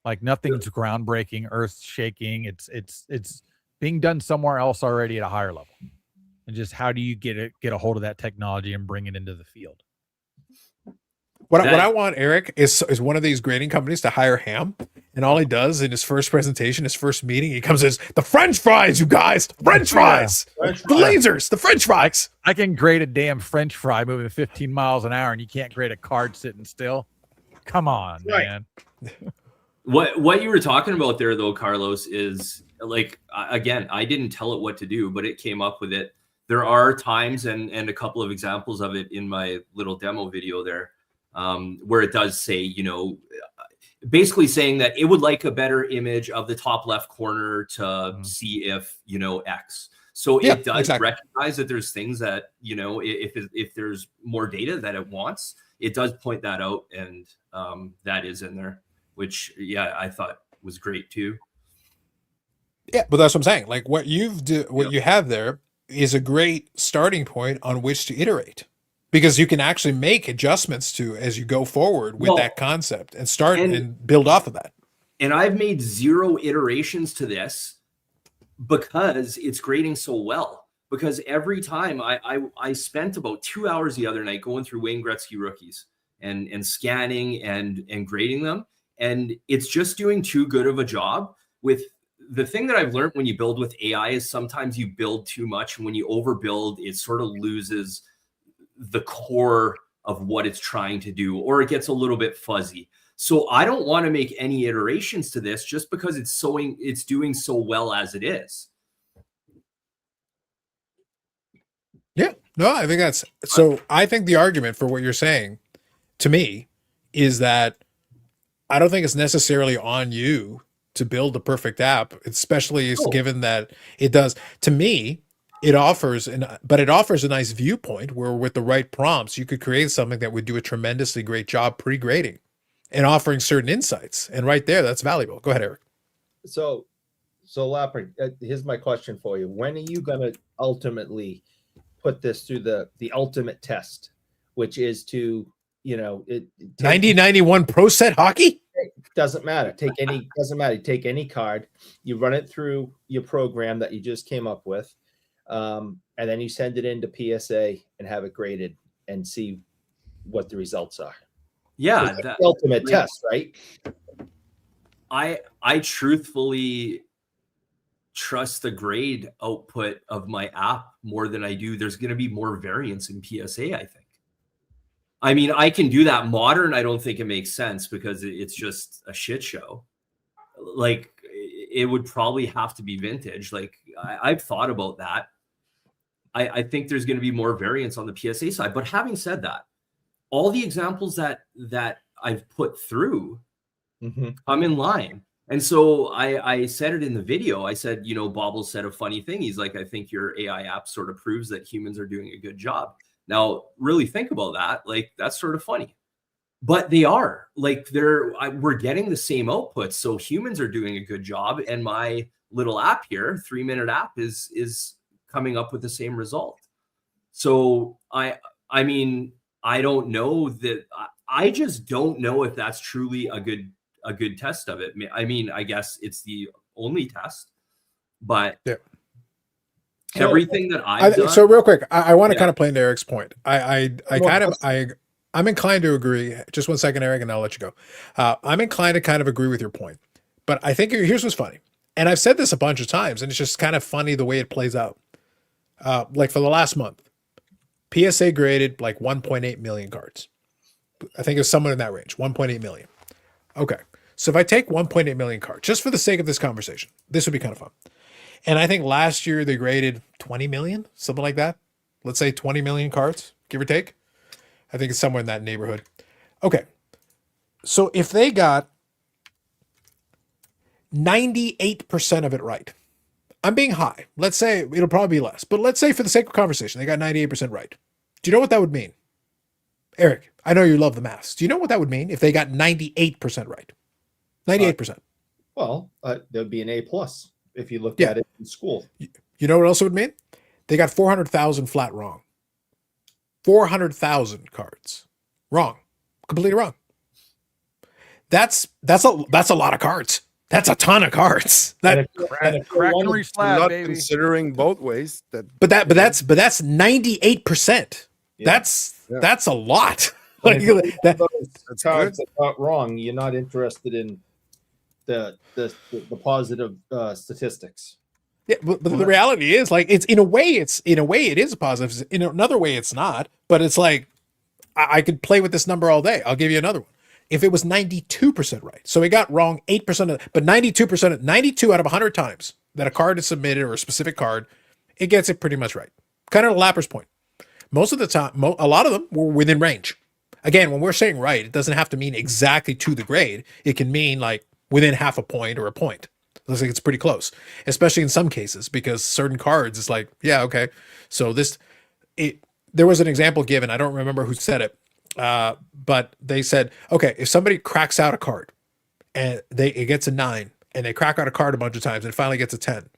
Like nothing's groundbreaking, earth shaking. It's being done somewhere else already at a higher level. And just how do you get a hold of that technology and bring it into the field? What I want, Eric, is one of these grading companies to hire Ham, and all he does in his first presentation, his first meeting, he comes as the French fries, you guys, the French fries, the lasers, the French fries. I can grade a damn French fry moving 15 miles an hour, and you can't grade a card sitting still. Come on, man. What you were talking about there, though, Carlos, is like, again, I didn't tell it what to do, but it came up with it. There are times and a couple of examples of it in my little demo video there, where it does say, basically saying that it would like a better image of the top left corner to see if, X. So it does recognize that there's things that, if there's more data that it wants, it does point that out. And that is in there, which, I thought was great too. Yeah, but that's what I'm saying. Like what you have there is a great starting point on which to iterate, because you can actually make adjustments to as you go forward with that concept and start and build off of that. And I've made 0 iterations to this because it's grading so well. Because every time I spent about 2 hours the other night going through Wayne Gretzky rookies and scanning and grading them. And it's just doing too good of a job with the thing that I've learned when you build with AI is sometimes you build too much, and when you overbuild, it sort of loses the core of what it's trying to do, or it gets a little bit fuzzy. So I don't want to make any iterations to this just because it's doing so well as it is. Yeah, no, I think that's so. I think the argument for what you're saying to me is that I don't think it's necessarily on you to build the perfect app, especially given that it does. To me, it offers it offers a nice viewpoint where with the right prompts, you could create something that would do a tremendously great job pre-grading and offering certain insights. And right there, that's valuable. Go ahead, Eric. So Lapper, here's my question for you. When are you going to ultimately put this through the ultimate test, which is to, 9091 Pro Set Hockey? Doesn't matter. Take any card, you run it through your program that you just came up with, and then you send it into PSA and have it graded and see what the results are. Yeah, that's the ultimate test, right? I truthfully trust the grade output of my app more than I do. There's going to be more variance in PSA, I think. I mean, I can do that modern. I don't think it makes sense because it's just a shit show. Like, it would probably have to be vintage. Like, I've thought about that. I think there's going to be more variance on the PSA side. But having said that, all the examples that I've put through I'm in line. And so I said it in the video. I said, Bobble said a funny thing. He's like, I think your AI app sort of proves that humans are doing a good job. Now, really think about that. Like, that's sort of funny. But they are. Like, we're getting the same outputs. So humans are doing a good job. And my little app here, 3-minute app, is coming up with the same result. So I mean, I don't know that. I just don't know if that's truly a good test of it. I mean, I guess it's the only test, but yeah. Everything that I've done. So real quick, I want to kind of play into Eric's point. I'm inclined to agree. Just 1 second, Eric, and I'll let you go. I'm inclined to kind of agree with your point, but I think here's what's funny. And I've said this a bunch of times, and it's just kind of funny the way it plays out. Like for the last month, PSA graded like 1.8 million cards. I think it was somewhere in that range, 1.8 million. Okay. So if I take 1.8 million cards, just for the sake of this conversation, this would be kind of fun. And I think last year they graded 20 million, something like that. Let's say 20 million cards, give or take. I think it's somewhere in that neighborhood. Okay. So if they got 98% of it right, I'm being high. Let's say it'll probably be less, but let's say for the sake of conversation, they got 98% right. Do you know what that would mean? Eric, I know you love the maths. Do you know what that would mean if they got 98% right? 98%. Well, there'd be an A+ if you looked at it in school. You know what else it would mean? They got 400,000 flat wrong. 400,000 cards wrong, completely wrong. That's a lot of cards. That's a ton of cards. Crack and slab, not baby. Considering both ways. But that's 98%. Yeah. That's a lot. Like, That's cards that got wrong. You're not interested in the positive statistics. Yeah, but the reality is, like, it's in a way it is a positive. In another way, it's not. But it's like I could play with this number all day. I'll give you another one. If it was 92% right, so it got wrong 8%, but 92%, 92 out of 100 times that a card is submitted or a specific card, it gets it pretty much right. Kind of Lapper's point. Most of the time, a lot of them were within range. Again, when we're saying right, it doesn't have to mean exactly to the grade. It can mean like within half a point or a point. Looks like it's pretty close, especially in some cases, because certain cards, it's like, yeah, okay. So there was an example given. I don't remember who said it, but they said, okay, if somebody cracks out a card and it gets a 9 and they crack out a card a bunch of times and it finally gets a 10.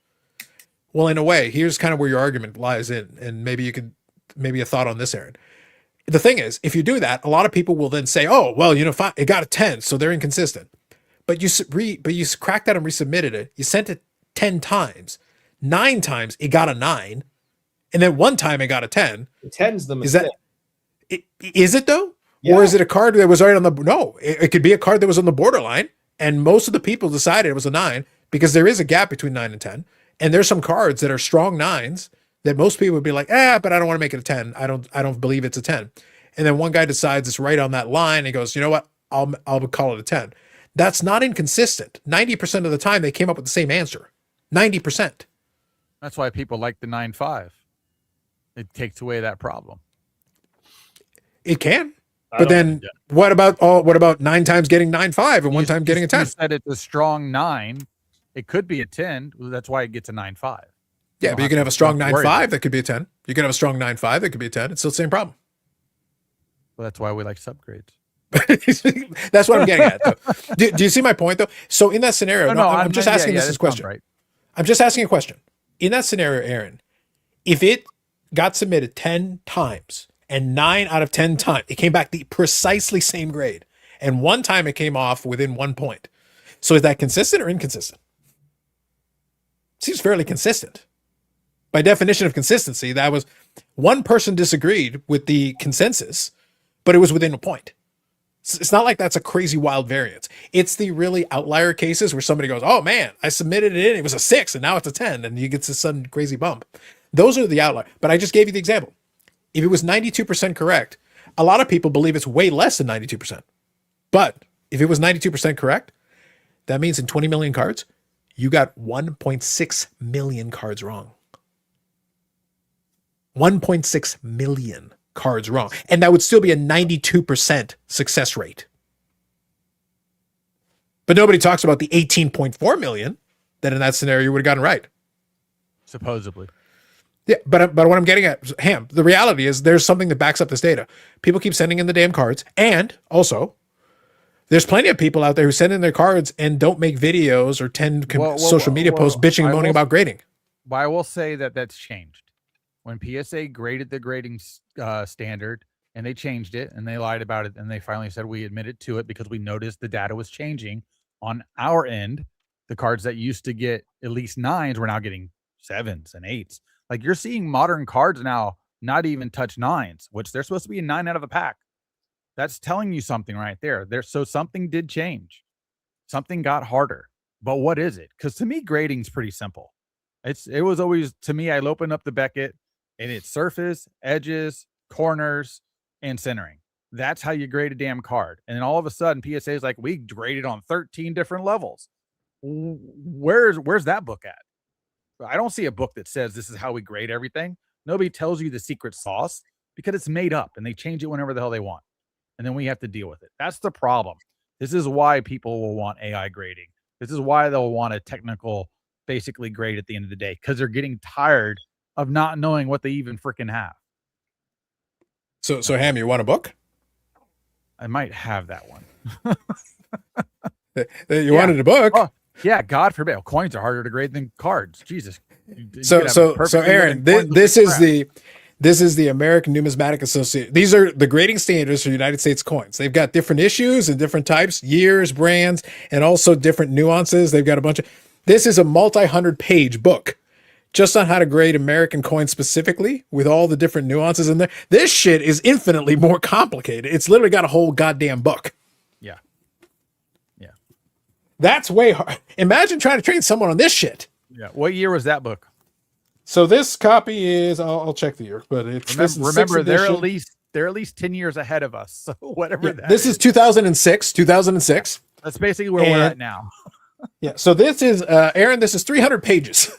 Well, in a way, here's kind of where your argument lies in. And maybe a thought on this, Aaron. The thing is, if you do that, a lot of people will then say, oh, well, it got a 10, so they're inconsistent. But you cracked out and resubmitted it. You sent it 10 times. 9 times it got a 9, and then 1 time it got a 10. The 10's the mistake. Is it though? Yeah. Or is it a card that was right on the? No, it could be a card that was on the borderline, and most of the people decided it was a 9 because there is a gap between 9 and 10. And there's some cards that are strong 9s that most people would be like, but I don't want to make it a 10. I don't believe it's a 10. And then one guy decides it's right on that line and he goes, you know what? I'll call it a 10. That's not inconsistent. 90% of the time they came up with the same answer. 90%. That's why people like the 9.5. It takes away that problem. It can. But then what about 9 times getting 9.5 and one time getting a 10? You said it's a strong 9. It could be a 10. That's why it gets a 9.5. Yeah, but you can have a strong 9.5 that could be a 10. You can have a strong 9.5 that could be a 10. It's still the same problem. Well, that's why we like subgrades. That's what I'm getting at. Though. Do you see my point, though? So in that scenario, I'm just asking this question. Right. I'm just asking a question. In that scenario, Aaron, if it got submitted 10 times and 9 out of 10 times, it came back the precisely same grade, and one time it came off within 1 point. So is that consistent or inconsistent? Seems fairly consistent. By definition of consistency, that was one person disagreed with the consensus, but it was within a point. It's not like that's a crazy wild variance. It's the really outlier cases where somebody goes, oh man, I submitted it in, it was a 6 and now it's a 10 and you get this sudden crazy bump. Those are the outlier. But I just gave you the example. If it was 92% correct, a lot of people believe it's way less than 92%. But if it was 92% correct, that means in 20 million cards, you got 1.6 million cards wrong. 1.6 million cards wrong. And that would still be a 92% success rate. But nobody talks about the 18.4 million that in that scenario you would have gotten right. Supposedly. Yeah, but what I'm getting at, Ham, the reality is there's something that backs up this data. People keep sending in the damn cards. And also, there's plenty of people out there who send in their cards and don't make videos or social media posts bitching and moaning about grading. But I will say that that's changed. When PSA graded the grading standard and they changed it and they lied about it and they finally said we admitted to it because we noticed the data was changing on our end. The cards that used to get at least 9s were now getting 7s and 8s. Like you're seeing modern cards now not even touch 9s, which they're supposed to be a 9 out of a pack. That's telling you something right there. So something did change. Something got harder. But what is it? Because to me, grading's pretty simple. It was always, to me, I'd open up the Beckett and it's surface, edges, corners, and centering. That's how you grade a damn card. And then all of a sudden, PSA is like, we graded on 13 different levels. Where's that book at? I don't see a book that says this is how we grade everything. Nobody tells you the secret sauce because it's made up and they change it whenever the hell they want. And then we have to deal with it. That's the problem. This is why people will want AI grading. This is why they'll want a technical, basically grade at the end of the day, because they're getting tired of not knowing what they even freaking have. So Ham, you want a book? I might have that one. You wanted a book? Oh, yeah, God forbid. Coins are harder to grade than cards. Jesus. So Aaron, this is the American Numismatic Association. These are the grading standards for United States coins. They've got different issues and different types, years, brands, and also different nuances. They've got a bunch of. This is a multi-100-page book just on how to grade American coins specifically with all the different nuances in there. This shit is infinitely more complicated. It's literally got a whole goddamn book. Yeah. Yeah. That's way hard. Imagine trying to train someone on this shit. Yeah. What year was that book? So this copy is, I'll check the year, but it's remember they're at least 10 years ahead of us. So whatever that this is 2006. That's basically where we're at now. Yeah. So this is Aaron, this is 300 pages.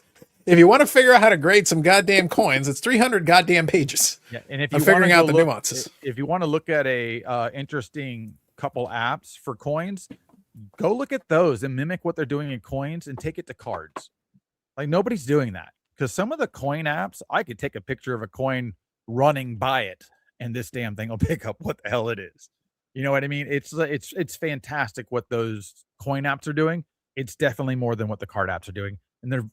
If you want to figure out how to grade some goddamn coins, it's 300 goddamn pages. Yeah, and if you figuring out the nuances. If you want to look at a interesting couple apps for coins, go look at those and mimic what they're doing in coins and take it to cards. Like nobody's doing that because some of the coin apps, I could take a picture of a coin running by it, and this damn thing will pick up what the hell it is. You know what I mean? It's fantastic what those coin apps are doing. It's definitely more than what the card apps are doing, and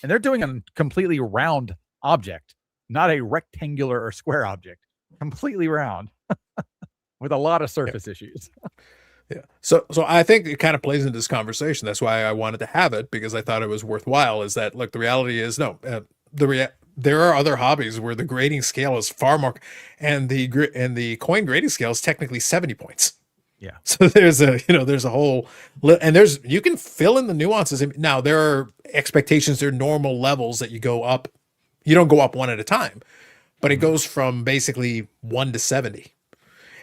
they're doing a completely round object, not a rectangular or square object, completely round with a lot of surface issues. Yeah. So I think it kind of plays into this conversation. That's why I wanted to have it, because I thought it was worthwhile. Is that, look, the reality is there are other hobbies where the grading scale is far more, and the coin grading scale is technically 70 points. Yeah. So there's a whole, and you can fill in the nuances. Now there are expectations, there are normal levels that you go up. You don't go up one at a time, but it goes from basically 1 to 70.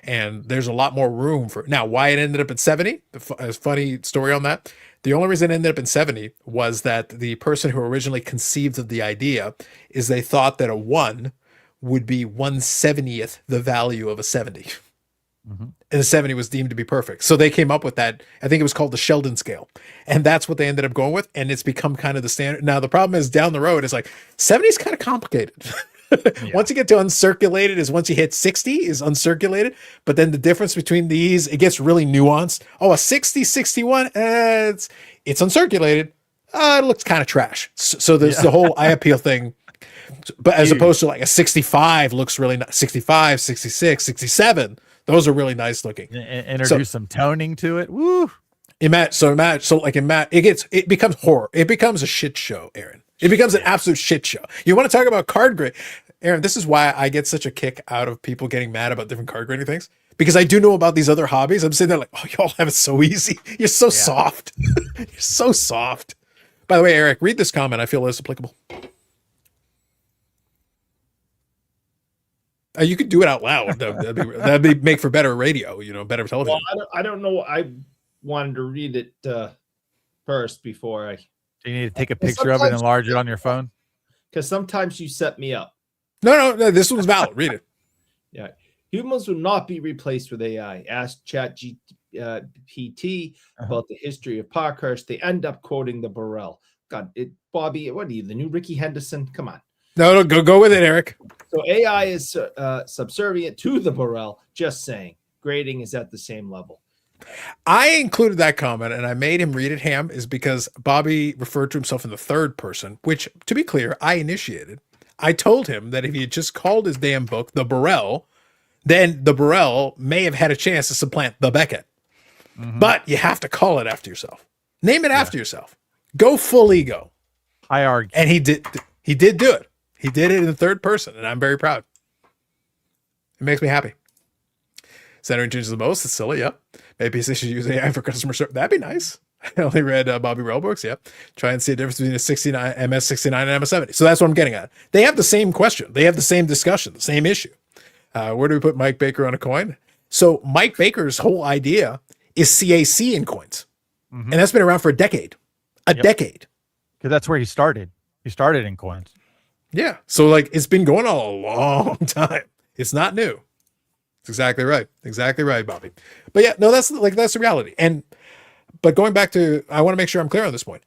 And there's a lot more room for now. Why it ended up at 70? A funny story on that. The only reason it ended up in 70 was that the person who originally conceived of the idea is they thought that a 1 would be 1/70th the value of a 70. And the 70 was deemed to be perfect. So they came up with that. I think it was called the Sheldon scale. And that's what they ended up going with. And it's become kind of the standard. Now, the problem is down the road, it's like 70 is kind of complicated. Once you get to uncirculated is once you hit 60 is uncirculated. But then the difference between these, it gets really nuanced. Oh, a 60, 61, it's uncirculated. It looks kind of trash. So there's the whole eye appeal thing. But as opposed to like a 65 looks really nice. 65, 66, 67. Those are really nice looking. Introduce some toning to it. Woo. It becomes horror. It becomes a shit show, Aaron. It becomes an absolute shit show. You want to talk about card grade, Aaron? This is why I get such a kick out of people getting mad about different card grading things, because I do know about these other hobbies. I'm sitting there like, oh, y'all have it so easy. You're so soft. You're so soft. By the way, Eric, read this comment. I feel it's applicable. You could do it out loud. That'd be make for better radio, better television. Well, I don't know. I wanted to read it first before I. Do you need to take a picture of it and enlarge it on your phone? Because sometimes you set me up. No. This one's valid. Read it. Yeah. Humans will not be replaced with AI. Ask ChatGPT about the history of Parkhurst. They end up quoting the Burrell. God, Bobby, what are you, the new Ricky Henderson? Come on. No, go with it, Eric. So AI is subservient to the Burrell. Just saying. Grading is at the same level. I included that comment and I made him read it, Ham, is because Bobby referred to himself in the third person, which, to be clear, I initiated. I told him that if he had just called his damn book the Burrell, then the Burrell may have had a chance to supplant the Beckett. But you have to call it after yourself. Name it after yourself. Go full ego. I argue. And he did do it. He did it in the third person, and I'm very proud. It makes me happy. Center changes the most. It's silly, yep. Maybe they should use AI for customer service. That'd be nice. I only read Bobby Rell books, yep. Try and see a difference between a 69, MS69 and MS70. So that's what I'm getting at. They have the same question. They have the same discussion, the same issue. Where do we put Mike Baker on a coin? So Mike Baker's whole idea is CAC in coins. And that's been around for a decade. Decade. Because that's where he started. He started in coins. Yeah. So like it's been going on a long time. It's not new. It's exactly right. Exactly right, Bobby. But yeah, no, that's the reality. But going back to, I want to make sure I'm clear on this point.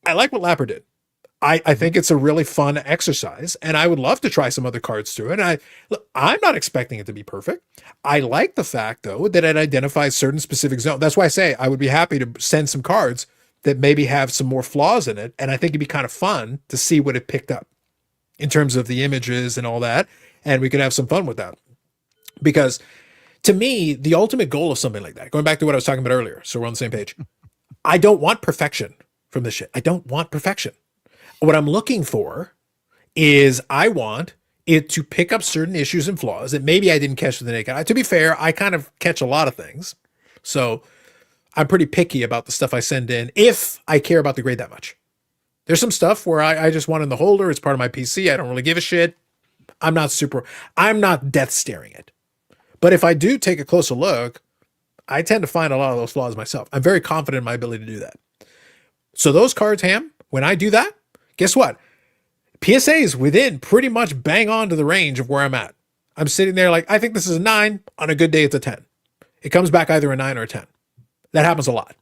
I like what Lapper did. I think it's a really fun exercise, and I would love to try some other cards through it. And I'm not expecting it to be perfect. I like the fact, though, that it identifies certain specific zones. That's why I say I would be happy to send some cards that maybe have some more flaws in it, and I think it'd be kind of fun to see what it picked up in terms of the images and all that, and we could have some fun with that. Because to me, the ultimate goal of something like that, going back to what I was talking about earlier, so we're on the same page, I don't want perfection from this shit. I don't want perfection. What I'm looking for is I want it to pick up certain issues and flaws that maybe I didn't catch with the naked eye. To be fair, I kind of catch a lot of things. So I'm pretty picky about the stuff I send in if I care about the grade that much. There's some stuff where I just want in the holder. It's part of my PC. I don't really give a shit. I'm not death staring it. But if I do take a closer look, I tend to find a lot of those flaws myself. I'm very confident in my ability to do that. So those cards, Ham, when I do that, guess what? PSA is within pretty much bang on to the range of where I'm at. I'm sitting there like, I think this is a 9. On a good day, it's a 10. It comes back either a 9 or a 10. That happens a lot.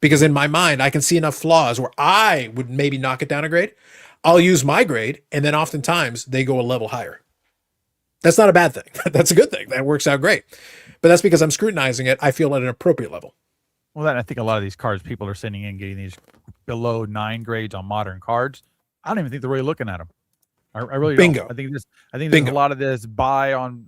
Because in my mind, I can see enough flaws where I would maybe knock it down a grade. I'll use my grade, and then oftentimes they go a level higher. That's not a bad thing. That's a good thing. That works out great. But that's because I'm scrutinizing it, I feel, at an appropriate level. Well, then I think a lot of these cards people are sending in getting these below 9 grades on modern cards. I don't even think they're really looking at them. I really Bingo. don't. I think there's a lot of this buy on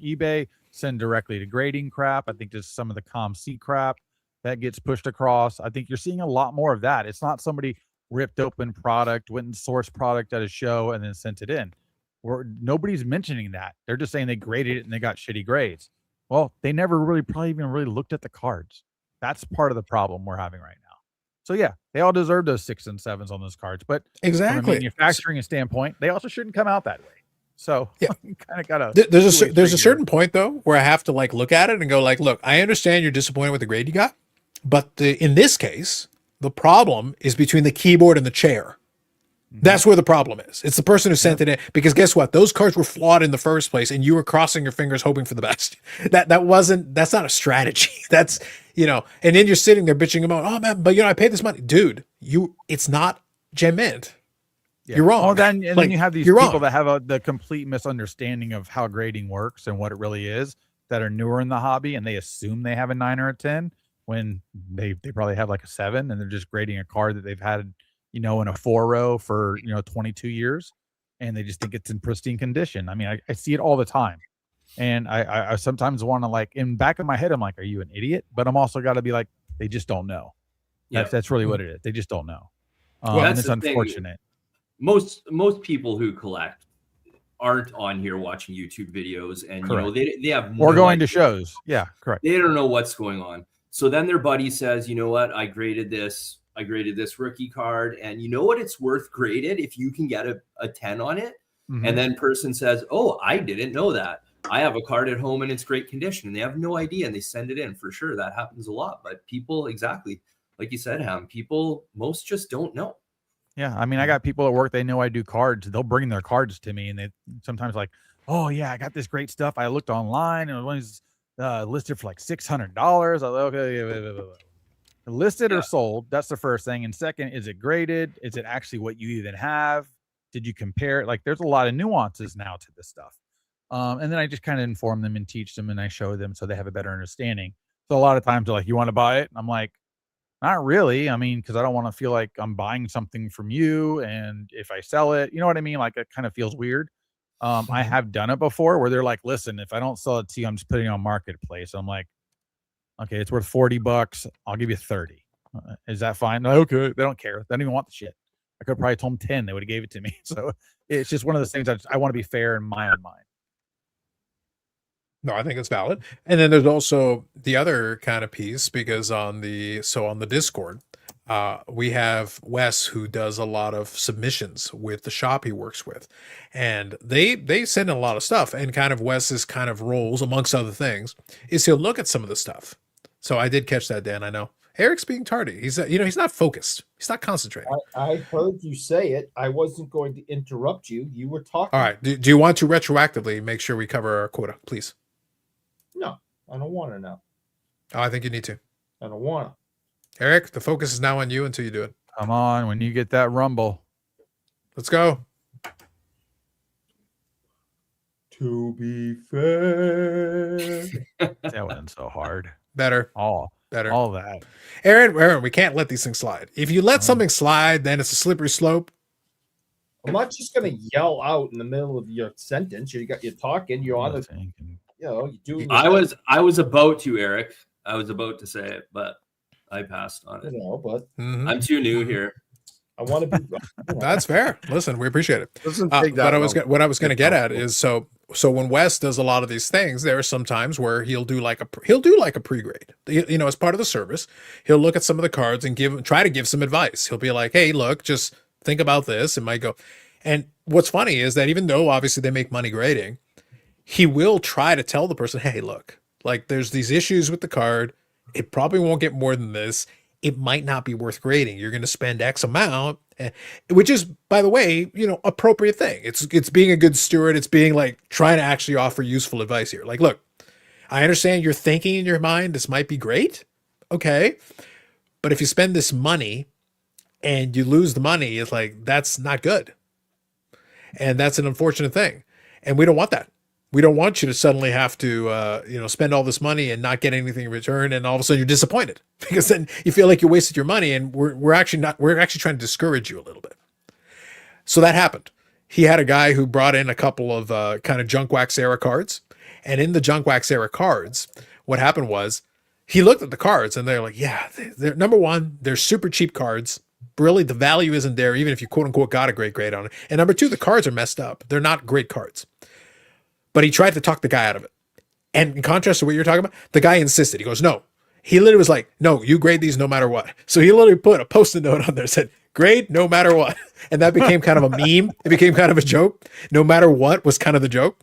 eBay, send directly to grading crap. I think there's some of the ComC crap that gets pushed across. I think you're seeing a lot more of that. It's not somebody ripped open product, went and sourced product at a show and then sent it in. Nobody's mentioning that. They're just saying they graded it and they got shitty grades. Well, they never really probably even really looked at the cards. That's part of the problem we're having right now. So yeah, they all deserve those 6 and 7s on those cards, but from a Exactly. manufacturing standpoint, they also shouldn't come out that way. So Yeah. you kind of got to. There's a certain point though where I have to like look at it and go like, look, I understand you're disappointed with the grade you got, but in this case, the problem is between the keyboard and the chair. That's where the problem is. It's the person who sent it in, because guess what? Those cards were flawed in the first place, and you were crossing your fingers hoping for the best. That's not a strategy. That's, and then you're sitting there bitching about, oh man, but I paid this money, dude. It's not gem mint. Yeah. You're wrong. Oh, then you have these you're people wrong. that have the complete misunderstanding of how grading works and what it really is, that are newer in the hobby, and they assume they have a 9 or a 10 when they probably have like a 7, and they're just grading a card that they've had, in a 4-row for 22 years, and they just think it's in pristine condition. I mean, I see it all the time, and I sometimes want to, like, in back of my head, I'm like, are you an idiot? But I'm also got to be like, they just don't know. Yeah. That's really what it is. They just don't know. Well, and that's it's the thing. unfortunate. Most people who collect aren't on here watching YouTube videos, and Correct. they have Or no going to idea. shows. Yeah, correct. They don't know what's going on. So then their buddy says, you know what? I graded this rookie card, and you know what? It's worth graded if you can get a 10 on it. Mhm. And then person says, oh, I didn't know that. I have a card at home and it's great condition, and they have no idea, and they send it in. For sure, that happens a lot. But people, exactly like you said, Ham, most just don't know. Yeah, I mean, I got people at work, they know I do cards. They'll bring their cards to me, and they sometimes like, oh yeah, I got this great stuff. I looked online, and it was listed for like $600. I was like, okay, listed or sold. That's the first thing. And second, is it graded? Is it actually what you even have? Did you compare it? Like, there's a lot of nuances now to this stuff. And then I just kind of inform them and teach them, and I show them so they have a better understanding. So a lot of times they're like, you want to buy it? And I'm like, not really. I mean, because I don't want to feel like I'm buying something from you, and if I sell it, you know what I mean? Like, it kind of feels weird. I have done it before where they're like, listen, if I don't sell it to you, I'm just putting it on Marketplace. I'm like, okay, it's worth $40. I'll give you 30. Is that fine? No, okay. They don't care. They don't even want the shit. I could have probably told them 10. They would have gave it to me. So it's just one of those things that I want to be fair in my own mind. No, I think it's valid. And then there's also the other kind of piece, because on the Discord, we have Wes, who does a lot of submissions with the shop he works with, and they send in a lot of stuff. And kind of Wes's kind of roles, amongst other things, is he'll look at some of the stuff. So I did catch that, Dan. I know Eric's being tardy. He's he's not focused. He's not concentrating. I heard you say it. I wasn't going to interrupt you. You were talking. All right. Do you want to retroactively make sure we cover our quota, please? No, I don't want to know. Oh, I think you need to. I don't want to. Eric, the focus is now on you until you do it. Come on, when you get that rumble. Let's go. To be fair. That wasn't so hard. Better. Better. All that. Aaron, we can't let these things slide. If you let something slide, then it's a slippery slope. I'm not just going to yell out in the middle of your sentence. You're talking. You're on the. You're doing. I was about to, Eric. I was about to say it, but I passed on it. But I'm too new here. I want to be. That's fair. Listen, we appreciate it. What I was going to get at is so when Wes does a lot of these things, there are some times where he'll do like a pre-grade. As part of the service, he'll look at some of the cards and try to give some advice. He'll be like, "Hey, look, just think about this." It might go. And what's funny is that even though obviously they make money grading, he will try to tell the person, "Hey, look, like there's these issues with the card. It probably won't get more than this. It might not be worth grading. You're going to spend X amount," which is, by the way, appropriate thing. It's being a good steward. It's being like trying to actually offer useful advice here. Like, look, I understand you're thinking in your mind, this might be great. Okay. But if you spend this money and you lose the money, it's like, that's not good. And that's an unfortunate thing. And we don't want that. We don't want you to suddenly have to, spend all this money and not get anything in return, and all of a sudden you're disappointed because then you feel like you wasted your money. And we're actually trying to discourage you a little bit. So that happened. He had a guy who brought in a couple of kind of junk wax era cards, and in the junk wax era cards, what happened was he looked at the cards and they're like, yeah, they're number one, they're super cheap cards. Really, the value isn't there, even if you quote unquote got a great grade on it. And number two, the cards are messed up. They're not great cards. But he tried to talk the guy out of it. And in contrast to what you're talking about, the guy insisted. He goes, no. He literally was like, no, you grade these no matter what. So he literally put a post-it note on there that said, grade no matter what. And that became kind of a meme. It became kind of a joke. No matter what was kind of the joke.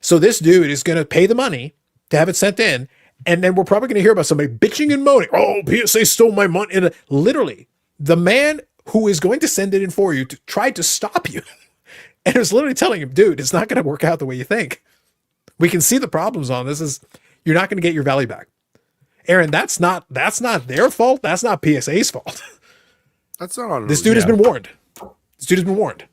So this dude is going to pay the money to have it sent in. And then we're probably going to hear about somebody bitching and moaning. Oh, PSA stole my money. And literally, the man who is going to send it in for you tried to stop you. And it was literally telling him, dude, it's not going to work out the way you think. We can see the problems on this. You're not going to get your value back. Aaron, that's not their fault. That's not PSA's fault. That's not on This dude has been warned. This dude has been warned.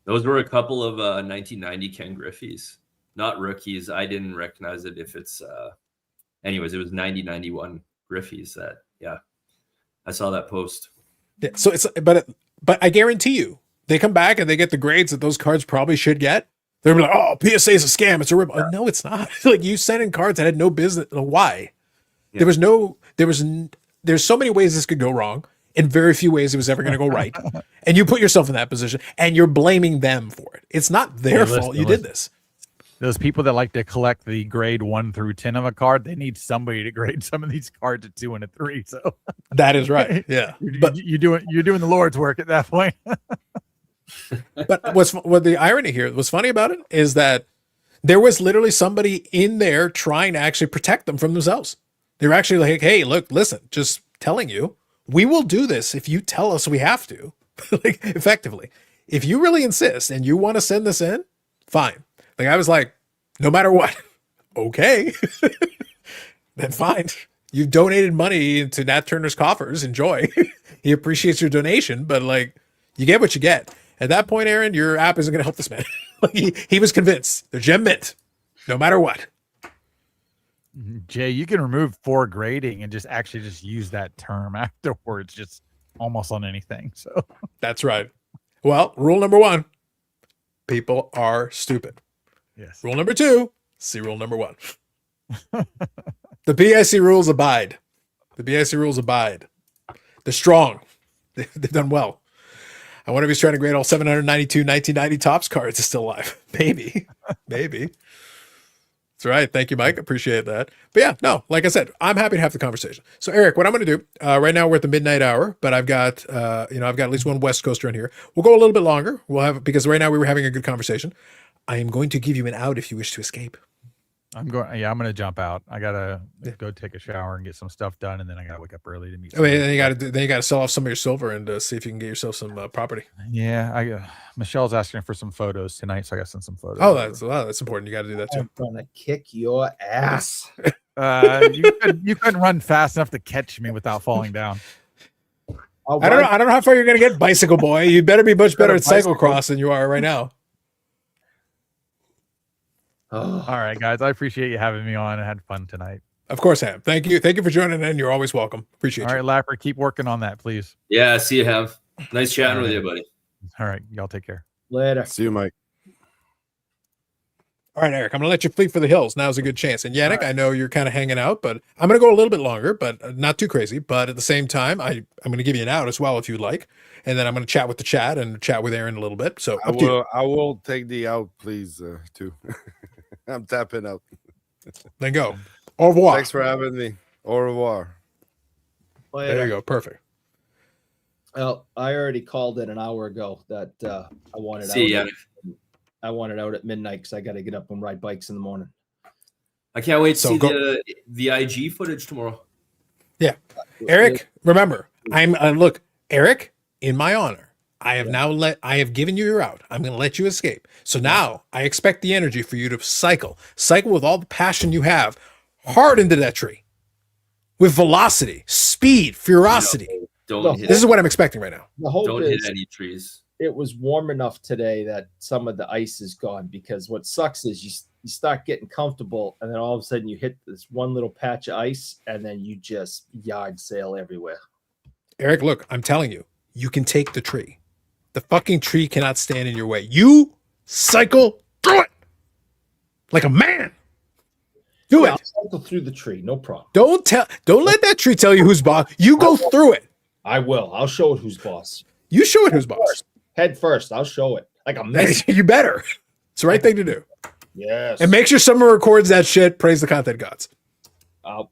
Those were a couple of 1990 Ken Griffey's, not rookies. I didn't recognize it if it's anyways, it was 90-91 Griffey's that, yeah. I saw that post. Yeah, so it's but I guarantee you, they come back and they get the grades that those cards probably should get. They're like, oh, PSA is a scam. It's a rip. Yeah. No, it's not. Like, you sent in cards that had no business. Why? Yeah. There's so many ways this could go wrong. In very few ways it was ever going to go right. And you put yourself in that position and you're blaming them for it. It's not their fault you did this. Those people that like to collect the grade 1 through 10 of a card, they need somebody to grade some of these cards a 2 and a 3. So that is right. Yeah. But you're doing the Lord's work at that point. But what the irony here, what's funny about it is that there was literally somebody in there trying to actually protect them from themselves. They were actually like, hey, look, listen, just telling you, we will do this if you tell us we have to. Like, effectively, if you really insist and you want to send this in, fine. Like, I was like, no matter what, okay, then fine. You've donated money into Nat Turner's coffers. Enjoy. He appreciates your donation, but like, you get what you get. At that point, Aaron, your app isn't going to help this man. He was convinced. They're gem mint, no matter what. Jay, you can remove for grading and just use that term afterwards, just almost on anything. So that's right. Well, rule number 1, people are stupid. Yes. Rule number 2, see rule number 1. The BIC rules abide. The BIC rules abide. They're strong. They've done well. I wonder if he's trying to grade all 792 1990 Topps cards is still alive. Maybe. Maybe. That's right. Thank you, Mike. Appreciate that. But yeah, no, like I said, I'm happy to have the conversation. So Eric, what I'm going to do right now, we're at the midnight hour, but I've got at least one West Coaster in here. We'll go a little bit longer. Because right now we were having a good conversation. I am going to give you an out if you wish to escape. I'm going to jump out. I gotta go take a shower and get some stuff done, and then I gotta wake up early to meet. Then you gotta sell off some of your silver and see if you can get yourself some property. Yeah, Michelle's asking for some photos tonight, so I gotta send some photos. Oh, that's important. You got to do that too. I'm gonna kick your ass. You couldn't run fast enough to catch me without falling down. I don't know how far you're gonna get, bicycle boy. You better be much better at cyclocross than you are right now. All right, guys. I appreciate you having me on. I had fun tonight. Of course, Ham. Thank you. Thank you for joining in. You're always welcome. Appreciate you. All right, Lapper, keep working on that, please. Yeah, see you, Ham. Nice chatting with you, buddy. All right, y'all take care. Later. See you, Mike. All right, Eric, I'm going to let you flee for the hills. Now's a good chance. And Yannick, right. I know you're kind of hanging out, but I'm going to go a little bit longer, but not too crazy. But at the same time, I'm going to give you an out as well if you'd like. And then I'm going to chat with the chat and chat with Aaron a little bit. So I will take the out, please, too. I'm tapping out. Then go. Au revoir. Thanks for having me. Au revoir. Later. There you go. Perfect. Well, I already called it an hour ago that I wanted out. I want it out at midnight because I got to get up and ride bikes in the morning. I can't wait to see the IG footage tomorrow. Yeah. Eric, remember, look, Eric, in my honor, I have given you your out. I'm going to let you escape. So now I expect the energy for you to cycle with all the passion you have hard into that tree with velocity, speed, ferocity. This is what I'm expecting right now. The hope don't hit any trees. It was warm enough today that some of the ice is gone, because what sucks is you start getting comfortable and then all of a sudden you hit this one little patch of ice and then you just yard sail everywhere. Eric, look, I'm telling you, you can take the tree. The fucking tree cannot stand in your way. You cycle through it like a man. Do it. I'll cycle through the tree, no problem. Don't let that tree tell you who's boss. You go through it. I will. I'll show it who's boss. You show it who's boss. Head first. I'll show it like a man. You better. It's the right thing to do. Yes. And make sure someone records that shit. Praise the content gods.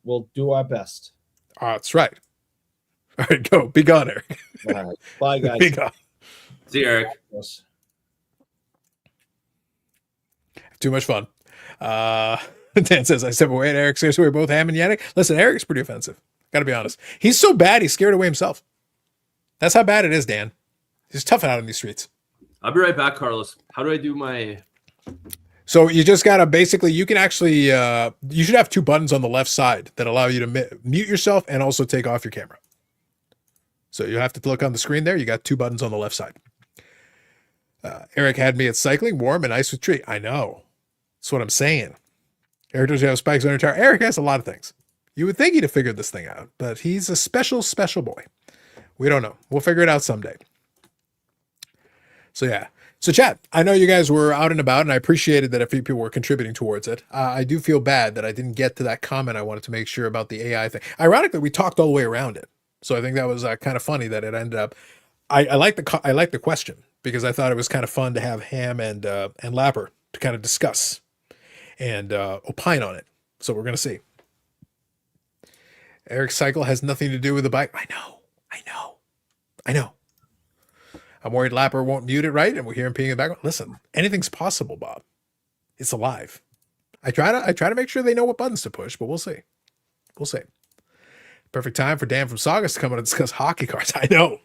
We'll do our best. That's right. All right, go. Be gone, Eric. All right. Bye, guys. Be gone. See you, Eric. Yes. Too much fun. Dan says, I step away at Eric. Seriously, we're both ham and Yannick. Listen, Eric's pretty offensive. Got to be honest. He's so bad, he's scared away himself. That's how bad it is, Dan. He's tough out in these streets. I'll be right back, Carlos. How do I do my... So you just got to basically, you can actually, you should have two buttons on the left side that allow you to mute yourself and also take off your camera. So you have to look on the screen there. You got two buttons on the left side. Eric had me at cycling, warm and ice with tree. I know. That's what I'm saying. Eric, does you have spikes on your tire? Eric has a lot of things. You would think he'd have figured this thing out, but he's a special, special boy. We don't know. We'll figure it out someday. So yeah. So chat, I know you guys were out and about, and I appreciated that a few people were contributing towards it. I do feel bad that I didn't get to that comment I wanted to make sure about the AI thing. Ironically, we talked all the way around it. So I think that was kind of funny that it ended up. I like the question because I thought it was kind of fun to have Ham and Lapper to kind of discuss and opine on it. So we're going to see. Eric's cycle has nothing to do with the bike. I know. I'm worried Lapper won't mute it right, and we'll hear him peeing in the background. Listen, anything's possible, Bob. It's alive. I try to make sure they know what buttons to push, but we'll see. We'll see. Perfect time for Dan from Saugus to come on and discuss hockey cards. I know.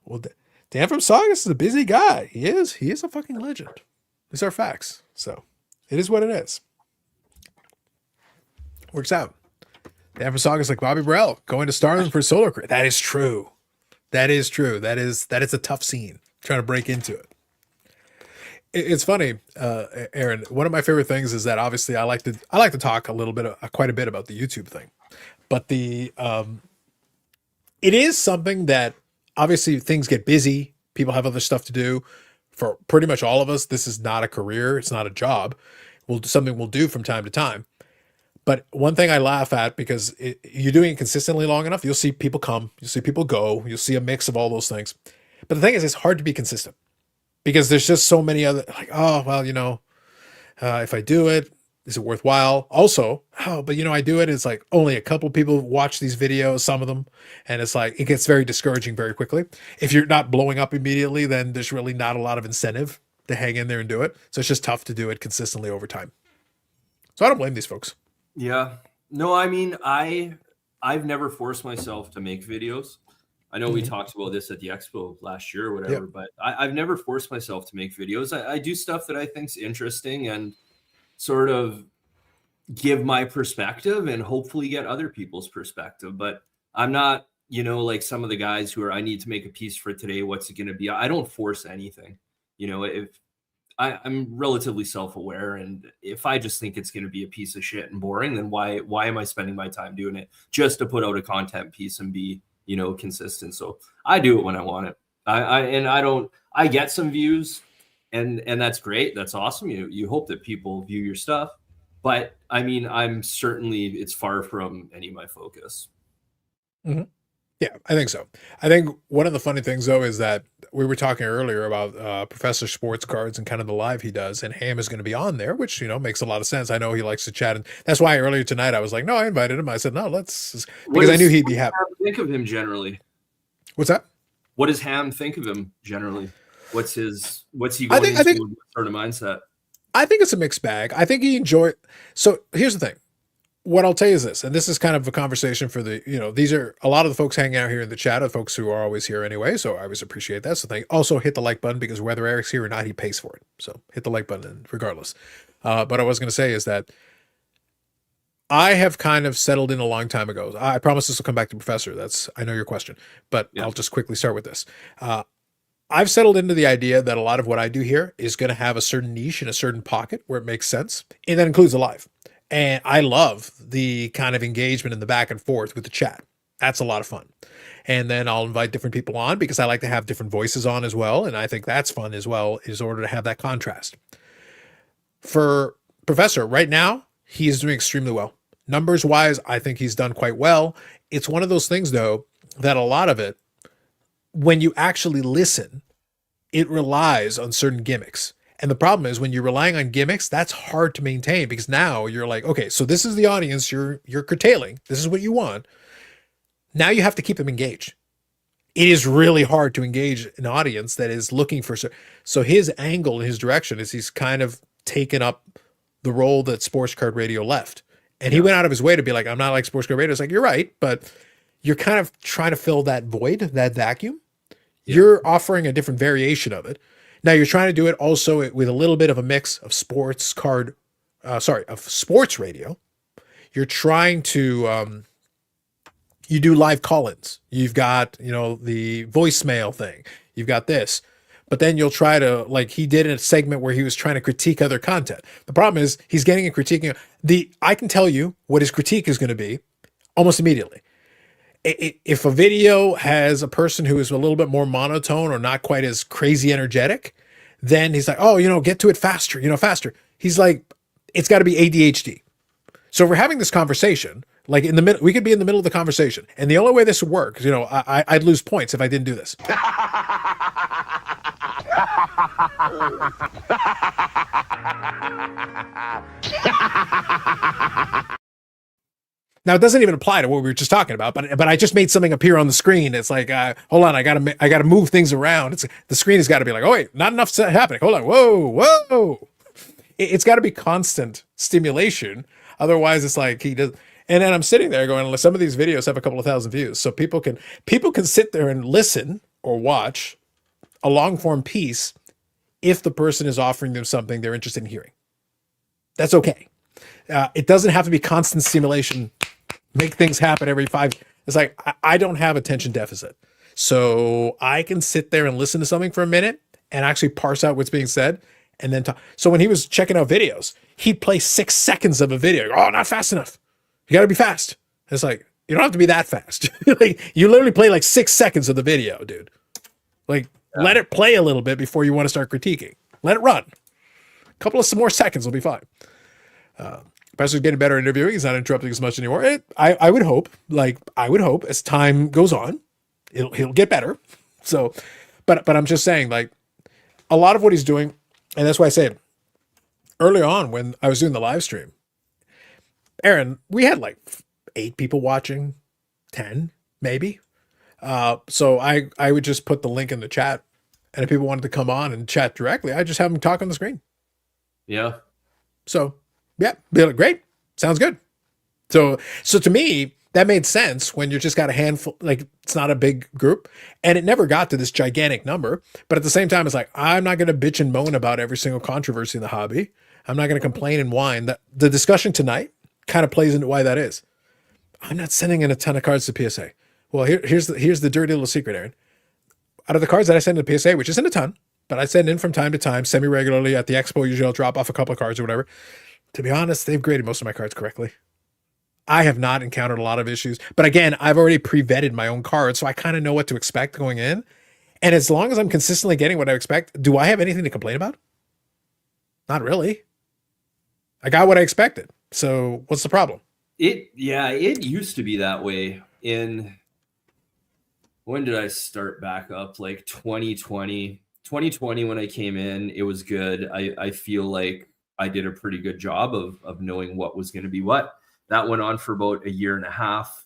Well, Dan from Saugus is a busy guy. He is a fucking legend. These are facts. So it is what it is. Works out. Dan from Saugus like Bobby Burrell going to Starland for a solo career. That is true. That is a tough scene trying to break into it. It's funny, Aaron. One of my favorite things is that obviously I like to talk quite a bit about the YouTube thing, but it is something that obviously things get busy. People have other stuff to do. For pretty much all of us, this is not a career. It's not a job. Something we'll do from time to time. But one thing I laugh at, because you're doing it consistently long enough, you'll see people come, you'll see people go, you'll see a mix of all those things. But the thing is, it's hard to be consistent because there's just so many other, like, oh, well, if I do it, is it worthwhile? Also, but I do it. It's like only a couple people watch these videos, some of them. And it's like, it gets very discouraging very quickly. If you're not blowing up immediately, then there's really not a lot of incentive to hang in there and do it. So it's just tough to do it consistently over time. So I don't blame these folks. Yeah. No, I mean, I've never forced myself to make videos. I know we talked about this at the expo last year or whatever, but I've never forced myself to make videos. I do stuff that I think's interesting and sort of give my perspective and hopefully get other people's perspective. But I'm not, like some of the guys who I need to make a piece for today. What's it going to be? I don't force anything. If I'm relatively self-aware, and if I just think it's going to be a piece of shit and boring, then why am I spending my time doing it just to put out a content piece and be, consistent? So I do it when I want it. I get some views and that's great. That's awesome. You hope that people view your stuff, but I mean, it's far from any of my focus. Mm-hmm. Yeah, I think so. I think one of the funny things, though, is that we were talking earlier about Professor Sports Cards and kind of the live he does, and Ham is going to be on there, which, makes a lot of sense. I know he likes to chat, and that's why earlier tonight I was like, no, I invited him. I said, no, because I knew he'd be happy. What do you think of him generally? What's that? What does Ham think of him generally? What's he going into? What sort of mindset? I think it's a mixed bag. I think he enjoyed. So here's the thing. What I'll tell you is this, and this is kind of a conversation for these are a lot of the folks hanging out here in the chat are folks who are always here anyway. So I always appreciate that. So also hit the like button, because whether Eric's here or not, he pays for it. So hit the like button regardless. But I was going to say is that I have kind of settled in a long time ago. I promise this will come back to Professor. I know your question, but I'll just quickly start with this. I've settled into the idea that a lot of what I do here is going to have a certain niche in a certain pocket where it makes sense. And that includes the live. And I love the kind of engagement and the back and forth with the chat. That's a lot of fun. And then I'll invite different people on because I like to have different voices on as well. And I think that's fun as well, in order to have that contrast. For Professor, right now, he is doing extremely well. Numbers wise, I think he's done quite well. It's one of those things, though, that a lot of it, when you actually listen, it relies on certain gimmicks. And the problem is when you're relying on gimmicks, that's hard to maintain because now you're like, okay, so this is the audience you're curtailing. This is what you want. Now you have to keep them engaged. It is really hard to engage an audience that is looking for. So his angle and his direction is he's kind of taken up the role that Sports Card Radio left. And he went out of his way to be like, I'm not like Sports Card Radio. It's like, you're right, but you're kind of trying to fill that void, that vacuum. Yeah. You're offering a different variation of it. Now you're trying to do it also with a little bit of a mix of sports radio. You're trying to, you do live call-ins. You've got, the voicemail thing. You've got this. But then you'll try to, like he did in a segment where he was trying to critique other content. The problem is he's getting and critiquing. I can tell you what his critique is going to be almost immediately. If a video has a person who is a little bit more monotone or not quite as crazy energetic, then he's like, oh, get to it faster, faster. He's like, it's got to be ADHD. So if we're having this conversation, like in the middle, we could be in the middle of the conversation. And the only way this would work is, I'd lose points if I didn't do this. Now it doesn't even apply to what we were just talking about, but I just made something appear on the screen. It's like, hold on, I gotta move things around. The screen has got to be like, oh wait, not enough happening. Hold on, whoa. It's got to be constant stimulation. Otherwise, it's like he does. And then I'm sitting there going, some of these videos have a couple of thousand views, so people can sit there and listen or watch a long form piece if the person is offering them something they're interested in hearing. That's okay. It doesn't have to be constant stimulation. Make things happen every 5. It's like, I don't have attention deficit. So I can sit there and listen to something for a minute and actually parse out what's being said and then talk. So when he was checking out videos, he'd play 6 seconds of a video. Oh, not fast enough. You got to be fast. It's like, you don't have to be that fast. Like, you literally play like 6 seconds of the video, dude. Like, let it play a little bit before you want to start critiquing. Let it run. A couple of some more seconds will be fine. Pastor's getting better at interviewing. He's not interrupting as much anymore. I would hope as time goes on, he'll get better. So, but I'm just saying, like, a lot of what he's doing, and that's why I say earlier on when I was doing the live stream, Aaron, we had like 8 people watching, 10 maybe. So I would just put the link in the chat, and if people wanted to come on and chat directly, I just have them talk on the screen. Yeah. So yeah, be like, great. Sounds good. So to me, that made sense when you just got a handful, like it's not a big group, and it never got to this gigantic number. But at the same time, it's like, I'm not going to bitch and moan about every single controversy in the hobby. I'm not going to complain and whine. That the discussion tonight kind of plays into why that is. I'm not sending in a ton of cards to PSA. Well, here's the dirty little secret, Aaron. Out of the cards that I send to PSA, which isn't a ton, but I send in from time to time, semi-regularly at the expo, usually I'll drop off a couple of cards or whatever. To be honest, they've graded most of my cards correctly. I have not encountered a lot of issues. But again, I've already pre-vetted my own cards, so I kind of know what to expect going in. And as long as I'm consistently getting what I expect, do I have anything to complain about? Not really. I got what I expected. So what's the problem? It used to be that way when did I start back up? Like 2020 when I came in, it was good. I feel like I did a pretty good job of knowing what was going to be what. That went on for about a year and a half.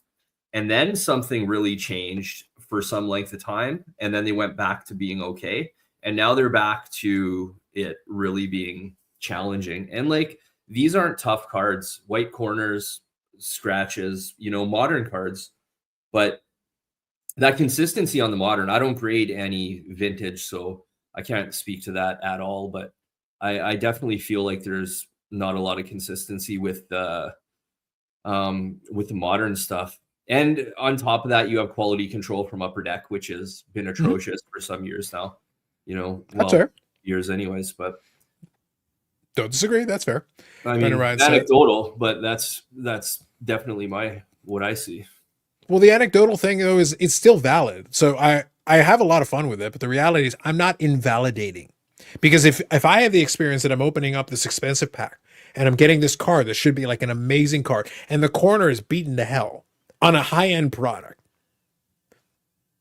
And then something really changed for some length of time. And then they went back to being okay. And now they're back to it really being challenging. And like, these aren't tough cards, white corners, scratches, modern cards. But that consistency on the modern, I don't grade any vintage, so I can't speak to that at all. But I definitely feel like there's not a lot of consistency with the modern stuff. And on top of that, you have quality control from Upper Deck, which has been atrocious for some years now. That's fair. Years anyways, but don't disagree. That's fair. I mean, anecdotal, but that's definitely what I see. Well, the anecdotal thing though is it's still valid. So I have a lot of fun with it, but the reality is I'm not invalidating. Because if I have the experience that I'm opening up this expensive pack and I'm getting this card that should be like an amazing card and the corner is beaten to hell on a high-end product,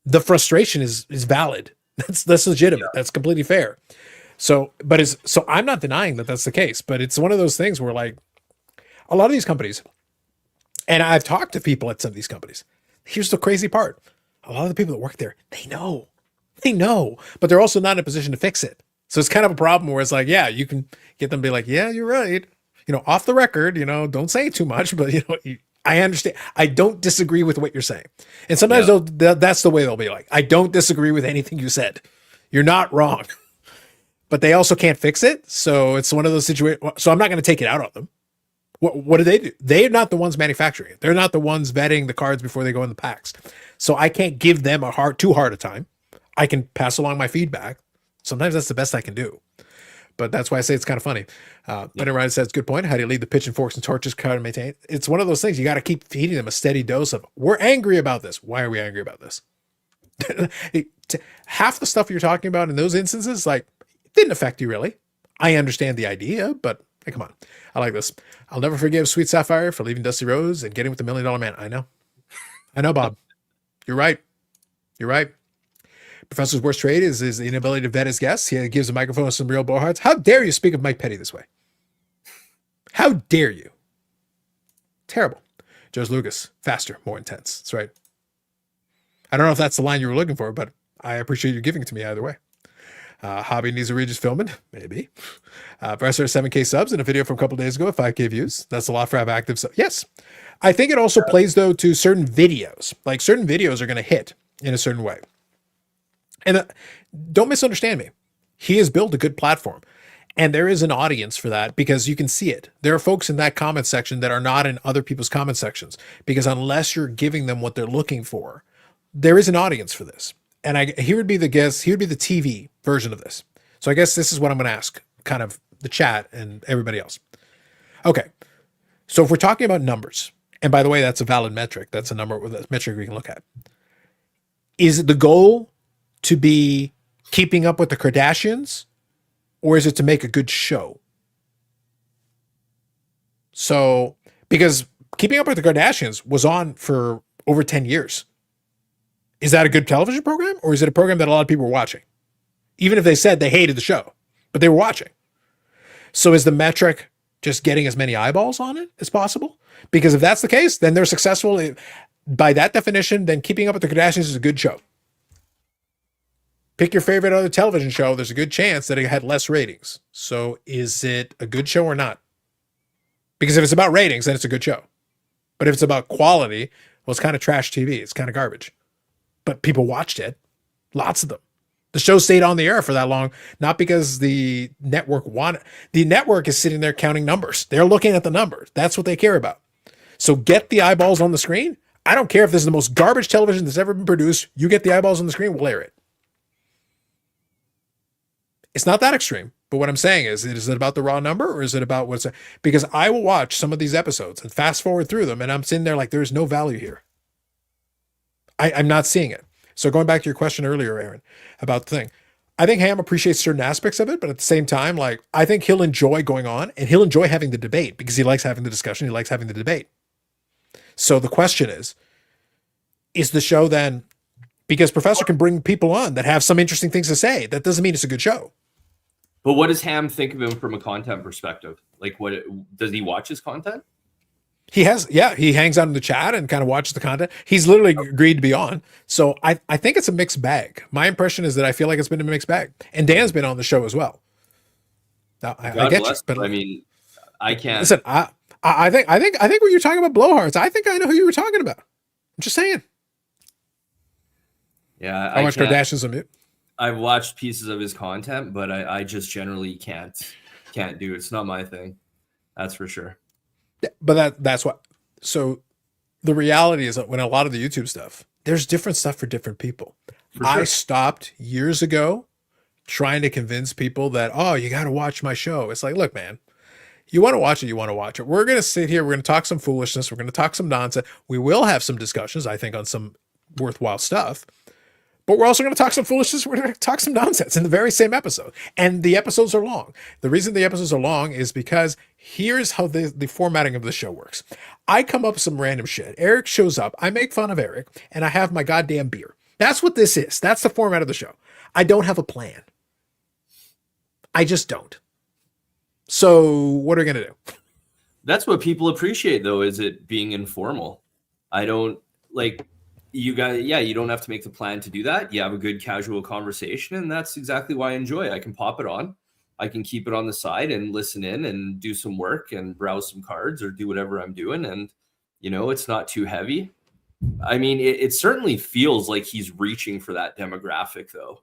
the frustration is valid. That's legitimate. That's completely fair. So, so I'm not denying that that's the case, but it's one of those things where like a lot of these companies, and I've talked to people at some of these companies. Here's the crazy part. A lot of the people that work there, they know, but they're also not in a position to fix it. So it's kind of a problem where it's like, yeah, you can get them to be like, yeah, you're right. Off the record, don't say too much, but I understand. I don't disagree with what you're saying. And sometimes that's the way they'll be like, I don't disagree with anything you said. You're not wrong. But they also can't fix it. So it's one of those situations. So I'm not going to take it out on them. What do? They're not the ones manufacturing it. They're not the ones vetting the cards before they go in the packs. So I can't give them too hard a time. I can pass along my feedback. Sometimes that's the best I can do. But that's why I say it's kind of funny. Benny Ryan says, good point. How do you lead the pitch and forks and torches car to maintain? It's one of those things. You got to keep feeding them a steady dose of, we're angry about this. Why are we angry about this? Half the stuff you're talking about in those instances, like, didn't affect you really. I understand the idea, but hey, come on. I like this. I'll never forgive Sweet Sapphire for leaving Dusty Rose and getting with the $1 Million Man. I know, Bob. You're right. Professor's worst trait is his inability to vet his guests. He gives a microphone to some real blowhards. How dare you speak of Mike Petty this way? How dare you? Terrible. George Lucas, faster, more intense. That's right. I don't know if that's the line you were looking for, but I appreciate you giving it to me either way. Hobby needs a Regis filming, maybe. Professor 7K subs in a video from a couple days ago at 5K views. That's a lot for have active. So yes, I think it also plays though to certain videos. Like certain videos are going to hit in a certain way. And don't misunderstand me. He has built a good platform. And there is an audience for that because you can see it. There are folks in that comment section that are not in other people's comment sections because unless you're giving them what they're looking for, there is an audience for this. And he would be the TV version of this. So I guess this is what I'm going to ask kind of the chat and everybody else. Okay. So if we're talking about numbers, and by the way, that's a valid metric. That's a metric we can look at. Is it the goal to be keeping up with the Kardashians, or is it to make a good show? So, because Keeping Up with the Kardashians was on for over 10 years. Is that a good television program, or is it a program that a lot of people were watching? Even if they said they hated the show, but they were watching. So is the metric just getting as many eyeballs on it as possible? Because if that's the case, then they're successful. By that definition, then Keeping Up with the Kardashians is a good show. Pick your favorite other television show. There's a good chance that it had less ratings. So is it a good show or not? Because if it's about ratings, then it's a good show. But if it's about quality, well, it's kind of trash TV. It's kind of garbage. But people watched it. Lots of them. The show stayed on the air for that long, not because the network wanted. The network is sitting there counting numbers. They're looking at the numbers. That's what they care about. So get the eyeballs on the screen. I don't care if this is the most garbage television that's ever been produced. You get the eyeballs on the screen, we'll air it. It's not that extreme. But what I'm saying is it about the raw number, or is it about what's... Because I will watch some of these episodes and fast forward through them, and I'm sitting there like, there's no value here. I'm not seeing it. So going back to your question earlier, Aaron, about the thing, I think Ham appreciates certain aspects of it, but at the same time, like, I think he'll enjoy going on and he'll enjoy having the debate because he likes having the discussion. He likes having the debate. So the question is the show then, because Professor can bring people on that have some interesting things to say, that doesn't mean it's a good show. But what does Ham think of him from a content perspective? Like, what does he watch his content? He has, yeah, he hangs out in the chat and kind of watches the content. He's literally agreed to be on. So I think it's a mixed bag. My impression is that I feel like it's been a mixed bag. And Dan's been on the show as well. Now, I get you, but I mean, I can't listen. I think when you're talking about blowhards, I think I know who you were talking about. I'm just saying. Yeah, I watch Kardashians on mute. I've watched pieces of his content, but I just generally can't do it. It's not my thing. That's for sure. Yeah, but that's what. So the reality is that when a lot of the YouTube stuff, there's different stuff for different people. For sure. I stopped years ago trying to convince people that, oh, you got to watch my show. It's like, look, man, you want to watch it. You want to watch it. We're going to sit here. We're going to talk some foolishness. We're going to talk some nonsense. We will have some discussions, I think, on some worthwhile stuff. But we're also going to talk some foolishness. We're going to talk some nonsense in the very same episode. And the episodes are long. The reason the episodes are long is because here's how the formatting of the show works. I come up with some random shit. Eric shows up. I make fun of Eric. And I have my goddamn beer. That's what this is. That's the format of the show. I don't have a plan. I just don't. So what are we going to do? That's what people appreciate, though, is it being informal. I don't like you guys. Yeah, you don't have to make the plan to do that. You have a good casual conversation, and that's exactly why I enjoy it. I can pop it on. I can keep it on the side and listen in and do some work and browse some cards or do whatever I'm doing. And, you know, it's not too heavy. I mean, it certainly feels like he's reaching for that demographic, though.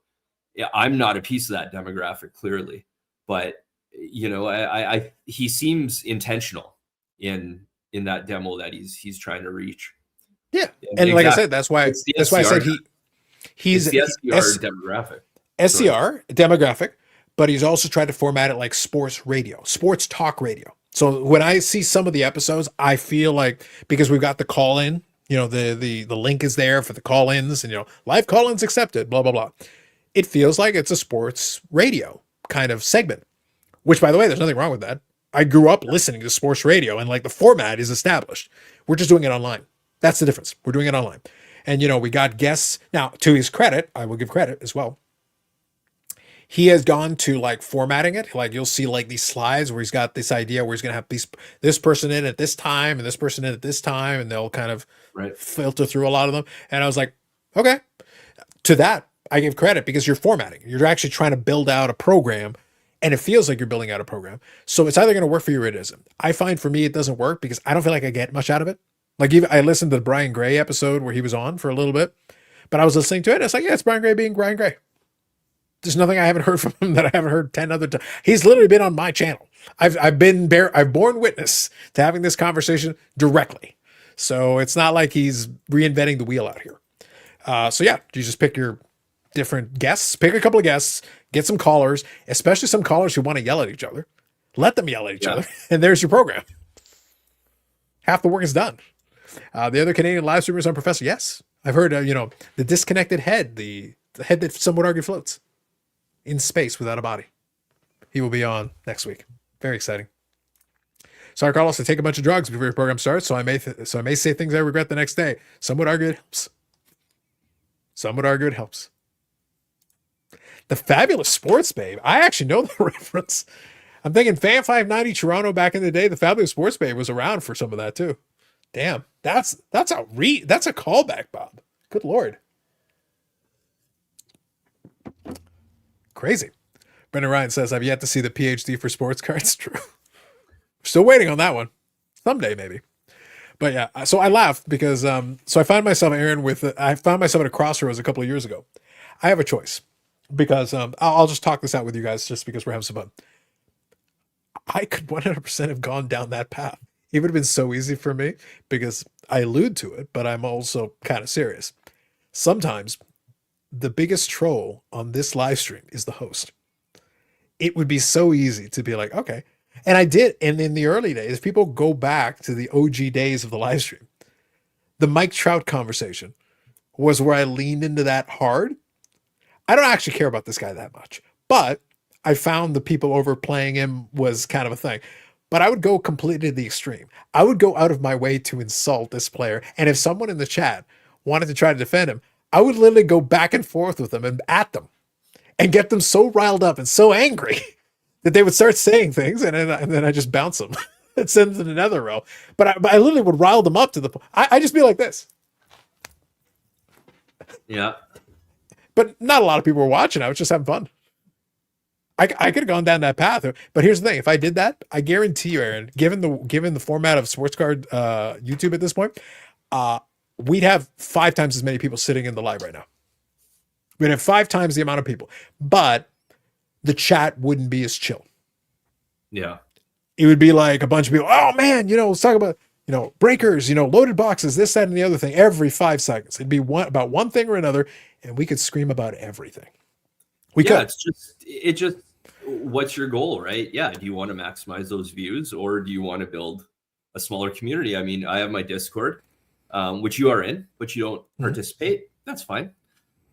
Yeah, I'm not a piece of that demographic, clearly. But, you know, he seems intentional in that demo that he's trying to reach. Yeah, and like I said, that's why I said he's the SCR demographic. SCR demographic, but he's also tried to format it like sports radio, sports talk radio. So when I see some of the episodes, I feel like, because we've got the call in, you know, the link is there for the call ins, and, you know, live call ins accepted, blah blah blah. It feels like it's a sports radio kind of segment, which, by the way, there's nothing wrong with that. I grew up listening to sports radio, and like the format is established. We're just doing it online. That's the difference. We're doing it online. And, you know, we got guests. Now, to his credit, I will give credit as well. He has gone to like formatting it. Like you'll see like these slides where he's got this idea where he's going to have this person in at this time and this person in at this time, and they'll kind of filter through a lot of them. And I was like, okay. To that, I give credit, because you're formatting. You're actually trying to build out a program, and it feels like you're building out a program. So it's either going to work for you or it isn't. I find for me it doesn't work because I don't feel like I get much out of it. Like, even I listened to the Brian Gray episode where he was on for a little bit, but I was listening to it. And it's like, yeah, it's Brian Gray being Brian Gray. There's nothing I haven't heard from him that I haven't heard 10 other times. He's literally been on my channel. I've borne witness to having this conversation directly. So it's not like he's reinventing the wheel out here. So yeah, you just pick your different guests, pick a couple of guests, get some callers, especially some callers who want to yell at each other. Let them yell at each other, and there's your program. Half the work is done. The other Canadian live streamers on Professor, yes. I've heard, you know, the disconnected head, the head that some would argue floats in space without a body. He will be on next week. Very exciting. Sorry, Carlos, I take a bunch of drugs before your program starts, so I may say things I regret the next day. Some would argue it helps. Some would argue it helps. The Fabulous Sports Babe. I actually know the reference. I'm thinking Fan 590 Toronto back in the day. The Fabulous Sports Babe was around for some of that too. Damn, that's a callback, Bob. Good Lord. Crazy. Brendan Ryan says, I've yet to see the PhD for sports cards. True. Still waiting on that one. Someday, maybe. But yeah, so I laughed because, so I found myself, Aaron, I found myself at a crossroads a couple of years ago. I have a choice because I'll just talk this out with you guys just because we're having some fun. I could 100% have gone down that path. It would have been so easy for me because I allude to it, but I'm also kind of serious. Sometimes the biggest troll on this live stream is the host. It would be so easy to be like, okay. And I did. And in the early days, people go back to the OG days of the live stream. The Mike Trout conversation was where I leaned into that hard. I don't actually care about this guy that much, but I found the people overplaying him was kind of a thing. But I would go completely to the extreme. I would go out of my way to insult this player. And if someone in the chat wanted to try to defend him, I would literally go back and forth with them and at them and get them so riled up and so angry that they would start saying things. And then I just bounce them and send them to another row. But I literally would rile them up to the point. I just be like this. Yeah. But not a lot of people were watching. I was just having fun. I could have gone down that path, but here's the thing: if I did that, I guarantee you, Aaron, given the format of Sports Card YouTube at this point, we'd have 5 times as many people sitting in the live right now. We'd have 5 times the amount of people, but the chat wouldn't be as chill. Yeah, it would be like a bunch of people. Oh man, let's talk about breakers, loaded boxes, this, that, and the other thing. Every 5 seconds, it'd be about one thing or another, and we could scream about everything. We could. It just what's your goal, right? Yeah. Do you want to maximize those views, or do you want to build a smaller community? I mean, I have my Discord, which you are in, but you don't participate. That's fine.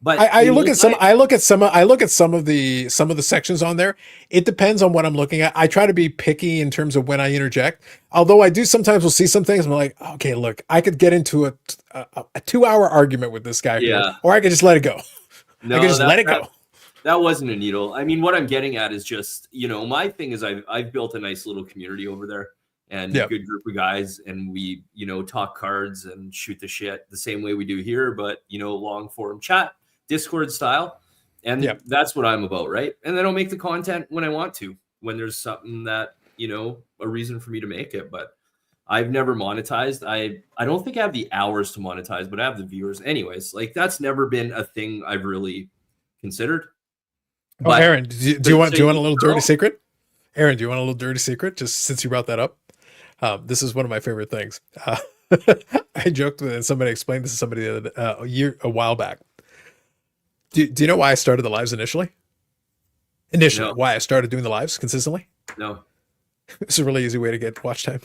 But I look at some of the sections on there. It depends on what I'm looking at. I try to be picky in terms of when I interject. Although I do sometimes will see some things. I'm like, okay, look, I could get into a 2-hour argument with this guy, here, or I could just let it go. I could just let it go. That wasn't a needle. I mean, what I'm getting at is just, my thing is I've built a nice little community over there and Yeah. a good group of guys, and we, talk cards and shoot the shit the same way we do here, but long form chat, Discord style. And Yeah. that's what I'm about, right? And then I'll make the content when I want to, when there's something that, a reason for me to make it. But I've never monetized. I don't think I have the hours to monetize, but I have the viewers. Anyways, like that's never been a thing I've really considered. Oh, But Aaron, do you want a little dirty girl- secret? Aaron, do you want a little dirty secret? Just since you brought that up, this is one of my favorite things. I joked with, and somebody explained this to somebody a while back. Do you know why I started the lives initially? No. Why I started doing the lives consistently? No. It's a really easy way to get watch time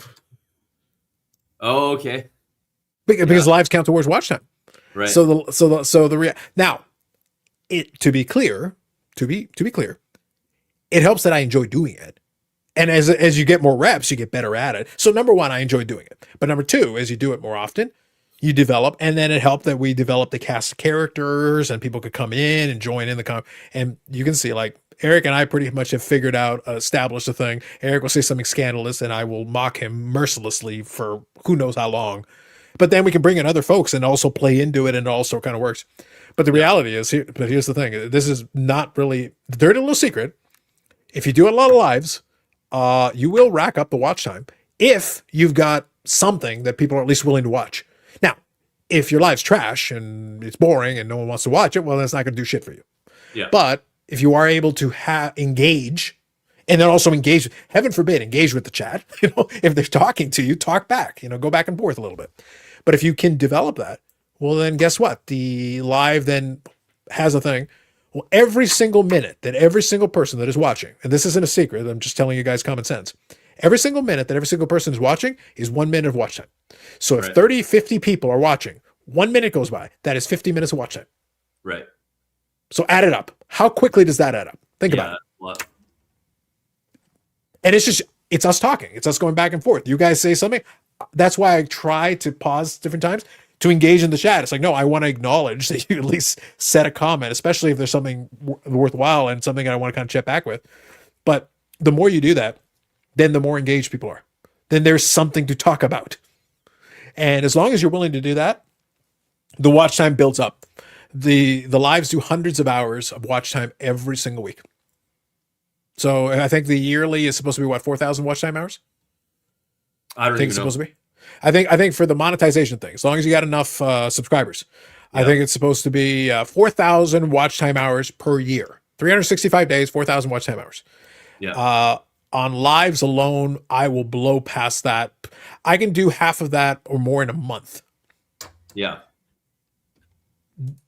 Oh, okay. because lives count towards watch time. Right. Now, to be clear, it helps that I enjoy doing it. And as you get more reps, you get better at it. So number one, I enjoy doing it. But number two, as you do it more often, you develop. And then it helped that we developed the cast of characters and people could come in and join in and you can see like Eric and I pretty much have figured out, established a thing. Eric will say something scandalous and I will mock him mercilessly for who knows how long. But then we can bring in other folks and also play into it, and it also kind of works. But the reality is, here's the thing. This is not really the dirty little secret. If you do a lot of lives, you will rack up the watch time if you've got something that people are at least willing to watch. Now, if your live's trash and it's boring and no one wants to watch it, well, that's not going to do shit for you. Yeah. But if you are able to engage, and then also engage, heaven forbid, engage with the chat. If they're talking to you, talk back. Go back and forth a little bit. But if you can develop that, well, then guess what? The live then has a thing. Well, every single minute that every single person that is watching, and this isn't a secret, I'm just telling you guys common sense. Every single minute that every single person is watching is 1 minute of watch time. So if Right. 30, 50 people are watching, 1 minute goes by, that is 50 minutes of watch time. Right. So add it up. How quickly does that add up? Think about it. Well, And it's us talking. It's us going back and forth. You guys say something. That's why I try to pause different times to engage in the chat. It's like, no, I want to acknowledge that you at least set a comment, especially if there's something worthwhile and something I want to kind of check back with. But the more you do that, then the more engaged people are. Then there's something to talk about. And as long as you're willing to do that, the watch time builds up. The lives do hundreds of hours of watch time every single week. So I think the yearly is supposed to be what, 4,000 watch time hours? I don't I think even it's know. supposed to be. I think for the monetization thing, as long as you got enough subscribers, I Yeah. think it's supposed to be 4,000 watch time hours per year. 365 days, 4,000 watch time hours. Yeah. On lives alone, I will blow past that. I can do half of that or more in a month. Yeah.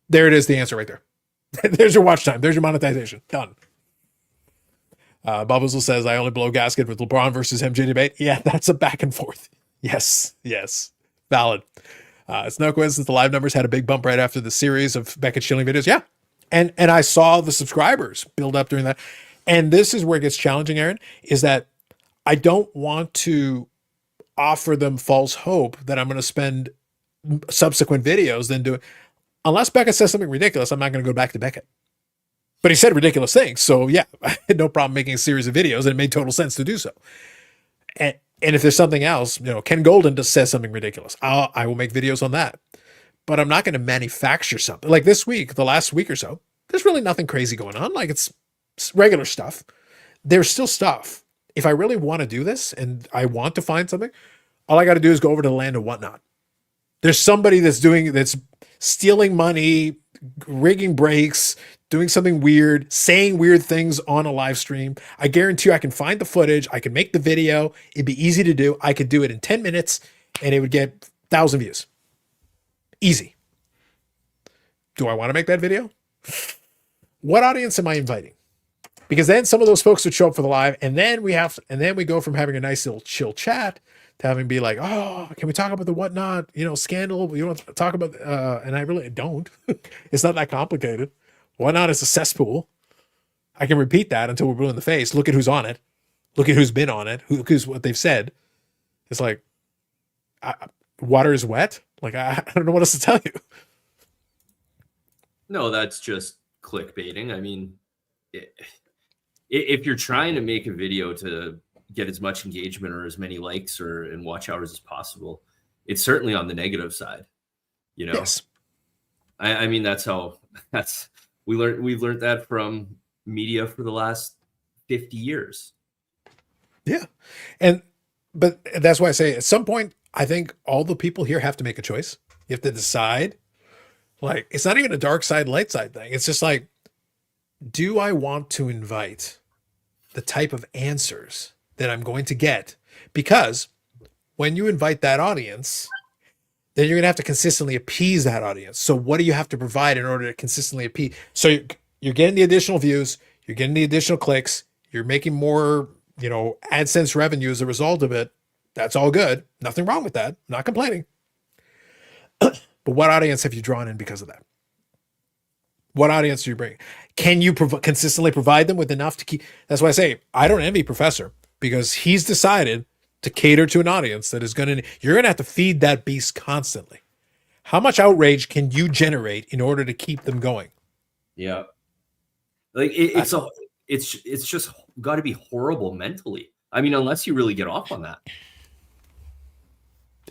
There it is, the answer right there. There's your watch time. There's your monetization. Done. Bubbles says, I only blow gasket with LeBron versus MJ debate. Yeah, that's a back and forth. Yes. Valid. It's no coincidence the live numbers had a big bump right after the series of Beckett Schilling videos. Yeah. And I saw the subscribers build up during that. And this is where it gets challenging, Aaron, is that I don't want to offer them false hope that I'm going to spend subsequent videos then do it. Unless Beckett says something ridiculous, I'm not going to go back to Beckett. But he said ridiculous things. So yeah, I had no problem making a series of videos, and it made total sense to do so. And if there's something else, Ken Golden just says something ridiculous, I will make videos on that. But I'm not going to manufacture something. Like this week, the last week or so, there's really nothing crazy going on. Like it's regular stuff. There's still stuff. If I really want to do this and I want to find something, all I got to do is go over to the land of whatnot. There's somebody that's stealing money, rigging brakes, doing something weird, saying weird things on a live stream. I guarantee you I can find the footage. I can make the video. It'd be easy to do. I could do it in 10 minutes and it would get 1,000 views. Easy. Do I want to make that video? What audience am I inviting? Because then some of those folks would show up for the live, and then we go from having a nice little chill chat to having be like, oh, can we talk about the whatnot, scandal? You want to talk about, and I really don't. It's not that complicated. Whatnot is a cesspool. I can repeat that until we're blue in the face. Look at who's on it. Look at who's been on it. Who's what they've said. It's like, water is wet. Like, I don't know what else to tell you. No, that's just clickbaiting. I mean, if you're trying to make a video to get as much engagement or as many likes or and watch hours as possible, it's certainly on the negative side. You know, Yes. I mean, we've learned that from media for the last 50 years. Yeah. But that's why I say at some point, I think all the people here have to make a choice. You have to decide, like, it's not even a dark side, light side thing. It's just like, do I want to invite the type of answers that I'm going to get? Because when you invite that audience, then you're going to have to consistently appease that audience. So what do you have to provide in order to consistently appease? So you're getting the additional views, you're getting the additional clicks, you're making more, AdSense revenue as a result of it. That's all good. Nothing wrong with that. Not complaining. But what audience have you drawn in because of that? What audience do you bring? Can you consistently provide them with enough to keep? That's why I say I don't envy Professor, because he's decided to cater to an audience that is you're going to have to feed that beast constantly. How much outrage can you generate in order to keep them going? Yeah. Like it's just got to be horrible mentally. I mean, unless you really get off on that.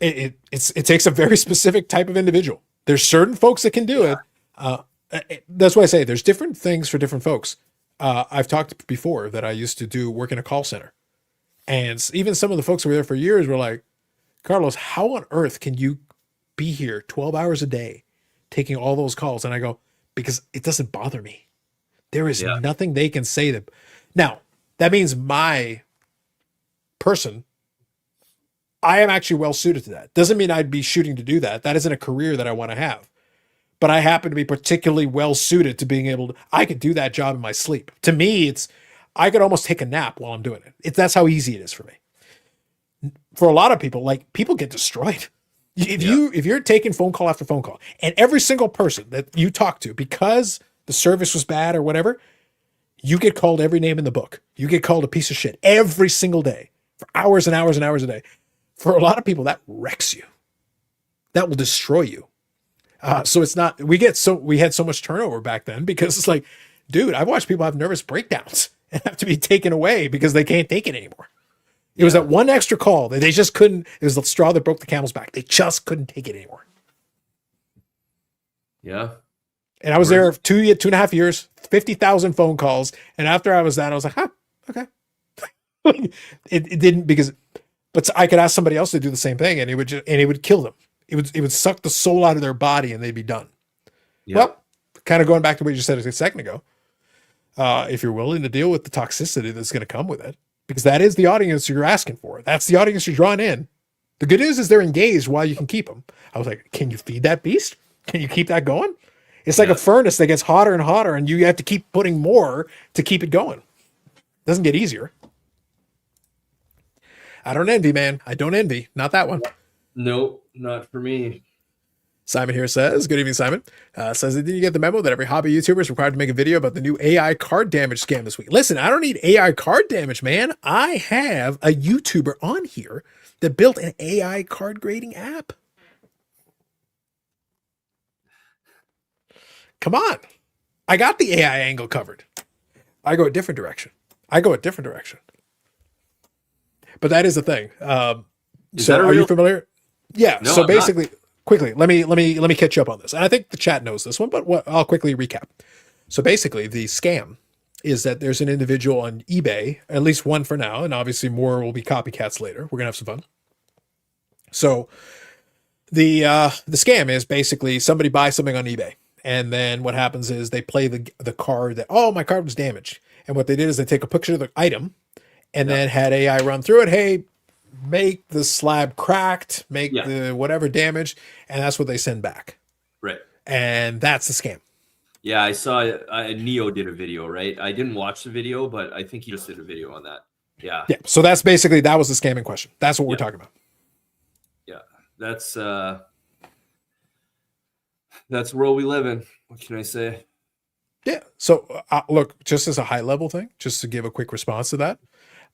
It takes a very specific type of individual. There's certain folks that can do it. That's why I say there's different things for different folks. I've talked before that I used to work in a call center. And even some of the folks who were there for years were like, Carlos, how on earth can you be here 12 hours a day taking all those calls? And I go, because it doesn't bother me. There is nothing they can say that. Now, that means my person, I am actually well suited to that. Doesn't mean I'd be shooting to do that. That isn't a career that I want to have. But I happen to be particularly well suited to being able to, I could do that job in my sleep. To me, I could almost take a nap while I'm doing it. That's how easy it is for me. For a lot of people, like, people get destroyed. If you're taking phone call after phone call, and every single person that you talk to, because the service was bad or whatever, you get called every name in the book. You get called a piece of shit every single day for hours and hours and hours a day. For a lot of people, that wrecks you. That will destroy you. So it's not, we had so much turnover back then, because it's like, dude, I've watched people have nervous breakdowns and have to be taken away because they can't take it anymore. It was that one extra call that they just couldn't, it was the straw that broke the camel's back. They just couldn't take it anymore. Yeah. And I was there 2.5 years, 50,000 phone calls. And after I was done, I was like, okay. it didn't, but I could ask somebody else to do the same thing, and it would kill them. It would suck the soul out of their body and they'd be done. Yeah. Well, kind of going back to what you said a second ago, if you're willing to deal with the toxicity that's going to come with it, because that is the audience you're asking for. That's the audience you're drawing in. The good news is they're engaged while you can keep them. I was like, can you feed that beast? Can you keep that going? It's like a furnace that gets hotter and hotter, and you have to keep putting more to keep it going. It doesn't get easier. I don't envy, man. I don't envy. Not that one. Nope, not for me. Simon here says, good evening, Simon. Says, did you get the memo that every hobby YouTuber is required to make a video about the new AI card damage scam this week? Listen, I don't need AI card damage, man. I have a YouTuber on here that built an AI card grading app. Come on. I got the AI angle covered. I go a different direction. But that is the thing. So are you familiar? Yeah. No, so I'm basically, not. quickly, let me catch you up on this. And I think the chat knows this one, but I'll quickly recap. So basically, the scam is that there's an individual on eBay, at least one for now, and obviously more will be copycats later. We're gonna have some fun. So the scam is basically somebody buys something on eBay, and then what happens is they play the card that, oh, my card was damaged, and what they did is they take a picture of the item, and then had AI run through it. Hey, make the slab cracked, make the whatever damage, and that's what they send back. Right. And that's the scam. Yeah, I saw Neo did a video, right? I didn't watch the video, but I think he just did a video on that. Yeah. Yeah. So that was the scam in question. That's what we're talking about. Yeah. That's the world we live in. What can I say? Yeah. So look, just as a high level thing, just to give a quick response to that.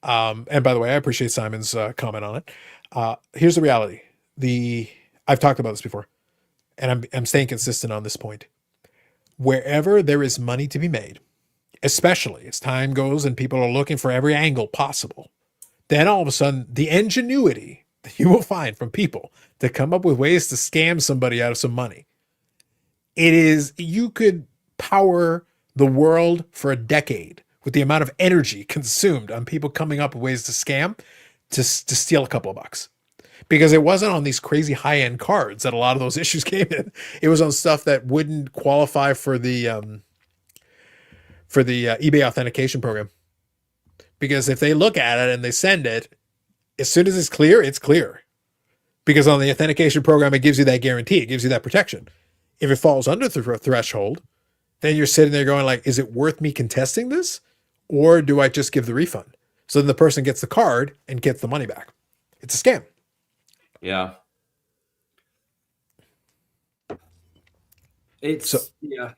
And by the way, I appreciate Simon's comment on it. Here's the reality. I've talked about this before, and I'm staying consistent on this point. Wherever there is money to be made, especially as time goes and people are looking for every angle possible, then all of a sudden the ingenuity that you will find from people to come up with ways to scam somebody out of some money. You could power the world for a decade with the amount of energy consumed on people coming up with ways to scam to steal a couple of bucks. Because it wasn't on these crazy high-end cards that a lot of those issues came in. It was on stuff that wouldn't qualify for the eBay authentication program. Because if they look at it and they send it, as soon as it's clear, it's clear. Because on the authentication program, it gives you that guarantee. It gives you that protection. If it falls under the threshold, then you're sitting there going like, is it worth me contesting this? Or do I just give the refund? So then the person gets the card and gets the money back. It's a scam. Yeah. Yeah.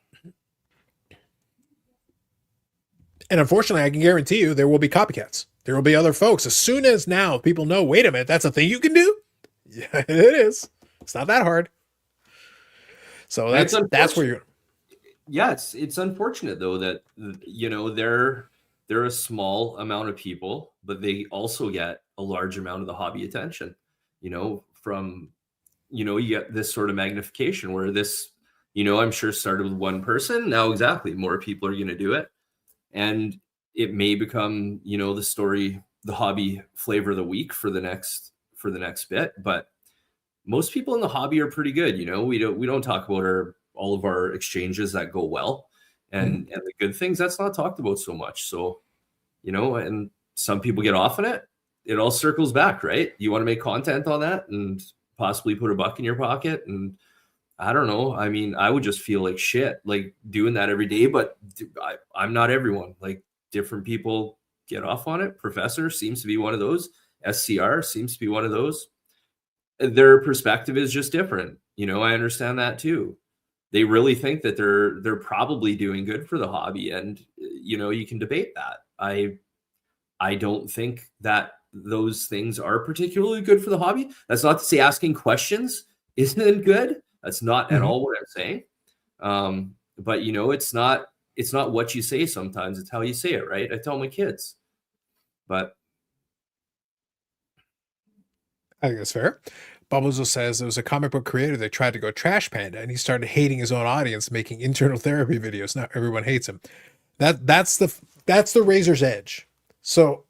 And unfortunately, I can guarantee you there will be copycats. There will be other folks. As soon as now people know, wait a minute, that's a thing you can do? Yeah, it is. It's not that hard. So that's where you're. Yeah, it's unfortunate though that they're a small amount of people, but they also get a large amount of the hobby attention. From you get this sort of magnification where this, I'm sure started with one person. Now exactly more people are going to do it. And it may become, the story, the hobby flavor of the week for the next bit. But most people in the hobby are pretty good. We don't talk about all of our exchanges that go well and the good things. That's not talked about so much. So, and some people get off on it. It all circles back, right? You want to make content on that and possibly put $1 in your pocket. And I don't know. I mean, I would just feel like shit, like doing that every day, but I'm not everyone. Like different people get off on it. Professor seems to be one of those. SCR seems to be one of those. Their perspective is just different. I understand that too. They really think that they're probably doing good for the hobby. And, you can debate that. I don't think that those things are particularly good for the hobby. That's not to say asking questions isn't good. That's not at all what I'm saying. But it's not what you say sometimes, it's how you say it, right? I tell my kids. But I think that's fair. Bubbles says there was a comic book creator that tried to go trash panda and he started hating his own audience, making internal therapy videos. Now everyone hates him. That's the razor's edge. So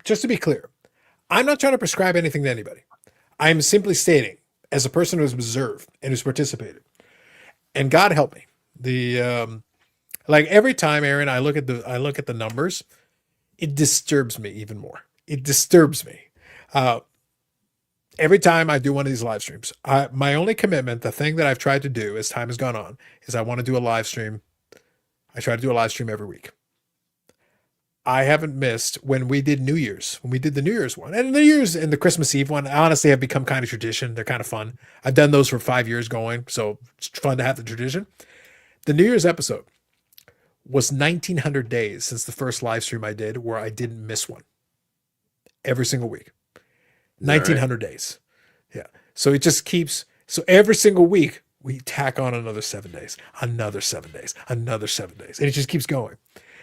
just to be clear, I'm not trying to prescribe anything to anybody. I'm simply stating, as a person who's observed and who's participated, and God help me, like every time, Aaron, I look at the numbers, it disturbs me even more. It disturbs me. Every time I do one of these live streams, my only commitment, the thing that I've tried to do as time has gone on, is I want to do a live stream. I try to do a live stream every week. I haven't missed when we did New Year's, when we did the New Year's one, and the New Year's and the Christmas Eve one, honestly have become kind of tradition. They're kind of fun. I've done those for 5 years going, so it's fun to have the tradition. The New Year's episode was 1900 days since the first live stream I did where I didn't miss one every single week. 1900 days. Yeah. So it just keeps, so every single week we tack on another 7 days, another 7 days, another 7 days. And it just keeps going.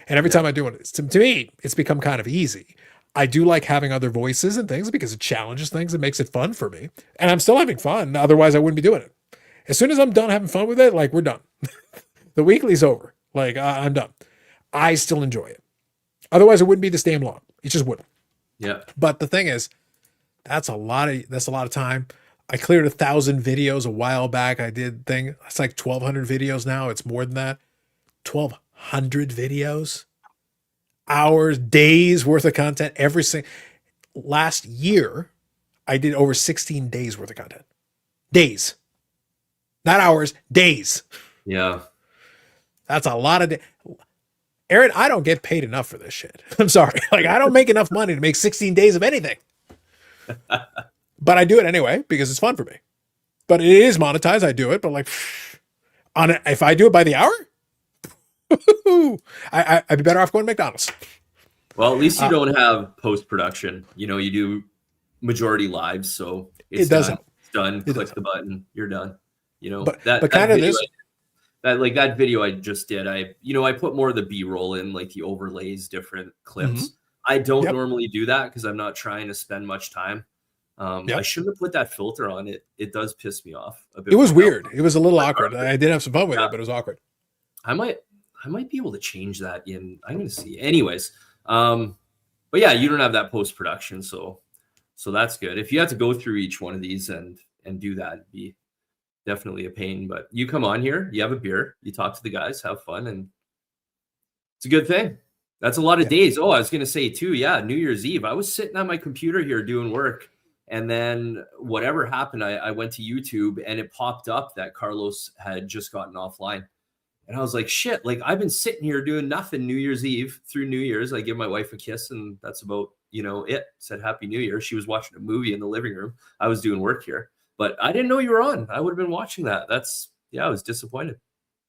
And every time I do it, to me, it's become kind of easy. I do like having other voices and things because it challenges things. It makes it fun for me. And I'm still having fun. Otherwise, I wouldn't be doing it. As soon as I'm done having fun with it, like we're done. The weekly's over. Like I'm done. I still enjoy it. Otherwise, it wouldn't be this damn long. It just wouldn't. Yeah. But the thing is, that's a lot of time. I cleared 1,000 videos a while back. I did thing. It's like 1,200 videos now. It's more than that. 1,200 videos, hours, days worth of content. Last year, I did over 16 days worth of content. Days, not hours, days. Yeah. That's a lot of days. Aaron, I don't get paid enough for this shit. I'm sorry. Like I don't make enough money to make 16 days of anything. But I do it anyway because it's fun for me. But it is monetized. I do it, but like if I do it by the hour, I'd be better off going to McDonald's. Well, at least you don't have post-production. You do majority lives, so it doesn't. It's done. Click the button. You're done. But kind of this. like that video I just did, I put more of the B-roll in, like the overlays, different clips. I don't normally do that because I'm not trying to spend much time. I shouldn't have put that filter on it. It does piss me off a bit. It was weird. It was a little awkward. I did have some fun with it, but it was awkward. I might be able to change that in. I'm going to see. Anyways, but yeah, you don't have that post-production, so that's good. If you have to go through each one of these and do that, it'd be definitely a pain. But you come on here, you have a beer, you talk to the guys, have fun, and it's a good thing. That's a lot of days. Oh, I was going to say too, yeah, New Year's Eve, I was sitting on my computer here doing work, and then whatever happened, I went to YouTube, and it popped up that Carlos had just gotten offline. And I was like, shit, like I've been sitting here doing nothing New Year's Eve through New Year's. I give my wife a kiss, and that's about, it. Said Happy New Year. She was watching a movie in the living room. I was doing work here, but I didn't know you were on. I would have been watching that. I was disappointed.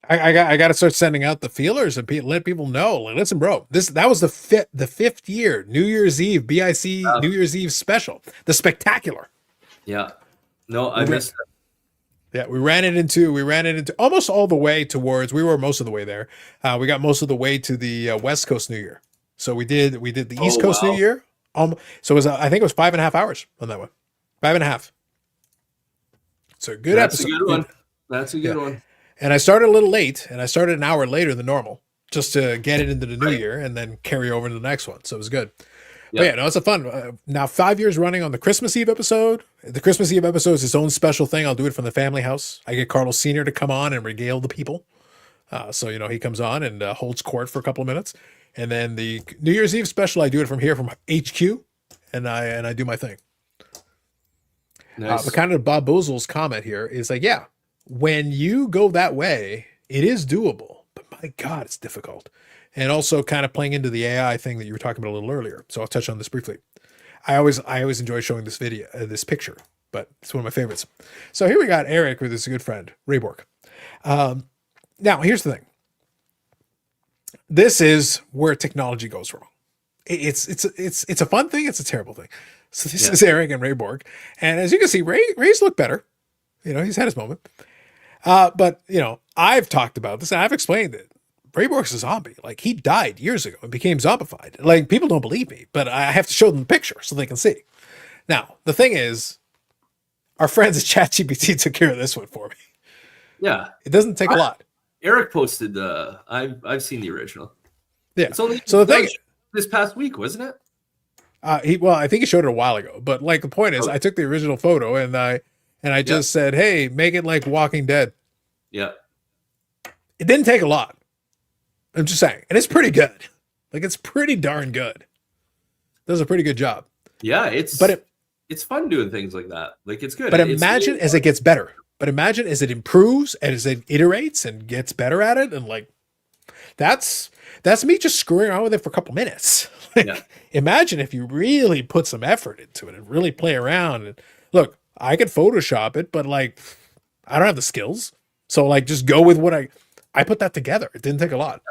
I got to start sending out the feelers and let people know. Like, listen, bro, that was the fifth year New Year's Eve BIC New Year's Eve special, the spectacular. Yeah, no, I missed it. Yeah, we ran it into almost all the way towards. We were most of the way there. We got most of the way to the West Coast New Year. So we did the East Coast New Year. So it was I think it was 5.5 hours on that one, 5.5. So good That's episode. A good one. That's a good one. And I started a little late, and I started an hour later than normal, just to get it into the new year and then carry over to the next one. So it was good. But yeah, no, it's a fun. Now 5 years running on the Christmas Eve episode. The Christmas Eve episode is its own special thing. I'll do it from the family house. I get Carlos Sr. to come on and regale the people. So he comes on and holds court for a couple of minutes, and then the New Year's Eve special, I do it from here from HQ, and I do my thing. Nice. But kind of Bob Bozel's comment here is like, yeah, when you go that way, it is doable, but my God, it's difficult. And also kind of playing into the AI thing that you were talking about a little earlier. So I'll touch on this briefly. I always enjoy showing this video, this picture, but it's one of my favorites. So here we got Eric with his good friend, Ray Bork. Now here's the thing. This is where technology goes wrong. It's a fun thing. It's a terrible thing. So this is Eric and Ray Bork. And as you can see, Ray's look better. He's had his moment. But I've talked about this and I've explained it. Ray Bork's a zombie. Like, he died years ago and became zombified. Like, people don't believe me, but I have to show them the picture so they can see. Now, the thing is, our friends at ChatGPT took care of this one for me. Yeah. It doesn't take a lot. Eric posted I've seen the original. Yeah. It's only so the thing this past week, wasn't it? I think he showed it a while ago, but like the point is, I took the original photo and I just said, hey, make it like Walking Dead. Yeah. It didn't take a lot. I'm just saying. And it's pretty good. Like, it's pretty darn good. Does a pretty good job. Yeah, it's fun doing things like that. Like, it's good. But imagine as it gets better. But imagine as it improves and as it iterates and gets better at it. And like, that's me just screwing around with it for a couple minutes. Imagine if you really put some effort into it and really play around. And look, I could Photoshop it, but like, I don't have the skills. So like, just go with what I put that together. It didn't take a lot.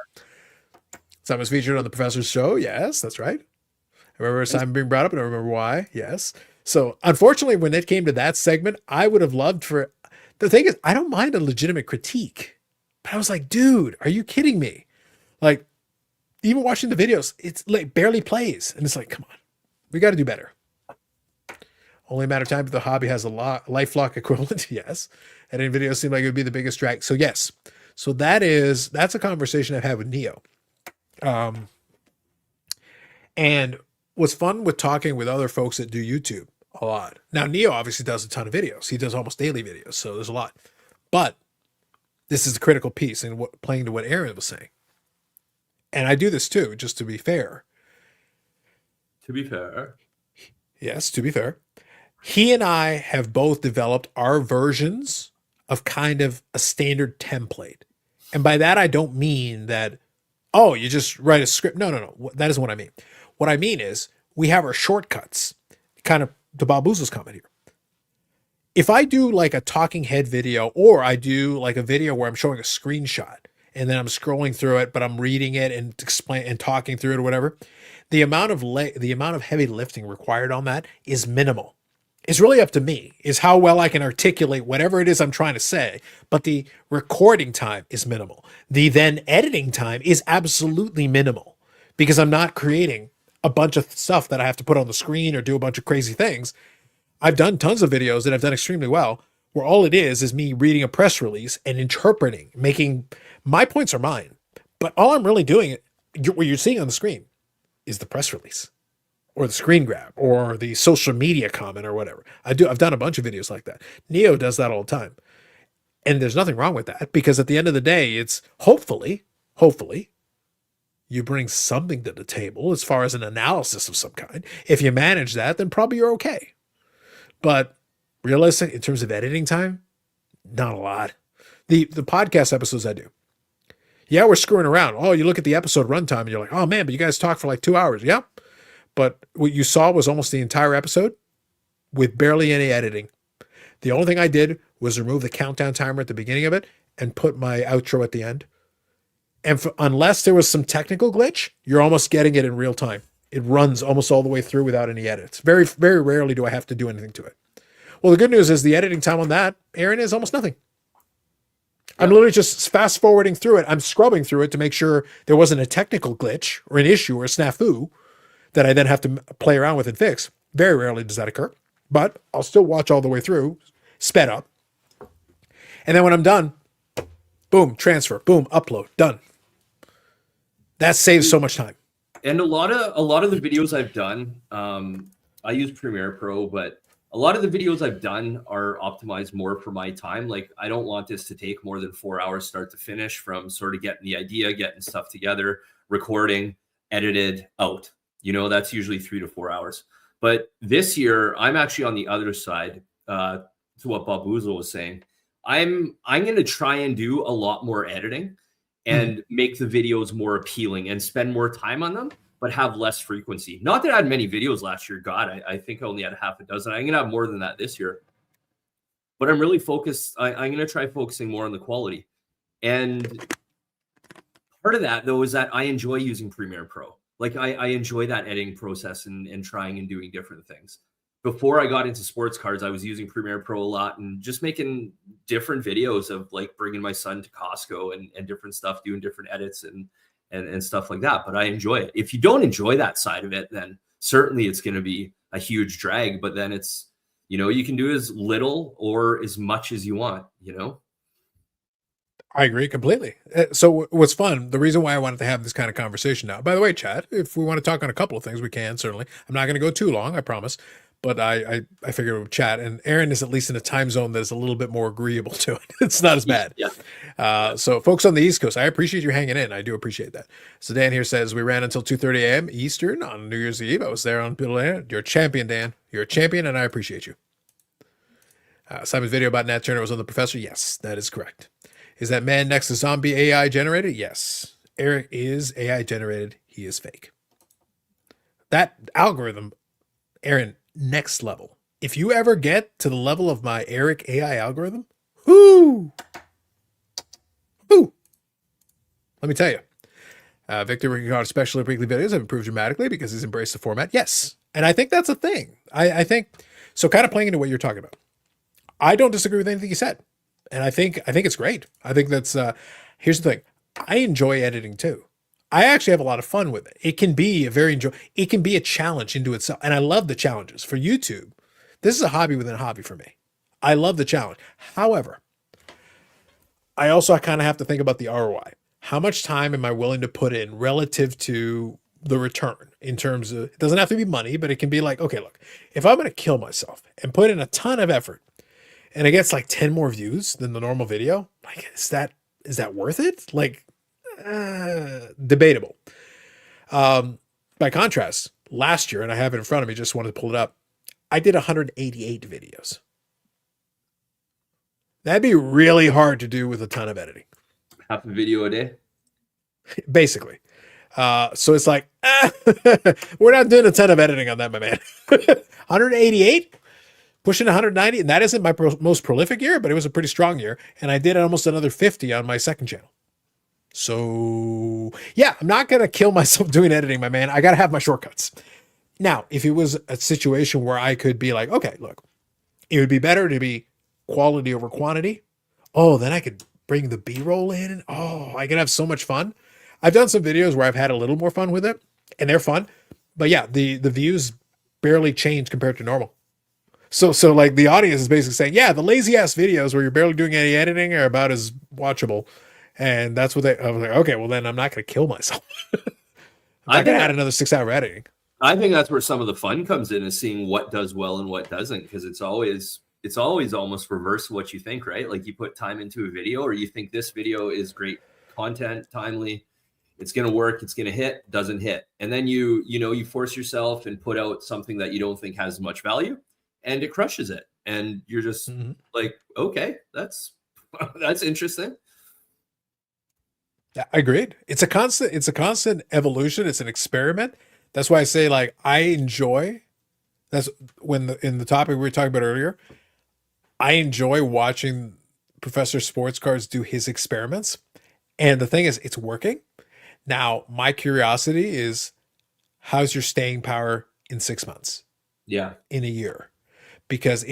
So I was featured on the Professor's show. Yes, that's right. I remember Simon being brought up, and I remember why. Yes. So unfortunately, when it came to that segment, I would have loved for. The thing is, I don't mind a legitimate critique, but I was like, dude, are you kidding me? Like, even watching the videos, it's like barely plays, and it's like, come on, we got to do better. Only a matter of time if the hobby has a LifeLock equivalent. Yes. Editing videos seem like it would be the biggest drag. So yes. So that's a conversation I've had with Neo. And what's fun with talking with other folks that do YouTube a lot. Now, Neo obviously does a ton of videos. He does almost daily videos. So there's a lot, but this is the critical piece and playing to what Aaron was saying. And I do this too, just to be fair. To be fair. Yes, to be fair. He and I have both developed our versions of kind of a standard template. And by that, I don't mean that, oh, you just write a script. No. That isn't what I mean. What I mean is we have our shortcuts, kind of to Bob Boozle's comment here. If I do like a talking head video, or I do like a video where I'm showing a screenshot and then I'm scrolling through it, but I'm reading it and explain and talking through it or whatever, the amount of heavy lifting required on that is minimal. It's really up to me, is how well I can articulate whatever it is I'm trying to say. But the recording time is minimal. The then editing time is absolutely minimal because I'm not creating a bunch of stuff that I have to put on the screen or do a bunch of crazy things. I've done tons of videos that I've done extremely well, where all it is me reading a press release and interpreting, making my points are mine. But all I'm really doing, what you're seeing on the screen, is the press release, or the screen grab, or the social media comment, or whatever. I've done a bunch of videos like that. Neo does that all the time. And there's nothing wrong with that, because at the end of the day, it's hopefully, you bring something to the table as far as an analysis of some kind. If you manage that, then probably you're okay. But realistic, in terms of editing time, not a lot. The podcast episodes I do, yeah, we're screwing around. Oh, you look at the episode runtime and you're like, oh man, but you guys talk for like 2 hours. Yeah. But what you saw was almost the entire episode with barely any editing. The only thing I did was remove the countdown timer at the beginning of it and put my outro at the end. And unless there was some technical glitch, you're almost getting it in real time. It runs almost all the way through without any edits. Very, very rarely do I have to do anything to it. Well, the good news is the editing time on that, Aaron, is almost nothing. I'm literally just fast forwarding through it. I'm scrubbing through it to make sure there wasn't a technical glitch or an issue or a snafu that I then have to play around with and fix. Very rarely does that occur, but I'll still watch all the way through, sped up. And then when I'm done, boom, transfer, boom, upload, done. That saves so much time. And a lot of the videos I've done, I use Premiere Pro, but a lot of the videos I've done are optimized more for my time. Like, I don't want this to take more than 4 hours start to finish, from sort of getting the idea, getting stuff together, recording, edited, out. You know, that's usually 3 to 4 hours. But this year, I'm actually on the other side, to what Bob Boozle was saying. I'm going to try and do a lot more editing and make the videos more appealing and spend more time on them, but have less frequency. Not that I had many videos last year. God, I think I only had half a dozen. I'm going to have more than that this year. But I'm really focused. I'm going to try focusing more on the quality. And part of that, though, is that I enjoy using Premiere Pro. Like, I enjoy that editing process and trying and doing different things. Before I got into sports cards, I was using Premiere Pro a lot and just making different videos of like bringing my son to Costco and different stuff, doing different edits and stuff like that. But I enjoy it. If you don't enjoy that side of it, then certainly it's going to be a huge drag. But then it's, you know, you can do as little or as much as you want, you know? I agree completely. So what's fun, the reason why I wanted to have this kind of conversation now, by the way, chat, if we want to talk on a couple of things, we can, certainly. I'm not going to go too long, I promise. But I figured we would chat, and Aaron is at least in a time zone that is a little bit more agreeable to it. It's not as bad. Yeah. So folks on the East Coast, I appreciate you hanging in. I do appreciate that. So Dan here says, we ran until 2:30 a.m. Eastern on New Year's Eve. I was there on Bill Air. You're a champion, Dan. You're a champion, and I appreciate you. Simon's video about Nat Turner was on The Professor. Yes, that is correct. Is that man next to zombie AI generated? Yes. Eric is AI generated. He is fake. That algorithm, Aaron, next level. If you ever get to the level of my Eric AI algorithm, whoo, let me tell you, Victor Ricardo special weekly videos have improved dramatically because he's embraced the format. Yes. And I think that's a thing. I think, so kind of playing into what you're talking about, I don't disagree with anything you said. And I think it's great. I think that's, here's the thing. I enjoy editing too. I actually have a lot of fun with it. It can be it can be a challenge into itself. And I love the challenges for YouTube. This is a hobby within a hobby for me. I love the challenge. However, I also kind of have to think about the ROI. How much time am I willing to put in relative to the return, in terms of, it doesn't have to be money, but it can be like, okay, look, if I'm going to kill myself and put in a ton of effort and it gets like 10 more views than the normal video, like, is that worth it? Like, debatable. By contrast, last year, and I have it in front of me, just wanted to pull it up, I did 188 videos. That'd be really hard to do with a ton of editing. Half a video a day. Basically. So it's like, we're not doing a ton of editing on that, my man. 188, pushing 190, and that isn't my most prolific year, but it was a pretty strong year. And I did almost another 50 on my second channel. So yeah, I'm not going to kill myself doing editing, my man. I got to have my shortcuts. Now, if it was a situation where I could be like, okay, look, It would be better to be quality over quantity. Oh, then I could bring the B-roll in. And, oh, I can have so much fun. I've done some videos where I've had a little more fun with it, and they're fun. But yeah, the views barely change compared to normal. So like the audience is basically saying, yeah, the lazy ass videos where you're barely doing any editing are about as watchable. And that's what I was like, okay, well then I'm not going to kill myself. I'm not going to add another 6 hour editing. I think that's where some of the fun comes in, is seeing what does well and what doesn't, because it's always almost reverse what you think, right? Like you put time into a video, or you think this video is great content, timely, it's going to work, it's going to hit, doesn't hit. And then you force yourself and put out something that you don't think has much value, and it crushes it. And you're just like, okay, that's interesting. Yeah, I agreed. It's a constant evolution. It's an experiment. That's why I say, like, I enjoy, that's when in the topic we were talking about earlier, I enjoy watching Professor Sports Cards do his experiments. And the thing is, it's working. Now, my curiosity is, how's your staying power in 6 months? Yeah. In a year? Because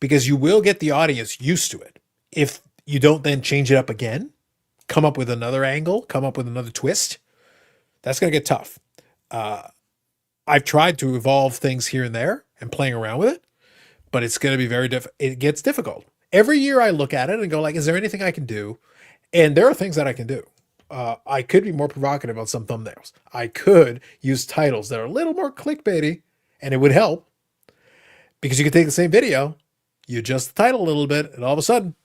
because you will get the audience used to it. If you don't then change it up again, come up with another angle, come up with another twist, that's going to get tough. I've tried to evolve things here and there and playing around with it, but it's going to be very it gets difficult. Every year I look at it and go like, is there anything I can do? And there are things that I can do. I could be more provocative on some thumbnails. I could use titles that are a little more clickbaity, and it would help, because you could take the same video, you adjust the title a little bit, and all of a sudden,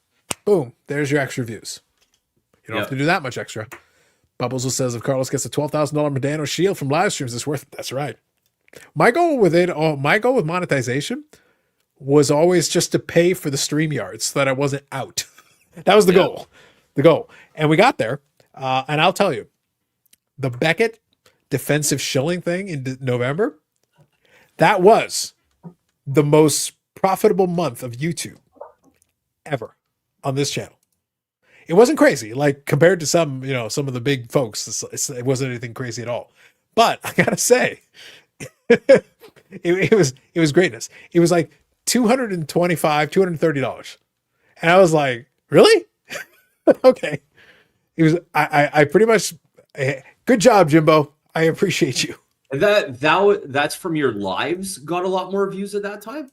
boom, there's your extra views. You don't have to do that much extra. Bubbles says, if Carlos gets a $12,000 Medano shield from live streams, it's worth it. That's right. My goal with monetization was always just to pay for the StreamYard so that I wasn't out. That was the goal. The goal. And we got there. And I'll tell you, the Beckett defensive shilling thing in November, that was the most profitable month of YouTube ever on this channel. It wasn't crazy, like compared to some of the big folks. It wasn't anything crazy at all. But I gotta say, it was greatness. It was like $230, and I was like, really? Okay. It was. I pretty much. Good job, Jimbo. I appreciate you. And that's from your lives got a lot more views at that time.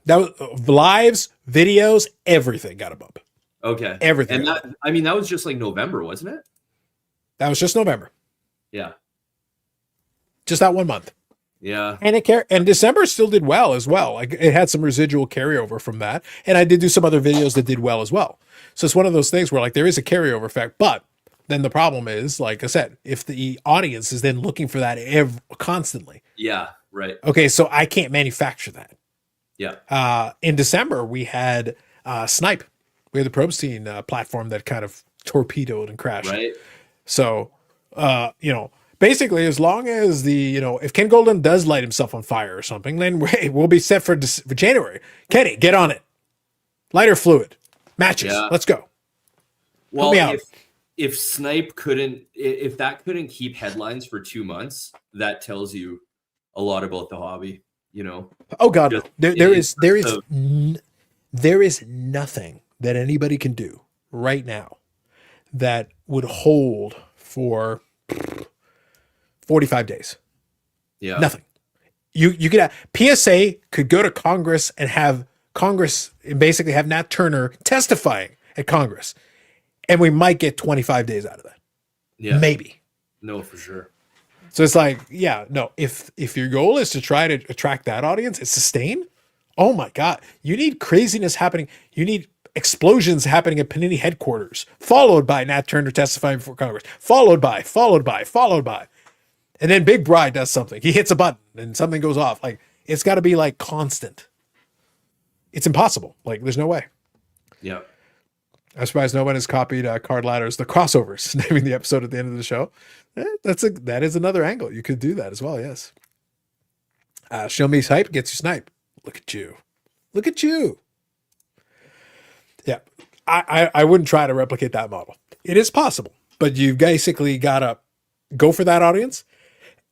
That was lives, videos, everything got a bump. Okay. Everything. And that was just like November, wasn't it? That was just November. Yeah. Just that 1 month. Yeah. And December still did well as well. Like it had some residual carryover from that. And I did do some other videos that did well as well. So it's one of those things where like there is a carryover effect, but then the problem is, like I said, if the audience is then looking for that constantly. Yeah. Right. Okay. So I can't manufacture that. Yeah. In December, we had Snipe. We had the Probstein platform that kind of torpedoed and crashed. Right. So, basically, as long as if Ken Golden does light himself on fire or something, then we'll be set for January. Kenny, get on it. Lighter fluid. Matches. Yeah. Let's go. Well, Help me out. If Snipe couldn't keep headlines for 2 months, that tells you a lot about the hobby, Oh God, Just there is nothing that anybody can do right now that would hold for 45 days. Yeah. Nothing. You could have, PSA could go to Congress and have Congress and basically have Nat Turner testifying at Congress, and we might get 25 days out of that. Yeah. Maybe. No, for sure. So it's like, yeah, no, if your goal is to try to attract that audience and sustain, oh my God, you need craziness happening. You need explosions happening at Panini headquarters, followed by Nat Turner testifying before Congress, followed by. And then Big Bride does something. He hits a button and something goes off. Like, it's got to be like constant. It's impossible. Like, there's no way. Yeah. I'm surprised no one has copied Card Ladders, the crossovers, naming the episode at the end of the show. That is another angle. You could do that as well, yes. Show me hype, gets you snipe. Look at you. Look at you. Yeah. I wouldn't try to replicate that model. It is possible, but you've basically got to go for that audience.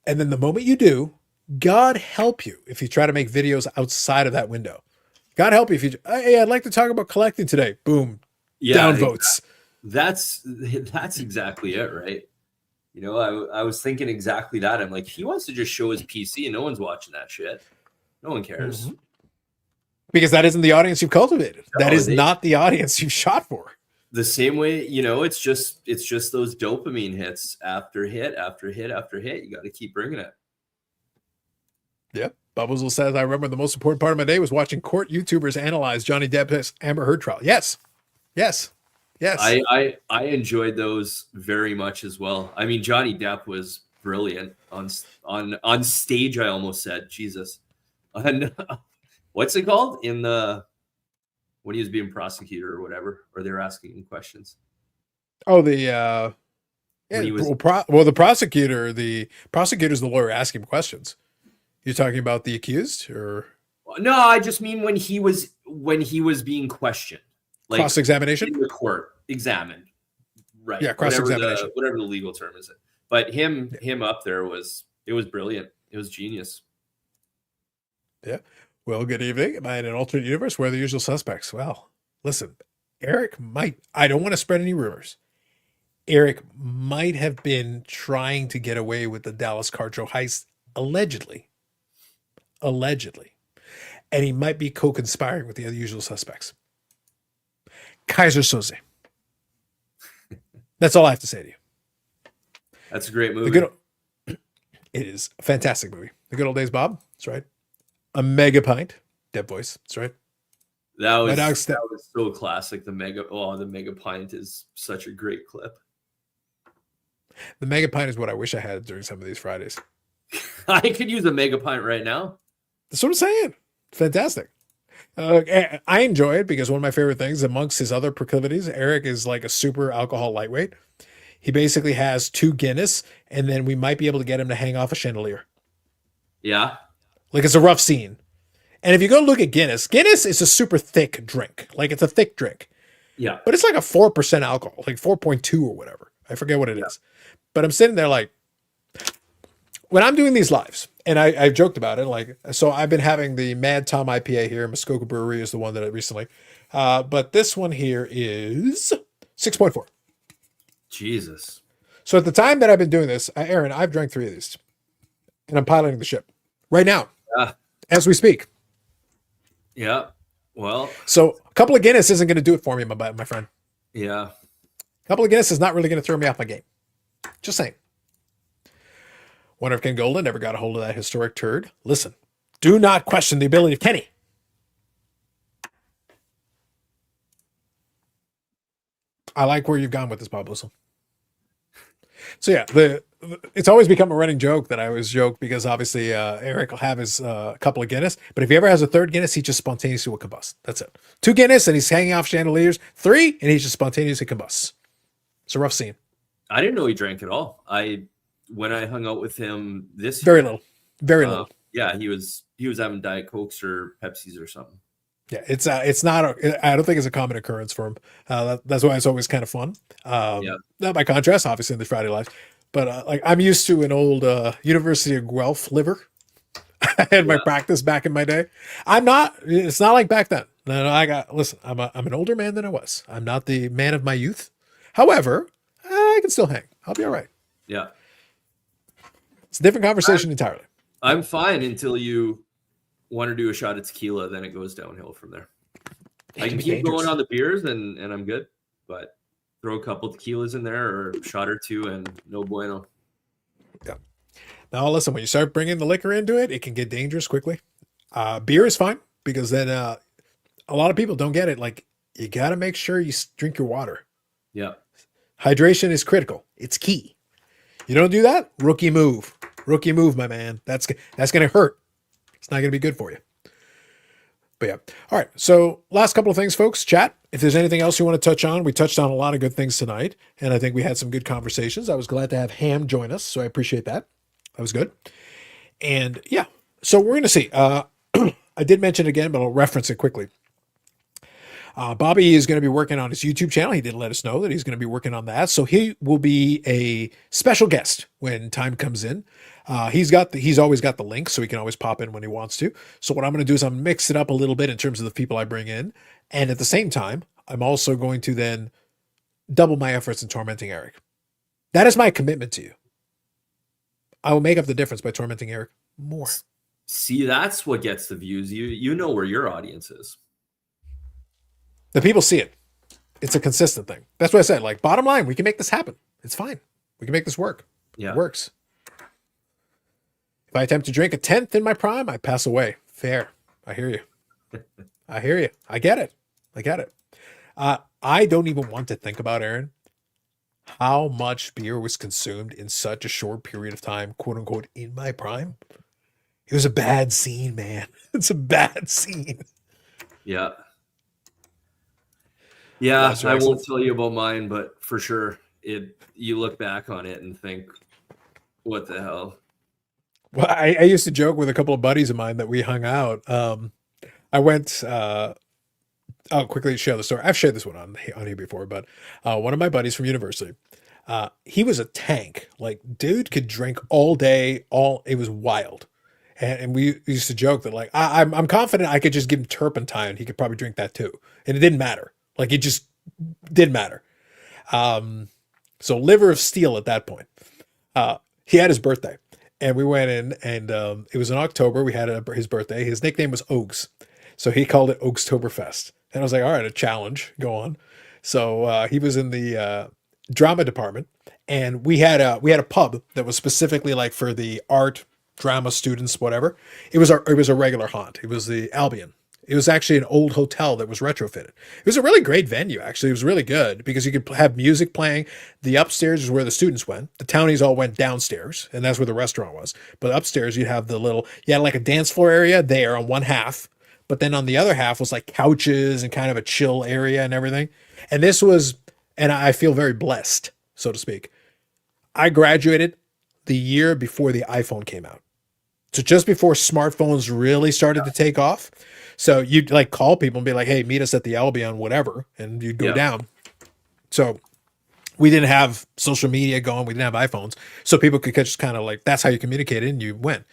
And then the moment you do, God help you if you try to make videos outside of that window. God help you if you. Hey, I'd like to talk about collecting today. Boom, Yeah, downvotes. that's exactly it, right? You know, I was thinking exactly that. I'm like, he wants to just show his PC, and no one's watching that shit. No one cares. Mhm. Because that isn't the audience you've cultivated. That No, is not the audience you've shot for. The same way, you know, it's just those dopamine hits after hit after hit after hit. You got to keep bringing it. Yep. Bubbles will says, I remember the most important part of my day was watching court YouTubers analyze Johnny Depp's Amber Heard trial. Yes. Yes. Yes. I enjoyed those very much as well. I mean, Johnny Depp was brilliant on stage. I almost said Jesus. On what's it called in the when he was being prosecuted or whatever, or they were asking him questions. Oh, the When he was- the prosecutor's the lawyer asking questions. You're talking about the accused or No, I just mean when he was being questioned, like cross-examination? in the court, examined, right? Yeah, cross-examination. whatever the legal term is. But him up there was brilliant. It was genius. Yeah. Well, good evening. Am I in an alternate universe where are the usual suspects? Well, listen, Eric might, I don't want to spread any rumors. Eric might have been trying to get away with the Dallas car show heist, allegedly. And he might be co-conspiring with the other usual suspects. Kaiser Soze. That's all I have to say to you. That's a great movie. It is a fantastic movie. The Good Old Days, Bob. That's right. A mega pint. Dead voice. That's right. That My dog's was so classic. The mega pint is such a great clip. The mega pint is what I wish I had during some of these Fridays. I could use a mega pint right now. That's what I'm saying. Fantastic. I enjoy it because one of my favorite things amongst his other proclivities, Eric is like a super alcohol lightweight. He basically has 2 Guinness, and then we might be able to get him to hang off a chandelier. Yeah. Like it's a rough scene. And if you go look at Guinness is a super thick drink. Like it's a thick drink. Yeah. But it's like a 4% alcohol, like 4.2 or whatever. I forget what it is. But I'm sitting there like, when I'm doing these lives, and I've joked about it, like, so I've been having the Mad Tom IPA here. Muskoka Brewery is the one that I recently, but this one here is 6.4. Jesus. So at the time that I've been doing this, Aaron, I've drank 3 of these, and I'm piloting the ship right now, as we speak. Yeah. Well. So a couple of Guinness isn't going to do it for me, my friend. Yeah. A couple of Guinness is not really going to throw me off my game. Just saying. Wonder if Ken Golden ever got a hold of that historic turd. Listen, do not question the ability of Kenny. I like where you've gone with this, Bob Whistle. So yeah, it's always become a running joke that I always joke because obviously Eric will have his couple of Guinness, but if he ever has a 3rd Guinness, he just spontaneously will combust. That's it. 2 Guinness and he's hanging off chandeliers. 3 and he just spontaneously combusts. It's a rough scene. I didn't know he drank at all. When I hung out with him this Very year, little. Yeah, he was having Diet Cokes or Pepsis or something. Yeah, it's not. I don't think it's a common occurrence for him. That's why it's always kind of fun. Not by contrast, obviously in the Friday life, but like I'm used to an old University of Guelph liver. I had my practice back in my day. I'm not. It's not like back then. No, listen. I'm an older man than I was. I'm not the man of my youth. However, I can still hang. I'll be all right. Yeah. It's a different conversation entirely. I'm fine until you want to do a shot of tequila, then it goes downhill from there. I can keep going on the beers and I'm good, but throw a couple tequilas in there or a shot or 2 and no bueno. Yeah. Now listen, when you start bringing the liquor into it, it can get dangerous quickly. Beer is fine because then a lot of people don't get it. Like you got to make sure you drink your water. Yeah. Hydration is critical. It's key. You don't do that, rookie move, my man. That's going to hurt. It's not going to be good for you. But yeah. All right. So last couple of things, folks, chat. If there's anything else you want to touch on, we touched on a lot of good things tonight. And I think we had some good conversations. I was glad to have Ham join us. So I appreciate that. That was good. And yeah, so we're going to see, I did mention it again, but I'll reference it quickly. Bobby is going to be working on his YouTube channel. He did let us know that he's going to be working on that. So he will be a special guest when time comes in. He's always got the link, so he can always pop in when he wants to. So what I'm going to do is I'm going to mix it up a little bit in terms of the people I bring in. And at the same time, I'm also going to then double my efforts in tormenting Eric. That is my commitment to you. I will make up the difference by tormenting Eric more. See, that's what gets the views. You know where your audience is. The people see it. It's a consistent thing. That's what I said. Like, bottom line, we can make this happen. It's fine. We can make this work. Yeah. It works. If I attempt to drink a 10th in my prime, I pass away. Fair. I hear you. I hear you. I get it. I get it. I don't even want to think about, Aaron, how much beer was consumed in such a short period of time, quote unquote, in my prime. It was a bad scene, man. It's a bad scene. Yeah. Yeah, That's I right. won't tell you about mine, but for sure, you look back on it and think, what the hell? Well, I used to joke with a couple of buddies of mine that we hung out. I went, I'll quickly share the story. I've shared this one on here before, but one of my buddies from university, he was a tank. Like, dude could drink all day, it was wild. And we used to joke that, like, I'm confident I could just give him turpentine. He could probably drink that too. And it didn't matter. Like, it just didn't matter. So liver of steel at that point. He had his birthday. And we went in, and it was in October. We had his birthday. His nickname was Oaks. So he called it Oakstoberfest. And I was like, all right, a challenge. Go on. So he was in the drama department. And we had a pub that was specifically like for the art, drama students, whatever. It was a regular haunt. It was the Albion. It was actually an old hotel that was retrofitted. It was a really great venue, actually. It was really good because you could have music playing. The upstairs is where the students went. The townies all went downstairs, and that's where the restaurant was. But upstairs, you had like a dance floor area there on one half. But then on the other half was like couches and kind of a chill area and everything. And and I feel very blessed, so to speak. I graduated the year before the iPhone came out. So just before smartphones really started to take off. So you'd like call people and be like, hey, meet us at the Albion, whatever. And you'd go down. So we didn't have social media going. We didn't have iPhones. So people could just kind of like, that's how you communicated and you went.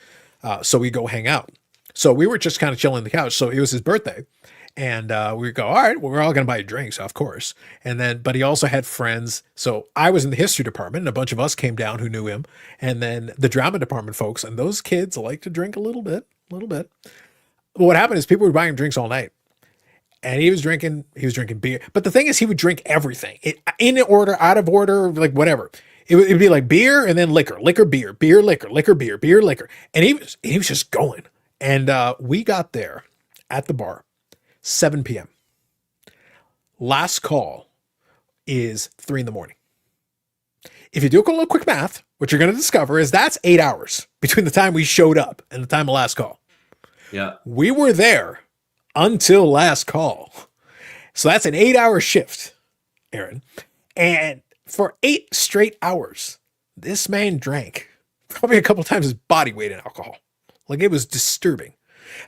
So we go hang out. So we were just kind of chilling on the couch. So it was his birthday. And we go, all right, well, we're all going to buy drinks, of course. And then, but he also had friends. So I was in the history department and a bunch of us came down who knew him. And then the drama department folks, and those kids like to drink a little bit. But what happened is people were buying drinks all night. And he was drinking beer. But the thing is, he would drink everything in order, out of order, like whatever. It'd be like beer and then liquor, beer, liquor, beer, liquor. And he was just going. And we got there at the bar, 7 p.m. Last call is 3 a.m. If you do a little quick math, what you're going to discover is that's 8 hours between the time we showed up and the time of last call. Yeah. We were there until last call. So that's an 8-hour shift, Aaron. And for 8 straight hours, this man drank probably a couple times his body weight in alcohol. Like, it was disturbing.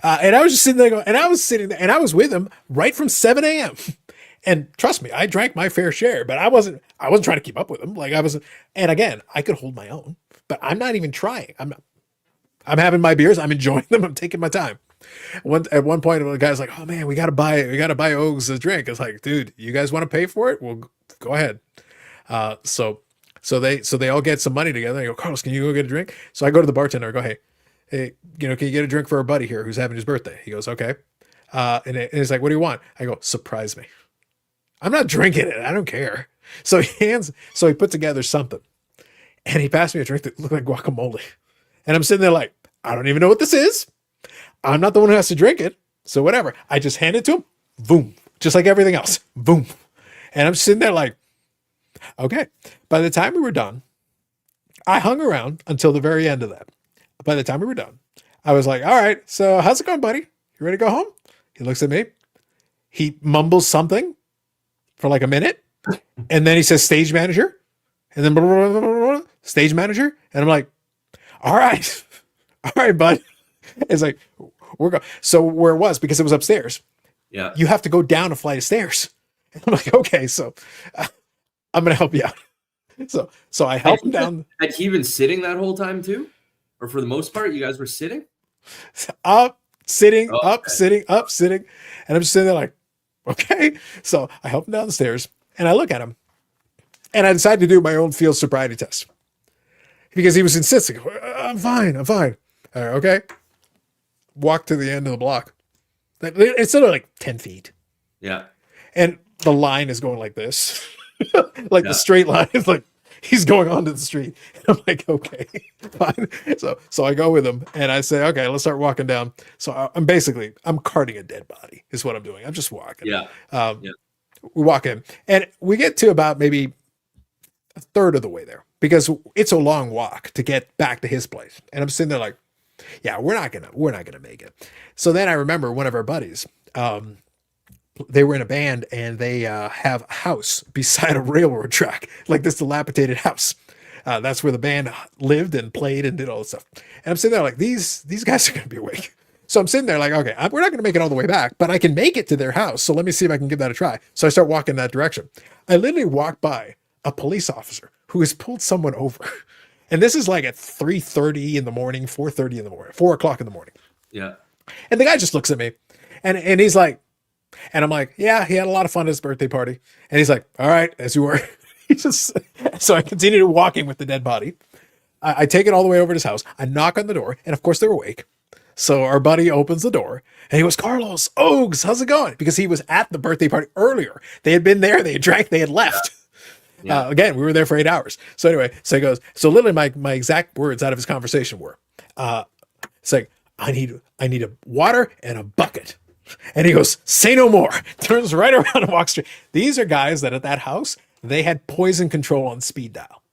And I was just sitting there going, and I was with him right from 7 a.m. And trust me, I drank my fair share, but I wasn't trying to keep up with him. Like, and again, I could hold my own, but I'm not even trying. I'm having my beers. I'm enjoying them. I'm taking my time. At one point, the guy's like, "Oh man, we gotta buy Ogs a drink." It's like, dude, you guys want to pay for it? Well, go ahead. So they all get some money together. I go, Carlos, can you go get a drink? So I go to the bartender. I go, hey, can you get a drink for our buddy here who's having his birthday? He goes, okay. And he's like, what do you want? I go, surprise me. I'm not drinking it. I don't care. So he put together something, and he passed me a drink that looked like guacamole. And I'm sitting there like, I don't even know what this is. I'm not the one who has to drink it. So whatever. I just hand it to him. Boom. Just like everything else. Boom. And I'm sitting there like, okay. By the time we were done, I hung around until the very end of that. By the time we were done, I was like, all right, so how's it going, buddy? You ready to go home? He looks at me. He mumbles something for like a minute. And then he says, stage manager. And then blah, blah, blah, blah, blah, stage manager. And I'm like, all right, bud. It's like, we're going. So where it was, because it was upstairs, Yeah. You have to go down a flight of stairs. And I'm like, okay, so I'm going to help you out. So I helped him down. Had he been sitting that whole time too? Or for the most part, you guys were sitting? Up, sitting, Oh, up, okay. sitting, up, sitting. And I'm just sitting there like, okay. So I help him down the stairs and I look at him and I decided to do my own field sobriety test because he was insisting. I'm fine. I'm fine. All right, okay. Walk to the end of the block. It's sort of like 10 feet. Yeah. And the line is going like this. Like Yeah. the straight line is like, he's going onto the street. And I'm like, okay, fine. So I go with him and I say, okay, let's start walking down. So I'm carting a dead body is what I'm doing. I'm just walking. Yeah. We walk in and we get to about maybe a third of the way there because it's a long walk to get back to his place. And I'm sitting there like, yeah, we're not gonna make it. So then I remember one of our buddies, they were in a band and they have a house beside a railroad track, like this dilapidated house. That's where the band lived and played and did all this stuff. And I'm sitting there like, these guys are going to be awake. So I'm sitting there like, okay, we're not going to make it all the way back, but I can make it to their house. So let me see if I can give that a try. So I start walking that direction. I literally walked by a police officer who has pulled someone over. And this is like at 3:30 in the morning, 4:30 in the morning, 4 o'clock in the morning. Yeah. And the guy just looks at me and he's like, and I'm like, yeah, he had a lot of fun at his birthday party. And he's like, all right, as you were. So I continued walking with the dead body. I take it all the way over to his house. I knock on the door, and of course they're awake. So our buddy opens the door, and he goes, Carlos, Ogs, how's it going? Because he was at the birthday party earlier. They had been there, they had drank, they had left. Yeah. Again, we were there for 8 hours. So anyway, so he goes, so literally my exact words out of his conversation were, it's like, I need a water and a bucket. And he goes, say no more. Turns right around and walks straight. These are guys that at that house, they had poison control on speed dial.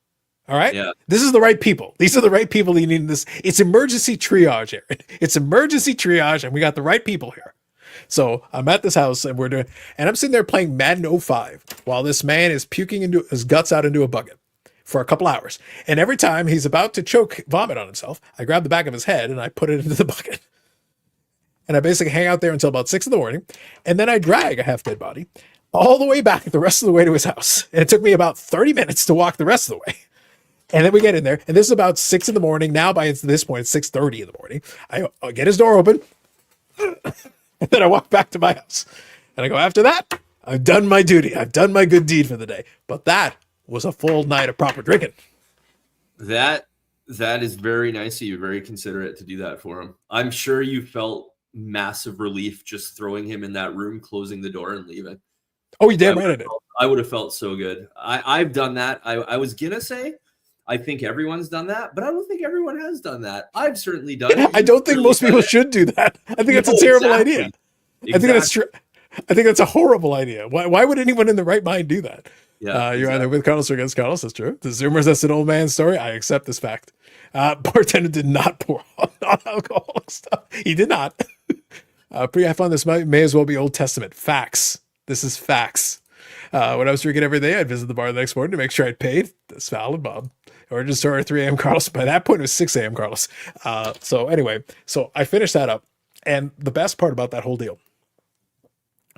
All right. Yeah. This is the right people. These are the right people you need in this. It's emergency triage, Aaron. It's emergency triage, and we got the right people here. So I'm at this house and I'm sitting there playing Madden 05 while this man is puking into his guts out into a bucket for a couple hours. And every time he's about to choke vomit on himself, I grab the back of his head and I put it into the bucket. And I basically hang out there until about 6 a.m. And then I drag a half dead body all the way back the rest of the way to his house. And it took me about 30 minutes to walk the rest of the way. And then we get in there, and this is about 6 a.m. Now by this point, it's 6:30 in the morning. I get his door open, and then I walk back to my house. And I go, after that, I've done my duty. I've done my good deed for the day. But that was a full night of proper drinking. That is very nice of you, very considerate to do that for him. I'm sure you felt massive relief just throwing him in that room, closing the door, and leaving. Oh, you damn right I did. I would have felt so good. I've done that. I was gonna say, I think everyone's done that, but I don't think everyone has done that. I've certainly done it. I don't think most people should do that. I think that's a terrible idea. Exactly. I think that's true. I think that's a horrible idea. Why would anyone in the right mind do that? Yeah, You're either with Carlos or against Carlos. That's true. The Zoomers, that's an old man story. I accept this fact. Bartender did not pour on non-alcoholic stuff. He did not. I found this may as well be Old Testament. Facts. This is facts. When I was drinking every day, I'd visit the bar the next morning to make sure I'd paid. That's valid, Bob. Or just or 3 a.m. Carlos. By that point, it was 6 a.m. Carlos. So anyway, so I finished that up. And the best part about that whole deal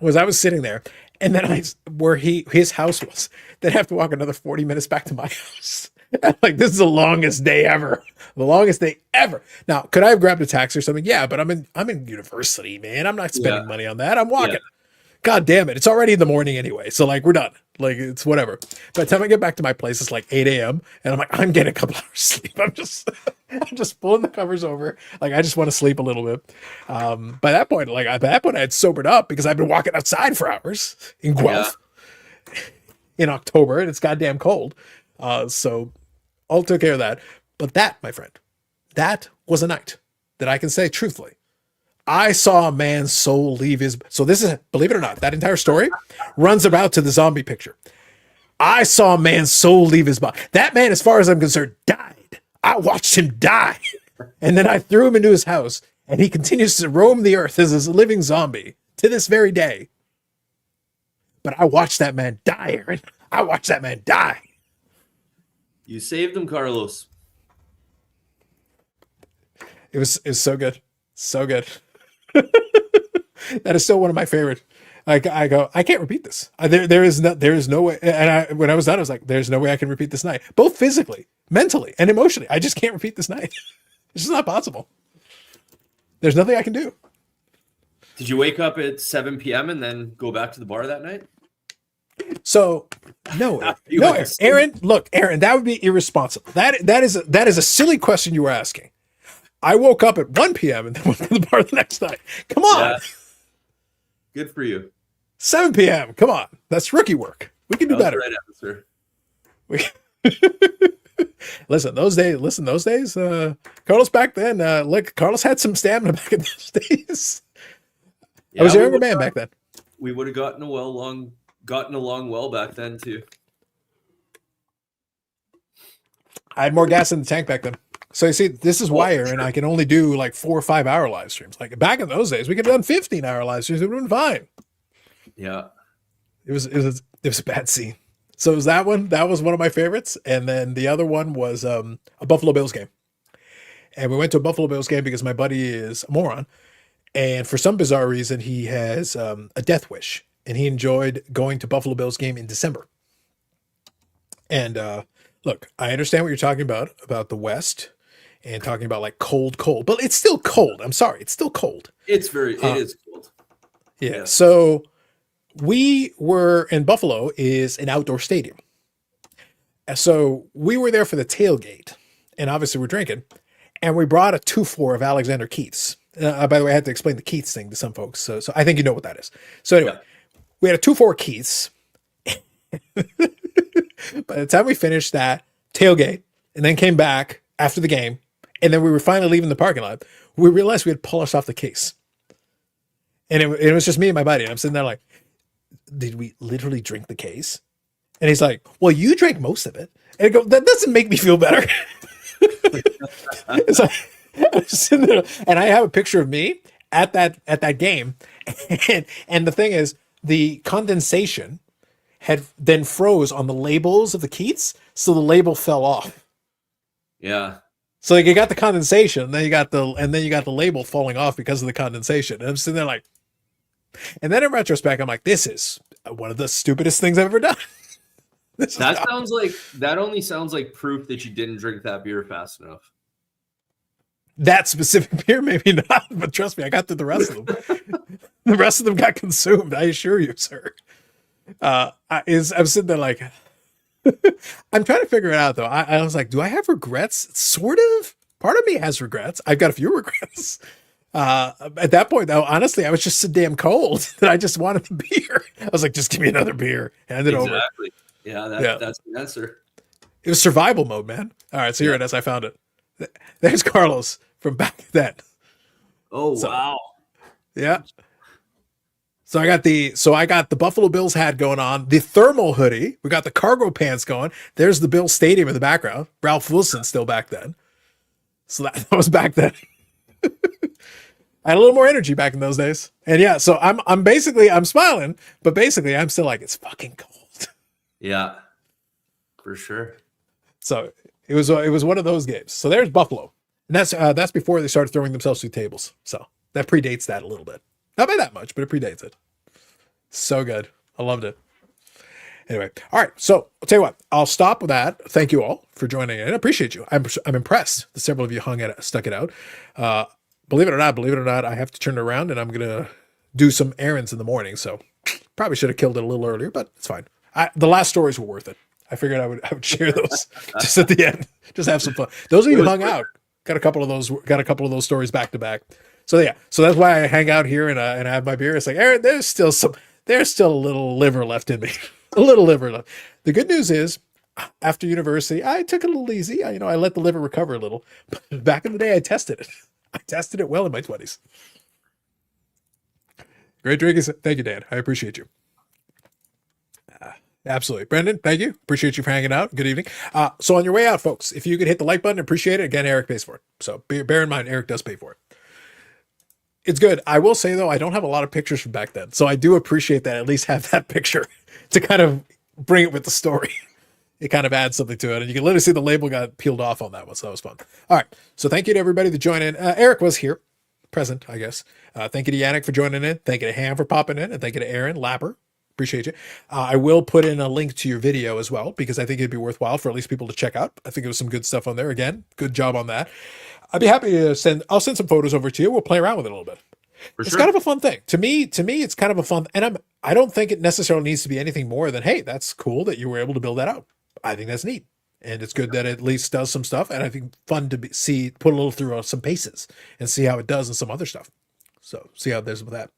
was I was sitting there, and then where his house was, then I have to walk another 40 minutes back to my house. I'm like, this is the longest day ever. The longest day ever. Now, could I have grabbed a taxi or something? Yeah, but I'm in university, man. I'm not spending money on that. I'm walking. Yeah. God damn it. It's already in the morning anyway. So like, we're done. Like, it's whatever. By the time I get back to my place, it's like 8 a.m. And I'm like, I'm getting a couple hours sleep. I'm just pulling the covers over. Like, I just want to sleep a little bit. By that point, I had sobered up because I've been walking outside for hours in Guelph in October, and it's goddamn cold. So all took care of that. But that, my friend, that was a night that I can say truthfully, I saw a man's soul leave his. So this is, believe it or not, that entire story runs about to the zombie picture. I saw a man's soul leave his body. That man, as far as I'm concerned, died. I watched him die. And then I threw him into his house, and he continues to roam the earth as a living zombie to this very day. But I watched that man die, Aaron. I watched that man die. You saved him, Carlos. It was so good. So good. That is still one of my favorite I go, I can't repeat this. There is no way. And when I was done, I was like, there's no way I can repeat this night, both physically, mentally, and emotionally. I just can't repeat this night. It's just not possible. There's nothing I can do. Did you wake up at 7 p.m. and then go back to the bar that night? So no, Aaron, look, Aaron, that would be irresponsible. That is a silly question you were asking. I woke up at 1 p.m. and then went to the bar the next night. Come on. Yeah. Good for you. 7 p.m. Come on. That's rookie work. We can do better. Right answer. Listen, those days, Carlos back then, look, Carlos had some stamina back in those days. I was a younger man back then. We would have gotten along well back then too. I had more gas in the tank back then. So you see, this is why, Aaron, I can only do like 4 or 5 hour live streams. Like back in those days, we could have done 15-hour live streams. It would have been fine. Yeah. It was a bad scene. So it was that one. That was one of my favorites. And then the other one was a Buffalo Bills game. And we went to a Buffalo Bills game because my buddy is a moron. And for some bizarre reason, he has a death wish. And he enjoyed going to Buffalo Bills game in December. And look, I understand what you're talking about the West and talking about like cold, but it's still cold. I'm sorry. It's still cold. It is cold. Yeah. So we were in Buffalo is an outdoor stadium. So we were there for the tailgate and obviously we're drinking and we brought a 2-4 of Alexander Keith's. By the way, I had to explain the Keith's thing to some folks. So I think you know what that is. So anyway, we had a 2-4 Keith's. By the time we finished that tailgate and then came back after the game, and then we were finally leaving the parking lot, we realized we had polished off the case. And it was just me and my buddy. And I'm sitting there like, did we literally drink the case? And he's like, well, you drank most of it. And I go, that doesn't make me feel better. So I'm sitting there, and I have a picture of me at that game. And the thing is, the condensation had then froze on the labels of the Keats, so the label fell off. Yeah. So like you got the condensation, and then you got the label falling off because of the condensation. And I'm sitting there like, and then in retrospect, I'm like, this is one of the stupidest things I've ever done. That only sounds like proof that you didn't drink that beer fast enough. That specific beer, maybe not, but trust me, I got through the rest of them. The rest of them got consumed, I assure you, sir. I'm sitting there like, I'm trying to figure it out though. I was like, do I have regrets? Sort of. Part of me has regrets. I've got a few regrets. At that point though, honestly, I was just so damn cold that I just wanted the beer. I was like, just give me another beer. Hand it over. Exactly. Yeah, that's the answer. It was survival mode, man. All right, so here it is. I found it. There's Carlos from back then. Oh, wow. Yeah. So I got the Buffalo Bills hat going on, the thermal hoodie. We got the cargo pants going. There's the Bills Stadium in the background. Ralph Wilson still back then. So that was back then. I had a little more energy back in those days. And yeah, so I'm smiling, but basically I'm still like, it's fucking cold. Yeah, for sure. So it was one of those games. So there's Buffalo. And that's before they started throwing themselves through tables. So that predates that a little bit. Not by that much, but it predates it. So good. I loved it. Anyway, all right. So I'll tell you what. I'll stop with that. Thank you all for joining in. I appreciate you. I'm impressed that several of you stuck it out. Believe it or not, I have to turn it around and I'm gonna do some errands in the morning. So probably should have killed it a little earlier, but it's fine. The last stories were worth it. I figured I would share those just at the end. Just have some fun. those of you who hung out got a couple of those stories back to back. So yeah, so that's why I hang out here and I have my beer. It's like, Aaron, there's still a little liver left in me, a little liver left. The good news is, after university, I took it a little easy. I let the liver recover a little. But back in the day, I tested it. I tested it well in my 20s. Great drinking. Thank you, Dan. I appreciate you. Absolutely. Brendan, thank you. Appreciate you for hanging out. Good evening. So on your way out, folks, if you could hit the like button, appreciate it. Again, Eric pays for it. So bear in mind, Eric does pay for it. It's good. I will say, though, I don't have a lot of pictures from back then. So I do appreciate that I at least have that picture to kind of bring it with the story. It kind of adds something to it. And you can literally see the label got peeled off on that one. So that was fun. All right. So thank you to everybody that joined in. Eric was here. present, I guess. Thank you to Yannick for joining in. Thank you to Ham for popping in. And thank you to Aaron Lapper. Appreciate you. I will put in a link to your video as well, because I think it'd be worthwhile for at least people to check out. I think there was some good stuff on there. Again, good job on that. I'd be happy to I'll send some photos over to you. We'll play around with it a little bit. For It's sure. kind of a fun thing. To me, it's kind of a fun, and I don't think it necessarily needs to be anything more than, hey, that's cool that you were able to build that out. I think that's neat. And it's good that it at least does some stuff. And I think fun to put a little through some paces and see how it does and some other stuff. So see how it does with that.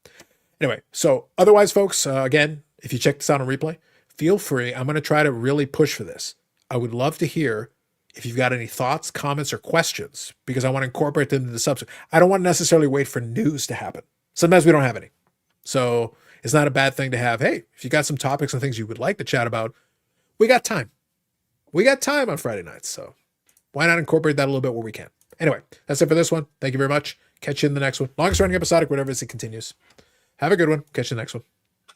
Anyway, so otherwise, folks, again, if you check this out on replay, feel free. I'm going to try to really push for this. I would love to hear if you've got any thoughts, comments, or questions, because I want to incorporate them into the subject. I don't want to necessarily wait for news to happen. Sometimes we don't have any. So it's not a bad thing to have. Hey, if you got some topics and things you would like to chat about, we got time. We got time on Friday nights. So why not incorporate that a little bit where we can? Anyway, that's it for this one. Thank you very much. Catch you in the next one. Longest running episodic, whatever it is, it continues. Have a good one. Catch you in the next one.